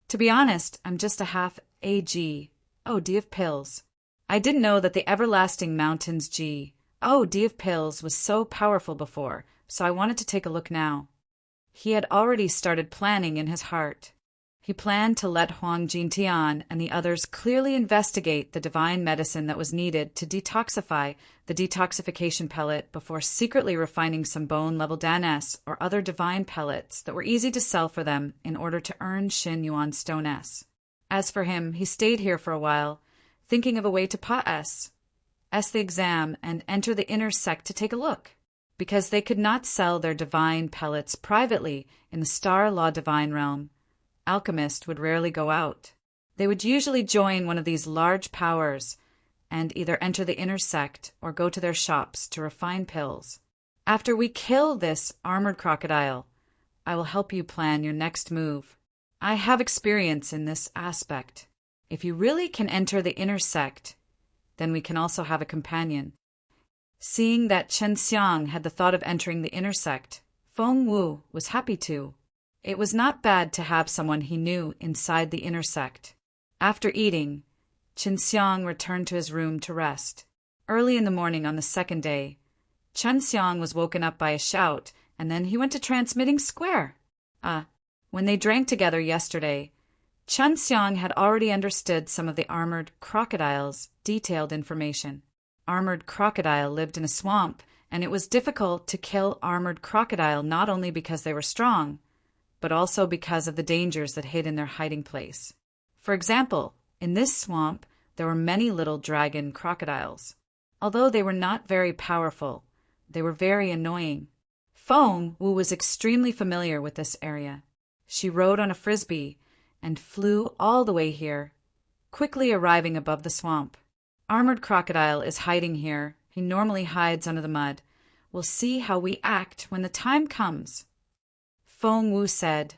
To be honest, I'm just a half AG. Oh, D of pills. I didn't know that the everlasting mountains G. Oh, D of pills was so powerful before, so I wanted to take a look now. He had already started planning in his heart. He planned to let Huang Jintian and the others clearly investigate the divine medicine that was needed to detoxify the detoxification pellet before secretly refining some bone-level danes or other divine pellets that were easy to sell for them in order to earn Xin Yuan Stone S. As for him, he stayed here for a while, thinking of a way to pass the exam and enter the inner sect to take a look, because they could not sell their divine pellets privately in the Star Law Divine realm. Alchemists would rarely go out. They would usually join one of these large powers and either enter the inner sect or go to their shops to refine pills. After we kill this armored crocodile, I will help you plan your next move. I have experience in this aspect. If you really can enter the inner sect, then we can also have a companion. Seeing that Chen Xiang had the thought of entering the inner sect, Feng Wu was happy to. It was not bad to have someone he knew inside the inner sect. After eating, Chen Xiang returned to his room to rest. Early in the morning on the second day, Chen Xiang was woken up by a shout, and then he went to Transmitting Square. When they drank together yesterday, Chen Xiang had already understood some of the armored crocodile's detailed information. Armored crocodile lived in a swamp, and it was difficult to kill armored crocodile not only because they were strong, but also because of the dangers that hid in their hiding place. For example, in this swamp, there were many little dragon crocodiles. Although they were not very powerful, they were very annoying. Feng Wu was extremely familiar with this area. She rode on a frisbee and flew all the way here, quickly arriving above the swamp. Armored crocodile is hiding here. He normally hides under the mud. We'll see how we act when the time comes. Feng Wu said,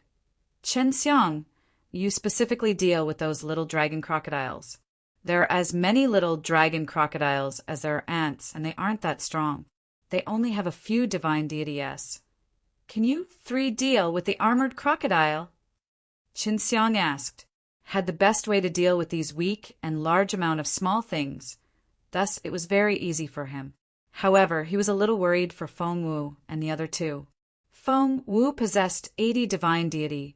Chen Xiang, you specifically deal with those little dragon crocodiles. There are as many little dragon crocodiles as there are ants, and they aren't that strong. They only have a few divine deities. Can you three deal with the armored crocodile? Chen Xiang asked, had the best way to deal with these weak and large amount of small things. Thus it was very easy for him. However, he was a little worried for Feng Wu and the other two. Feng Wu possessed 80 divine deity.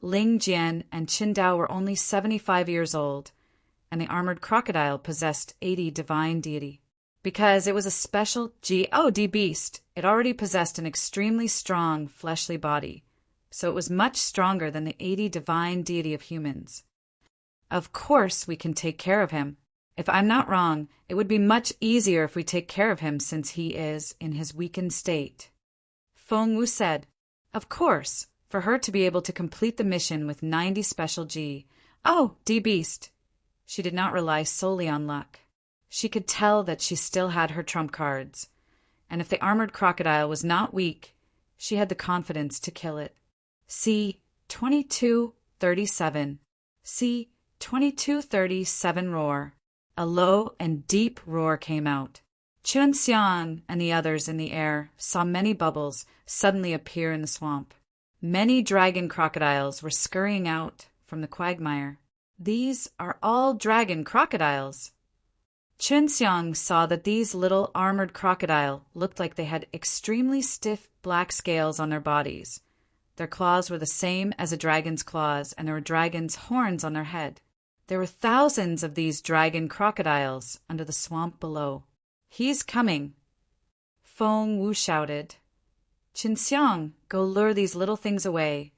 Ling Jian and Qin Dao were only 75 years old, and the armored crocodile possessed 80 divine deity. Because it was a special God beast, it already possessed an extremely strong fleshly body, so it was much stronger than the 80 divine deity of humans. Of course we can take care of him. If I'm not wrong, it would be much easier if we take care of him since he is in his weakened state. Feng Wu said, of course, for her to be able to complete the mission with 90 special G. Oh, D-Beast. She did not rely solely on luck. She could tell that she still had her trump cards, and if the armored crocodile was not weak, she had the confidence to kill it. See 2237. See 2237 roar. A low and deep roar came out. Chen Xiang and the others in the air saw many bubbles suddenly appear in the swamp. Many dragon crocodiles were scurrying out from the quagmire. These are all dragon crocodiles. Chen Xiang saw that these little armored crocodile looked like they had extremely stiff black scales on their bodies. Their claws were the same as a dragon's claws, and there were dragon's horns on their head. There were thousands of these dragon crocodiles under the swamp below. He's coming. Feng Wu shouted. Chen Xiang, go lure these little things away.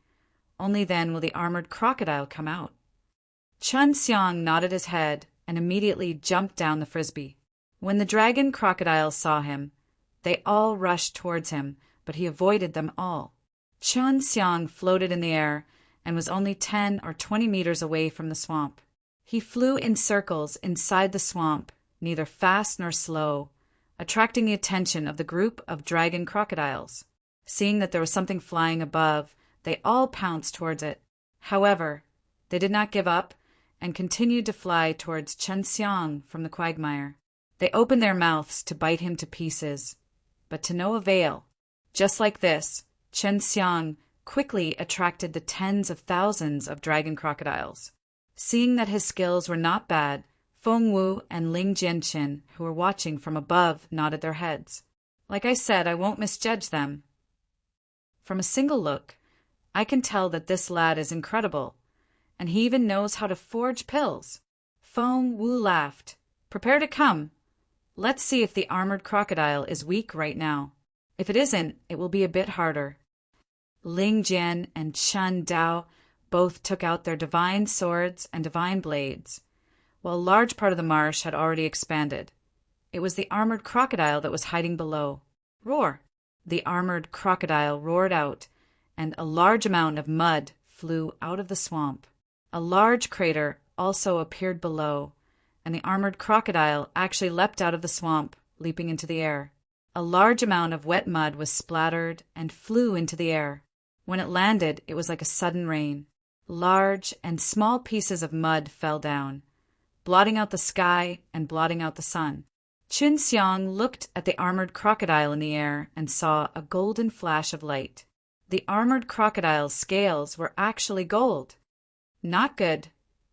Only then will the armored crocodile come out. Chen Xiang nodded his head and immediately jumped down the frisbee. When the dragon crocodiles saw him, they all rushed towards him, but he avoided them all. Chen Xiang floated in the air and was only 10 or 20 meters away from the swamp. He flew in circles inside the swamp, neither fast nor slow, attracting the attention of the group of dragon crocodiles. Seeing that there was something flying above, they all pounced towards it. However, they did not give up and continued to fly towards Chen Xiang from the quagmire. They opened their mouths to bite him to pieces, but to no avail. Just like this, Chen Xiang quickly attracted the tens of thousands of dragon crocodiles. Seeing that his skills were not bad, Feng Wu and Ling Jianqin, who were watching from above, nodded their heads. Like I said, I won't misjudge them. From a single look, I can tell that this lad is incredible, and he even knows how to forge pills. Feng Wu laughed. Prepare to come. Let's see if the armored crocodile is weak right now. If it isn't, it will be a bit harder. Ling Jian and Chen Dao both took out their divine swords and divine blades, while a large part of the marsh had already expanded. It was the armored crocodile that was hiding below. Roar! The armored crocodile roared out, and a large amount of mud flew out of the swamp. A large crater also appeared below, and the armored crocodile actually leapt out of the swamp, leaping into the air. A large amount of wet mud was splattered and flew into the air. When it landed, it was like a sudden rain. Large and small pieces of mud fell down, blotting out the sky and blotting out the sun. Chen Xiang looked at the armored crocodile in the air and saw a golden flash of light. The armored crocodile's scales were actually gold. Not good.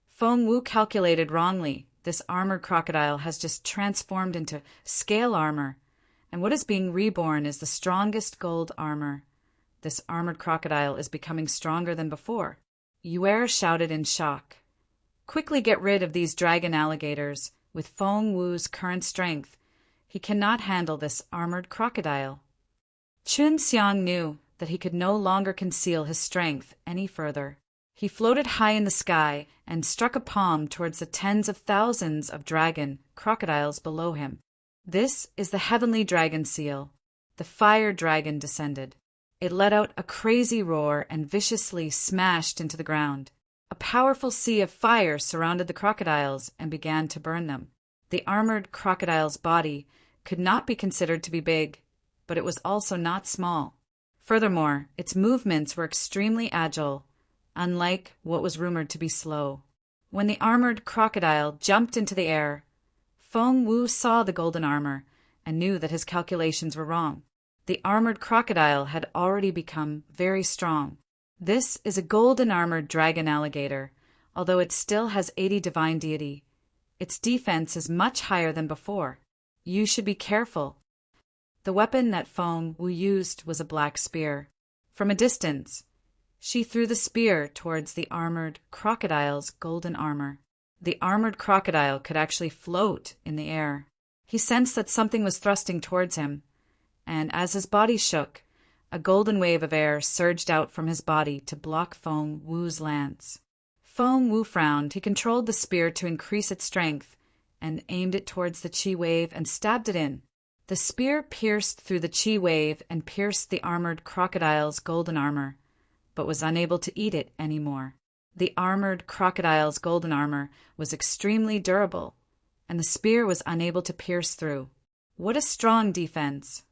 Feng Wu calculated wrongly. This armored crocodile has just transformed into scale armor, and what is being reborn is the strongest gold armor. This armored crocodile is becoming stronger than before. Yue shouted in shock. Quickly get rid of these dragon alligators. With Feng Wu's current strength, he cannot handle this armored crocodile. Chen Xiang knew that he could no longer conceal his strength any further. He floated high in the sky and struck a palm towards the tens of thousands of dragon crocodiles below him. This is the heavenly dragon seal. The fire dragon descended. It let out a crazy roar and viciously smashed into the ground. A powerful sea of fire surrounded the crocodiles and began to burn them. The armored crocodile's body could not be considered to be big, but it was also not small. Furthermore, its movements were extremely agile, unlike what was rumored to be slow. When the armored crocodile jumped into the air, Feng Wu saw the golden armor and knew that his calculations were wrong. The armored crocodile had already become very strong. This is a golden-armored dragon alligator, although it still has 80 divine deity. Its defense is much higher than before. You should be careful. The weapon that Feng Wu used was a black spear. From a distance, she threw the spear towards the armored crocodile's golden armor. The armored crocodile could actually float in the air. He sensed that something was thrusting towards him, and as his body shook, a golden wave of air surged out from his body to block Feng Wu's lance. Feng Wu frowned. He controlled the spear to increase its strength and aimed it towards the chi wave and stabbed it in. The spear pierced through the chi wave and pierced the armored crocodile's golden armor, but was unable to eat it anymore. The armored crocodile's golden armor was extremely durable, and the spear was unable to pierce through. What a strong defense!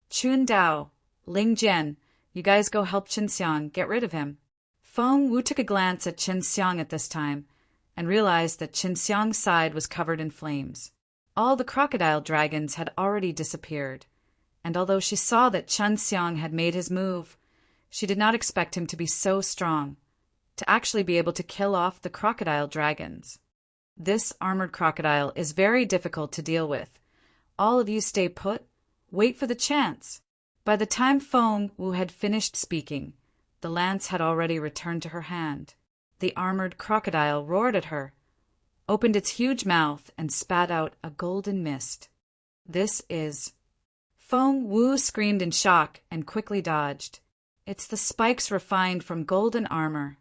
Chun Dao, Ling Jian, you guys go help Chen Xiang get rid of him. Feng Wu took a glance at Chen Xiang at this time and realized that Chen Xiang's side was covered in flames. All the crocodile dragons had already disappeared, and although she saw that Chen Xiang had made his move, she did not expect him to be so strong, to actually be able to kill off the crocodile dragons. This armored crocodile is very difficult to deal with. All of you stay put. Wait for the chance. By the time Feng Wu had finished speaking, the lance had already returned to her hand. The armored crocodile roared at her, opened its huge mouth, and spat out a golden mist. This is... Feng Wu screamed in shock and quickly dodged. It's the spikes refined from golden armor.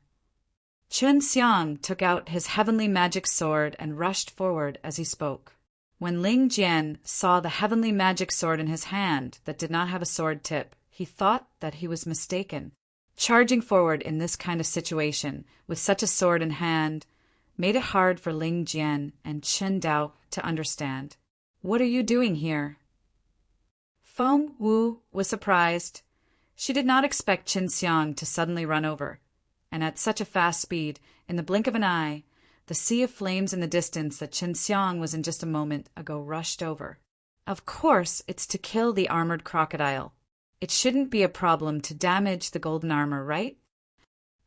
Chen Xiang took out his heavenly magic sword and rushed forward as he spoke. When Ling Jian saw the heavenly magic sword in his hand that did not have a sword tip, he thought that he was mistaken. Charging forward in this kind of situation, with such a sword in hand, made it hard for Ling Jian and Chen Dao to understand. What are you doing here? Feng Wu was surprised. She did not expect Qin Xiang to suddenly run over, and at such a fast speed, in the blink of an eye, the sea of flames in the distance that Qin Xiang was in just a moment ago rushed over. Of course, it's to kill the armored crocodile. It shouldn't be a problem to damage the golden armor, right?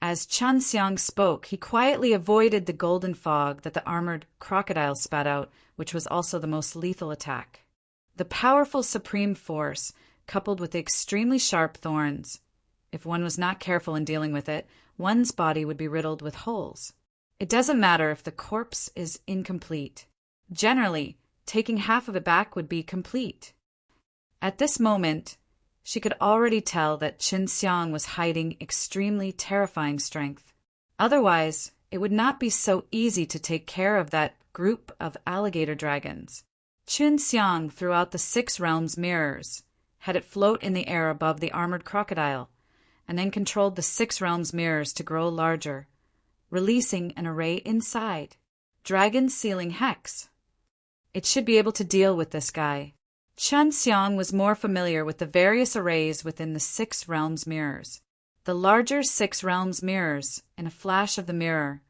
As Qin Xiang spoke, he quietly avoided the golden fog that the armored crocodile spat out, which was also the most lethal attack. The powerful supreme force, coupled with the extremely sharp thorns. If one was not careful in dealing with it, one's body would be riddled with holes. It doesn't matter if the corpse is incomplete. Generally, taking half of it back would be complete. At this moment, she could already tell that Qin Xiang was hiding extremely terrifying strength. Otherwise, it would not be so easy to take care of that group of alligator dragons. Qin Xiang threw out the 6 realms mirrors, had it float in the air above the armored crocodile, and then controlled the 6 realms mirrors to grow larger, releasing an array inside. Dragon sealing hex. It should be able to deal with this guy. Qin Xiang was more familiar with the various arrays within the 6 realms mirrors. The larger 6 realms mirrors, in a flash of the mirror,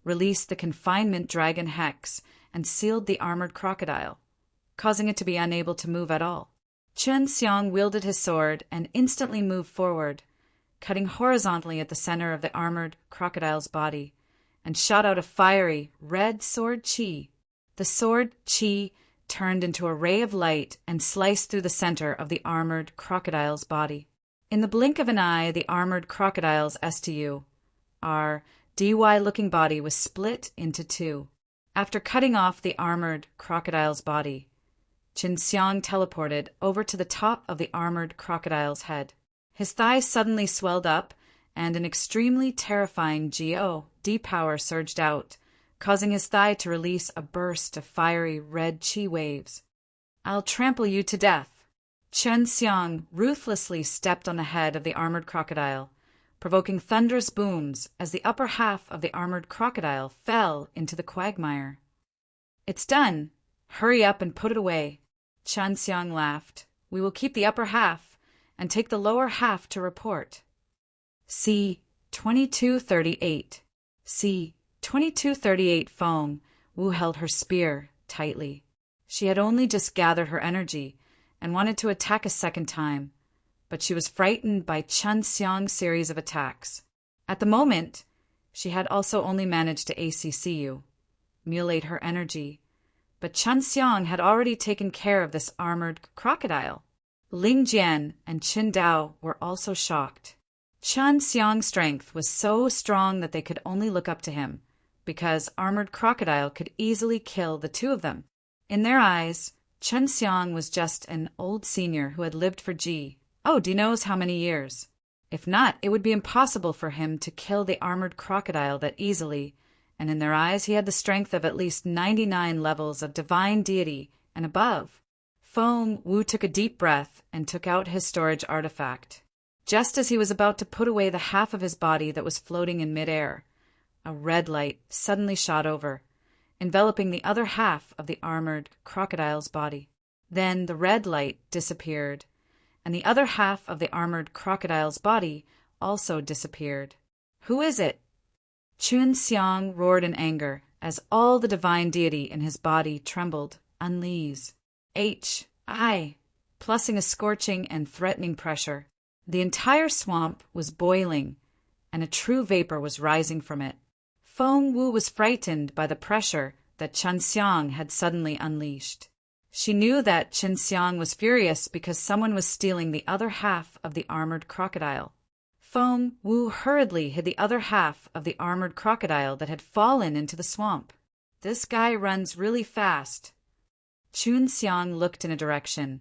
released the confinement dragon hex and sealed the armored crocodile, causing it to be unable to move at all. Qin Xiang wielded his sword and instantly moved forward, cutting horizontally at the center of the armored crocodile's body, and shot out a fiery, red sword chi. The sword chi turned into a ray of light and sliced through the center of the armored crocodile's body. In the blink of an eye, the armored crocodile's DY-looking body was split into 2. After cutting off the armored crocodile's body, Qin Xiang teleported over to the top of the armored crocodile's head. His thighs suddenly swelled up, and an extremely terrifying D power surged out, causing his thigh to release a burst of fiery red chi waves. I'll trample you to death. Qin Xiang ruthlessly stepped on the head of the armored crocodile, provoking thunderous booms as the upper half of the armored crocodile fell into the quagmire. It's done. Hurry up and put it away. Qin Xiang laughed. We will keep the upper half and take the lower half to report. C. 2238. C. 2238 Feng Wu held her spear tightly. She had only just gathered her energy and wanted to attack a second time, but she was frightened by Qin Xiang's series of attacks. At the moment, she had also only managed to ACCU, mutilate her energy, but Qin Xiang had already taken care of this armored crocodile. Ling Jian and Qin Dao were also shocked. Qin Xiang's strength was so strong that they could only look up to him, because armored crocodile could easily kill the 2 of them. In their eyes, Qin Xiang was just an old senior who had lived for D knows how many years. If not, it would be impossible for him to kill the armored crocodile that easily, and in their eyes he had the strength of at least 99 levels of divine deity and above. Feng Wu took a deep breath and took out his storage artifact. Just as he was about to put away the half of his body that was floating in midair, a red light suddenly shot over, enveloping the other half of the armored crocodile's body. Then the red light disappeared, and the other half of the armored crocodile's body also disappeared. Who is it? Qin Xiang roared in anger as all the divine deity in his body trembled, unleashed. Plusing a scorching and threatening pressure. The entire swamp was boiling, and a true vapor was rising from it. Feng Wu was frightened by the pressure that Qin Xiang had suddenly unleashed. She knew that Qin Xiang was furious because someone was stealing the other half of the armored crocodile. Feng Wu hurriedly hid the other half of the armored crocodile that had fallen into the swamp. This guy runs really fast. Qin Xiang looked in a direction.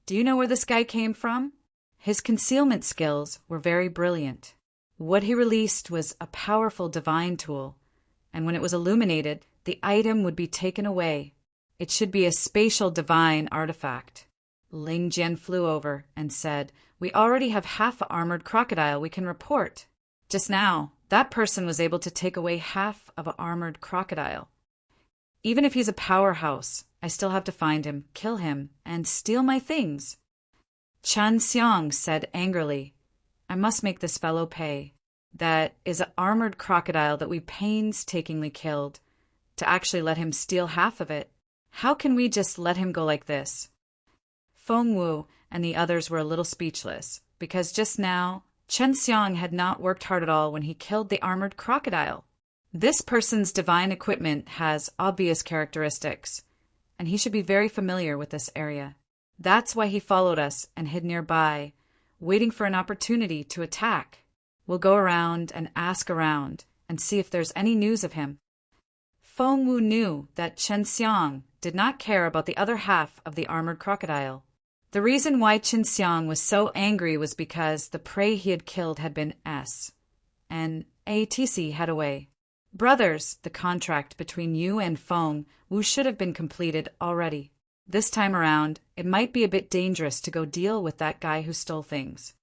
Do you know where this guy came from? His concealment skills were very brilliant. What he released was a powerful divine tool, and when it was illuminated, the item would be taken away. It should be a spatial divine artifact. Ling Jian flew over and said, We already have half an armored crocodile we can report. Just now, that person was able to take away half of an armored crocodile. Even if he's a powerhouse I still have to find him, kill him, and steal my things. Chen Xiang said angrily, I must make this fellow pay. That is an armored crocodile that we painstakingly killed, to actually let him steal half of it. How can we just let him go like this? Feng Wu and the others were a little speechless, because just now, Chen Xiang had not worked hard at all when he killed the armored crocodile. This person's divine equipment has obvious characteristics, and he should be very familiar with this area. That's why he followed us and hid nearby, waiting for an opportunity to attack. We'll go around and ask around and see if there's any news of him. Feng Wu knew that Chen Xiang did not care about the other half of the armored crocodile. The reason why Chen Xiang was so angry was because the prey he had killed had been S, and ATC had away. Brothers, the contract between you and Feng Wu should have been completed already. This time around, it might be a bit dangerous to go deal with that guy who stole things.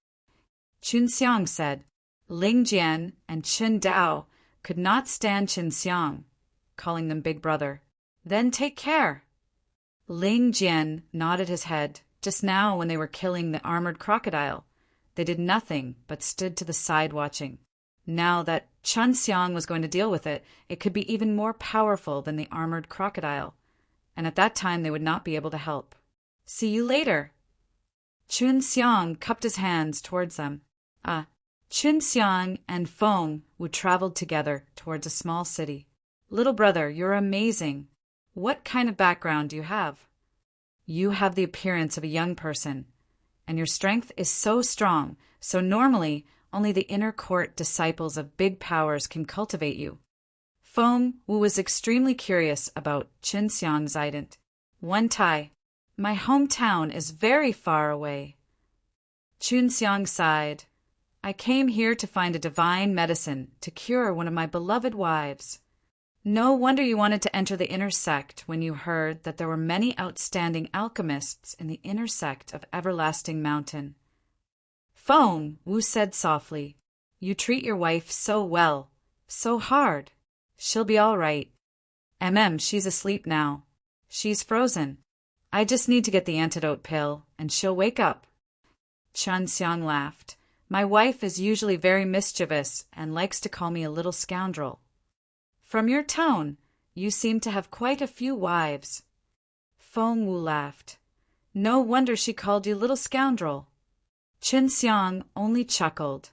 Chen Xiang said. Ling Jian and Chen Dao could not stand Chen Xiang, calling them big brother. Then take care. Ling Jian nodded his head. Just now when they were killing the armored crocodile, they did nothing but stood to the side watching. Now that Chen Xiang was going to deal with it, it could be even more powerful than the armored crocodile, and at that time they would not be able to help. See you later. Chen Xiang cupped his hands towards them. Chen Xiang and Feng Wu traveled together towards a small city. Little brother, you're amazing. What kind of background do you have? You have the appearance of a young person, and your strength is so strong, so normally only the inner court disciples of big powers can cultivate you. Feng Wu was extremely curious about Chen Xiang's ident. One Tai, my hometown is very far away. Chen Xiang sighed. I came here to find a divine medicine to cure one of my beloved wives. No wonder you wanted to enter the inner sect when you heard that there were many outstanding alchemists in the inner sect of Everlasting Mountain. Feng Wu said softly, you treat your wife so well, so hard. She'll be all right. She's asleep now. She's frozen. I just need to get the antidote pill, and she'll wake up. Chen Xiang laughed. My wife is usually very mischievous and likes to call me a little scoundrel. From your tone, you seem to have quite a few wives. Feng Wu laughed. No wonder she called you little scoundrel. Chen Xiang only chuckled,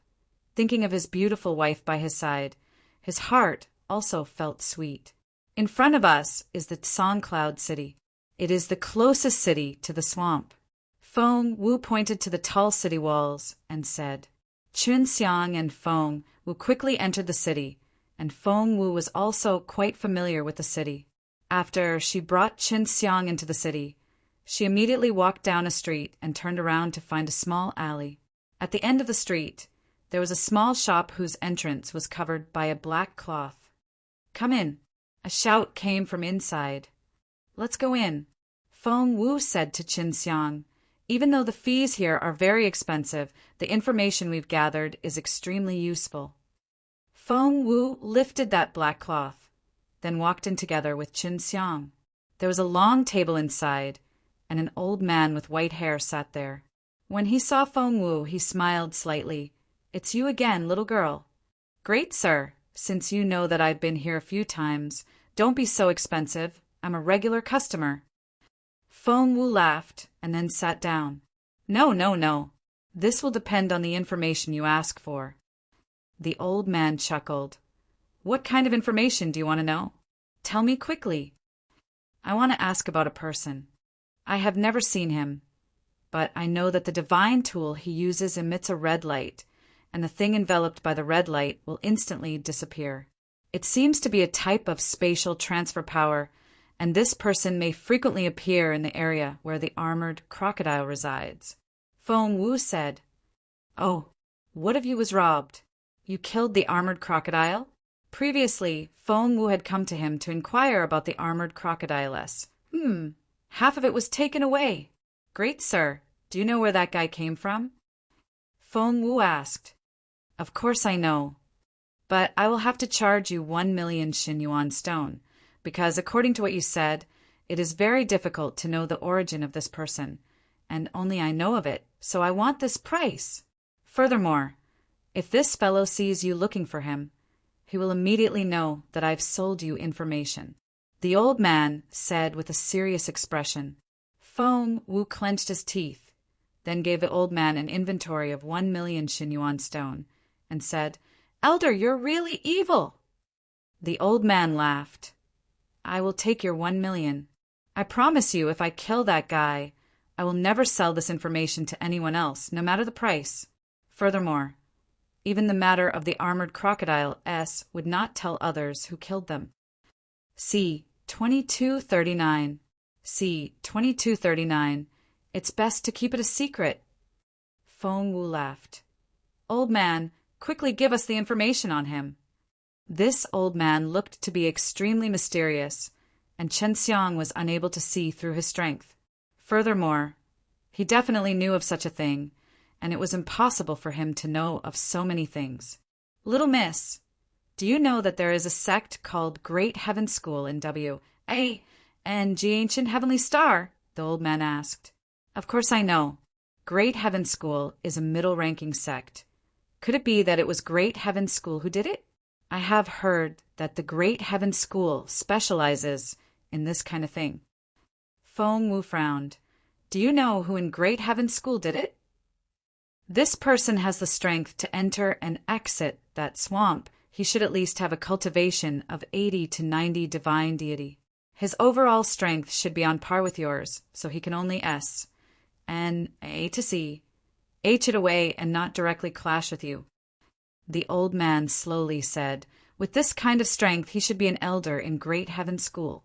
thinking of his beautiful wife by his side. His heart also felt sweet. In front of us is the Song Cloud City. It is the closest city to the swamp. Feng Wu pointed to the tall city walls and said. Chen Xiang and Feng Wu quickly entered the city, and Feng Wu was also quite familiar with the city. After she brought Chen Xiang into the city, she immediately walked down a street and turned around to find a small alley. At the end of the street, there was a small shop whose entrance was covered by a black cloth. Come in. A shout came from inside. Let's go in. Feng Wu said to Chen Xiang, even though the fees here are very expensive, the information we've gathered is extremely useful. Feng Wu lifted that black cloth, then walked in together with Chen Xiang. There was a long table inside, and an old man with white hair sat there. When he saw Feng Wu, he smiled slightly. It's you again, little girl. Great, sir. Since you know that I've been here a few times, don't be so expensive. I'm a regular customer. Feng Wu laughed and then sat down. No. This will depend on the information you ask for. The old man chuckled. What kind of information do you want to know? Tell me quickly. I want to ask about a person. I have never seen him, but I know that the divine tool he uses emits a red light, and the thing enveloped by the red light will instantly disappear. It seems to be a type of spatial transfer power, and this person may frequently appear in the area where the armored crocodile resides. Feng Wu said, Oh, what of you was robbed? You killed the armored crocodile? Previously, Feng Wu had come to him to inquire about the armored crocodiless. Half of it was taken away. Great, sir. Do you know where that guy came from? Feng Wu asked. Of course I know. But I will have to charge you 1 million Xinyuan stone, because according to what you said, It is very difficult to know the origin of this person, and only I know of it, so I want this price. Furthermore, if this fellow sees you looking for him, he will immediately know that I've sold you information." The old man said with a serious expression. Feng Wu clenched his teeth, then gave the old man an inventory of 1,000,000 Xinyuan stone, and said, "Elder, you're really evil." The old man laughed. "I will take your 1,000,000. I promise you, if I kill that guy, I will never sell this information to anyone else, no matter the price. Furthermore, even the matter of the armored crocodile S would not tell others who killed them." C. 2239. C. 2239. It's best to keep it a secret. Feng Wu laughed. "Old man, quickly give us the information on him." This old man looked to be extremely mysterious, and Chen Xiang was unable to see through his strength. Furthermore, he definitely knew of such a thing, and it was impossible for him to know of so many things. "Little miss, do you know that there is a sect called Great Heaven School in W.A. and G Ancient Heavenly Star?" the old man asked. "Of course I know. Great Heaven School is a middle-ranking sect. Could it be that it was Great Heaven School who did it? I have heard that the Great Heaven School specializes in this kind of thing." Feng Wu frowned. "Do you know who in Great Heaven School did it?" "This person has the strength to enter and exit that swamp. He should at least have a cultivation of 80 to 90 divine deity. His overall strength should be on par with yours, so he can only S, N, A to C, H it away and not directly clash with you." The old man slowly said, "With this kind of strength he should be an elder in Great Heaven School.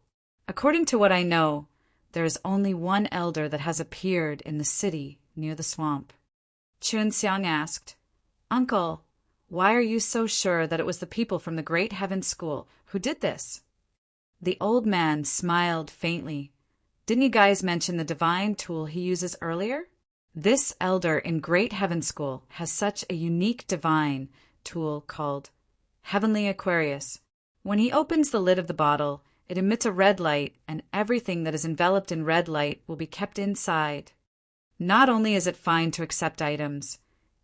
According to what I know, there is only one elder that has appeared in the city near the swamp." Chun Xiang asked, "Uncle, why are you so sure that it was the people from the Great Heaven School who did this?" The old man smiled faintly. "Didn't you guys mention the divine tool he uses earlier? This elder in Great Heaven School has such a unique divine tool called Heavenly Aquarius. When he opens the lid of the bottle, it emits a red light, and everything that is enveloped in red light will be kept inside. Not only is it fine to accept items,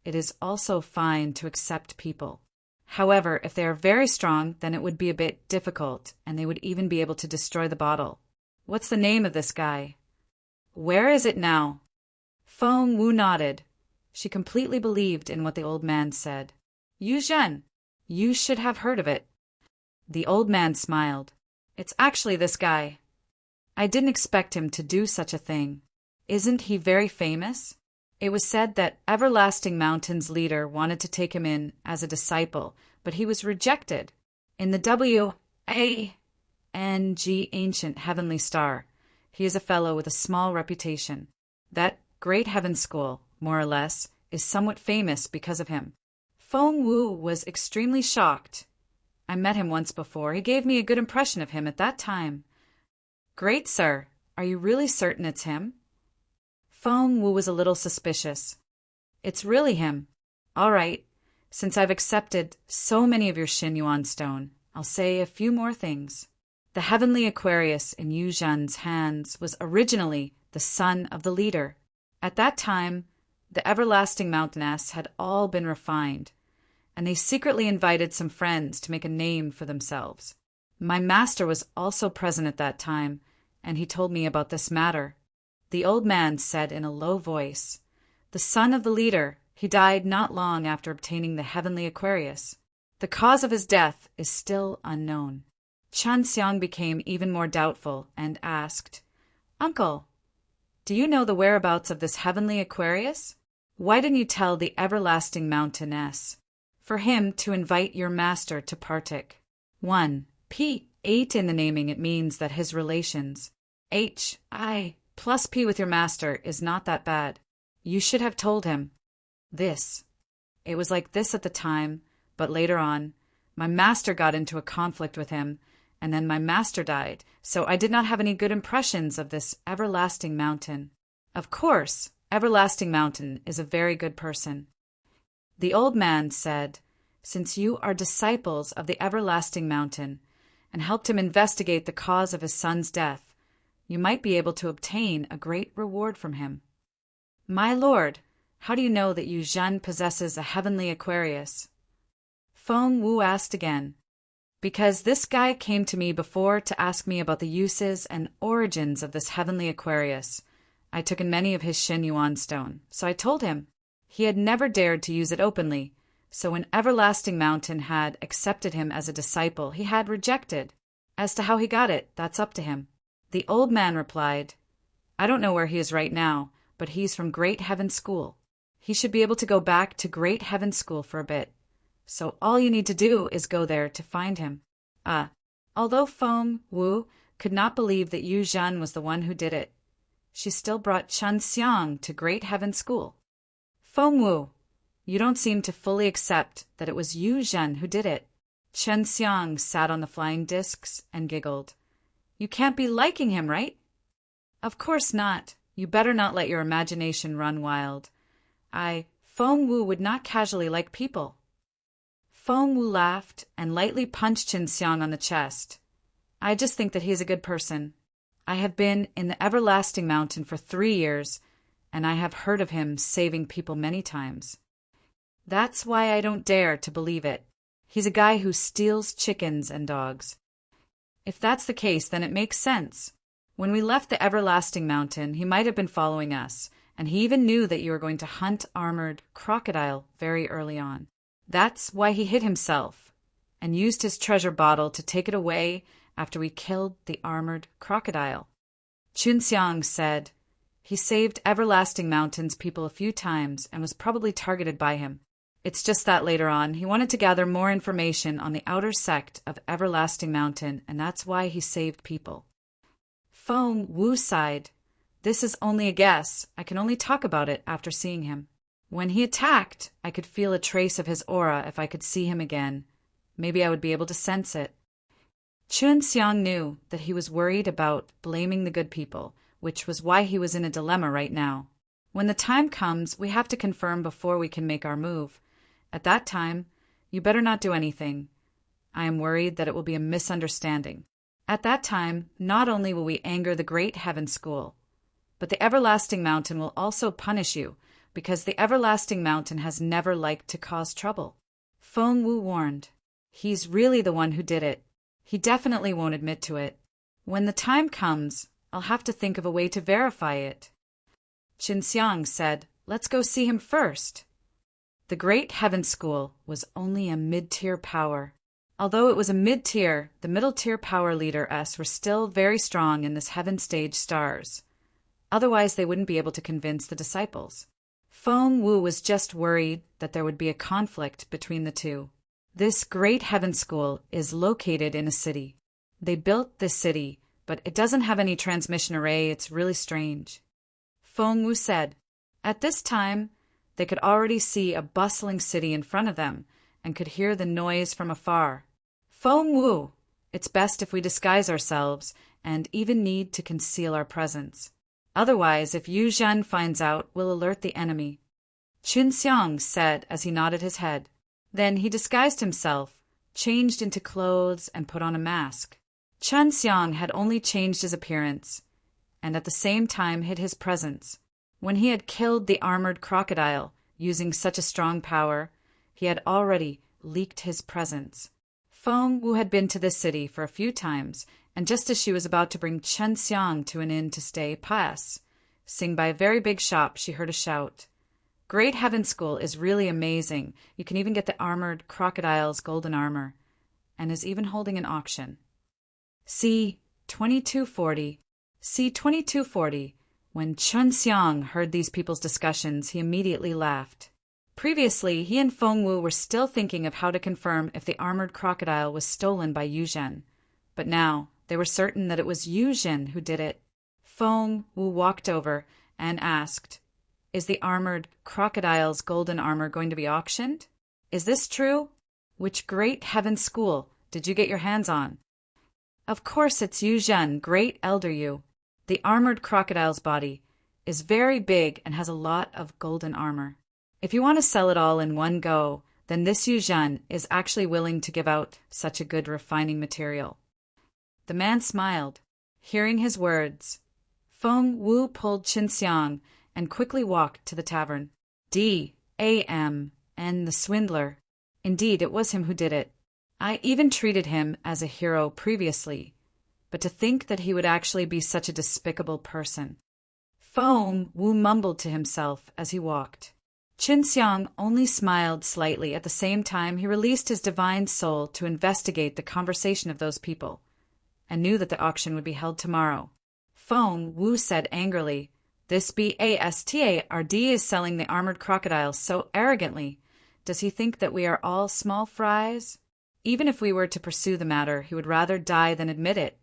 it is also fine to accept people. However, if they are very strong, then it would be a bit difficult, and they would even be able to destroy the bottle. What's the name of this guy? Where is it now?" Feng Wu nodded. She completely believed in what the old man said. "Yu Zhen, you should have heard of it." The old man smiled. "It's actually this guy. I didn't expect him to do such a thing. Isn't he very famous? It was said that Everlasting Mountain's leader wanted to take him in as a disciple, but he was rejected. In the W.A.N.G. Ancient Heavenly Star, he is a fellow with a small reputation. That Great Heaven School, more or less, is somewhat famous because of him." Feng Wu was extremely shocked. "I met him once before. He gave me a good impression of him at that time." "Great, sir. Are you really certain it's him?" Feng Wu was a little suspicious. "It's really him. All right. Since I've accepted so many of your Xinyuan stone, I'll say a few more things. The Heavenly Aquarius in Yu Zhen's hands was originally the son of the leader. At that time, the Everlasting Mountainess had all been refined, and they secretly invited some friends to make a name for themselves. My master was also present at that time, and he told me about this matter." The old man said in a low voice, "The son of the leader, he died not long after obtaining the Heavenly Aquarius. The cause of his death is still unknown." Chen Xiang became even more doubtful and asked, "Uncle, do you know the whereabouts of this Heavenly Aquarius? Why didn't you tell the Everlasting Mountainess for him to invite your master to partake?" 1. P8 in the naming, it means that his relations. HI plus P with your master is not that bad. You should have told him this. It was like this at the time, but later on, my master got into a conflict with him, and then my master died, so I did not have any good impressions of this Everlasting Mountain. Of course, Everlasting Mountain is a very good person." The old man said, "Since you are disciples of the Everlasting Mountain and helped him investigate the cause of his son's death, You might be able to obtain a great reward from him." "My lord, how do you know that Yu Zhen possesses a heavenly Aquarius?" Feng Wu asked again. "Because this guy came to me before to ask me about the uses and origins of this heavenly Aquarius. I took in many of his Xin Yuan stone, so I told him. He had never dared to use it openly, so when Everlasting Mountain had accepted him as a disciple, he had rejected. As to how he got it, that's up to him." The old man replied, "I don't know where he is right now, but he's from Great Heaven School. He should be able to go back to Great Heaven School for a bit. So all you need to do is go there to find him." Although Feng Wu could not believe that Yu Zhen was the one who did it, she still brought Chen Xiang to Great Heaven School. "Feng Wu, you don't seem to fully accept that it was Yu Zhen who did it." Chen Xiang sat on the flying discs and giggled. "You can't be liking him, right?" "Of course not. You better not let your imagination run wild. Feng Wu would not casually like people." Feng Wu laughed and lightly punched Chen Xiang on the chest. "I just think that he is a good person. I have been in the Everlasting Mountain for 3 years, and I have heard of him saving people many times. That's why I don't dare to believe it. He's a guy who steals chickens and dogs." "If that's the case, then it makes sense. When we left the Everlasting Mountain, he might have been following us, and he even knew that you were going to hunt armored crocodile very early on. That's why he hid himself and used his treasure bottle to take it away after we killed the armored crocodile." Chun Xiang said, "He saved Everlasting Mountain's people a few times and was probably targeted by him. It's just that later on, he wanted to gather more information on the outer sect of Everlasting Mountain, and that's why he saved people." Feng Wu sighed. "This is only a guess. I can only talk about it after seeing him. When he attacked, I could feel a trace of his aura if I could see him again. Maybe I would be able to sense it." Chun Xiang knew that he was worried about blaming the good people, which was why he was in a dilemma right now. When the time comes, we have to confirm before we can make our move. At that time, you better not do anything. I am worried that it will be a misunderstanding. At that time, not only will we anger the Great Heaven School, but the Everlasting Mountain will also punish you, because the Everlasting Mountain has never liked to cause trouble. Feng Wu warned. "He's really the one who did it. He definitely won't admit to it. When the time comes, I'll have to think of a way to verify it." Qin Xiang said, "Let's go see him first." The Great Heaven School was only a mid-tier power. Although it was a mid-tier, the middle-tier power leader-s were still very strong in this heaven stage stars. Otherwise, they wouldn't be able to convince the disciples. Feng Wu was just worried that there would be a conflict between the two. This Great Heaven School is located in a city. They built this city, but it doesn't have any transmission array. It's really strange. Feng Wu said, at this time, they could already see a bustling city in front of them and could hear the noise from afar. Feng Wu, it's best if we disguise ourselves and even need to conceal our presence. Otherwise, if Yu Zhen finds out, we'll alert the enemy. Qin Xiang said as he nodded his head. Then he disguised himself, changed into clothes, and put on a mask. Chen Xiang had only changed his appearance, and at the same time hid his presence. When he had killed the armored crocodile, using such a strong power, he had already leaked his presence. Feng Wu had been to this city for a few times, and just as she was about to bring Chen Xiang to an inn to stay pass, sing by a very big shop, she heard a shout. Great Heaven School is really amazing. You can even get the armored crocodile's golden armor, and is even holding an auction. See 2240. See 2240. When Chen Xiang heard these people's discussions, he immediately laughed. Previously, he and Feng Wu were still thinking of how to confirm if the armored crocodile was stolen by Yu Zhen, but now they were certain that it was Yu Zhen who did it. Feng Wu walked over and asked, "Is the armored crocodile's golden armor going to be auctioned? Is this true? Which Great Heaven School did you get your hands on?" "Of course it's Yu Zhen, Great Elder Yu. The armored crocodile's body is very big and has a lot of golden armor. If you want to sell it all in one go, then this Yu Zhen is actually willing to give out such a good refining material." The man smiled. Hearing his words, Feng Wu pulled Qinxiang and quickly walked to the tavern. D.A.M. and the swindler. Indeed, it was him who did it. I even treated him as a hero previously, but to think that he would actually be such a despicable person. Feng Wu mumbled to himself as he walked. Qinxiang only smiled slightly. At the same time, he released his divine soul to investigate the conversation of those people, and knew that the auction would be held tomorrow. Feng Wu said angrily, "This bastard is selling the armored crocodile so arrogantly. Does he think that we are all small fries? Even if we were to pursue the matter, he would rather die than admit it,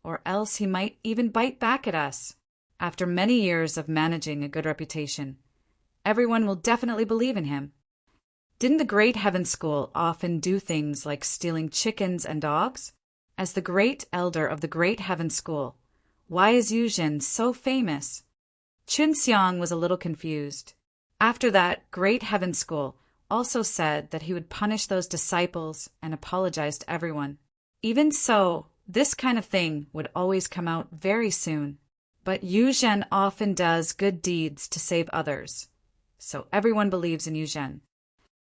or else he might even bite back at us. After many years of managing a good reputation, everyone will definitely believe in him. Didn't the Great Heaven School often do things like stealing chickens and dogs? As the great elder of the Great Heaven School, why is Yu Zhen so famous?" Qinxiang was a little confused. After that, Great Heaven School also said that he would punish those disciples and apologize to everyone. Even so, this kind of thing would always come out very soon. But Yu Zhen often does good deeds to save others, so everyone believes in Yu Zhen.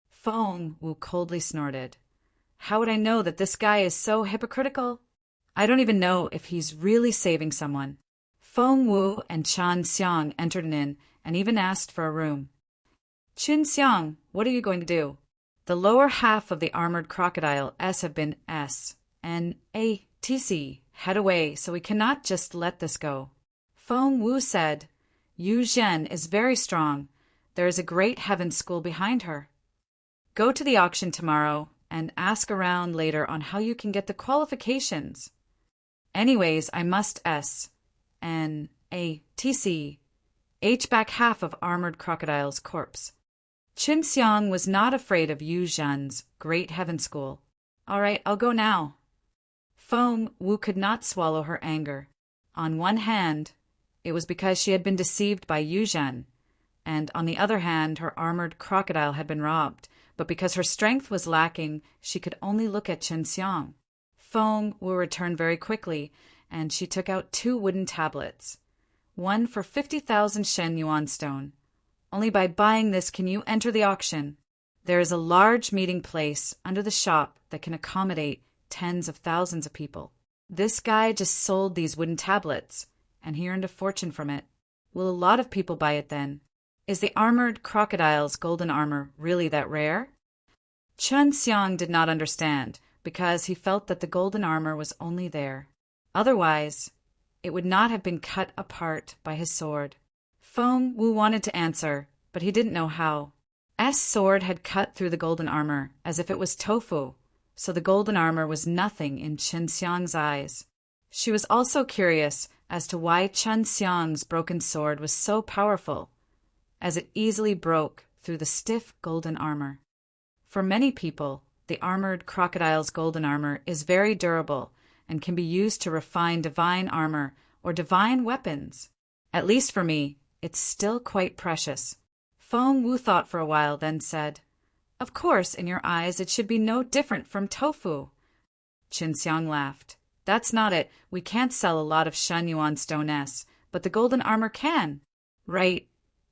Feng Wu coldly snorted. How would I know that this guy is so hypocritical? I don't even know if he's really saving someone. Feng Wu and Qinxiang entered an inn and even asked for a room. Qinxiang, what are you going to do? The lower half of the armored crocodile S have been S-N-A-T-C. Head away, so we cannot just let this go. Feng Wu said, Yu Zhen is very strong. There is a Great Heaven School behind her. Go to the auction tomorrow and ask around later on how you can get the qualifications. Anyways, I must S-N-A-T-C. H back half of armored crocodile's corpse. Qinxiang was not afraid of Yu Zhen's Great Heaven School. All right, I'll go now. Feng Wu could not swallow her anger. On one hand, it was because she had been deceived by Yu Zhen, and on the other hand, her armored crocodile had been robbed, but because her strength was lacking, she could only look at Qinxiang. Feng Wu returned very quickly, and she took out 2 wooden tablets, one for 50,000 Shen Yuan stone. Only by buying this can you enter the auction. There is a large meeting place under the shop that can accommodate tens of thousands of people. This guy just sold these wooden tablets, and he earned a fortune from it. Will a lot of people buy it then? Is the armored crocodile's golden armor really that rare? Qinxiang did not understand, because he felt that the golden armor was only there. Otherwise, it would not have been cut apart by his sword. Feng Wu wanted to answer, but he didn't know how. S sword had cut through the golden armor as if it was tofu, so the golden armor was nothing in Qinxiang's eyes. She was also curious as to why Qinxiang's broken sword was so powerful, as it easily broke through the stiff golden armor. For many people, the armored crocodile's golden armor is very durable and can be used to refine divine armor or divine weapons. At least for me, it's still quite precious. Feng Wu thought for a while, then said, Of course, in your eyes it should be no different from tofu. Qinxiang laughed. That's not it. We can't sell a lot of Shen Yuan stone S, but the golden armor can. Right.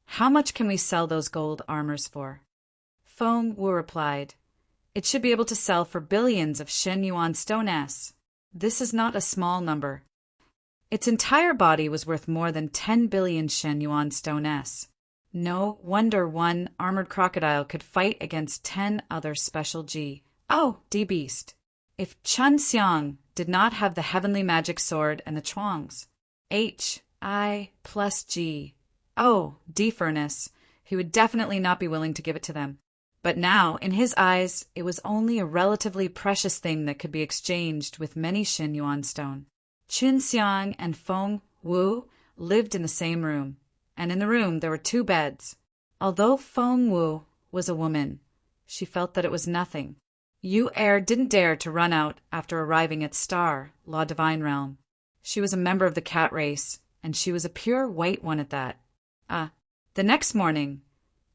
How much can we sell those gold armors for? Feng Wu replied, It should be able to sell for billions of Shen Yuan stone S. This is not a small number. Its entire body was worth more than 10 billion Shen Yuan stone S. No wonder one armored crocodile could fight against 10 other special D beast. If Qinxiang did not have the heavenly magic sword and the chuangs, H-I plus G, D furnace, he would definitely not be willing to give it to them. But now, in his eyes, it was only a relatively precious thing that could be exchanged with many Shen Yuan stone. Qinxiang and Feng Wu lived in the same room, and in the room there were 2 beds. Although Feng Wu was a woman, she felt that it was nothing. Yu Er didn't dare to run out after arriving at Star, La Divine Realm. She was a member of the cat race, and she was a pure white one at that. The next morning,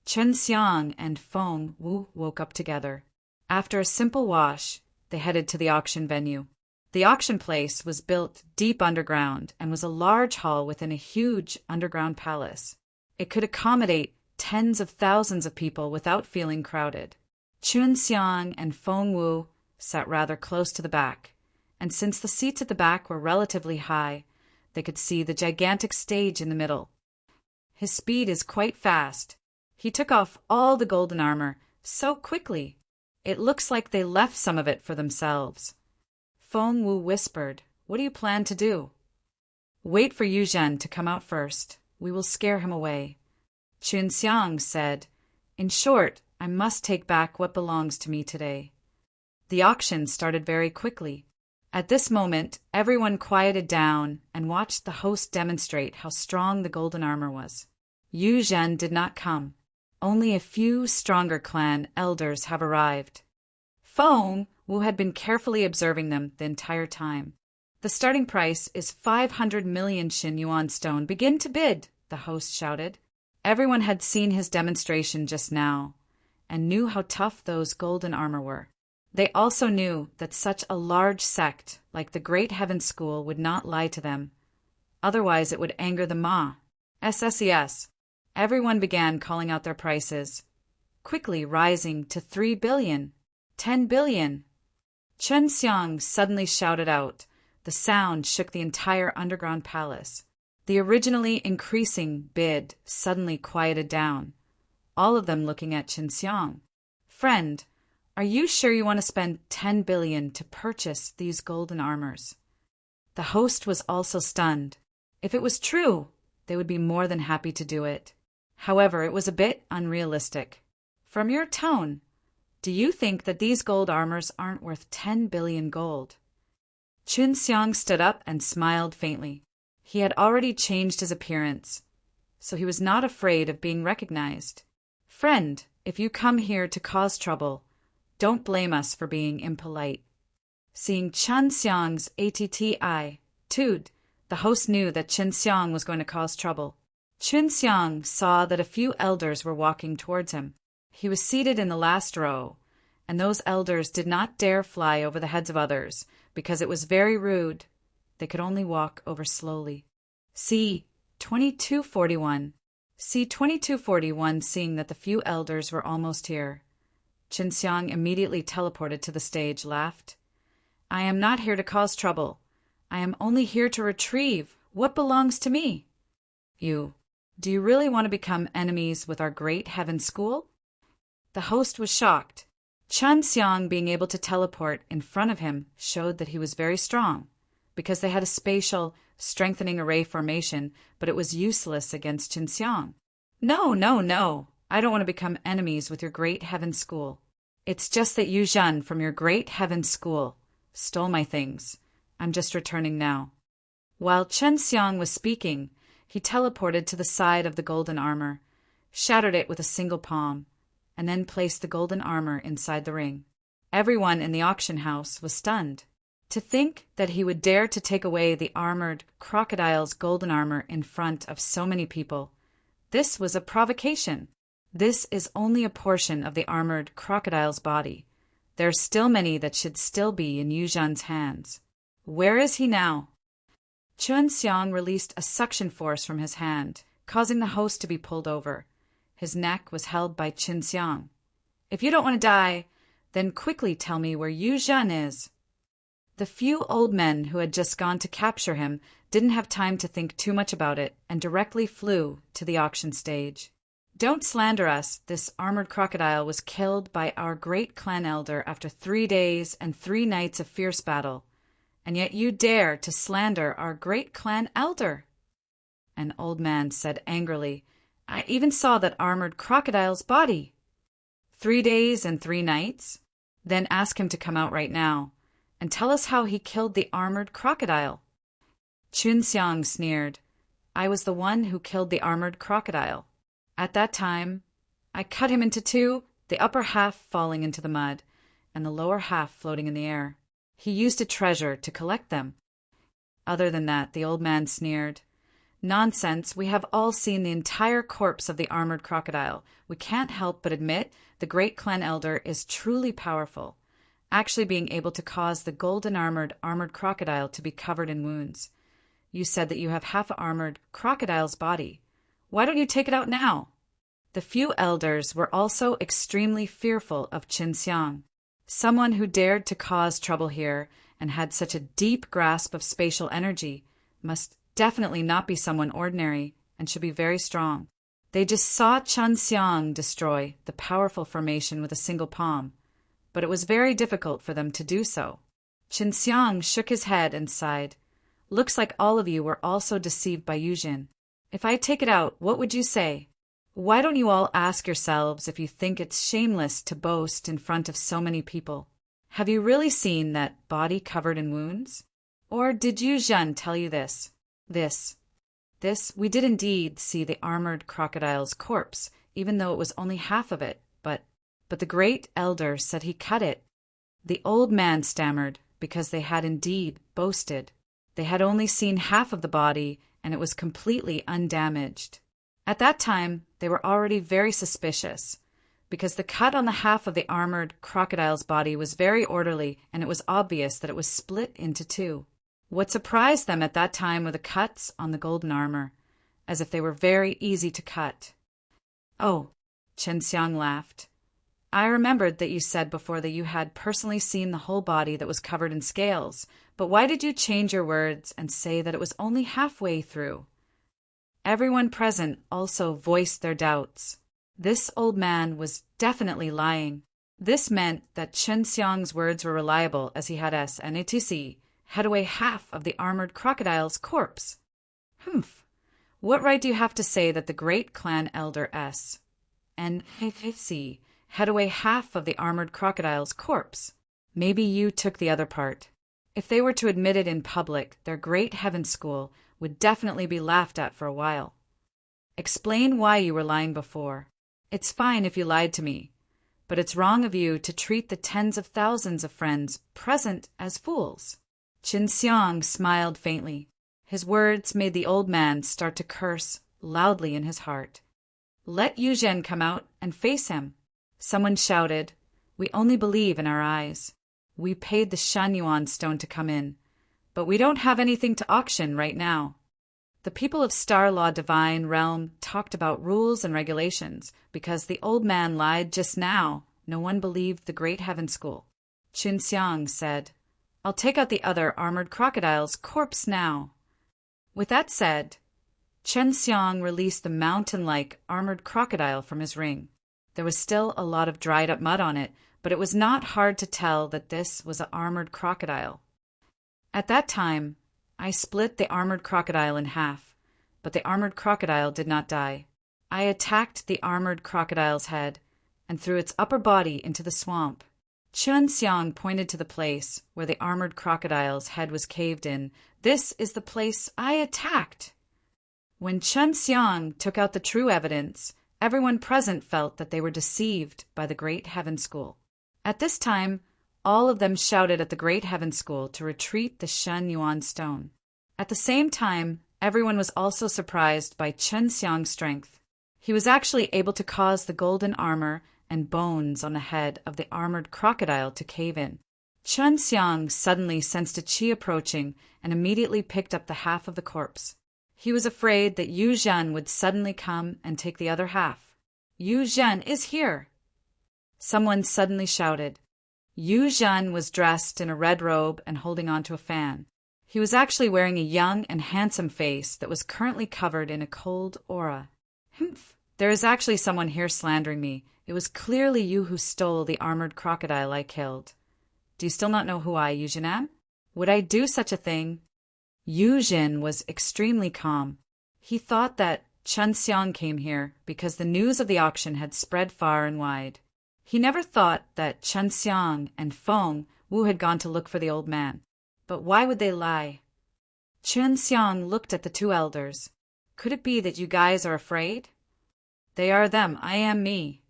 Qinxiang and Feng Wu woke up together. After a simple wash, they headed to the auction venue. The auction place was built deep underground and was a large hall within a huge underground palace. It could accommodate tens of thousands of people without feeling crowded. Chun Xiang and Feng Wu sat rather close to the back, and since the seats at the back were relatively high, they could see the gigantic stage in the middle. His speed is quite fast. He took off all the golden armor so quickly. It looks like they left some of it for themselves. Feng Wu whispered, "What do you plan to do?" "Wait for Yu Zhen to come out first. We will scare him away." Chun Xiang said, "In short, I must take back what belongs to me today." The auction started very quickly. At this moment, everyone quieted down and watched the host demonstrate how strong the golden armor was. Yu Zhen did not come. Only a few stronger clan elders have arrived. Feng Wu had been carefully observing them the entire time. "The starting price is 500 million Xin Yuan stone. Begin to bid," the host shouted. Everyone had seen his demonstration just now, and knew how tough those golden armor were. They also knew that such a large sect like the Great Heaven School would not lie to them. Otherwise it would anger the Ma. SSES. Everyone began calling out their prices, quickly rising to 3 billion, 10 billion. Chun Xiang suddenly shouted out. The sound shook the entire underground palace. The originally increasing bid suddenly quieted down, all of them looking at Chun Xiang. "Friend, are you sure you want to spend 10 billion to purchase these golden armors?" The host was also stunned. If it was true, they would be more than happy to do it. However, it was a bit unrealistic. "From your tone, do you think that these gold armors aren't worth 10 billion gold?" Chun Xiang stood up and smiled faintly. He had already changed his appearance, so he was not afraid of being recognized. "Friend, if you come here to cause trouble, don't blame us for being impolite." Seeing Chun Xiang's attitude, the host knew that Chun Xiang was going to cause trouble. Chun Xiang saw that a few elders were walking towards him. He was seated in the last row, and those elders did not dare fly over the heads of others, because it was very rude. They could only walk over slowly. See 2241. See 2241, seeing that the few elders were almost here. Chun Xiang immediately teleported to the stage, laughed. "I am not here to cause trouble. I am only here to retrieve what belongs to me." Do you really want to become enemies with our Great Heaven School?" The host was shocked. Chun Xiang being able to teleport in front of him showed that he was very strong, because they had a spatial strengthening array formation, but it was useless against Chun Xiang. No, I don't want to become enemies with your Great Heaven School. It's just that Yu Zhen from your Great Heaven School stole my things. I'm just returning now." While Chun Xiang was speaking, he teleported to the side of the golden armor, shattered it with a single palm, and then placed the golden armor inside the ring. Everyone in the auction house was stunned. To think that he would dare to take away the armored crocodile's golden armor in front of so many people. This was a provocation. This is only a portion of the armored crocodile's body. There are still many that should still be in Yu Zhen's hands. Where is he now? Chun Xiang released a suction force from his hand, causing the host to be pulled over. His neck was held by Chun Xiang. "If you don't want to die, then quickly tell me where Yu Zhen is." The few old men who had just gone to capture him didn't have time to think too much about it and directly flew to the auction stage. "Don't slander us. This armored crocodile was killed by our great clan elder after 3 days and 3 nights of fierce battle. And yet you dare to slander our great clan elder." An old man said angrily, "I even saw that armored crocodile's body." 3 days and 3 nights? Then ask him to come out right now and tell us how he killed the armored crocodile. Chun Xiang sneered. "I was the one who killed the armored crocodile. At that time, I cut him into 2, the upper half falling into the mud, and the lower half floating in the air. He used a treasure to collect them." Other than that, the old man sneered. "Nonsense, we have all seen the entire corpse of the armored crocodile. We can't help but admit the great clan elder is truly powerful. actually being able to cause the golden armored crocodile to be covered in wounds. You said that you have half a armored crocodile's body. Why don't you take it out now? The few elders were also extremely fearful of Qin Xiang, someone who dared to cause trouble here and had such a deep grasp of spatial energy must definitely not be someone ordinary and should be very strong. They just saw Qin Xiang destroy the powerful formation with a single palm, but it was very difficult for them to do so. Qin Xiang shook his head and sighed. Looks like all of you were also deceived by Yuzhen. If I take it out, what would you say? Why don't you all ask yourselves if you think it's shameless to boast in front of so many people? Have you really seen that body covered in wounds? Or did Yuzhen tell you this? We did indeed see the armored crocodile's corpse, even though it was only half of it, but the great elder said he cut it. The old man stammered, because they had indeed boasted. They had only seen half of the body, and it was completely undamaged. At that time, they were already very suspicious, because the cut on the half of the armored crocodile's body was very orderly, and it was obvious that it was split into two. What surprised them at that time were the cuts on the golden armor, as if they were very easy to cut. Oh, Qin Xiang laughed. I remembered that you said before that you had personally seen the whole body that was covered in scales, but why did you change your words and say that it was only halfway through? Everyone present also voiced their doubts. This old man was definitely lying. This meant that Qin Xiang's words were reliable, as he had had away half of the armored crocodile's corpse. Humph! What right do you have to say that the great clan elder had away half of the armored crocodile's corpse? Maybe you took the other part. If they were to admit it in public, their great heaven school would definitely be laughed at for a while. Explain why you were lying before. It's fine if you lied to me, but it's wrong of you to treat the tens of thousands of friends present as fools. Qin Xiang smiled faintly. His words made the old man start to curse loudly in his heart. Let Yuzhen come out and face him. Someone shouted, We only believe in our eyes. We paid the Shanyuan stone to come in, but we don't have anything to auction right now. The people of Star Law Divine Realm talked about rules and regulations. Because the old man lied just now, no one believed the Great Heaven School. Qin Xiang said, I'll take out the other armored crocodile's corpse now. With that said, Qin Xiang released the mountain-like armored crocodile from his ring. There was still a lot of dried-up mud on it, but it was not hard to tell that this was an armored crocodile. At that time, I split the armored crocodile in half, but the armored crocodile did not die. I attacked the armored crocodile's head and threw its upper body into the swamp. Qin Xiang pointed to the place where the armored crocodile's head was caved in. This is the place I attacked. When Qin Xiang took out the true evidence, everyone present felt that they were deceived by the Great Heaven School. At this time, all of them shouted at the Great Heaven School to retreat the Shen Yuan stone. At the same time, everyone was also surprised by Qin Xiang's strength. He was actually able to cause the golden armor and bones on the head of the armored crocodile to cave in. Qin Xiang suddenly sensed a qi approaching and immediately picked up the half of the corpse. He was afraid that Yu Zhen would suddenly come and take the other half. Yu Zhen is here! Someone suddenly shouted. Yu Zhen was dressed in a red robe and holding onto a fan. He was actually wearing a young and handsome face that was currently covered in a cold aura. Humph! There is actually someone here slandering me. It was clearly you who stole the armored crocodile I killed. Do you still not know who I, Yu Zhen, am? Would I do such a thing? Yu Zhen was extremely calm. He thought that Qin Xiang came here because the news of the auction had spread far and wide. He never thought that Qin Xiang and Feng Wu had gone to look for the old man. But why would they lie? Qin Xiang looked at the two elders. Could it be that you guys are afraid? They are them, I am me.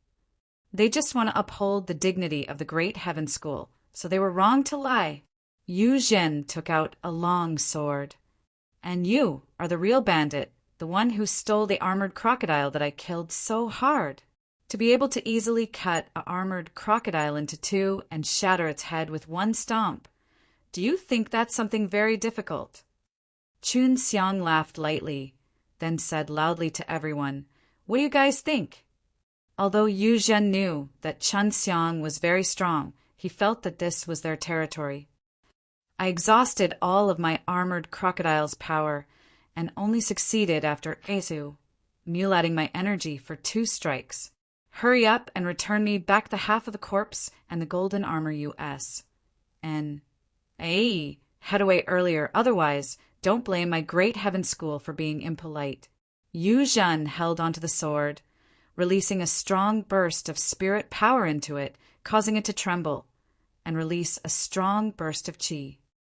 They just want to uphold the dignity of the Great Heaven School, so they were wrong to lie. Yu Zhen took out a long sword. And you are the real bandit, the one who stole the armored crocodile that I killed so hard. To be able to easily cut an armored crocodile into two and shatter its head with one stomp. Do you think that's something very difficult? Chun Xiang laughed lightly, then said loudly to everyone, "What do you guys think?" Although Yu Zhen knew that Chun Xiang was very strong, he felt that this was their territory. I exhausted all of my armored crocodile's power, and only succeeded after Ezu, mulating my energy for 2 strikes. Hurry up and return me back the half of the corpse and the golden armor US. And, hey, head away earlier, otherwise don't blame my great heaven school for being impolite. Yu Zhen held onto the sword, releasing a strong burst of spirit power into it, causing it to tremble, and release a strong burst of qi.